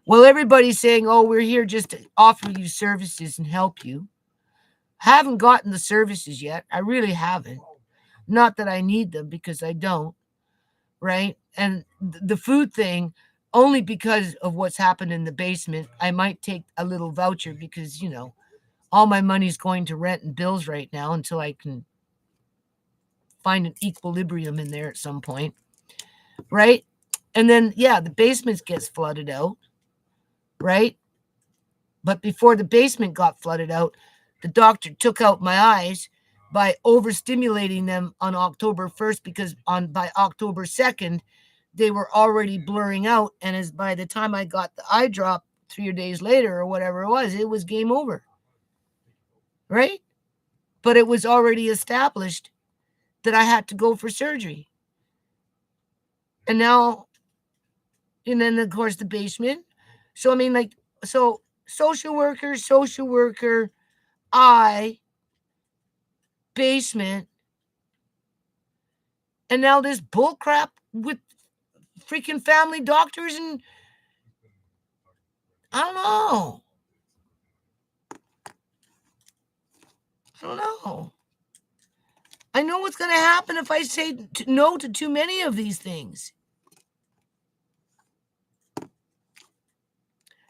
Well, everybody's saying, oh, we're here just to offer you services and help you. Haven't gotten the services yet. I really haven't. Not that I need them, because I don't, right? And the food thing, only because of what's happened in the basement, I might take a little voucher, because, all my money's going to rent and bills right now until I can find an equilibrium in there at some point, right? And then, yeah, the basement gets flooded out, right? But before the basement got flooded out, the doctor took out my eyes by overstimulating them on October 1st, because by October 2nd, they were already blurring out. And as by the time I got the eye drop 3 days later or whatever it was game over. Right? But it was already established that I had to go for surgery. And then of course the basement. So I mean, like, so social worker, I, basement, and now this bullcrap with freaking family doctors and I don't know. I don't know. I know what's going to happen if I say no to too many of these things.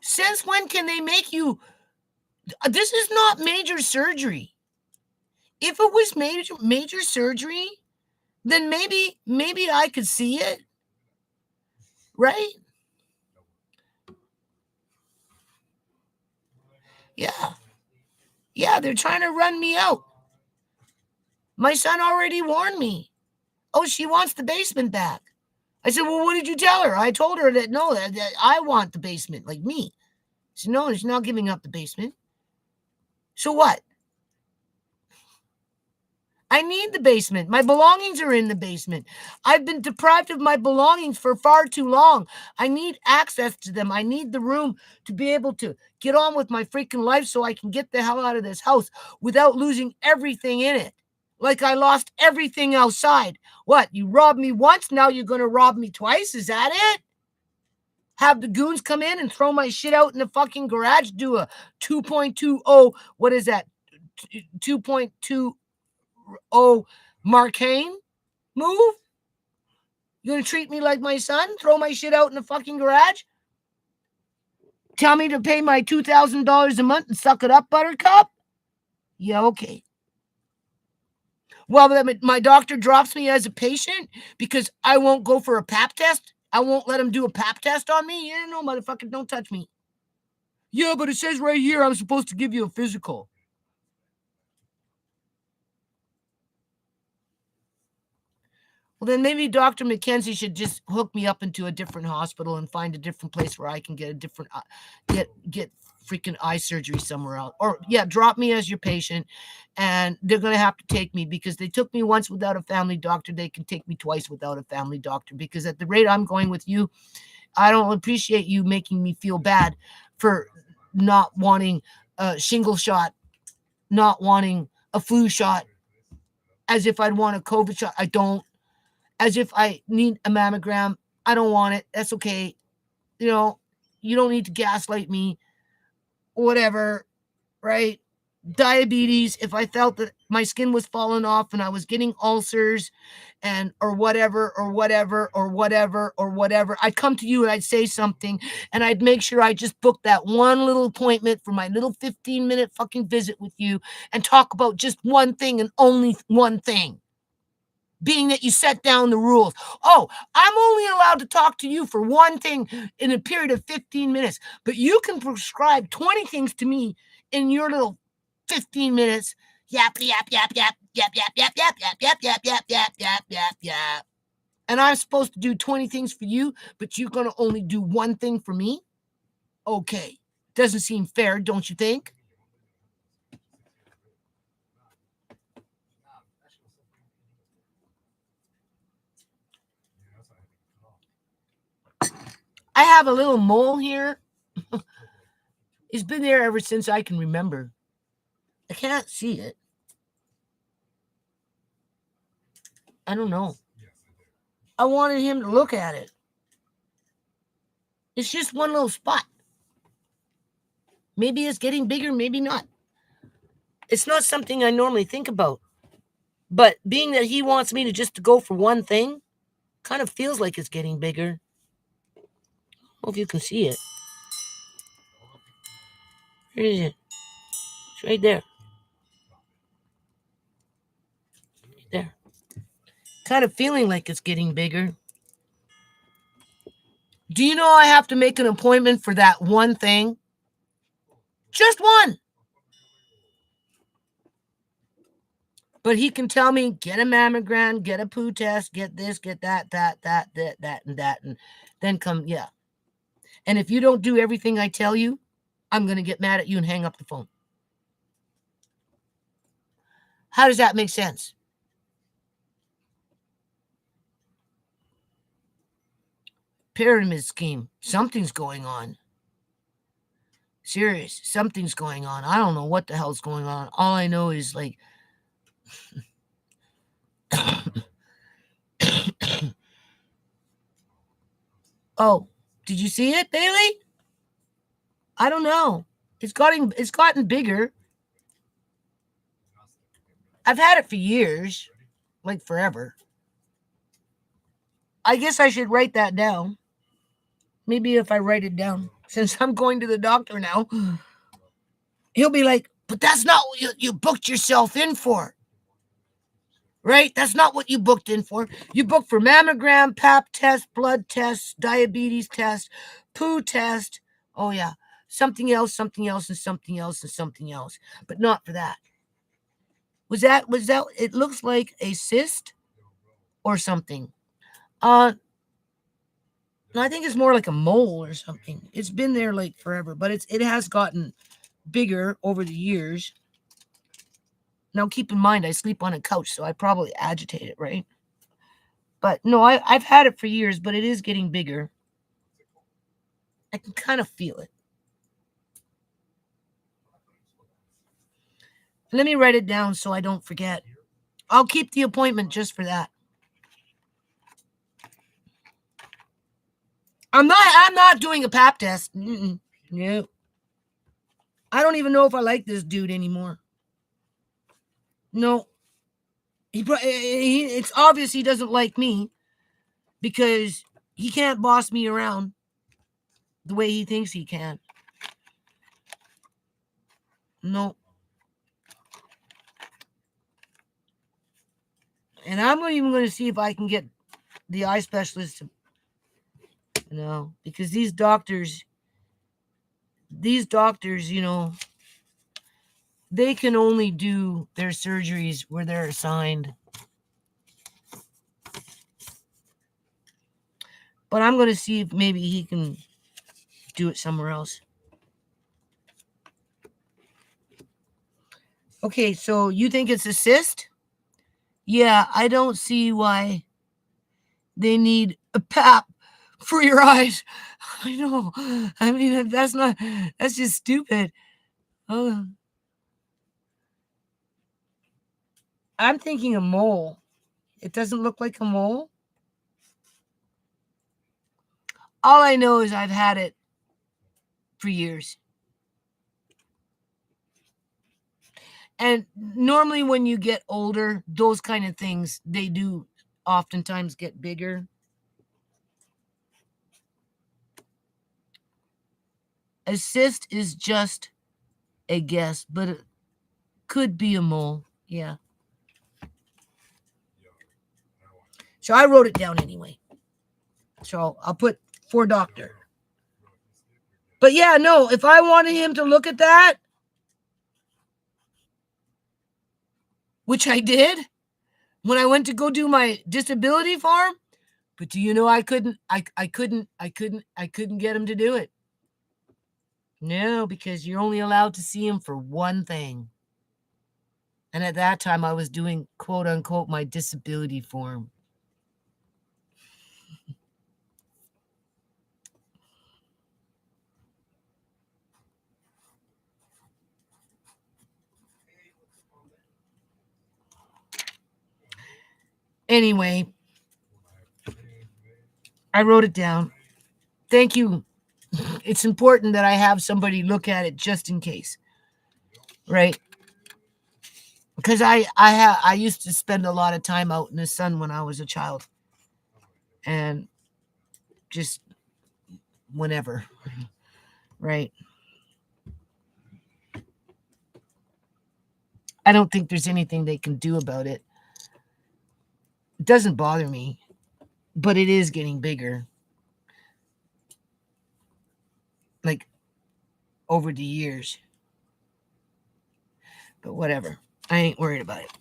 Since when can they make you? This is not major surgery. If it was major surgery, then maybe I could see it, right? Yeah. Yeah, they're trying to run me out. My son already warned me. Oh, she wants the basement back. I said, well, what did you tell her? I told her that no, that I want the basement, like me. She said, no, she's not giving up the basement. So what? I need the basement. My belongings are in the basement. I've been deprived of my belongings for far too long. I need access to them. I need the room to be able to get on with my freaking life so I can get the hell out of this house without losing everything in it. Like I lost everything outside. What? You robbed me once, now you're going to rob me twice? Is that it? Have the goons come in and throw my shit out in the fucking garage, do a 2.20, what is that? 2.20 Marcane move? You gonna treat me like my son? Throw my shit out in the fucking garage? Tell me to pay my $2,000 a month and suck it up, Buttercup? Yeah, okay. Well, my doctor drops me as a patient because I won't go for a pap test. I won't let him do a pap test on me. Yeah, no, motherfucker, don't touch me. Yeah, but it says right here I'm supposed to give you a physical. Well, then maybe Dr. McKenzie should just hook me up into a different hospital and find a different place where I can get a different get freaking eye surgery somewhere else. Or yeah, drop me as your patient, and they're gonna have to take me because they took me once without a family doctor. They can take me twice without a family doctor because at the rate I'm going with you, I don't appreciate you making me feel bad for not wanting a shingle shot, not wanting a flu shot, as if I'd want a COVID shot. I don't. As if I need a mammogram. I don't want it. That's okay. You know, you don't need to gaslight me. Whatever, right? Diabetes, if I felt that my skin was falling off and I was getting ulcers and or whatever, I'd come to you and I'd say something and I'd make sure I just booked that one little appointment for my little 15-minute fucking visit with you and talk about just one thing and only one thing. Being that you set down the rules. Oh, I'm only allowed to talk to you for one thing in a period of 15 minutes, but you can prescribe 20 things to me in your little 15 minutes. Yap, yap, yap, yap, yap, yap, yap, yap, yap, yap, yap, yap, yap, yap, yap, yap. And I'm supposed to do 20 things for you, but you're going to only do one thing for me? Okay. Doesn't seem fair, don't you think? I have a little mole here. It's been there ever since I can remember. I can't see it. I don't know. I wanted him to look at it. It's just one little spot. Maybe it's getting bigger, maybe not. It's not something I normally think about. But being that he wants me to just go for one thing, kind of feels like it's getting bigger. I don't know if you can see it. Where is it? It's right there. Right there. Kind of feeling like it's getting bigger. Do you know I have to make an appointment for that one thing? Just one. But he can tell me, get a mammogram, get a poo test, get this, get that, and that, and then come, yeah. And if you don't do everything I tell you, I'm going to get mad at you and hang up the phone. How does that make sense? Pyramid scheme. Something's going on. Serious. Something's going on. I don't know what the hell's going on. All I know is like oh, did you see it, Bailey? I don't know. It's gotten bigger. I've had it for years, like forever. I guess I should write that down. Maybe if I write it down, since I'm going to the doctor now, he'll be like, but that's not what you booked yourself in for. Right? That's not what you booked in for. You booked for mammogram, pap test, blood test, diabetes test, poo test. Oh, yeah. Something else, something else, and something else, and something else. But not for that. Was that, it looks like a cyst or something. I think it's more like a mole or something. It's been there like forever, but it has gotten bigger over the years. Now keep in mind I sleep on a couch, so I probably agitate it, right? But no, I've had it for years, but it is getting bigger. I can kind of feel it. Let me write it down so I don't forget. I'll keep the appointment just for that. I'm not doing a pap test. No. I don't even know if I like this dude anymore. No. It's obvious he doesn't like me because he can't boss me around the way he thinks he can. No. And I'm not even going to see if I can get the eye specialist to, because these doctors, they can only do their surgeries where they're assigned. But I'm going to see if maybe he can do it somewhere else. Okay, so you think it's a cyst? Yeah, I don't see why they need a pap for your eyes. I know. I mean, that's just stupid. Oh, I'm thinking a mole. It doesn't look like a mole. All I know is I've had it for years. And normally when you get older, those kind of things, they do oftentimes get bigger. A cyst is just a guess, but it could be a mole. Yeah. So I wrote it down anyway. So I'll put for doctor. But yeah, no, if I wanted him to look at that, which I did when I went to go do my disability farm, but do you know I couldn't get him to do it. No, because you're only allowed to see him for one thing. And at that time I was doing quote unquote my disability form. Anyway, I wrote it down. Thank you. It's important that I have somebody look at it just in case. Right? Because I used to spend a lot of time out in the sun when I was a child. And just whenever. Right? I don't think there's anything they can do about it. It doesn't bother me, but it is getting bigger. Like over the years. But whatever. I ain't worried about it.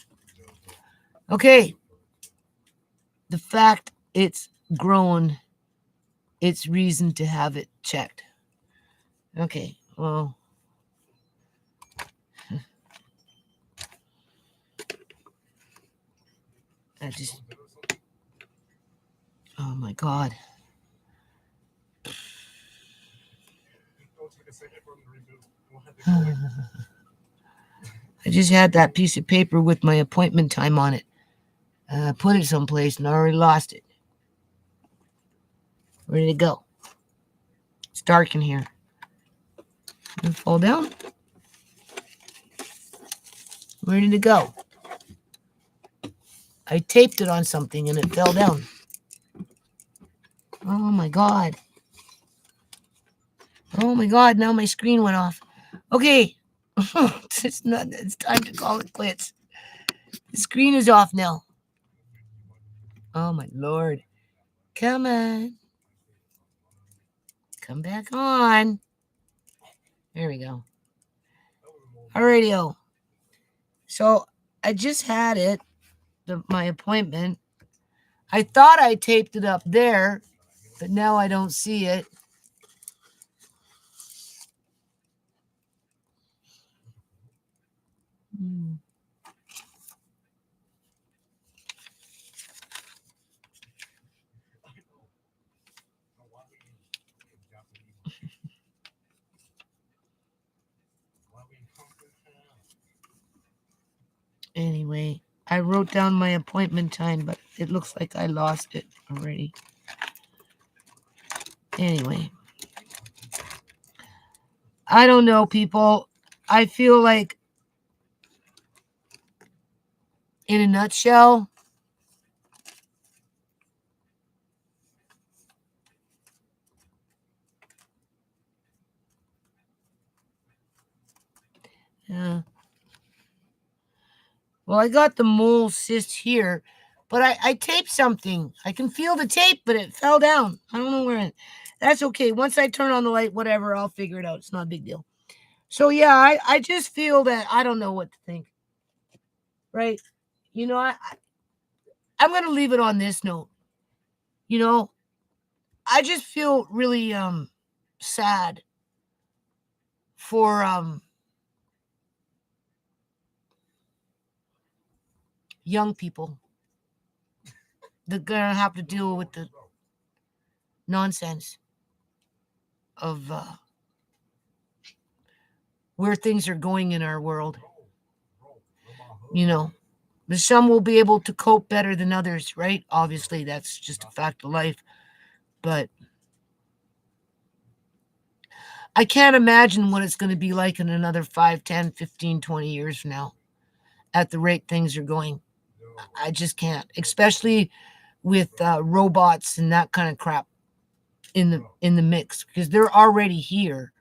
Okay. The fact it's grown, it's reason to have it checked. Okay. Well, I just. Oh my God. save it from the reboot. We'll have to collect. I just had that piece of paper with my appointment time on it. Put it someplace and I already lost it. Where did it go? It's dark in here. Did it fall down? Where did it go? I taped it on something and it fell down. Oh my God. Oh my God, now my screen went off. Okay. It's time to call it quits. The screen is off now. Oh my Lord. Come on. Come back on. There we go. Alrighty. So I just had it, my appointment. I thought I taped it up there, but now I don't see it. Anyway, I wrote down my appointment time, but it looks like I lost it already. Anyway, I don't know, people. I feel like, in a nutshell, well, I got the mole cyst here, but I taped something. I can feel the tape, but it fell down. I don't know where. That's okay. Once I turn on the light, whatever, I'll figure it out. It's not a big deal. So, yeah, I just feel that I don't know what to think. Right? You know, I'm going to leave it on this note. You know, I just feel really sad for young people that are going to have to deal with the nonsense of where things are going in our world. You know, some will be able to cope better than others, right? Obviously, that's just a fact of life. But I can't imagine what it's going to be like in another 5, 10, 15, 20 years from now at the rate things are going. I just can't, especially with robots and that kind of crap in the mix, because they're already here,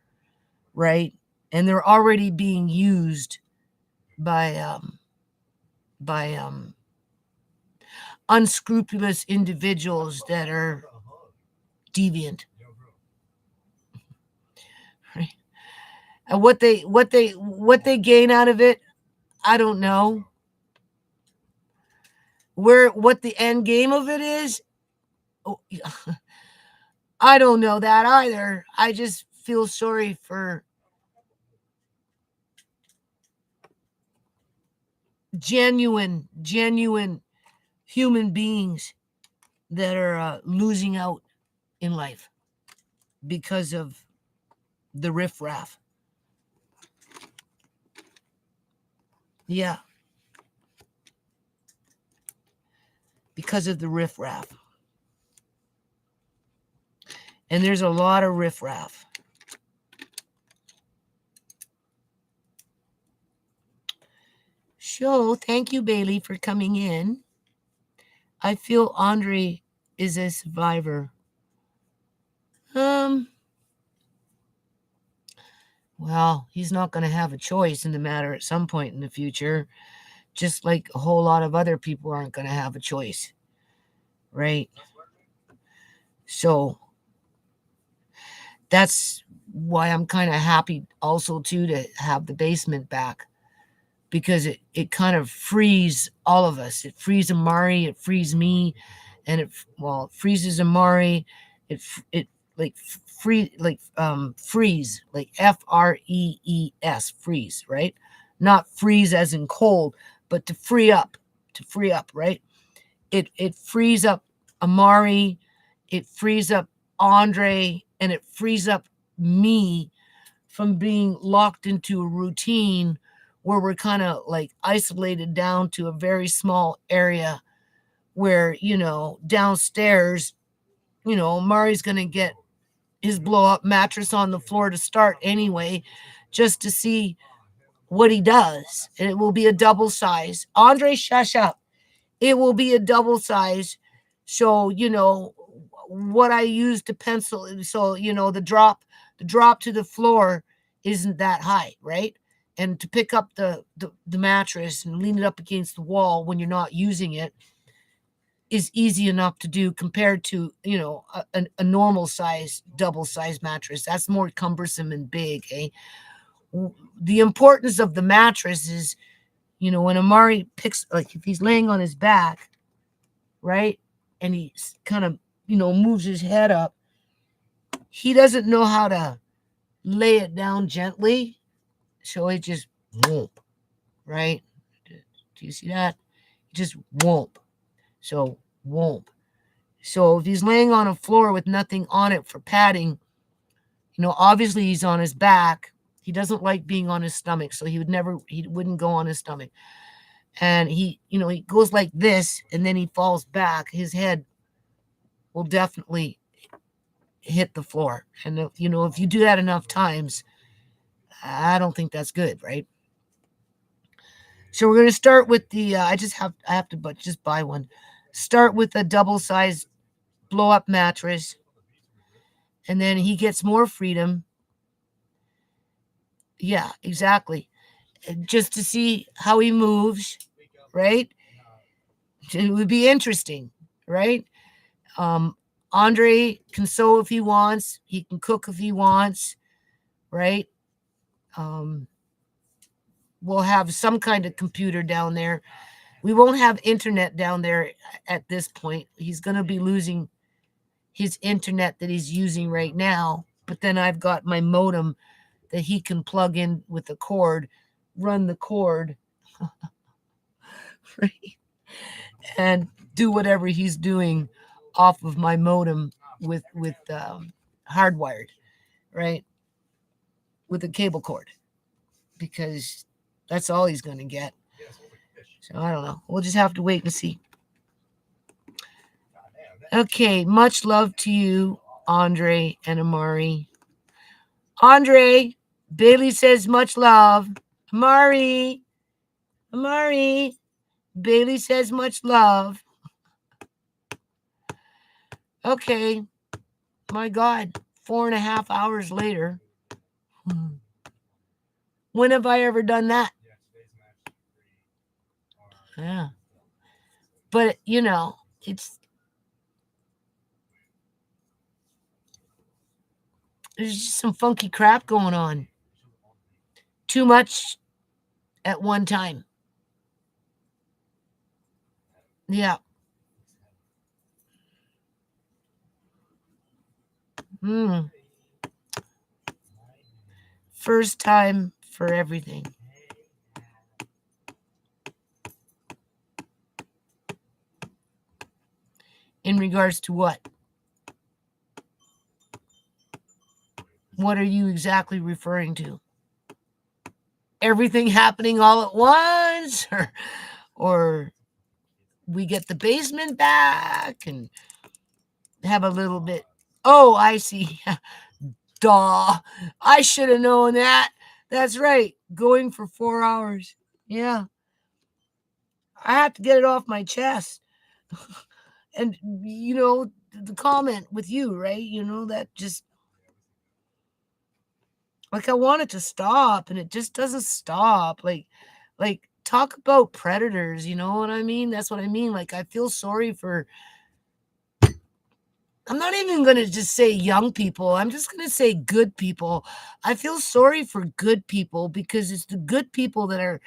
right? And they're already being used by unscrupulous individuals that are deviant. Right? And what they gain out of it, I don't know. What the end game of it is, I don't know that either. I just feel sorry for genuine human beings that are losing out in life because of the riffraff. Yeah. Because of the riffraff. And there's a lot of riffraff. So, thank you, Bailey, for coming in. I feel Andre is a survivor. Well, he's not going to have a choice in the matter at some point in the future, just like a whole lot of other people aren't going to have a choice, right? So that's why I'm kind of happy also too to have the basement back, because it kind of frees all of us. It frees Amari, it frees me, and it freezes Amari. It like freeze, like FREES, freeze, right? Not freeze as in cold, but to free up, right? It frees up Amari, it frees up Andre, and it frees up me from being locked into a routine where we're kind of like isolated down to a very small area where, downstairs, Mari's going to get his blow up mattress on the floor to start anyway, just to see what he does. And it will be a double size. Andre, shush up. It will be a double size. So, what I use to pencil. So, the drop to the floor isn't that high, right? And to pick up the mattress and lean it up against the wall when you're not using it is easy enough to do compared to, a normal size, double size mattress. That's more cumbersome and big, eh? The importance of the mattress is, when Amari picks, like if he's laying on his back, right, and he kind of, moves his head up, he doesn't know how to lay it down gently, so it just won't, right? Do you see that? It just won't. So won't. So if he's laying on a floor with nothing on it for padding, obviously he's on his back. He doesn't like being on his stomach, so he wouldn't go on his stomach. And he goes like this, and then he falls back. His head will definitely hit the floor. And if you do that enough times, I don't think that's good, right? So we're going to start with the. I have to, but just buy one. Start with a double size blow up mattress, and then he gets more freedom. Yeah, exactly. Just to see how he moves, right? It would be interesting, right? Andre can sew if he wants. He can cook if he wants, right? Um, we'll have some kind of computer down there. We won't have internet down there at this point. He's going to be losing his internet that he's using right now. But then I've got my modem that he can plug in with a cord, run the cord, right? And do whatever he's doing off of my modem with hardwired, right? With a cable cord, because that's all he's going to get. So I don't know. We'll just have to wait and see. Okay, much love to you, Andre and Amari. Andre, Bailey says much love. Amari, Bailey says much love. Okay, my God, 4.5 hours later. When have I ever done that? Yeah. But, there's just some funky crap going on. Too much at one time. Yeah. First time for everything. In regards to what? What are you exactly referring to? Everything happening all at once? Or we get the basement back and have a little bit. Oh, I see. Duh. I should have known that. That's right. Going for 4 hours. Yeah. I have to get it off my chest. And, the comment with you, right? That just, like, I want it to stop, and it just doesn't stop. Like, talk about predators, you know what I mean? That's what I mean. Like, I feel sorry for, I'm not even going to just say young people. I'm just going to say good people. I feel sorry for good people, because it's the good people that are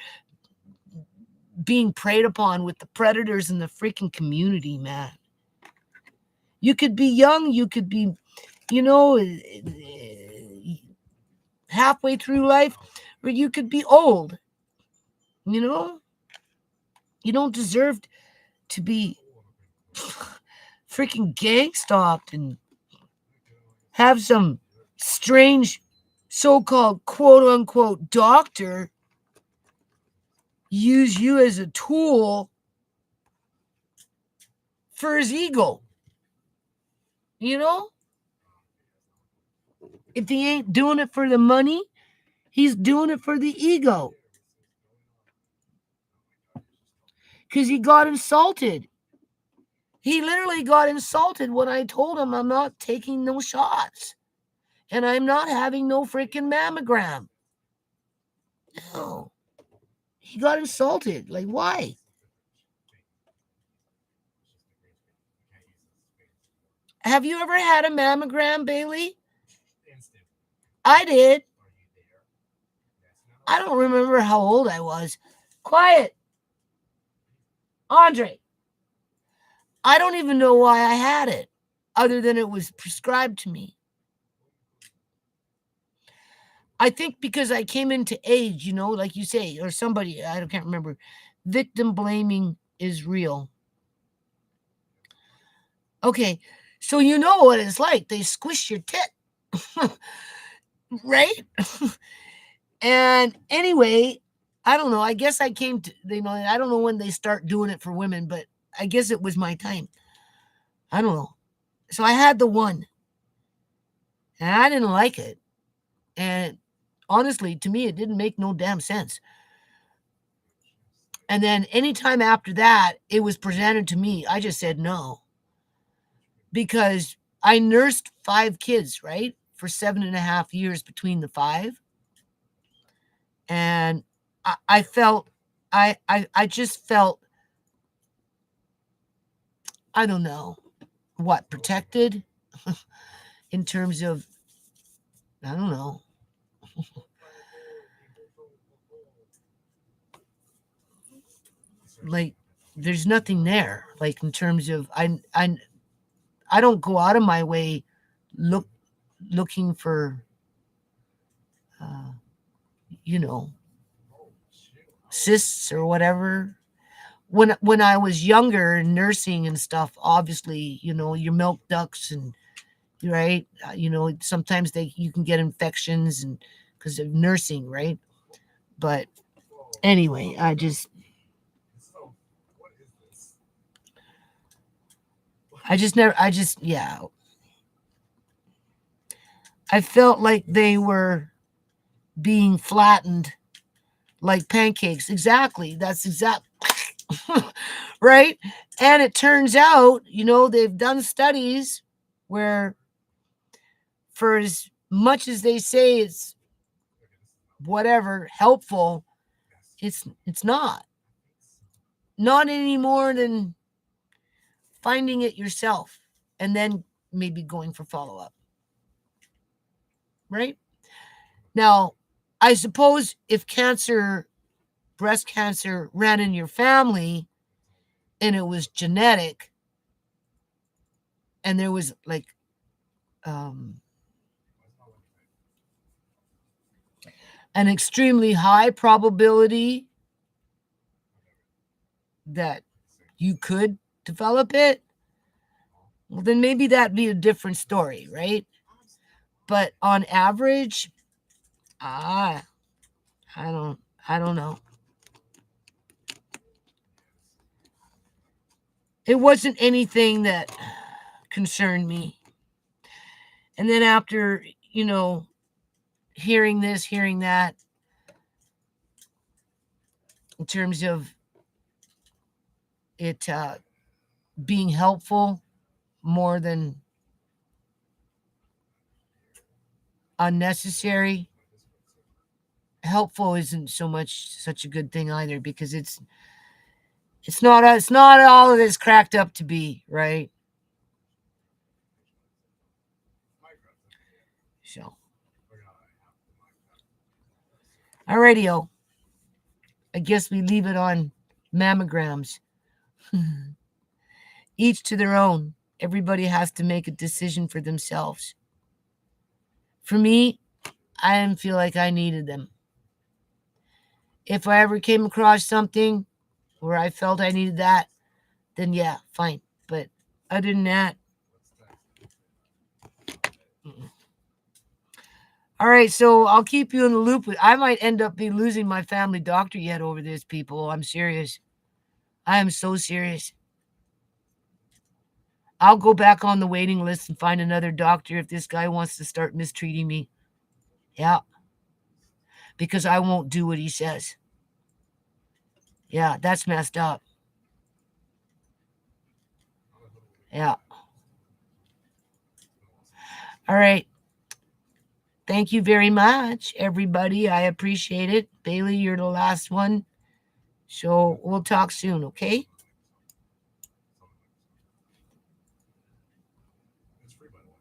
being preyed upon with the predators in the freaking community, man. You could be young, you could be, halfway through life, or you could be old. You don't deserve to be freaking gang stalked and have some strange so-called quote-unquote doctor use you as a tool for his ego. You know? If he ain't doing it for the money, he's doing it for the ego. Because he got insulted. He literally got insulted when I told him I'm not taking no shots. And I'm not having no freaking mammogram. No. He got insulted. Like, why? Have you ever had a mammogram, Bailey? I did. I don't remember how old I was. Quiet. Andre. I don't even know why I had it, other than it was prescribed to me. I think because I came into age, you know, like you say, or somebody, I can't remember. Victim blaming is real. Okay, so you know what it's like. They squish your tit, right? And anyway, I don't know. I guess I came to, you know, I don't know when they start doing it for women, but I guess it was my time. I don't know. So I had the one, and I didn't like it. And honestly, to me, it didn't make no damn sense. And then anytime after that, it was presented to me, I just said no. Because I nursed 5 kids, right? For 7.5 years between the 5. And I felt, I just felt, I don't know, what, protected in terms of, I don't know. Like, there's nothing there. Like, in terms of, I don't go out of my way looking for, uh, you know, cysts or whatever. When I was younger and nursing and stuff, obviously, you know, your milk ducts and right, you know, sometimes you can get infections and because of nursing, right? But anyway, I just never, yeah, I felt like they were being flattened like pancakes. Exactly. That's exact. Right. And it turns out, you know, they've done studies where for as much as they say it's whatever helpful, it's not any more than finding it yourself and then maybe going for follow-up. Right? Now, I suppose if breast cancer ran in your family and it was genetic and there was like an extremely high probability that you could develop it, well, then maybe that'd be a different story, right? But on average, I don't know. It wasn't anything that concerned me. And then after, you know, hearing this, hearing that, in terms of it being helpful more than unnecessary, helpful isn't such a good thing either because it's not all that it's cracked up to be, right? So, alrighty, I guess we leave it on mammograms. Each to their own. Everybody has to make a decision for themselves. For me, I didn't feel like I needed them. If I ever came across something where I felt I needed that, then yeah, fine. But other than that, All right, so I'll keep you in the loop. I might end up be losing my family doctor yet over this, people. I'm serious. I am so serious. I'll go back on the waiting list and find another doctor if this guy wants to start mistreating me. Yeah, because I won't do what he says. Yeah, that's messed up. Yeah. All right. Thank you very much, everybody. I appreciate it. Bailey, you're the last one. So we'll talk soon, okay? It's free, by the way.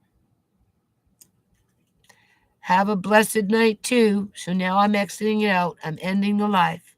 Have a blessed night, too. So now I'm exiting it out. I'm ending the live.